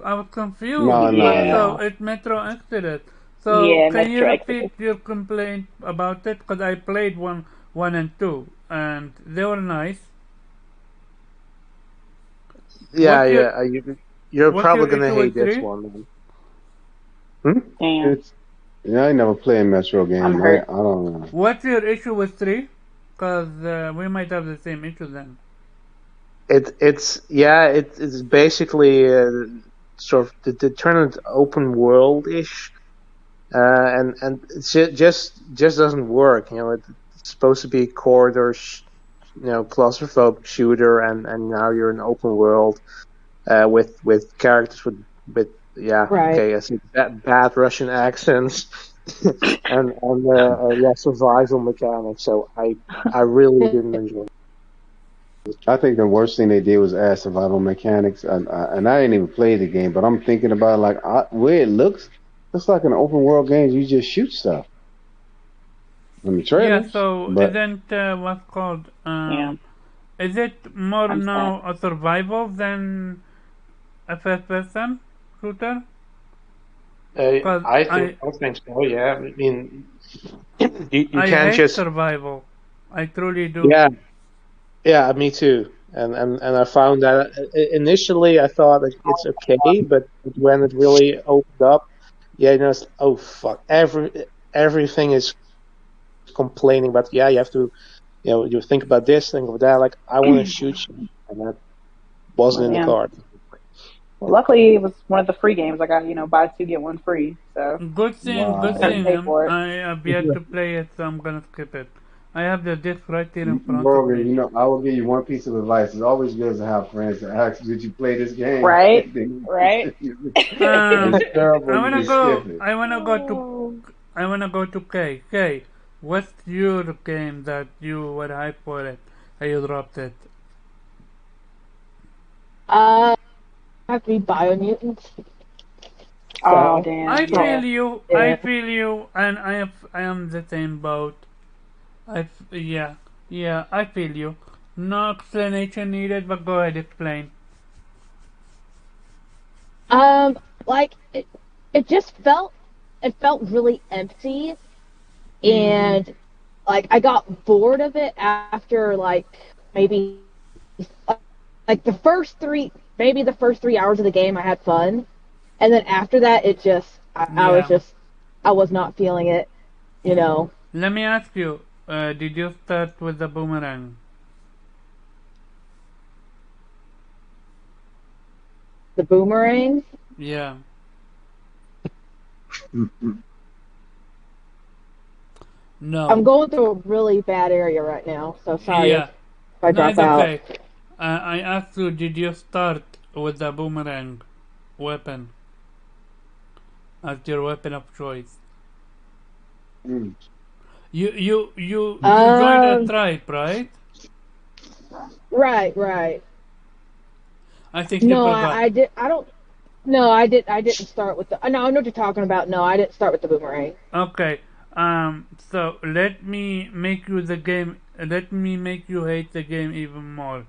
I was confused. No, no, Yeah. So no. it's Metro Exodus. So Yeah, can you Metro repeat Exodus. your complaint about it? Because I played one and two, and they were nice. yeah, What's your You're what's probably your gonna issue hate with this three? one, man. Hmm? Damn. It's Yeah, I ain't never played a Metro I'm game. hurt. I don't know. What's your issue with 3? Because we might have the same issue then. It's basically sort of the turned open world ish, and just doesn't work. It's supposed to be corridor, claustrophobic shooter, and now you're in open world with characters with Right. okay, I see bad Russian accents and survival mechanics. So I really didn't enjoy it. I think the worst thing they did was add survival mechanics, and I didn't even play the game, but I'm thinking about it, like where it looks like an open world game. You just shoot stuff in the Yeah, trailers, so but isn't what's called Yeah, is it more I'm sad. now a survival than a first person shooter? Cause I think so. Yeah, I mean, you I can't hate just survival. I truly do. yeah. Yeah, me too. And I found that initially I thought that it's okay, but when it really opened up, oh fuck, everything is complaining about. Yeah, you have to, you think about this, think about that. Like I want to shoot you, and that wasn't Well, in the yeah. card. Well, luckily it was one of the free games. I got buy two get one free, so Good I didn't seeing wow. pay him. for it. I have yet to play it, so I'm gonna skip it. I have the disc right here in front of Morgan, me. I will give you one piece of advice. It's always good to have friends that ask, "Did you play this game?" Right, Then right. it's Um, terrible. I You wanna can go. skip it. Oh. I wanna go to K. K. What's your game that you were hyped for it? And you dropped it. Have to be Biomutant. Oh So I damn, feel yeah. you. I yeah. feel you, and I am the same boat. Yeah, yeah. I feel you. No explanation needed, but go ahead, explain. Um, like it just felt really empty, Mm-hmm. and like I got bored of it after maybe like the first 3 hours of the game I had fun, and then after that I was Yeah. just I was not feeling it, you know. Let me ask you. Did you start with the boomerang? The boomerang. Yeah. I'm No. going through a really bad area right now, so sorry if Yeah. I No, drop it's out. okay. I asked you, did you start with the boomerang weapon as your weapon of choice? Mm. You joined a Um, tribe, right? right. I think you No, forgot. I did. I don't. No, I did. I didn't start with the. No, I know what you're talking about. No, I didn't start with the boomerang. Okay. So let me make you the game. Let me make you hate the game even more.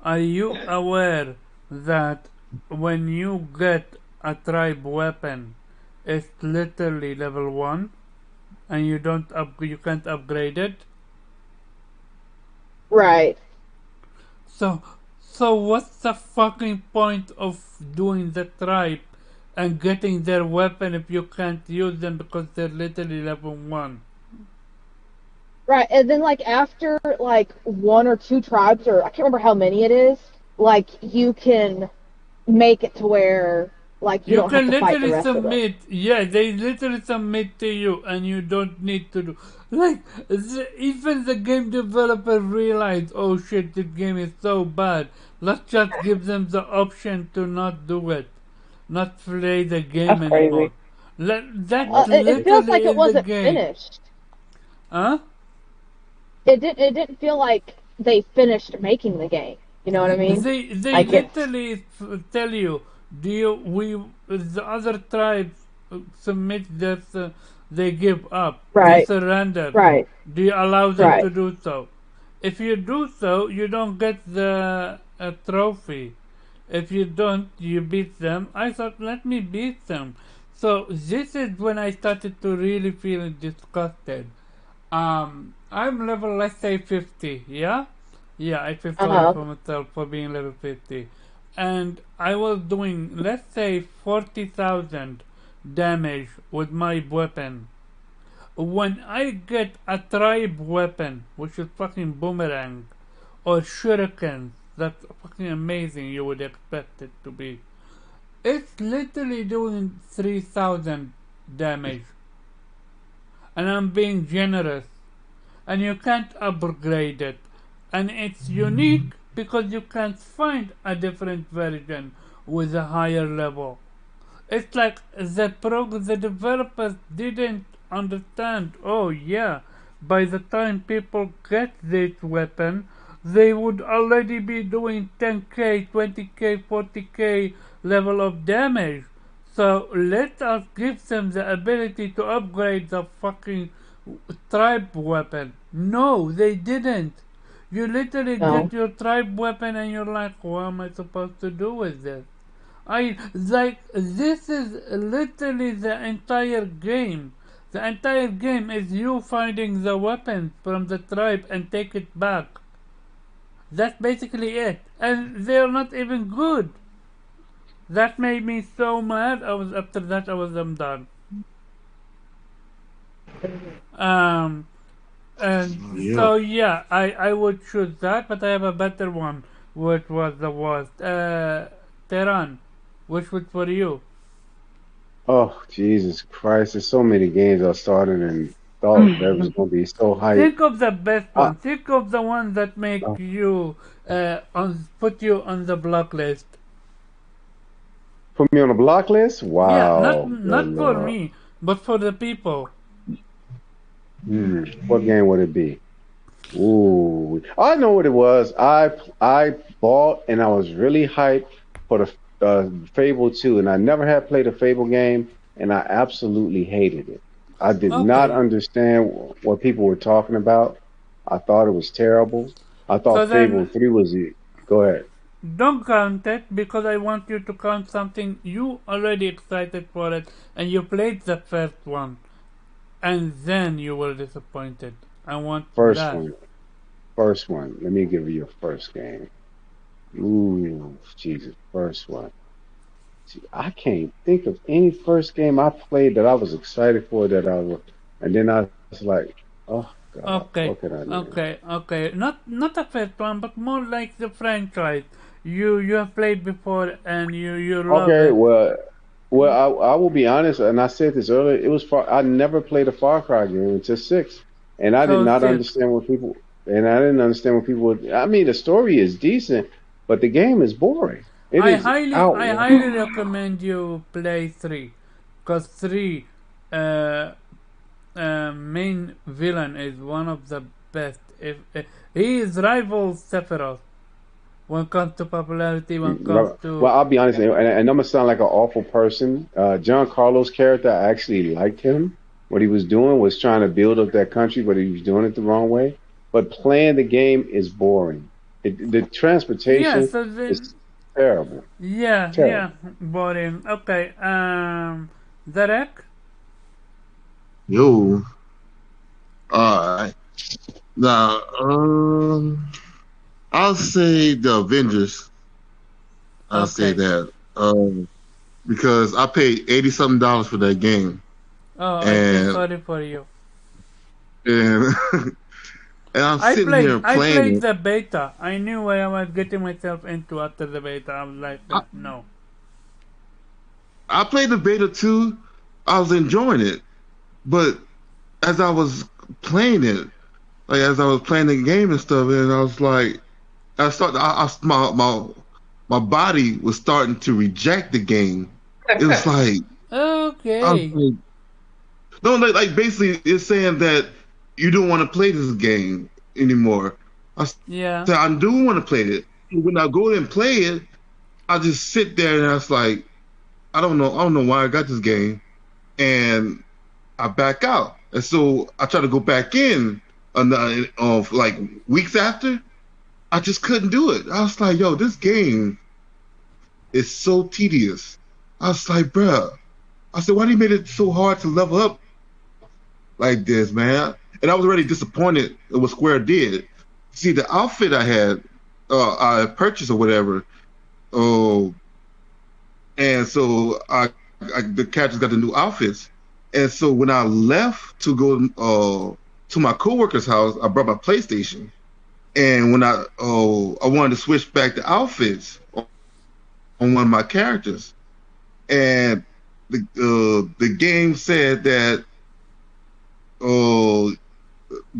Are you aware that when you get a tribe weapon, it's literally level 1, and you can't upgrade it? Right. So, so what's the fucking point of doing the tribe and getting their weapon if you can't use them because they're literally level 1? Right. And then after one or two tribes, or I can't remember how many it is, you can make it to where you You don't have can to fight the literally rest of them. submit, yeah, they literally submit to you and you don't need to do, like, even the game developer realized, oh shit, this game is so bad, let's just give them the option to not do it, not play the game That's anymore. crazy. That It feels literally like it is the wasn't game. finished. Huh? It didn't feel like they finished making the game. You know what I mean? They Like it's literally tell you, do you we the other tribes submit this, they give up, they right, surrender. right, Do you allow them right. to do so? If you do so, you don't get the trophy. If you don't, you beat them. I thought, let me beat them. So this is when I started to really feel disgusted. I'm level, let's say 50, yeah? Yeah, I feel sorry Uh-huh. for myself for being level 50. And I was doing, let's say, 40,000 damage with my weapon. when I get a tribe weapon, which is fucking boomerang, or shuriken, that's fucking amazing, you would expect it to be. It's literally doing 3000 damage. And I'm being generous. And you can't upgrade it. And it's unique because you can't find a different version with a higher level. It's like the developers didn't understand. Oh yeah, by the time people get this weapon, they would already be doing 10k, 20k, 40k level of damage. So let us give them the ability to upgrade the fucking tribe weapon. No, they didn't. You literally No. get your tribe weapon and you're like, what am I supposed to do with this? I like this is literally the entire game. The entire game is you finding the weapons from the tribe and take it back. That's basically it. And they're not even good. That made me so mad. After that I was done. Um and Yeah. so yeah, I would choose that, but I have a better one, which was the worst. Tehran, which was for you? Oh, Jesus Christ. There's so many games I started and thought that was going to be so hype. Think of the best Uh, one. Think of the one that make uh, you put you on the block list. Put me on a block list? Yeah, Wow. Good not for Lord. me, but for the people. What game would it be? Ooh, I know what it was. I bought and I was really hyped for the Fable 2, and I never had played a Fable game, and I absolutely hated it. I did not Okay, understand what people were talking about. I thought it was terrible. I so thought Fable then 3 was it. Go ahead. don't count it because I want you to count something you already excited for it and you played the first one and then you were disappointed. I want First that. one. First one. Let me give you your first game. Ooh, Jesus, first one. See, I can't think of any first game I played that I was excited for that I was, and then I was like, oh God, Okay, what can I name? okay. Not a first one, but more like the franchise. You have played before and you love Okay, it. well, I will be honest, and I said this earlier. It was far. I never played a Far Cry game until six, and I did So not six. understand what people, and I didn't understand what people. I mean, the story is decent, but the game is boring. It is I out. highly recommend you play three, cause three, uh, main villain is one of the best. If he is rival Sephiroth when it comes to popularity, when it comes Well, to I'll be honest, and I'm gonna sound like an awful person. John Carlos' character, I actually liked him. What he was doing was trying to build up that country, but he was doing it the wrong way. But playing the game is boring. The yeah. transportation So then is terrible, yeah, terrible. boring. Okay, Derek. Yo. All right. Now, I'll say the Avengers. I'll say Okay. that. Because I paid 80 something dollars for that game, Oh, I feel and sorry for you. and and I'm sitting here I played playing the beta. I knew what I was getting myself into after the beta. I was like, it. no. I played the beta too. I was enjoying it, but as I was playing it, like as I was playing the game and stuff, and I was like, my body was starting to reject the game. It was like I was Okay. like, no, like basically it's saying that you don't want to play this game anymore. I Yeah. said I do want to play it. When I go and play it, I just sit there and I was like, I don't know why I got this game, and I back out. And so I try to go back in of like weeks after. I just couldn't do it. I was like, yo, this game is so tedious. I was like, bruh. I said, why do you make it so hard to level up like this, man? And I was already disappointed in what Square did. See, the outfit I purchased or whatever. Oh, and so the characters got the new outfits, And so when I left to go to my coworker's house, I brought my PlayStation. And when I wanted to switch back to outfits on one of my characters, and the game said uh,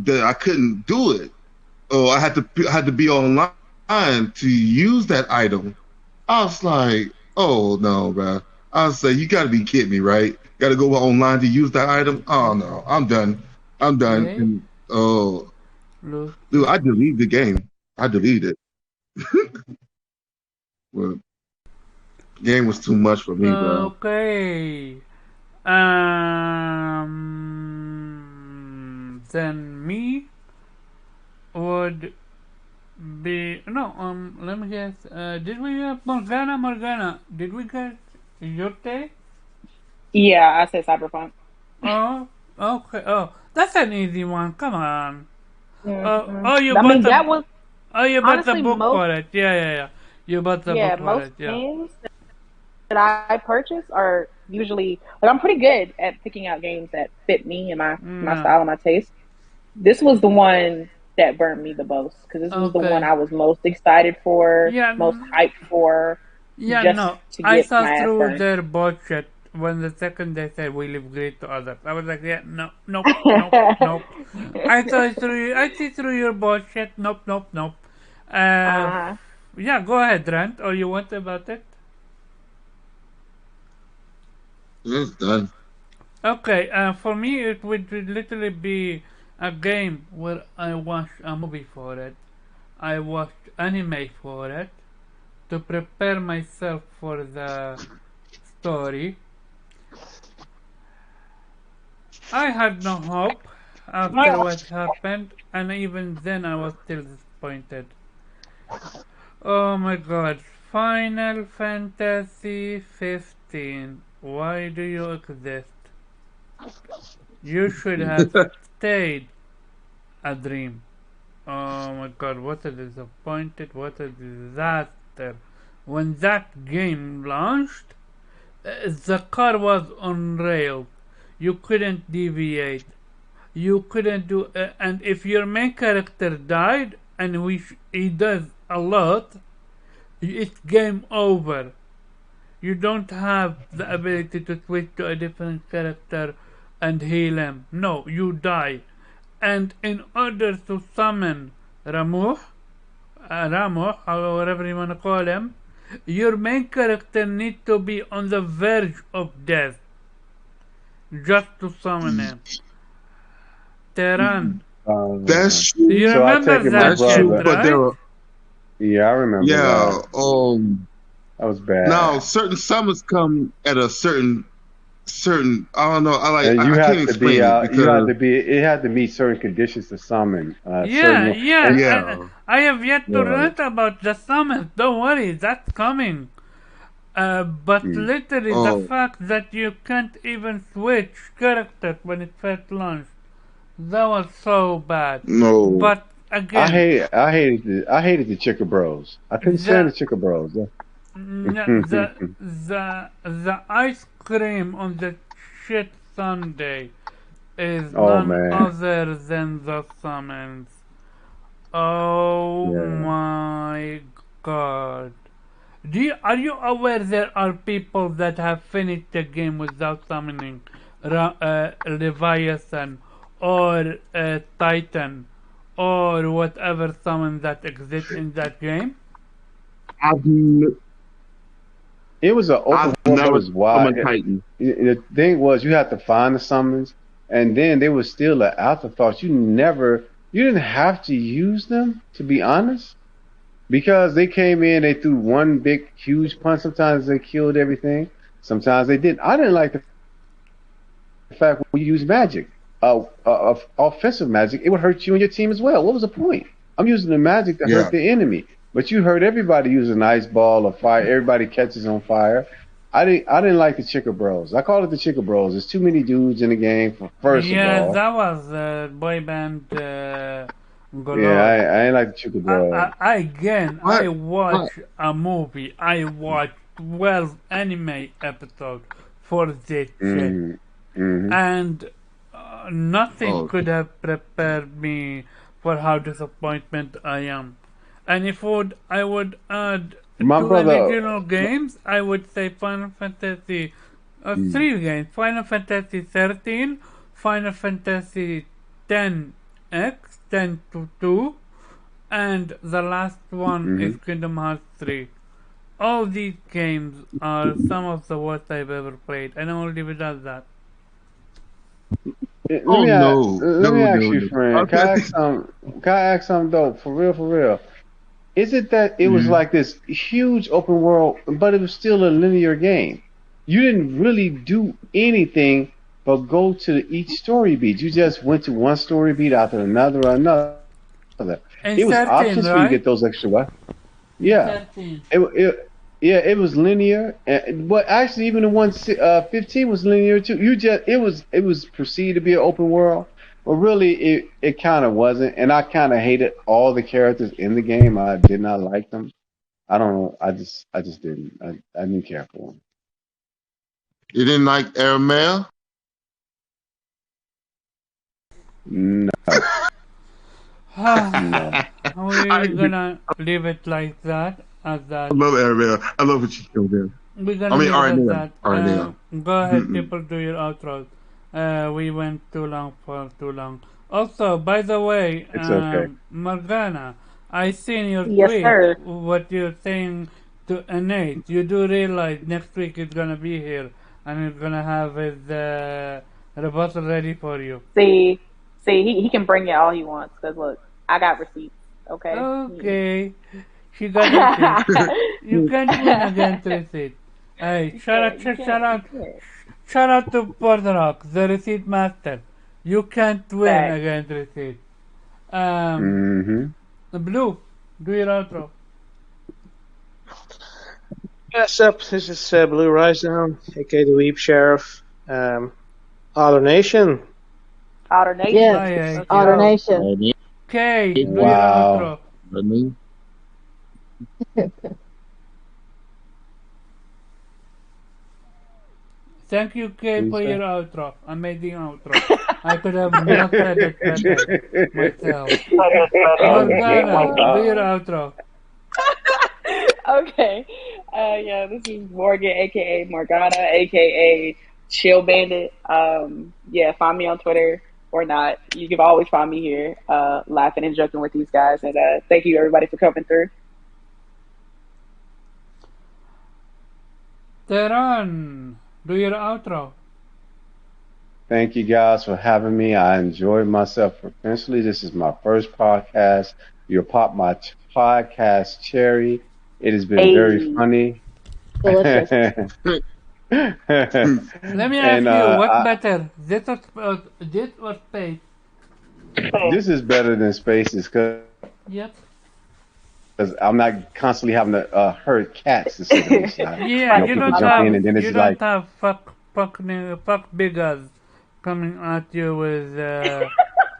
that I couldn't do it. I had to be online to use that item. I was like, oh no, bro. I was like, you got to be kidding me, right? Got to go online to use that item. Oh no, I'm done. I'm done. Okay. And oh, Look. dude, I deleted the game. I deleted it. Well, the game was too much for me, bro. Okay. Then me would be no. Let me guess. Did we have Morgana? Morgana? Did we get your take? Yeah, I said Cyberpunk. Oh, okay. Oh, that's an easy one. Come on. Hmm. Oh, you I bought mean, the. that was Oh, you bought the honestly book most. for it. Yeah, yeah, yeah. You bought the book Yeah, for most it. Yeah. games that I purchase are usually like I'm pretty good at picking out games that fit me and my No. style and my taste. This was the one that burned me the most because this was the one Okay. I was most excited for, Yeah. most hyped for, Yeah. just No. to I get saw my ass through burned. their bullshit when the second they said we live great to others. I was like, yeah, no, nope, nope, nope. I saw through. I see through your bullshit. Nope, nope, nope. Uh, uh, yeah. Go ahead, Rant. Or you want about it? It's done. Okay, for me it would literally be a game where I watch a movie for it. I watched anime for it to prepare myself for the story. I had no hope after what happened, and even then I was still disappointed. Oh my god, Final Fantasy 15. Why do you exist? You should have stayed a dream. Oh my god, what a disappointed, what a disaster. When that game launched, the car was on rails. You couldn't deviate. You couldn't do, and if your main character died, and he does a lot, it's game over. You don't have the ability to switch to a different character and heal him. No, you die. And in order to summon Ramuh, Ramuh, however you want to call him, your main character needs to be on the verge of death just to summon him. Tehran, That's you true. So I remember take it my that That's shit, true. brother. But there right? are, Yeah, I remember yeah. that. That was Now bad. certain summons come at a certain. I don't know. And you I can't have to be explain it you have because to be it had to meet certain conditions to summon Yeah, certain and yeah. yeah, I have yet to yeah. rant about the summons. Don't worry, that's coming. But mm, literally, the Oh fact that you can't even switch characters when it first launched, that was so bad. no. But again, I hated the Chicker Bros. I couldn't stand the the Chicker Bros. the ice cream on the shit sundae is Oh none man, other than the summons. Oh yeah. my god. Are you aware there are people that have finished the game without summoning Leviathan or Titan or whatever summon that exists in that game? I've n- It was an open I've world, but it never was wide. summoned Titan. The thing was, you had to find the summons, and then they were still an afterthought. You didn't have to use them, to be honest, because they came in, they threw one big, huge punch. Sometimes they killed everything. Sometimes they didn't. I didn't like the fact when you use magic, offensive magic, it would hurt you and your team as well. What was the point? I'm using the magic to Yeah, hurt the enemy, but you hurt everybody using an ice ball or fire. Everybody catches on fire. I didn't like the Chicker Bros. I call it the Chicker Bros. There's too many dudes in the game. First of Yeah, all, that was boy band yeah, galore. I ain't like the Chicker Bros. Again, I but but watch a movie. I watch 12 anime episodes for this shit. Mm. Hmm. and nothing Oh, could have prepared me for how disappointed I am. And if I would add My two brother. original games, I would say Final Fantasy, Mm, three games: Final Fantasy 13, Final Fantasy 10X, 10 to 2, and the last one is hmm. Kingdom Hearts 3. All these games are some of the worst I've ever played, and I will leave it at that. Let oh me ask, no, let me no, ask no, you, no. friend. Can I ask Okay. some? Can I ask something though? For real, for real. Is it that it was Mhm. like this huge open world, but it was still a linear game? You didn't really do anything but go to each story beat. You just went to one story beat after another, another. It was And options for you to get 13, those extra right? weapons. Yeah, And 13. yeah, it was linear, but actually, even the 15 was linear too. It was perceived to be an open world, but really, it kind of wasn't. And I kind of hated all the characters in the game. I did not like them. I don't know. I just didn't. I didn't care for them. You didn't like Airmail? No, no. We're I gonna leave it like that, at that. love Airmail. I love what you killed there. We're I gonna mean, leave it at RNL. that. RNL. Go ahead, Mm-mm. people, do your outros. We went too long for too long. Also, by the way, It's okay. Morgana, I seen your Yes, tweet. sir. What you're saying to Nate. You do realize next week he's gonna be here and he's gonna have his rebuttal ready for you. See, he can bring it all he wants. Cause look, I got receipts. Okay. Okay, she got receipt. You can't win against receipt. Hey, You shout out, can't. You shout can't. You out, can't. shout out to Borderock, the receipt master. You can't win Facts. against receipt. Um, Hmm. Blue, do your outro. Yes, up. This is Blue Rise Down, aka the Weep Sheriff. Other Nation. Outer Nation. Yes, I Let's hate you. Otter go. Nation. RNL. Kay, do your Wow. outro. I mean, Thank you, Kay, What you for say? your outro. Amazing outro. I could have not said it better myself. Morgana, do your Oh. outro. Okay. Yeah, this is Morgan, aka Morgana, aka Chill Bandit. Yeah, find me on Twitter or not. You can always find me here, laughing and joking with these guys. And thank you everybody for coming through. Teran, do your outro. Thank you guys for having me. I enjoyed myself professionally. This is my first podcast. You popped my podcast cherry. It has been very Hey, funny. Delicious. and Let me ask you, what's I, better, this or space? this is better than Spaces because Yep. I'm not constantly having to herd cats to say the least. Yeah, you People don't jump in have and then you it's don't like, have fuck biggers coming at you with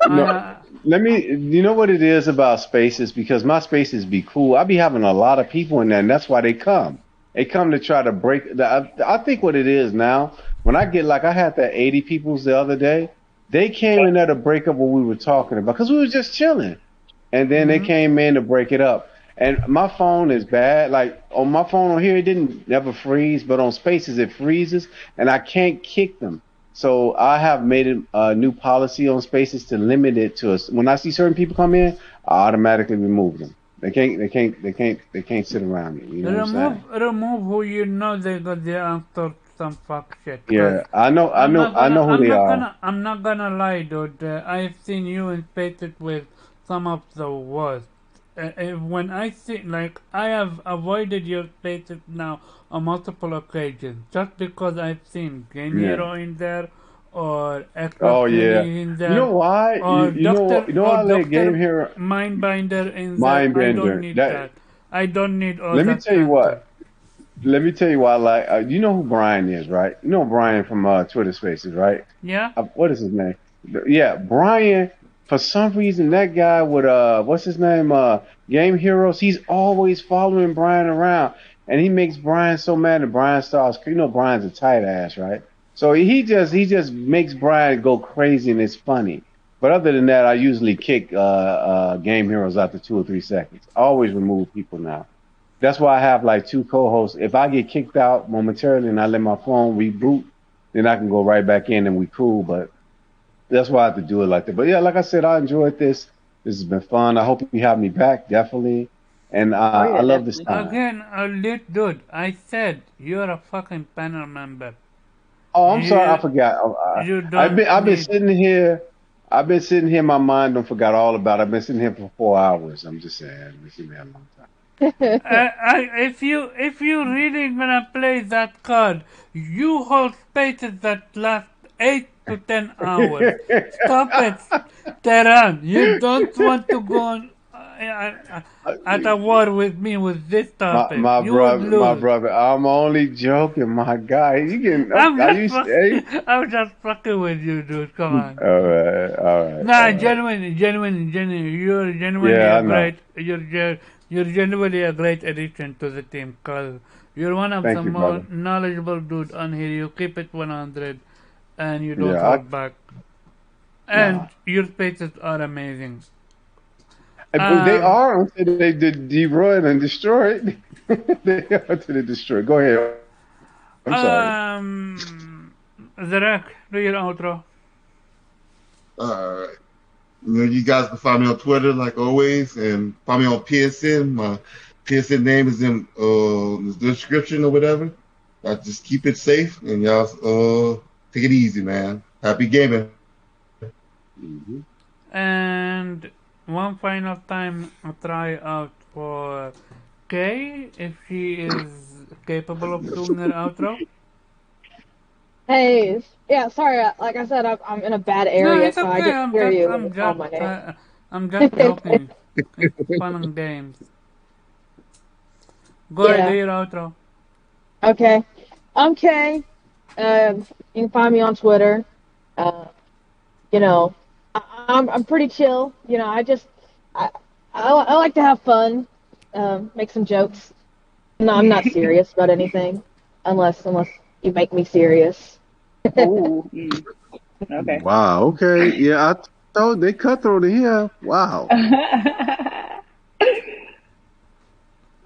no, uh, you know what it is about spaces? Because my spaces be cool. I be having a lot of people in there, and that's why they come. They come to try to break. I think what it is now, when I get like, I had that 80 peoples the other day, they came in there to break up what we were talking about because we was just chilling. And then they mhm. came in to break it up. And my phone is bad. Like on my phone on here, it didn't never freeze, but on Spaces it freezes, and I can't kick them. So I have made a new policy on Spaces to limit it to us. When I see certain people come in, I automatically remove them. They can't sit around me. You know what I'm saying? Remove who you know they got their answer some fuck shit. Cause Yeah, I know, I know, I know who they are. I'm not gonna lie, dude. I've seen you infected with some of the worst. When I see, like, I have avoided your spaces now on multiple occasions just because I've seen Game Yeah. Hero in there, or Xbox Oh yeah. Lily in You know there, why? or You know I let Game Doctor here Mindbinder in there. I don't Mindbender. need That that. I don't need all let me that tell you content. what. Let me tell you why. Like, you know who Brian is, right? You know Brian from Twitter Spaces, right? Yeah. What is his name? Yeah, Brian. For some reason, that guy with what's his name? Game Heroes. He's always following Brian around, and he makes Brian so mad. And Brian starts, you know, Brian's a tight ass, right? So he just makes Brian go crazy and it's funny. But other than that, I usually kick game heroes after 2 or 3 seconds. I always remove people now. That's why I have like two co-hosts. If I get kicked out momentarily and I let my phone reboot, then I can go right back in and we cool. But that's why I have to do it like that. But yeah, like I said, I enjoyed this. This has been fun. I hope you have me back, definitely. And Oh I yeah, love this definitely. time. Again, dude, I said you're a fucking panel member. Oh, I'm sorry, I You forgot. you I've don't been need. sitting here. I've been sitting here. My mind don't forgot all about it. I've been sitting here for 4 hours. I'm just saying. I've been sitting here a long time. If you really gonna play that card, you hold spaces that last 8 to 10 hours. Stop it, Tehran. You don't want to go on, at a war with me with this my topic. my You would brother, my lose. brother. I'm only joking, my guy. You getting? I'm Are just you? Hey? I'm just fucking with you, dude. Come on. All right, all right, Nah, all right. genuinely, you're genuinely Yeah, a I know. great, you're genuinely a great addition to the team, cause you're one of the Thank you, more brother. knowledgeable dude on here. You keep it 100, and you don't Yeah, hold back. nah. And your spaces are amazing. They Um, are until they destroy and destroy it. They are until they destroy. Go ahead. I'm sorry. um, Zarek, do your outro. All right. You guys can find me on Twitter like always, and find me on PSN. My PSN name is in the description or whatever. I just keep it safe, and y'all take it easy, man. Happy gaming. Hmm. And one final time, a try out for Kay if she is capable of doing her outro. Hey, yeah, sorry. Like I said, I'm in a bad No, area, it's so I okay. didn't hear you when you called my name. I'm just joking. It's fun and games. Go ahead, do Yeah. your outro. Okay. I'm Kay. You can find me on Twitter. Uh, you know, I'm pretty chill. I I like to have fun. Make some jokes. No, I'm not serious about anything, unless you make me serious. Oh, okay. Wow. Okay. Yeah, I thought they cutthroat in here. Wow.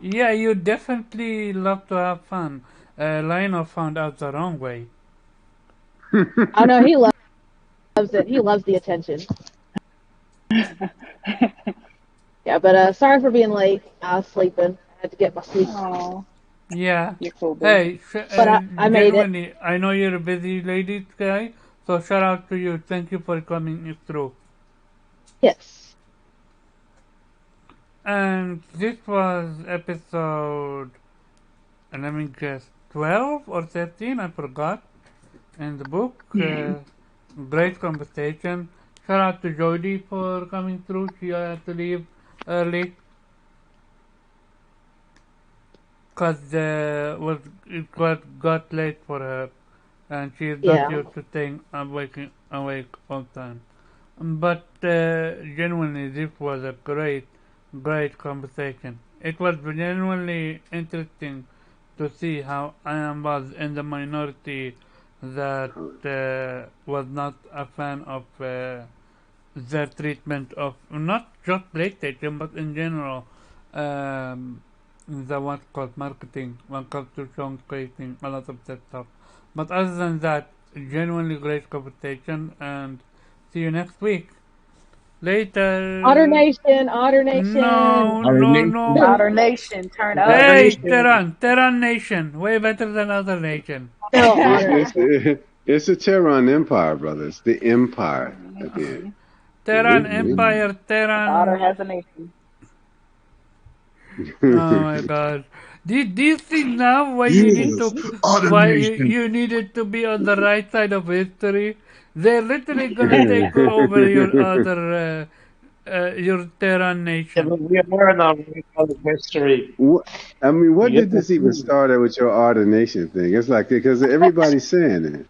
Yeah, you definitely love to have fun. Lionel found out the wrong way. I know he loves it. He loves the attention. Yeah, but sorry for being late. I was sleeping. I had to get my sleep. Oh, Yeah. you're cool, boo. Hey, But I made it. genuinely, I know you're a busy lady guy, so shout out to you. Thank you for coming through. Yes. And this was episode, let me guess, 12 or 13, I forgot, in the book. Great conversation. Shout out to Jody for coming through. She had to leave early because it got late for her, and she is not Yeah. used to staying awake all the time. But genuinely, this was a great conversation. It was genuinely interesting to see how I am was in the minority that was not a fan of their treatment of not just PlayStation but in general, um, the what's called marketing when it comes to song creating a lot of that stuff. But other than that, genuinely great conversation, and see you next week. Otter Later. Nation, Otter Nation. No, Our no, nation, no. Outer Nation, turn our up. Hey, nation. Terran Nation, way better than other nation. No, It's Otter it's Nation. it's a Terran Empire, brother. It's the Empire at the end. Terran Hmm. Empire, Otter Terran. has a nation. Oh my God. Do you see now why you need Yes, to other why nation. you needed to be on the right side of history? They're literally gonna take over your Terran Yeah, nation. but we are in our history. I mean, what You did get this even to start at with your Art of Nation thing? It's like because everybody's saying it.